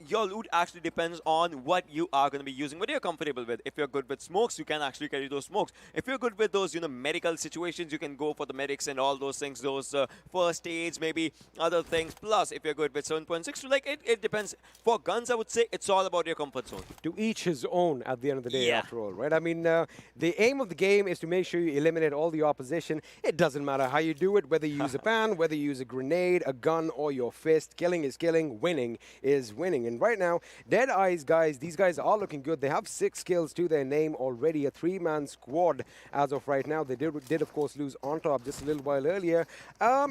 your loot actually depends on what you are going to be using, what you're comfortable with. If you're good with smokes, you can actually carry those smokes. If you're good with those, medical situations, you can go for the medics and all those things, those first aids, maybe other things. Plus, if you're good with 7.62, like it depends. For guns, I would say it's all about your comfort zone. To each his own at the end of the day, after all, right? I mean, the aim of the game is to make sure you eliminate all the opposition. It doesn't matter how you do it, whether you use a pan, whether you use a grenade, a gun, or your fist. Killing is killing, winning is winning. And right now, DEADEYES, guys, these guys are looking good. They have 6 kills to their name already, a 3-man squad as of right now. They did of course, lose on top just a little while earlier.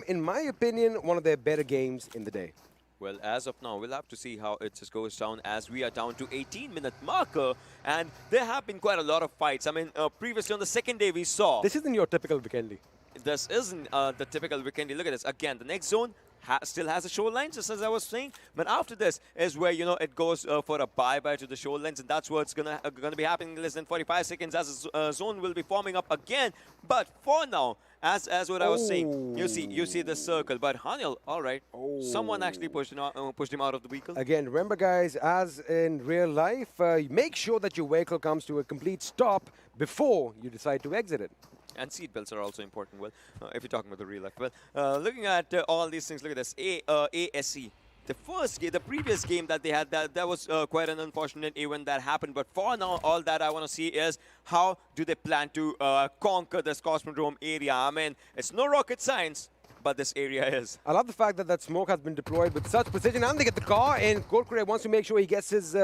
In my opinion, one of their better games in the day. Well, as of now, we'll have to see how it just goes down as we are down to 18-minute marker. And there have been quite a lot of fights. I mean, previously on the second day we saw... This isn't your typical Vikendi. This isn't the typical Vikendi. Look at this. Again, the next zone still has a shoreline, just as I was saying. But after this is where, it goes for a bye-bye to the shorelines. And that's what's gonna be happening in less than 45 seconds as a zone will be forming up again. But for now, as what I was saying, you see the circle. But Hanil, all right, someone actually pushed him out of the vehicle. Again, remember, guys, as in real life, make sure that your vehicle comes to a complete stop before you decide to exit it. And seat belts are also important, well, if you're talking about the real life. Well, looking at all these things, look at this. ASC. The previous game that they had, that was quite an unfortunate event that happened. But for now, all that I want to see is how do they plan to conquer this Cosmodrome area. I mean, it's no rocket science, but this area is. I love the fact that smoke has been deployed with such precision, and they get the car, and Golkure wants to make sure he gets his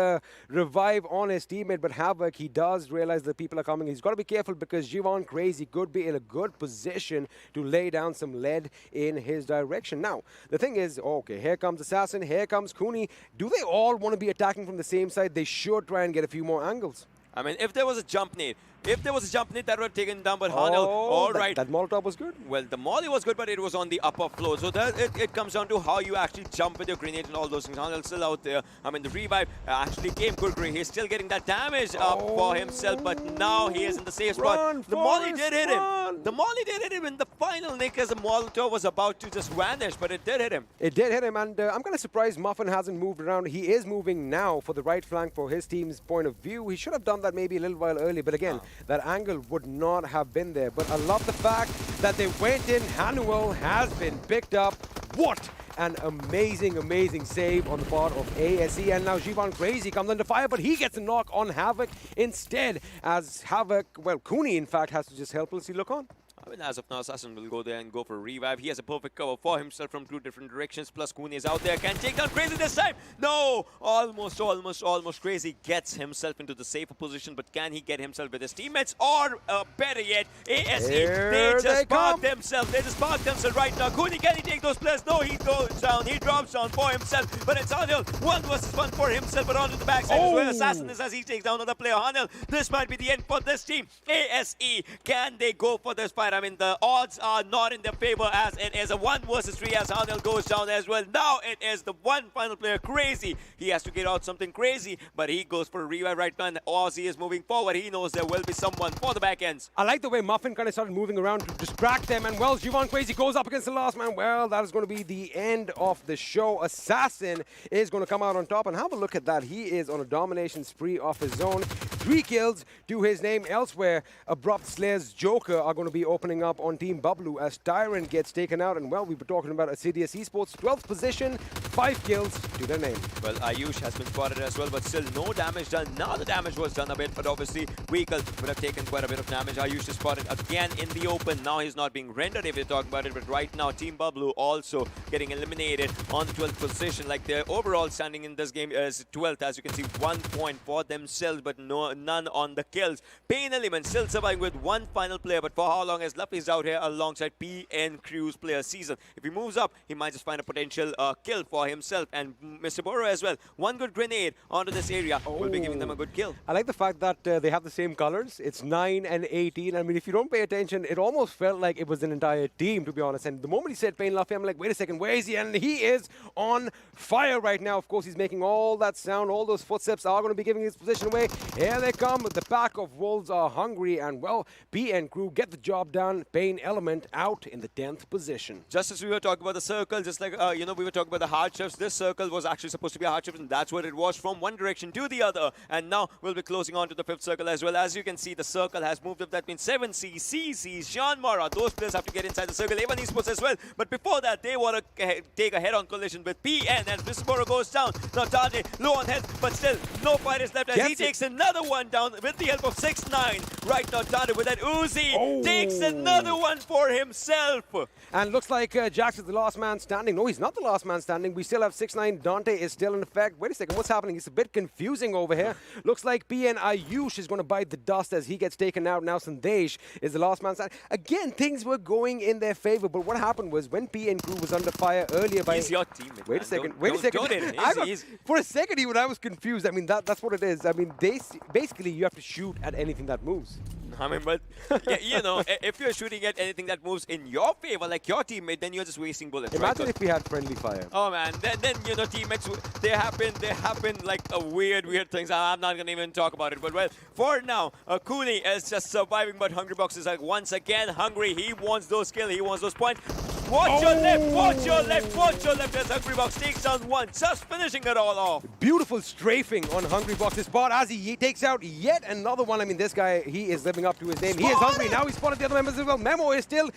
revive on his teammate, but Havoc, he does realize that people are coming. He's got to be careful because Jivan Crazy could be in a good position to lay down some lead in his direction. Now, the thing is, okay, here comes Assassin, here comes Cooney. Do they all want to be attacking from the same side? They should try and get a few more angles. I mean, if there was a jump nade, If there was a jump net, that would have taken down, but Hanel, all right. That Molotov was good? Well, the molly was good, but it was on the upper floor. So that it comes down to how you actually jump with your grenade and all those things. Hanel's still out there. I mean, the revive actually came quickly. He's still getting that damage up for himself, but now he is in the safe spot. The molly did hit him. The molly did hit him in the final nick as the Molotov was about to just vanish, but it did hit him. It did hit him, and I'm kind of surprised Muffin hasn't moved around. He is moving now for the right flank for his team's point of view. He should have done that maybe a little while earlier, but again, that angle would not have been there. But I love the fact that they went in. Hanuel has been picked up. What an amazing, amazing save on the part of ASE. And now Jivan Crazy comes under fire, but he gets a knock on Havoc instead, as Havoc, well, Cooney, in fact, has to just helplessly look on. I mean, as of now, Assassin will go there and go for a revive. He has a perfect cover for himself from two different directions. Plus, Cooney is out there. Can take down Crazy this time. No! Almost Crazy gets himself into the safer position. But can he get himself with his teammates? Or, better yet, ASE, they just parked themselves. They just parked themselves right now. Cooney, can he take those players? No, he goes down. He drops down for himself. But it's Hanel. 1 versus 1 for himself. But onto the backside is where Assassin is as he takes down another player. Hanel, this might be the end for this team. ASE, can they go for this fight? I mean, the odds are not in their favor as it is a 1 versus 3 as Hanel goes down as well. Now it is the one final player, Crazy. He has to get out something crazy, but he goes for a revive right now, and Aussie is moving forward. He knows there will be someone for the back ends. I like the way Muffin kind of started moving around to distract them, and well, Jivan Crazy goes up against the last man. Well, that is going to be the end of the show. Assassin is going to come out on top, and have a look at that. He is on a domination spree of his own. 3 kills to his name. Elsewhere, Abrupt Slayers Joker are going to be opening up on Team Bablu as Tyrant gets taken out. And well, we were talking about Assiduous Esports, 12th position, 5 kills to their name. Well, Ayush has been spotted as well, but still no damage done. Now the damage was done a bit, but obviously Vehicle would have taken quite a bit of damage. Ayush is spotted again in the open. Now he's not being rendered if you talk about it, but right now Team Bablu also getting eliminated on the 12th position. Like their overall standing in this game is 12th, as you can see, 1 point for themselves, but none on the kills. PAINxELMT still surviving with 1 final player, but for how long as Luffy's out here alongside PN Crew's player Season. If he moves up, he might just find a potential kill for himself and Mr. Boro as well. 1 good grenade onto this area will be giving them a good kill. I like the fact that they have the same colors. It's 9 and 18. I mean, if you don't pay attention, it almost felt like it was an entire team, to be honest. And the moment he said Pain Luffy, I'm like, wait a second, where is he? And he is on fire right now. Of course, he's making all that sound. All those footsteps are going to be giving his position away. Here they come. The pack of wolves are hungry. And, well, PN Crew get the job done. PAINxELMT out in the 10th position. Just as we were talking about the circle, just like, we were talking about the hardships, this circle was actually supposed to be a hardship, and that's what it was, from one direction to the other. And now we'll be closing on to the 5th circle as well. As you can see, the circle has moved up. That means 7C, CZxHIGHVOLTAGE, those players have to get inside the circle. A1 Esports as well. But before that, they want to take a head-on collision with PN, and Visboro goes down. Now Tade low on health, but still no fight is left as he takes another one down with the help of 6ix9ine. Right now, Tade with that Uzi takes another one for himself. And looks like Jax is the last man standing. No, he's not the last man standing. We still have 6ix9ine. Dante is still in effect. Wait a second, what's happening? It's a bit confusing over here. Looks like PN Ayush is going to bite the dust as he gets taken out. Now Sandesh is the last man standing. Again, things were going in their favor, but what happened was when PN Crew was under fire earlier by... He's your teammate. Wait a second. Wait a second. For a second, even I was confused. I mean, that's what it is. I mean, basically, you have to shoot at anything that moves. I mean, but yeah, you know, if you're shooting at anything that moves in your favor, like your teammate, then you're just wasting bullets. Imagine right? if we had friendly fire. Oh man, then you know, teammates, they happen like a weird things. I'm not gonna even talk about it. But well, for now, Cooney is just surviving. But Hungrybox is like once again hungry. He wants those kills. He wants those points. Watch your left, watch your left, watch your left as Hungrybox takes down one, just finishing it all off. Beautiful strafing on Hungrybox's spot as he takes out yet another one. I mean, this guy, he is living up to his name. He is hungry. Now he's spotted the other members as well. Memo is still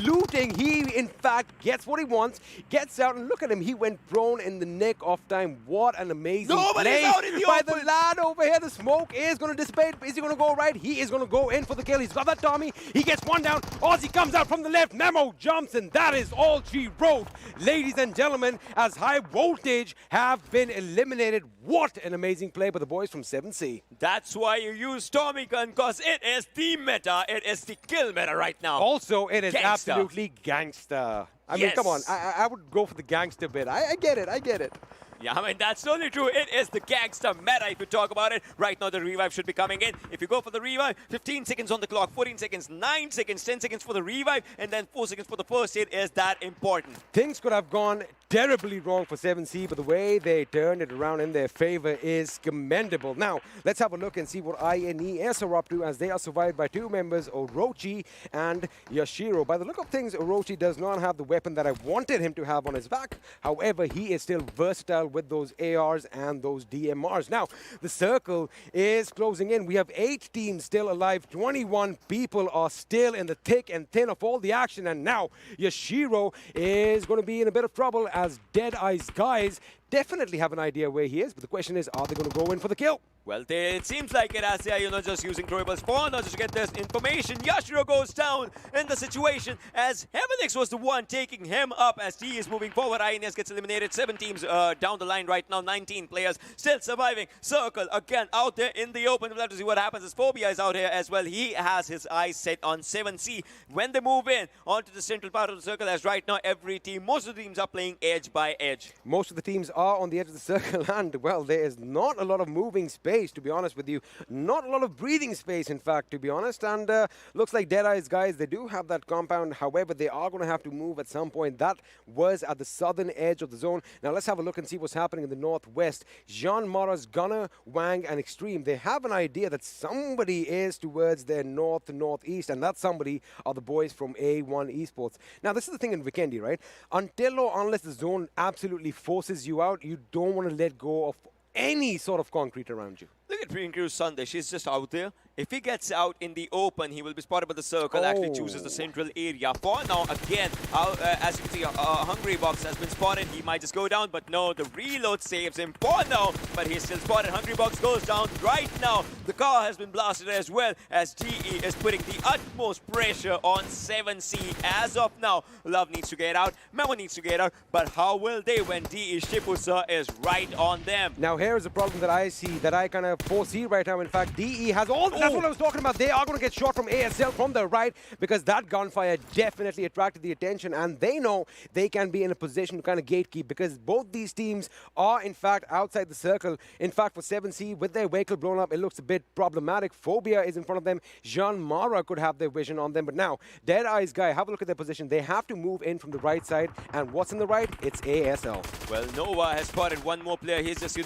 looting. He, in fact, gets what he wants, gets out, and look at him. He went prone in the nick of time. What an amazing play out in the by open. the lad over here. The smoke is going to dissipate. Is he going to go right? He is going to go in for the kill. He's got that Tommy. He gets one down. Aussie comes out from the left. Memo jumps, and that is all she wrote. Ladies and gentlemen, as High Voltage have been eliminated. What an amazing play by the boys from 7C. That's why you use Tommy Gun, because it is the meta. It is the kill meta right now. Also, it is absolutely gangster. I mean, come on. I would go for the gangster bit. I get it. I get it. Yeah, I mean, that's totally true. It is the gangster meta if you talk about it. Right now, the revive should be coming in. If you go for the revive, 15 seconds on the clock, 14 seconds, 9 seconds, 10 seconds for the revive, and then 4 seconds for the first hit is that important. Things could have gone terribly wrong for 7C, but the way they turned it around in their favor is commendable. Now, let's have a look and see what INES are up to as they are survived by two members, Orochi and Yashiro. By the look of things, Orochi does not have the weapon that I wanted him to have on his back. However, he is still versatile with those ARs and those DMRs. Now, the circle is closing in. We have 8 teams still alive. 21 people are still in the thick and thin of all the action. And now, Yashiro is going to be in a bit of trouble as DEADEYES guys definitely have an idea where he is. But the question is, are they going to go in for the kill? Well, it seems like it as they are, just using throwables for now just to get this information. Yashiro goes down in the situation as HeavenX was the one taking him up as he is moving forward. INES gets eliminated. 7 teams down the line right now. 19 players still surviving. Circle again out there in the open. We'll have to see what happens as Phobia is out here as well. He has his eyes set on 7C. When they move in onto the central part of the circle, as right now every team, most of the teams are playing edge by edge. Most of the teams are on the edge of the circle and, well, there is not a lot of moving space, to be honest with you. Not a lot of breathing space, in fact, to be honest. And looks like DEADEYES guys, they do have that compound. However, they are going to have to move at some point. That was at the southern edge of the zone. Now, let's have a look and see what's happening in the northwest. JyanMaara's Gunner, Wang, and Extreme, they have an idea that somebody is towards their northeast, and that somebody are the boys from A1 Esports. Now, this is the thing in Vikendi, right? Until or unless the zone absolutely forces you out, you don't want to let go of any sort of concrete around you. Look at Priyanka's Sunday. She's just out there. If he gets out in the open, he will be spotted by the circle. Actually chooses the central area. For now, again, as you can see, Hungry Box has been spotted. He might just go down, but no, the reload saves him for now. But he's still spotted. Hungry Box goes down right now. The car has been blasted as well as DE is putting the utmost pressure on 7C. As of now, Love needs to get out. Memo needs to get out. But how will they when DE Shipusa is right on them? Now, here is a problem that I see, that I kind of foresee right now. In fact, DE has all... That's what I was talking about. They are going to get shot from ASL from the right because that gunfire definitely attracted the attention, and they know they can be in a position to kind of gatekeep because both these teams are, in fact, outside the circle. In fact, for 7C, with their vehicle blown up, it looks a bit problematic. Phobia is in front of them. JyanMaara could have their vision on them, but now, DEADEYES guy, have a look at their position. They have to move in from the right side, and what's in the right? It's ASL. Well, Nova has spotted one more player. He's just,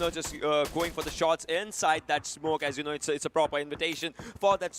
going for the shots inside that smoke. As you know, it's a proper invitation for that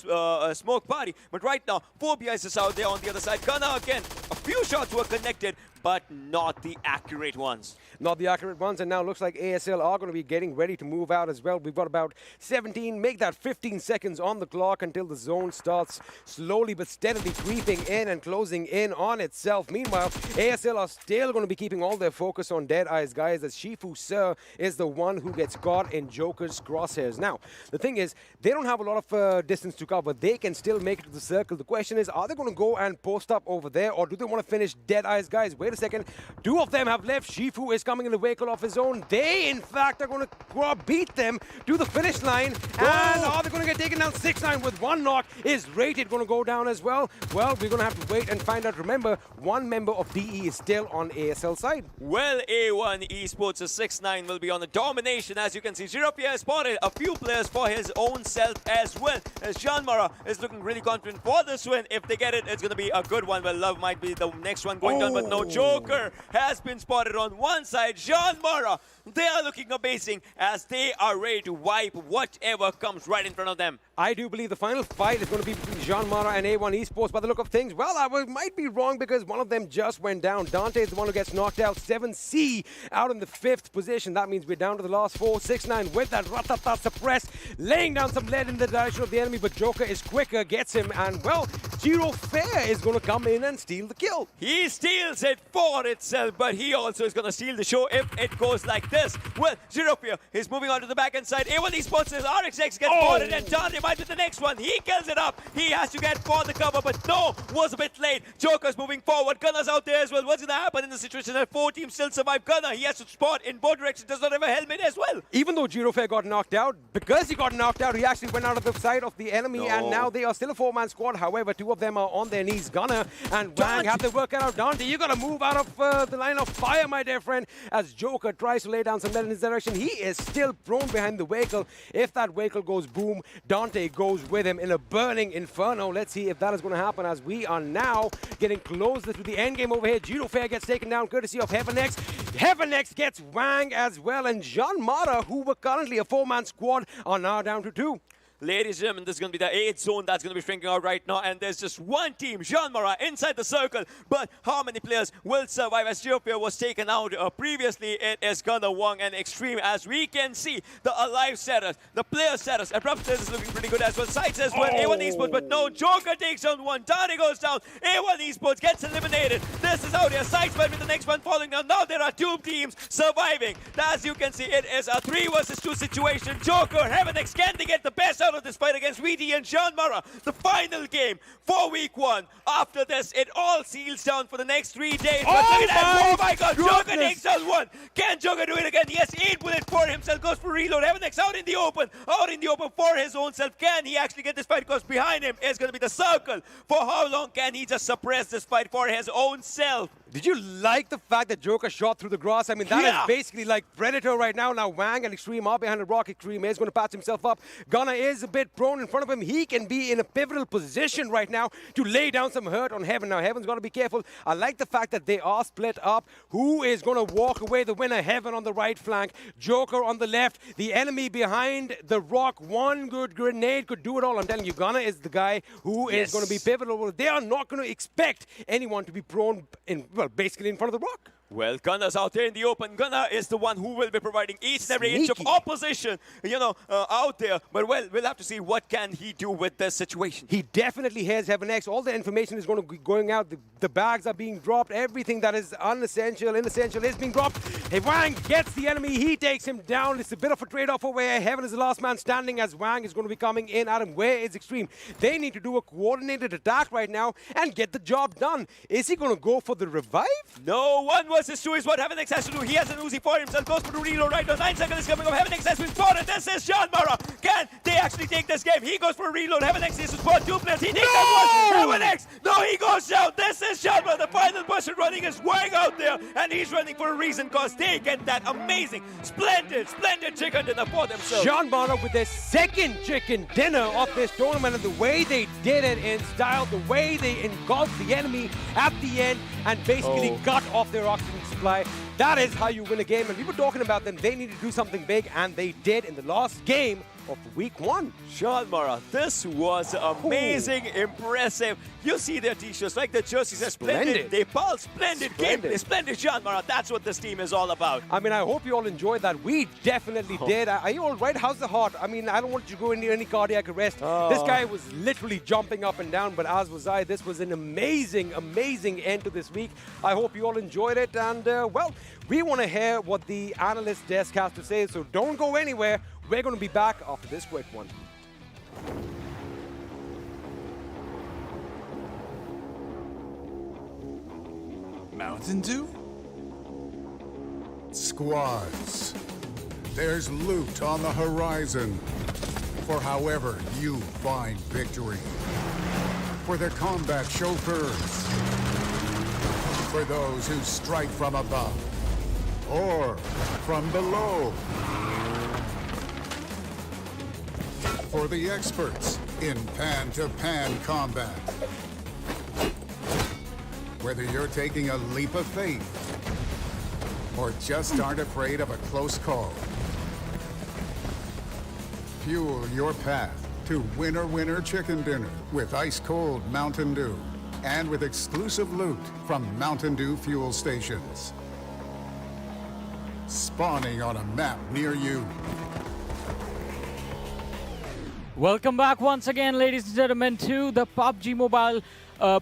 smoke party. But right now, Phobia is just out there on the other side. Gunner again. A few shots were connected, but not the accurate ones. Not the accurate ones, and now looks like ASL are going to be getting ready to move out as well. We've got about 17, make that 15 seconds on the clock until the zone starts slowly but steadily creeping in and closing in on itself. Meanwhile, ASL are still going to be keeping all their focus on DEADEYES guys as Shifu Sir is the one who gets caught in Joker's crosshairs. Now, the thing is, they don't have a lot of distance to cover. They can still make it to the circle. The question is, are they going to go and post up over there, or do they want to finish DEADEYES guys? Wait a second. 2 of them have left. Shifu is coming in the vehicle of his own. They, in fact, are going to beat them to the finish line. And are they going to get taken down 6-9 with 1 knock? Is Rated going to go down as well? Well, we're going to have to wait and find out. Remember, 1 member of DE is still on ASL side. Well, A1 Esports' 6-9 will be on the domination. As you can see, Jiropia has spotted a few players for his own self as well. As JyanMaara is looking really confident for this win. If they get it, it's going to be a good one. Well, Love might be the next one going down, but no. Joker has been spotted on one side. JyanMaara, they are looking amazing as they are ready to wipe whatever comes right in front of them. I do believe the final fight is going to be between JyanMaara and A1 Esports by the look of things. Well, I might be wrong because one of them just went down. Dante is the one who gets knocked out. 7C out in the 5th position. That means we're down to the last 4. 6-9 with that Ratata suppress, laying down some lead in the direction of the enemy, but Joker is quicker, gets him, and well, Giro Fair is going to come in and steal the kill. He steals it for itself, but he also is going to steal the show if it goes like this. Well, Giropia is moving on to the back end side. A1 Esports says RXX gets spotted, and Dante might be the next one. He kills it up. He has to get for the cover, but no, was a bit late. Joker's moving forward. Gunner's out there as well. What's going to happen in the situation that 4 teams still survive? Gunner, he has to spot in both directions. Does not have a helmet as well. Even though Giro Fair got knocked out, because he got knocked out, he actually went out of the side of the enemy, and now they are still a 4-man squad. However, 2 of them are on their knees. Gunner and Wang have to work out. Dante, you got to move out of the line of fire, my dear friend, as Joker tries to lay down some metal in his direction. He is still prone behind the vehicle. If that vehicle goes boom, Dante goes with him in a burning inferno. Let's see if that is going to happen, as we are now getting closer to the end game over here. Judo Fair gets taken down courtesy of HeavenX. HeavenX gets Wang as well, and JyanMaara, who were currently a 4-man squad, are now down to 2. Ladies and gentlemen, this is going to be the 8th zone that's going to be shrinking out right now, and there's just one team, JyanMaara, inside the circle. But how many players will survive? As Geofair was taken out previously, it is Gunnar, Wang, and Extreme. As we can see, the alive status, the player status, Abrupt Slayers is looking pretty good as well. CZxHIGHVOLTAGE as well, A1 Esports, but no, Joker takes down one, Tani goes down, A1 Esports gets eliminated. This is out here, CZxHIGHVOLTAGE with the next one falling down. Now there are 2 teams surviving. As you can see, it is a 3 versus 2 situation. Joker, HeavenX, can they get the best out of this fight against VTNxJyanMaara? The final game for week 1. After this, it all seals down for the next 3 days. But look at that. Oh my god, Joker takes down one. Can Joker do it again? Yes, 8 bullets for himself, goes for reload. HeavenX out in the open for his own self. Can he actually get this fight? Because behind him is going to be the circle. For how long can he just suppress this fight for his own self? Did you like the fact that Joker shot through the grass? I mean, that is basically like Predator right now. Now Wang and Extreme are behind the rock. Extreme is going to patch himself up. Gunnar is a bit prone in front of him. He can be in a pivotal position right now to lay down some hurt on Heaven. Now, Heaven's got to be careful. I like the fact that they are split up. Who is going to walk away the winner? Heaven on the right flank, Joker on the left. The enemy behind the rock. One good grenade could do it all. I'm telling you, Gunnar is the guy who is going to be pivotal. They are not going to expect anyone to be prone in, well, basically in front of the rock. Well, Gunnar's out there in the open. Gunnar is the one who will be providing each and every inch of opposition, out there. But, well, we'll have to see what can he do with this situation. He definitely has HeavenX. All the information is going to be going out. The bags are being dropped. Everything that is inessential is being dropped. Hey, Wang gets the enemy. He takes him down. It's a bit of a trade-off over here. Heaven is the last man standing as Wang is going to be coming in at him. Where is Extreme? They need to do a coordinated attack right now and get the job done. Is he going to go for the revive? No, 1 versus 2 is what HeavenX has to do. He has an Uzi for himself. Goes for the reload right now. 9 seconds is coming up. HeavenX has been spotted. This is JyanMaara. Can they actually take this game? He goes for a reload. HeavenX is to spot 2 players. He takes that one. HeavenX. No, he goes down. This is JyanMaara. The final person running is Wang out there. And he's running for a reason, because they get that amazing, splendid chicken dinner for themselves. JyanMaara with their 2nd chicken dinner of this tournament, and the way they did it in style, the way they engulfed the enemy at the end and basically cut off their oxygen supply. That is how you win a game. And we were talking about them. They need to do something big, and they did in the last game of week 1. JyanMaara, this was amazing, impressive. You see their t-shirts, like the jerseys are splendid. They pulse, splendid gameplay, splendid JyanMaara. That's what this team is all about. I mean, I hope you all enjoyed that. We definitely did. Are you all right? How's the heart? I mean, I don't want you to go into any cardiac arrest. This guy was literally jumping up and down, but as was I. This was an amazing, amazing end to this week. I hope you all enjoyed it. And, well, we want to hear what the analyst desk has to say, so don't go anywhere. We're going to be back after this quick one. Mountain Dew? Squads. There's loot on the horizon for however you find victory. For the combat chauffeurs. For those who strike from above or from below. For the experts in pan-to-pan combat. Whether you're taking a leap of faith or just aren't afraid of a close call. Fuel your path to Winner Chicken Dinner with ice-cold Mountain Dew and with exclusive loot from Mountain Dew fuel stations. Spawning on a map near you. Welcome back once again, ladies and gentlemen, to the PUBG Mobile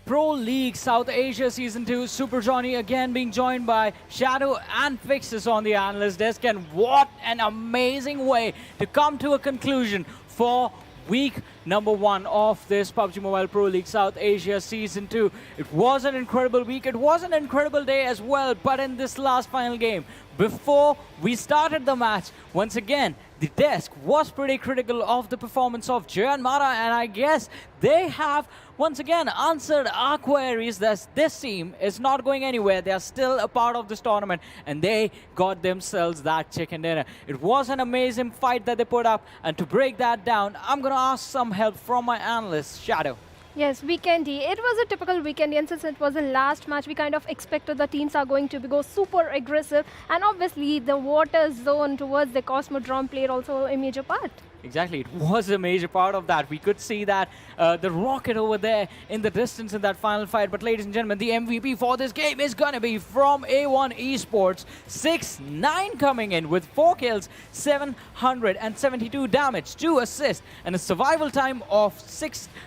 Pro League South Asia Season 2. Super Johnny again being joined by Shadow and Fixes on the analyst desk. And what an amazing way to come to a conclusion for week #1 of this PUBG Mobile Pro League South Asia Season 2. It was an incredible week. It was an incredible day as well. But in this last final game, before we started the match, once again, the desk was pretty critical of the performance of JyanMaara, and I guess they have once again answered our queries that this team is not going anywhere. They are still a part of this tournament, and they got themselves that chicken dinner. It was an amazing fight that they put up, and to break that down, I'm going to ask some help from my analyst, Shadow. Yes, Vikendi. It was a typical Vikendi, and since it was the last match, we kind of expected the teams are going to go super aggressive, and obviously the water zone towards the Cosmodrome played also a major part. Exactly, it was a major part of that. We could see that the rocket over there in the distance in that final fight. But ladies and gentlemen, the MVP for this game is going to be from A1 Esports. 6-9 coming in with 4 kills, 772 damage, 2 assists, and a survival time of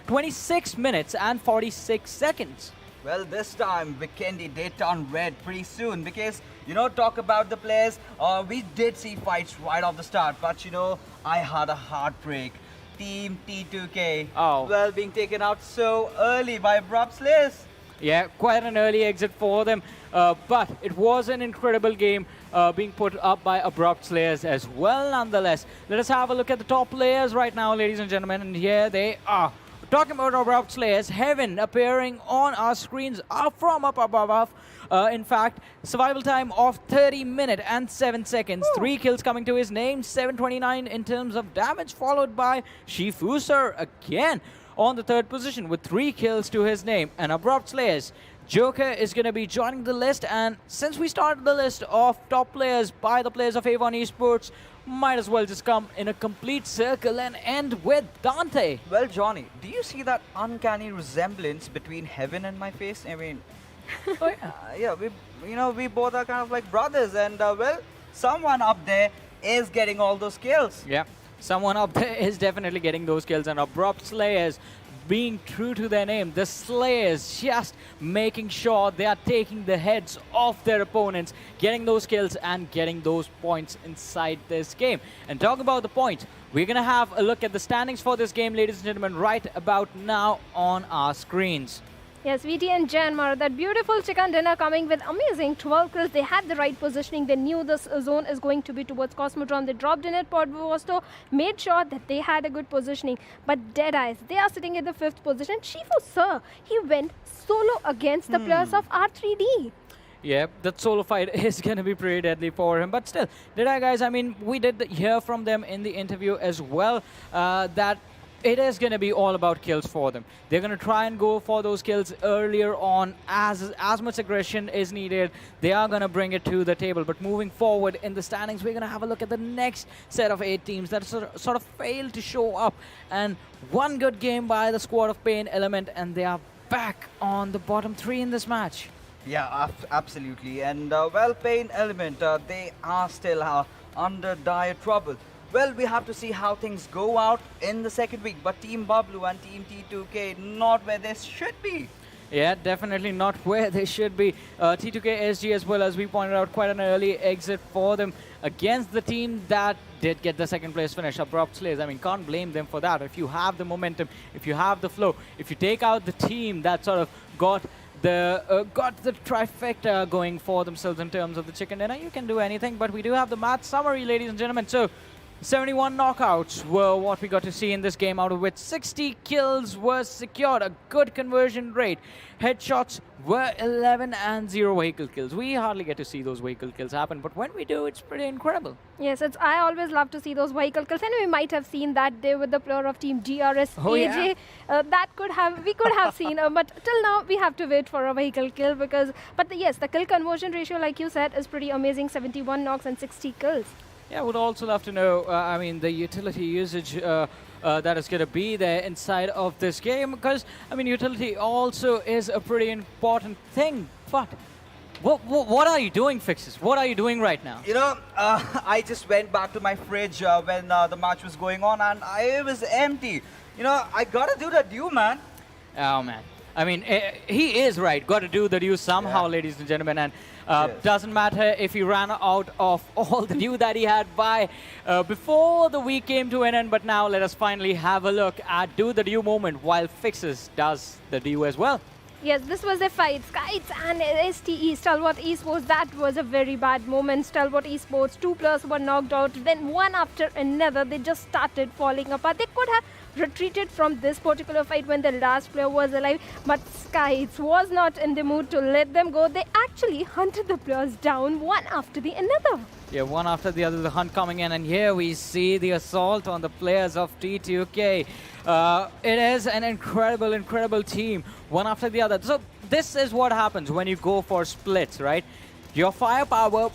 26 minutes and 46 seconds. Well, this time, Vikendi did turn red pretty soon because, talk about the players. We did see fights right off the start, but, I had a heartbreak. Team T2K, well, being taken out so early by Abrupt Slayers. Yeah, quite an early exit for them, but it was an incredible game being put up by Abrupt Slayers as well, nonetheless. Let us have a look at the top players right now, ladies and gentlemen, and here they are. Talking about Abrupt Slayers, Heaven appearing on our screens from up above. In fact, survival time of 30 minutes and 7 seconds. 3 kills coming to his name, 729 in terms of damage, followed by Shifu Sir again on the 3rd position with 3 kills to his name. And Abrupt Slayers, Joker is going to be joining the list, and since we started the list of top players by the players of A1 Esports, might as well just come in a complete circle and end with Dante. Well, Johnny, do you see that uncanny resemblance between Heaven and my face? I mean, yeah, we both are kind of like brothers, and well, someone up there is getting all those kills. Yeah, someone up there is definitely getting those kills, and Abrupt Slayers being true to their name, the Slayers just making sure they are taking the heads off their opponents, getting those kills and getting those points inside this game. And talk about the points, we're going to have a look at the standings for this game, ladies and gentlemen, right about now on our screens. Yes, VTNxJyanMaara, that beautiful chicken dinner coming with amazing 12 kills. They had the right positioning. They knew this zone is going to be towards Cosmodrome. They dropped in at Podvosto, made sure that they had a good positioning. But DEADEYES, they are sitting at the 5th position. Shifu Sir, he went solo against the players of R3D. Yeah, that solo fight is going to be pretty deadly for him. But still, guys, I mean, we did hear from them in the interview as well that it is going to be all about kills for them. They're going to try and go for those kills earlier on. As much aggression is needed, they are going to bring it to the table. But moving forward in the standings, we're going to have a look at the next set of 8 teams that sort of failed to show up. And one good game by the squad of PAINxELMT, and they are back on the bottom 3 in this match. Yeah, absolutely. And well, PAINxELMT, they are still under dire trouble. Well, we have to see how things go out in the 2nd week, but Team Bablu and Team T2K not where they should be. Yeah, definitely not where they should be. T2K SG as well, as we pointed out, quite an early exit for them against the team that did get the 2nd place finish, Abrupt Slayers. I mean, can't blame them for that. If you have the momentum, if you have the flow, if you take out the team that sort of got the trifecta going for themselves in terms of the chicken dinner, you can do anything. But we do have the match summary, ladies and gentlemen. So 71 knockouts were what we got to see in this game, out of which 60 kills were secured, a good conversion rate. Headshots were 11 and 0 vehicle kills. We hardly get to see those vehicle kills happen, but when we do, it's pretty incredible. Yes, I always love to see those vehicle kills, and we might have seen that day with the player of Team DRS AJ. Yeah. We could have seen, but till now we have to wait for a vehicle kill yes, the kill conversion ratio, like you said, is pretty amazing. 71 knocks and 60 kills. Yeah, I would also love to know, I mean, the utility usage that is going to be there inside of this game, because, I mean, utility also is a pretty important thing. But what are you doing, Fixes? What are you doing right now? I just went back to my fridge when the match was going on, and it was empty. I got to do that due, man. Oh, man. I mean, he is right. Got to do the due somehow, ladies and gentlemen. And doesn't matter if he ran out of all the due that he had by before the week came to an end. But now let us finally have a look at do the due moment while Fixes does the due as well. Yes, this was a fight. SCYTES and STE, Stalwart Esports, that was a very bad moment. Stalwart Esports, 2 players were knocked out. Then one after another, they just started falling apart. They could have retreated from this particular fight when the last player was alive. But SCYTES was not in the mood to let them go. They actually hunted the players down one after the another. Yeah, one after the other, the hunt coming in, and here we see the assault on the players of T2K. It is an incredible team, one after the other. So this is what happens when you go for splits, right? Your firepower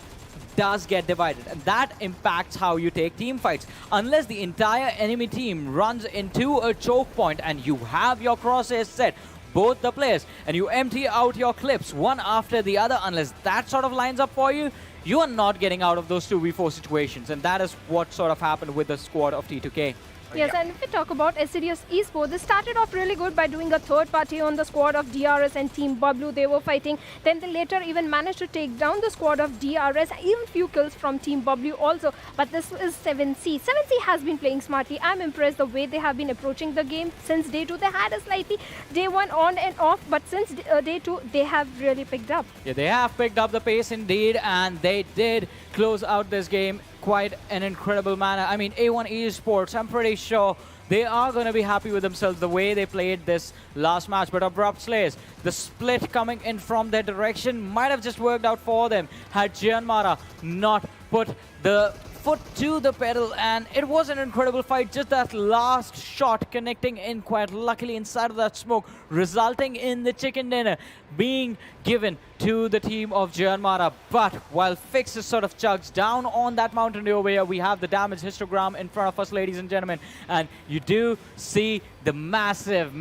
does get divided, and that impacts how you take team fights. Unless the entire enemy team runs into a choke point and you have your crosshairs set, both the players, and you empty out your clips one after the other, unless that sort of lines up for you, you are not getting out of those 2v4 situations, and that is what sort of happened with the squad of T2K. Yes, and if we talk about Assiduous Esports, they started off really good by doing a third party on the squad of DRS and Team Bablu. They were fighting. Then they later even managed to take down the squad of DRS, even few kills from Team Bablu also. But this is 7C. 7C has been playing smartly. I'm impressed the way they have been approaching the game since day 2. They had a slightly day 1 on and off, but since day 2, they have really picked up. Yeah, they have picked up the pace indeed, and they did close out this game quite an incredible manner. I mean, A1 Esports, I'm pretty sure they are going to be happy with themselves the way they played this last match. But Abrupt Slayers, the split coming in from their direction might have just worked out for them had JyanMaara not put the foot to the pedal, and it was an incredible fight. Just that last shot connecting in quite luckily inside of that smoke, resulting in the chicken dinner being given to the team of JyanMaara. But while Fixes sort of chugs down on that Mountain Dew over here, we have the damage histogram in front of us, ladies and gentlemen, and you do see the massive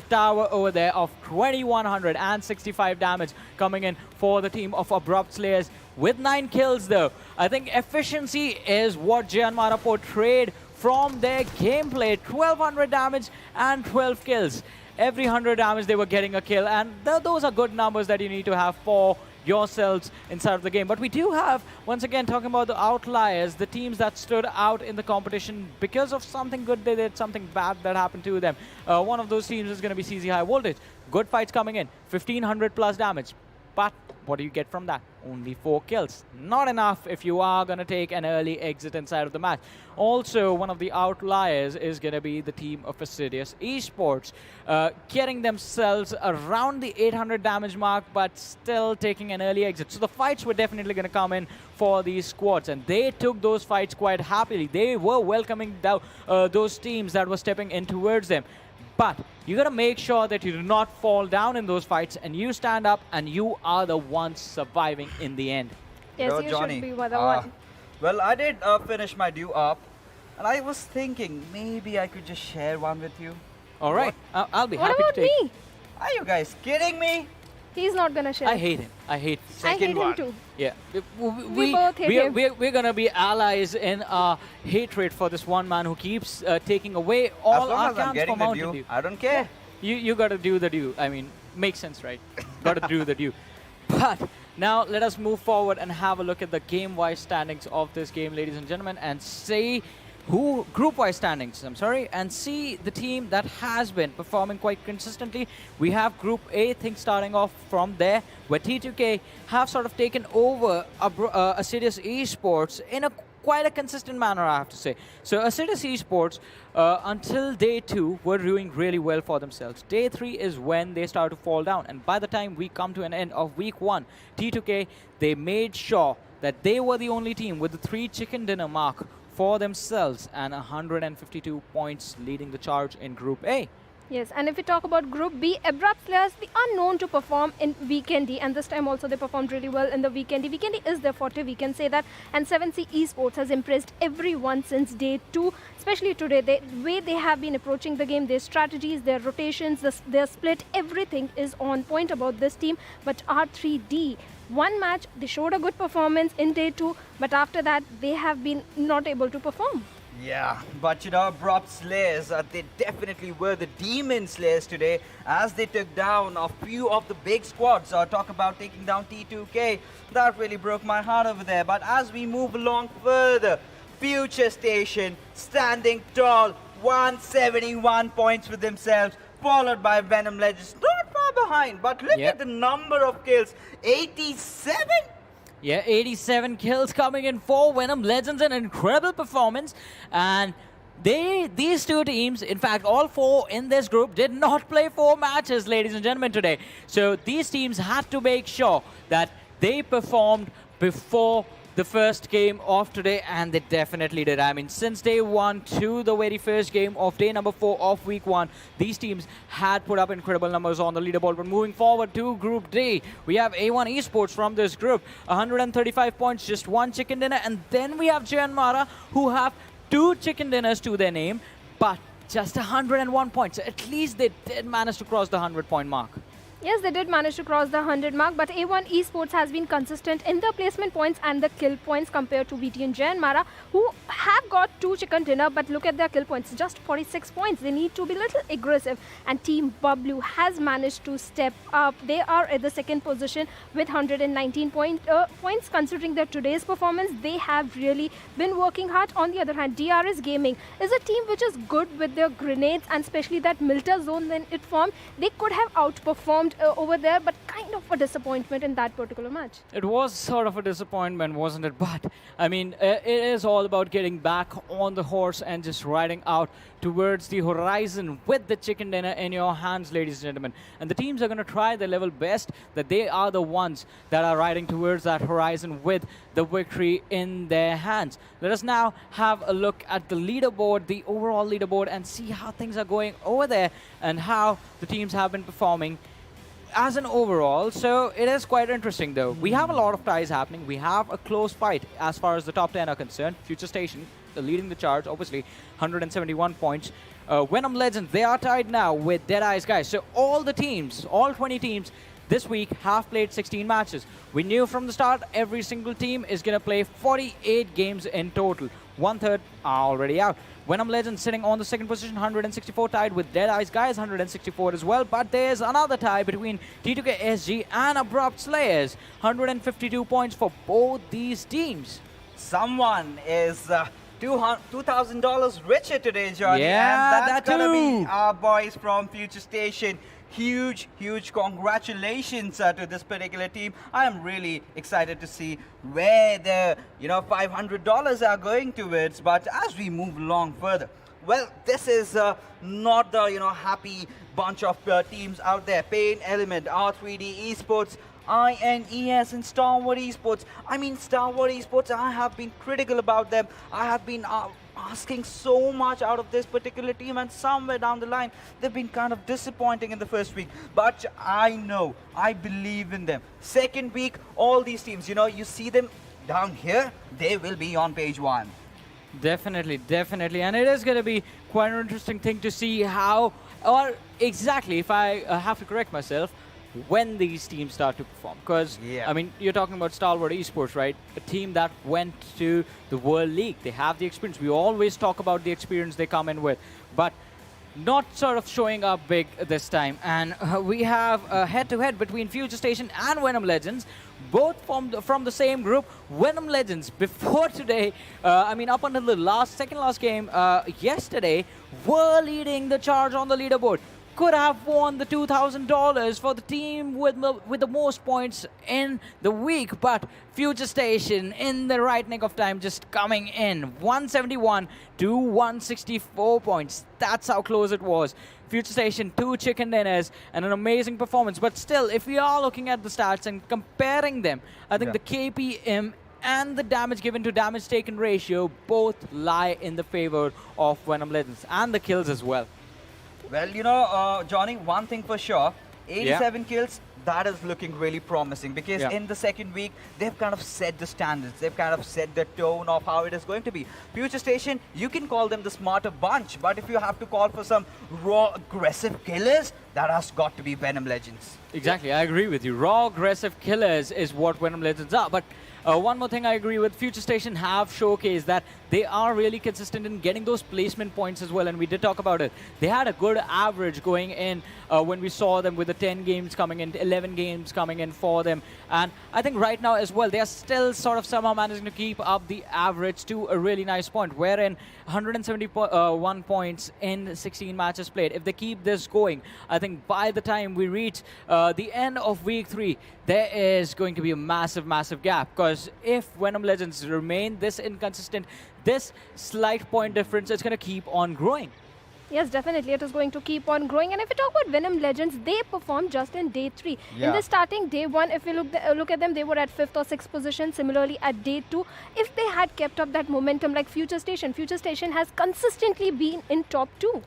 tower over there of 2165 damage coming in for the team of Abrupt Slayers. With 9 kills though, I think efficiency is what JyanMaara portrayed from their gameplay. 1200 damage and 12 kills. Every 100 damage they were getting a kill, and those are good numbers that you need to have for yourselves inside of the game. But we do have, once again, talking about the outliers, the teams that stood out in the competition because of something good they did, something bad that happened to them. One of those teams is going to be CZxHIGHVOLTAGE. Good fights coming in, 1500 plus damage. But what do you get from that? Only 4 kills. Not enough if you are going to take an early exit inside of the match. Also, one of the outliers is going to be the team of Assiduous Esports, getting themselves around the 800 damage mark, but still taking an early exit. So the fights were definitely going to come in for these squads, and they took those fights quite happily. They were welcoming those teams that were stepping in towards them. But you got to make sure that you do not fall down in those fights, and you stand up, and you are the ones surviving in the end. Yes, you Johnny, should be the one. Well, I did finish my due up, and I was thinking maybe I could just share one with you. All right, I'll be happy What to about take. me? Are you guys kidding me? He's not gonna share. I hate him. I hate him too. Yeah, We both hate him. We're gonna be allies in our hatred for this one man who keeps taking away all as long our as I'm camps getting for the Mountain due, Dew. I don't care. You gotta do the due. I mean, makes sense, right? Gotta do the due. But now let us move forward and have a look at the game-wise standings of this game, ladies and gentlemen, and see who group-wise standings, and see the team that has been performing quite consistently. We have Group A, things starting off from there, where T2K have sort of taken over Assiduous Esports in quite a consistent manner, I have to say. So Assiduous Esports, until day 2, were doing really well for themselves. Day 3 is when they start to fall down, and by the time we come to an end of week 1, T2K, they made sure that they were the only team with the 3 chicken dinner mark for themselves, and 152 points leading the charge in Group A. Yes, and if we talk about Group B, Abrupt Slayers, they are known to perform in Vikendi, and this time also they performed really well in the Vikendi. Vikendi is their forte, we can say that, and 7C Esports has impressed everyone since day 2, especially today. The way they have been approaching the game, their strategies, their rotations, their split, everything is on point about this team. But R3D, one match, they showed a good performance in day 2, but after that, they have been not able to perform. Yeah, but Abrupt Slayers, they definitely were the Demon Slayers today as they took down a few of the big squads. Talk about taking down T2K. That really broke my heart over there. But as we move along further, FutureStation standing tall, 171 points for themselves, followed by Venom Legends, not far behind. But look at the number of kills, 87? Yeah, 87 kills coming in for Venom Legends, an incredible performance. And these two teams, in fact, all four in this group, did not play 4 matches, ladies and gentlemen, today. So these teams had to make sure that they performed before the first game of today, and they definitely did. I mean, since day 1 to the very first game of day number 4 of week 1, these teams had put up incredible numbers on the leaderboard. But moving forward to Group D, we have A1 Esports from this group, 135 points, just 1 chicken dinner, and then we have JyanMaara, who have 2 chicken dinners to their name, but just 101 points. At least they did manage to cross the 100-point mark. Yes, they did manage to cross the 100 mark, but A1 Esports has been consistent in the placement points and the kill points compared to VTNxJyanMaara, who have got 2 chicken dinner, but look at their kill points, just 46 points. They need to be a little aggressive, and Team Bablu has managed to step up. They are at the second position with 119 points. Considering their today's performance, they have really been working hard. On the other hand, DRS Gaming is a team which is good with their grenades, and especially that Milta zone when it formed. They could have outperformed over there, but kind of a disappointment in that particular match. It was sort of a disappointment, wasn't it? But, I mean, it is all about getting back on the horse and just riding out towards the horizon with the chicken dinner in your hands, ladies and gentlemen. And the teams are going to try their level best, that they are the ones that are riding towards that horizon with the victory in their hands. Let us now have a look at the leaderboard, the overall leaderboard, and see how things are going over there and how the teams have been performing as an overall. So it is quite interesting though. We have a lot of ties happening. We have a close fight as far as the top 10 are concerned. FutureStation leading the charge, obviously 171 points. Venom Legends, they are tied now with DEADEYES, guys. So all the teams, all 20 teams this week have played 16 matches. We knew from the start every single team is going to play 48 games in total. 1/3 are already out. Venom Legends sitting on the second position, 164, tied with DEADEYES, guys, 164 as well. But there's another tie between T2K SG and Abrupt Slayers, 152 points for both these teams. Someone is $2,000 richer today, Johnny. Yeah, and that's that gonna too. be our boys from FutureStation. Huge congratulations to this particular team. I am really excited to see where the $500 are going towards. But as we move along further, well, this is not the happy bunch of teams out there. PAINxELMT, R3D Esports, INES, and Stalwart Esports. I mean, Stalwart Esports, I have been critical about them. I have been asking so much out of this particular team, and somewhere down the line they've been kind of disappointing in the first week, but I know, I believe in them. Second week, all these teams, you see them down here, they will be on page 1. Definitely, and it is going to be quite an interesting thing to see how, or exactly, if I have to correct myself, when these teams start to perform. Because, I mean, you're talking about Stalwart Esports, right? A team that went to the World League. They have the experience. We always talk about the experience they come in with, but not sort of showing up big this time. And we have a head-to-head between FutureStation and Venom Legends, both from the same group. Venom Legends, before today, I mean, up until the second last game yesterday, were leading the charge on the leaderboard. Could have won the $2,000 for the team with the most points in the week, but FutureStation in the right nick of time, just coming in 171 to 164 points. That's how close it was. FutureStation, 2 chicken dinners and an amazing performance. But still, if we are looking at the stats and comparing them, I think the KPM and the damage given to damage taken ratio both lie in the favor of Venom Legends, and the kills as well. Well, Johnny, one thing for sure, 87 kills, that is looking really promising, because in the second week, they've kind of set the standards. They've kind of set the tone of how it is going to be. FutureStation, you can call them the smarter bunch, but if you have to call for some raw, aggressive killers, that has got to be Venom Legends. Exactly, I agree with you. Raw, aggressive killers is what Venom Legends are. But one more thing I agree with, FutureStation have showcased that they are really consistent in getting those placement points as well, and we did talk about it. They had a good average going in when we saw them with the 10 games coming in, 11 games coming in for them. And I think right now as well, they are still sort of somehow managing to keep up the average to a really nice point, wherein 171 points in 16 matches played. If they keep this going, I think by the time we reach the end of week 3, there is going to be a massive, massive gap. Because if Venom Legends remain this inconsistent, this slight point difference is going to keep on growing. Yes, definitely. It is going to keep on growing. And if we talk about Venom Legends, they performed just in day 3. Yeah. In the starting day 1, if we look at them, they were at 5th or 6th position. Similarly, at day 2, if they had kept up that momentum like FutureStation has consistently been in top 2.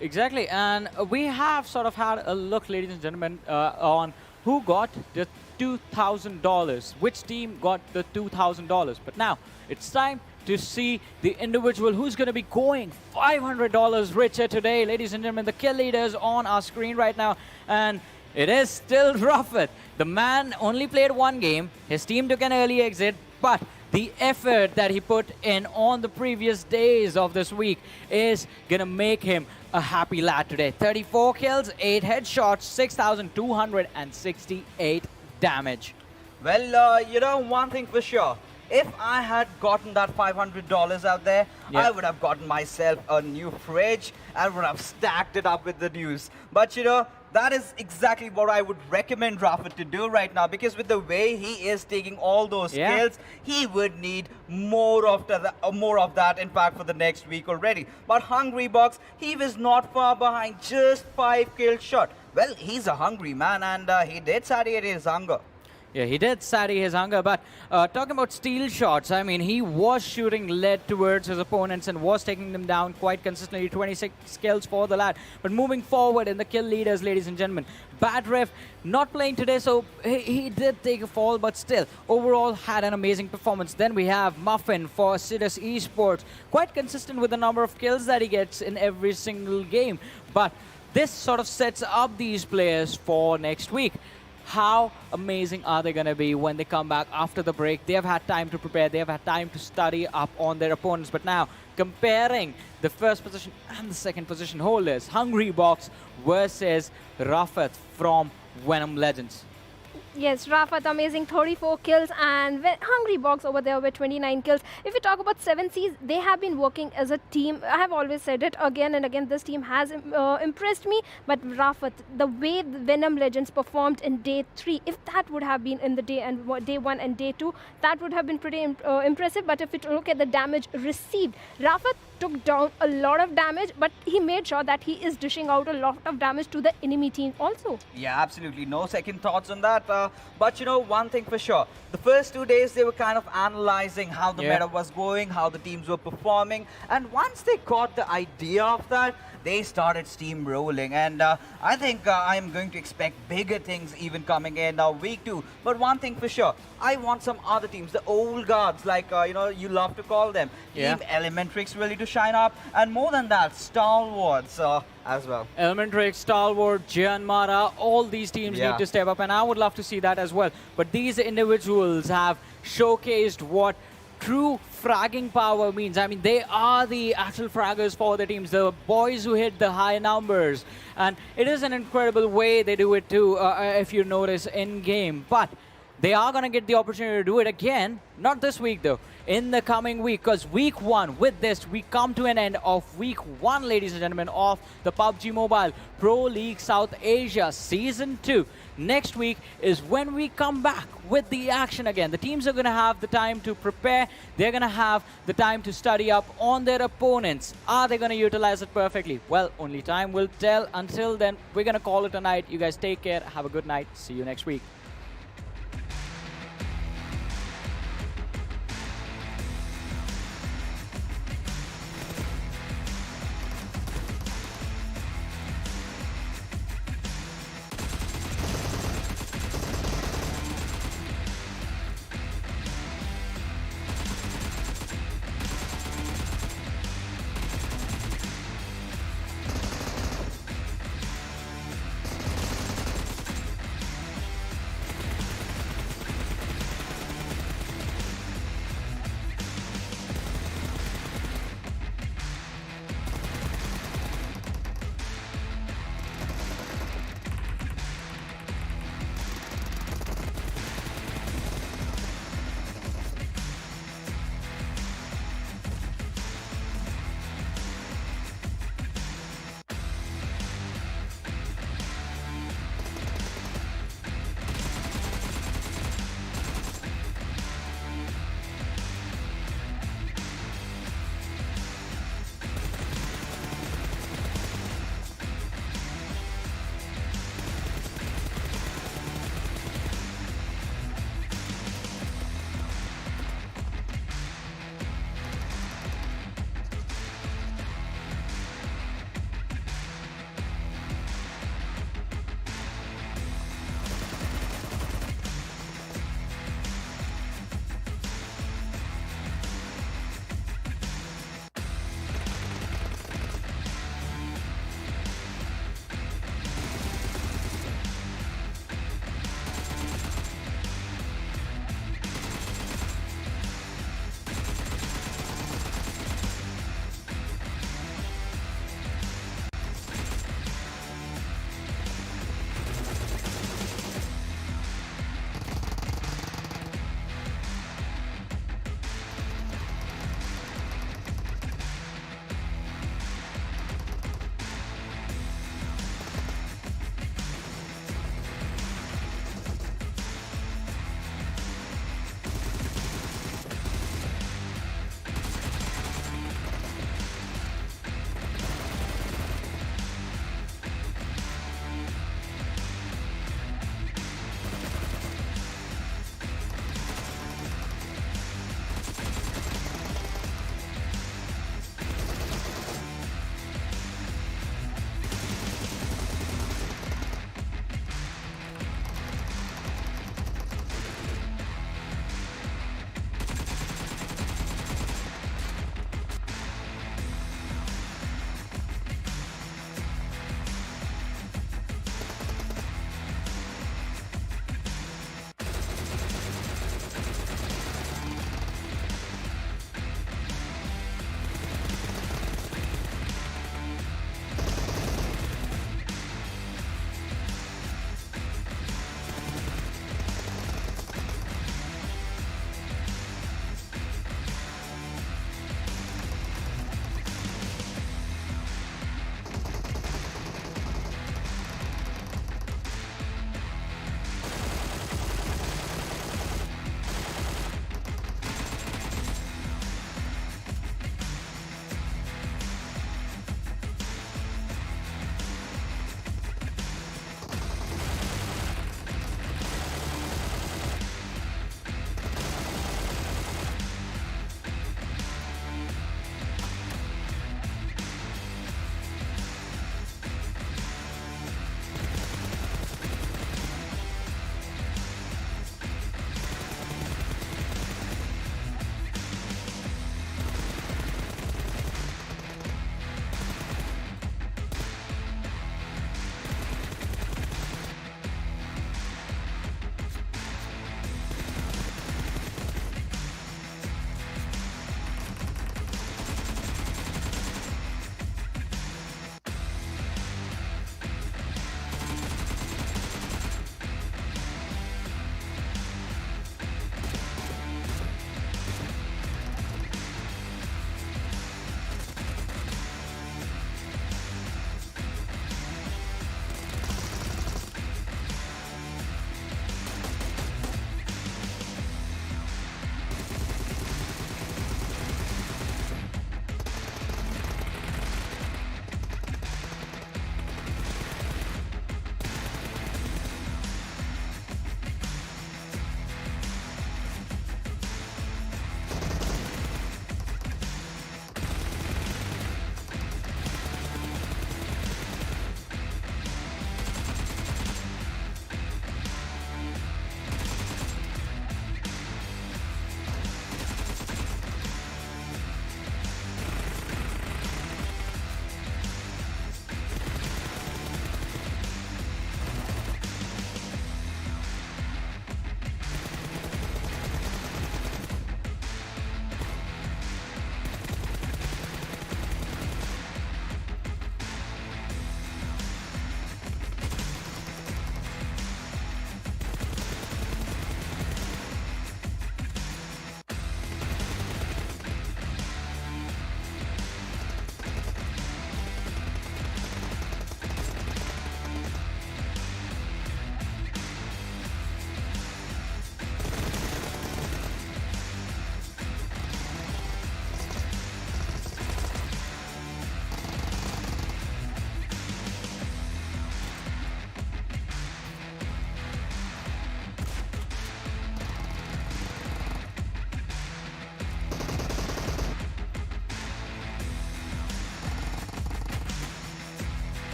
Exactly. And we have sort of had a look, ladies and gentlemen, on who got the $2,000. Which team got the $2,000? But now it's time to see the individual who's going to be going $500 richer today. Ladies and gentlemen, the kill leaders on our screen right now. And it is still Rafat. The man only played 1 game. His team took an early exit, but the effort that he put in on the previous days of this week is going to make him a happy lad today. 34 kills, 8 headshots, 6,268 damage. Well, you know, one thing for sure. If I had gotten that $500 out there, I would have gotten myself a new fridge and would have stacked it up with the news. But you know, that is exactly what I would recommend Rafat to do right now, because with the way he is taking all those kills, he would need more of that, in fact, for the next week already. But Hungry Box, he was not far behind, just 5 kills short. Well, he's a hungry man, and he did satiate his hunger. Yeah, he did satiate his hunger, but talking about steal shots, I mean, he was shooting lead towards his opponents and was taking them down quite consistently, 26 kills for the lad. But moving forward in the kill leaders, ladies and gentlemen, Badref not playing today, so he did take a fall, but still, overall had an amazing performance. Then we have Muffin for Assiduous Esports, quite consistent with the number of kills that he gets in every single game. But this sort of sets up these players for next week. How amazing are they going to be when they come back after the break? They have had time to prepare. They have had time to study up on their opponents. But now, comparing the first position and the second position holders, Hungry Box versus Rafat from Venom Legends. Yes, Rafat, amazing 34 kills, and Hungry Box over there with 29 kills. If we talk about 7Cs, they have been working as a team. I have always said it again and again, this team has impressed me. But Rafat, the way the Venom Legends performed in day 3, if that would have been in the day 1 and day 2, that would have been pretty impressive. But if we look at the damage received, Rafat took down a lot of damage, but he made sure that he is dishing out a lot of damage to the enemy team also. Yeah, absolutely. No second thoughts on that. But you know, one thing for sure. The first 2 days, they were kind of analyzing how the meta was going, how the teams were performing. And once they got the idea of that, they started steamrolling. And I think I'm going to expect bigger things even coming in week 2. But one thing for sure, I want some other teams, the old guards, like, you know, you love to call them. Team ElementriX really to shine up. And more than that, Stalwarts as well. ElementriX, Stalwart, JyanMaara, all these teams need to step up, and I would love to see that as well. But these individuals have showcased what true fragging power means. I mean, they are the actual fraggers for the teams, the boys who hit the high numbers. And it is an incredible way they do it too, if you notice in game. But they are going to get the opportunity to do it again, not this week though, in the coming week, because week 1, with this, we come to an end of week 1, ladies and gentlemen, of the PUBG Mobile Pro League South Asia Season 2. Next week is when we come back with the action again. The teams are going to have the time to prepare. They're going to have the time to study up on their opponents. Are they going to utilize it perfectly? Well, only time will tell. Until then, we're going to call it a night. You guys take care. Have a good night. See you next week.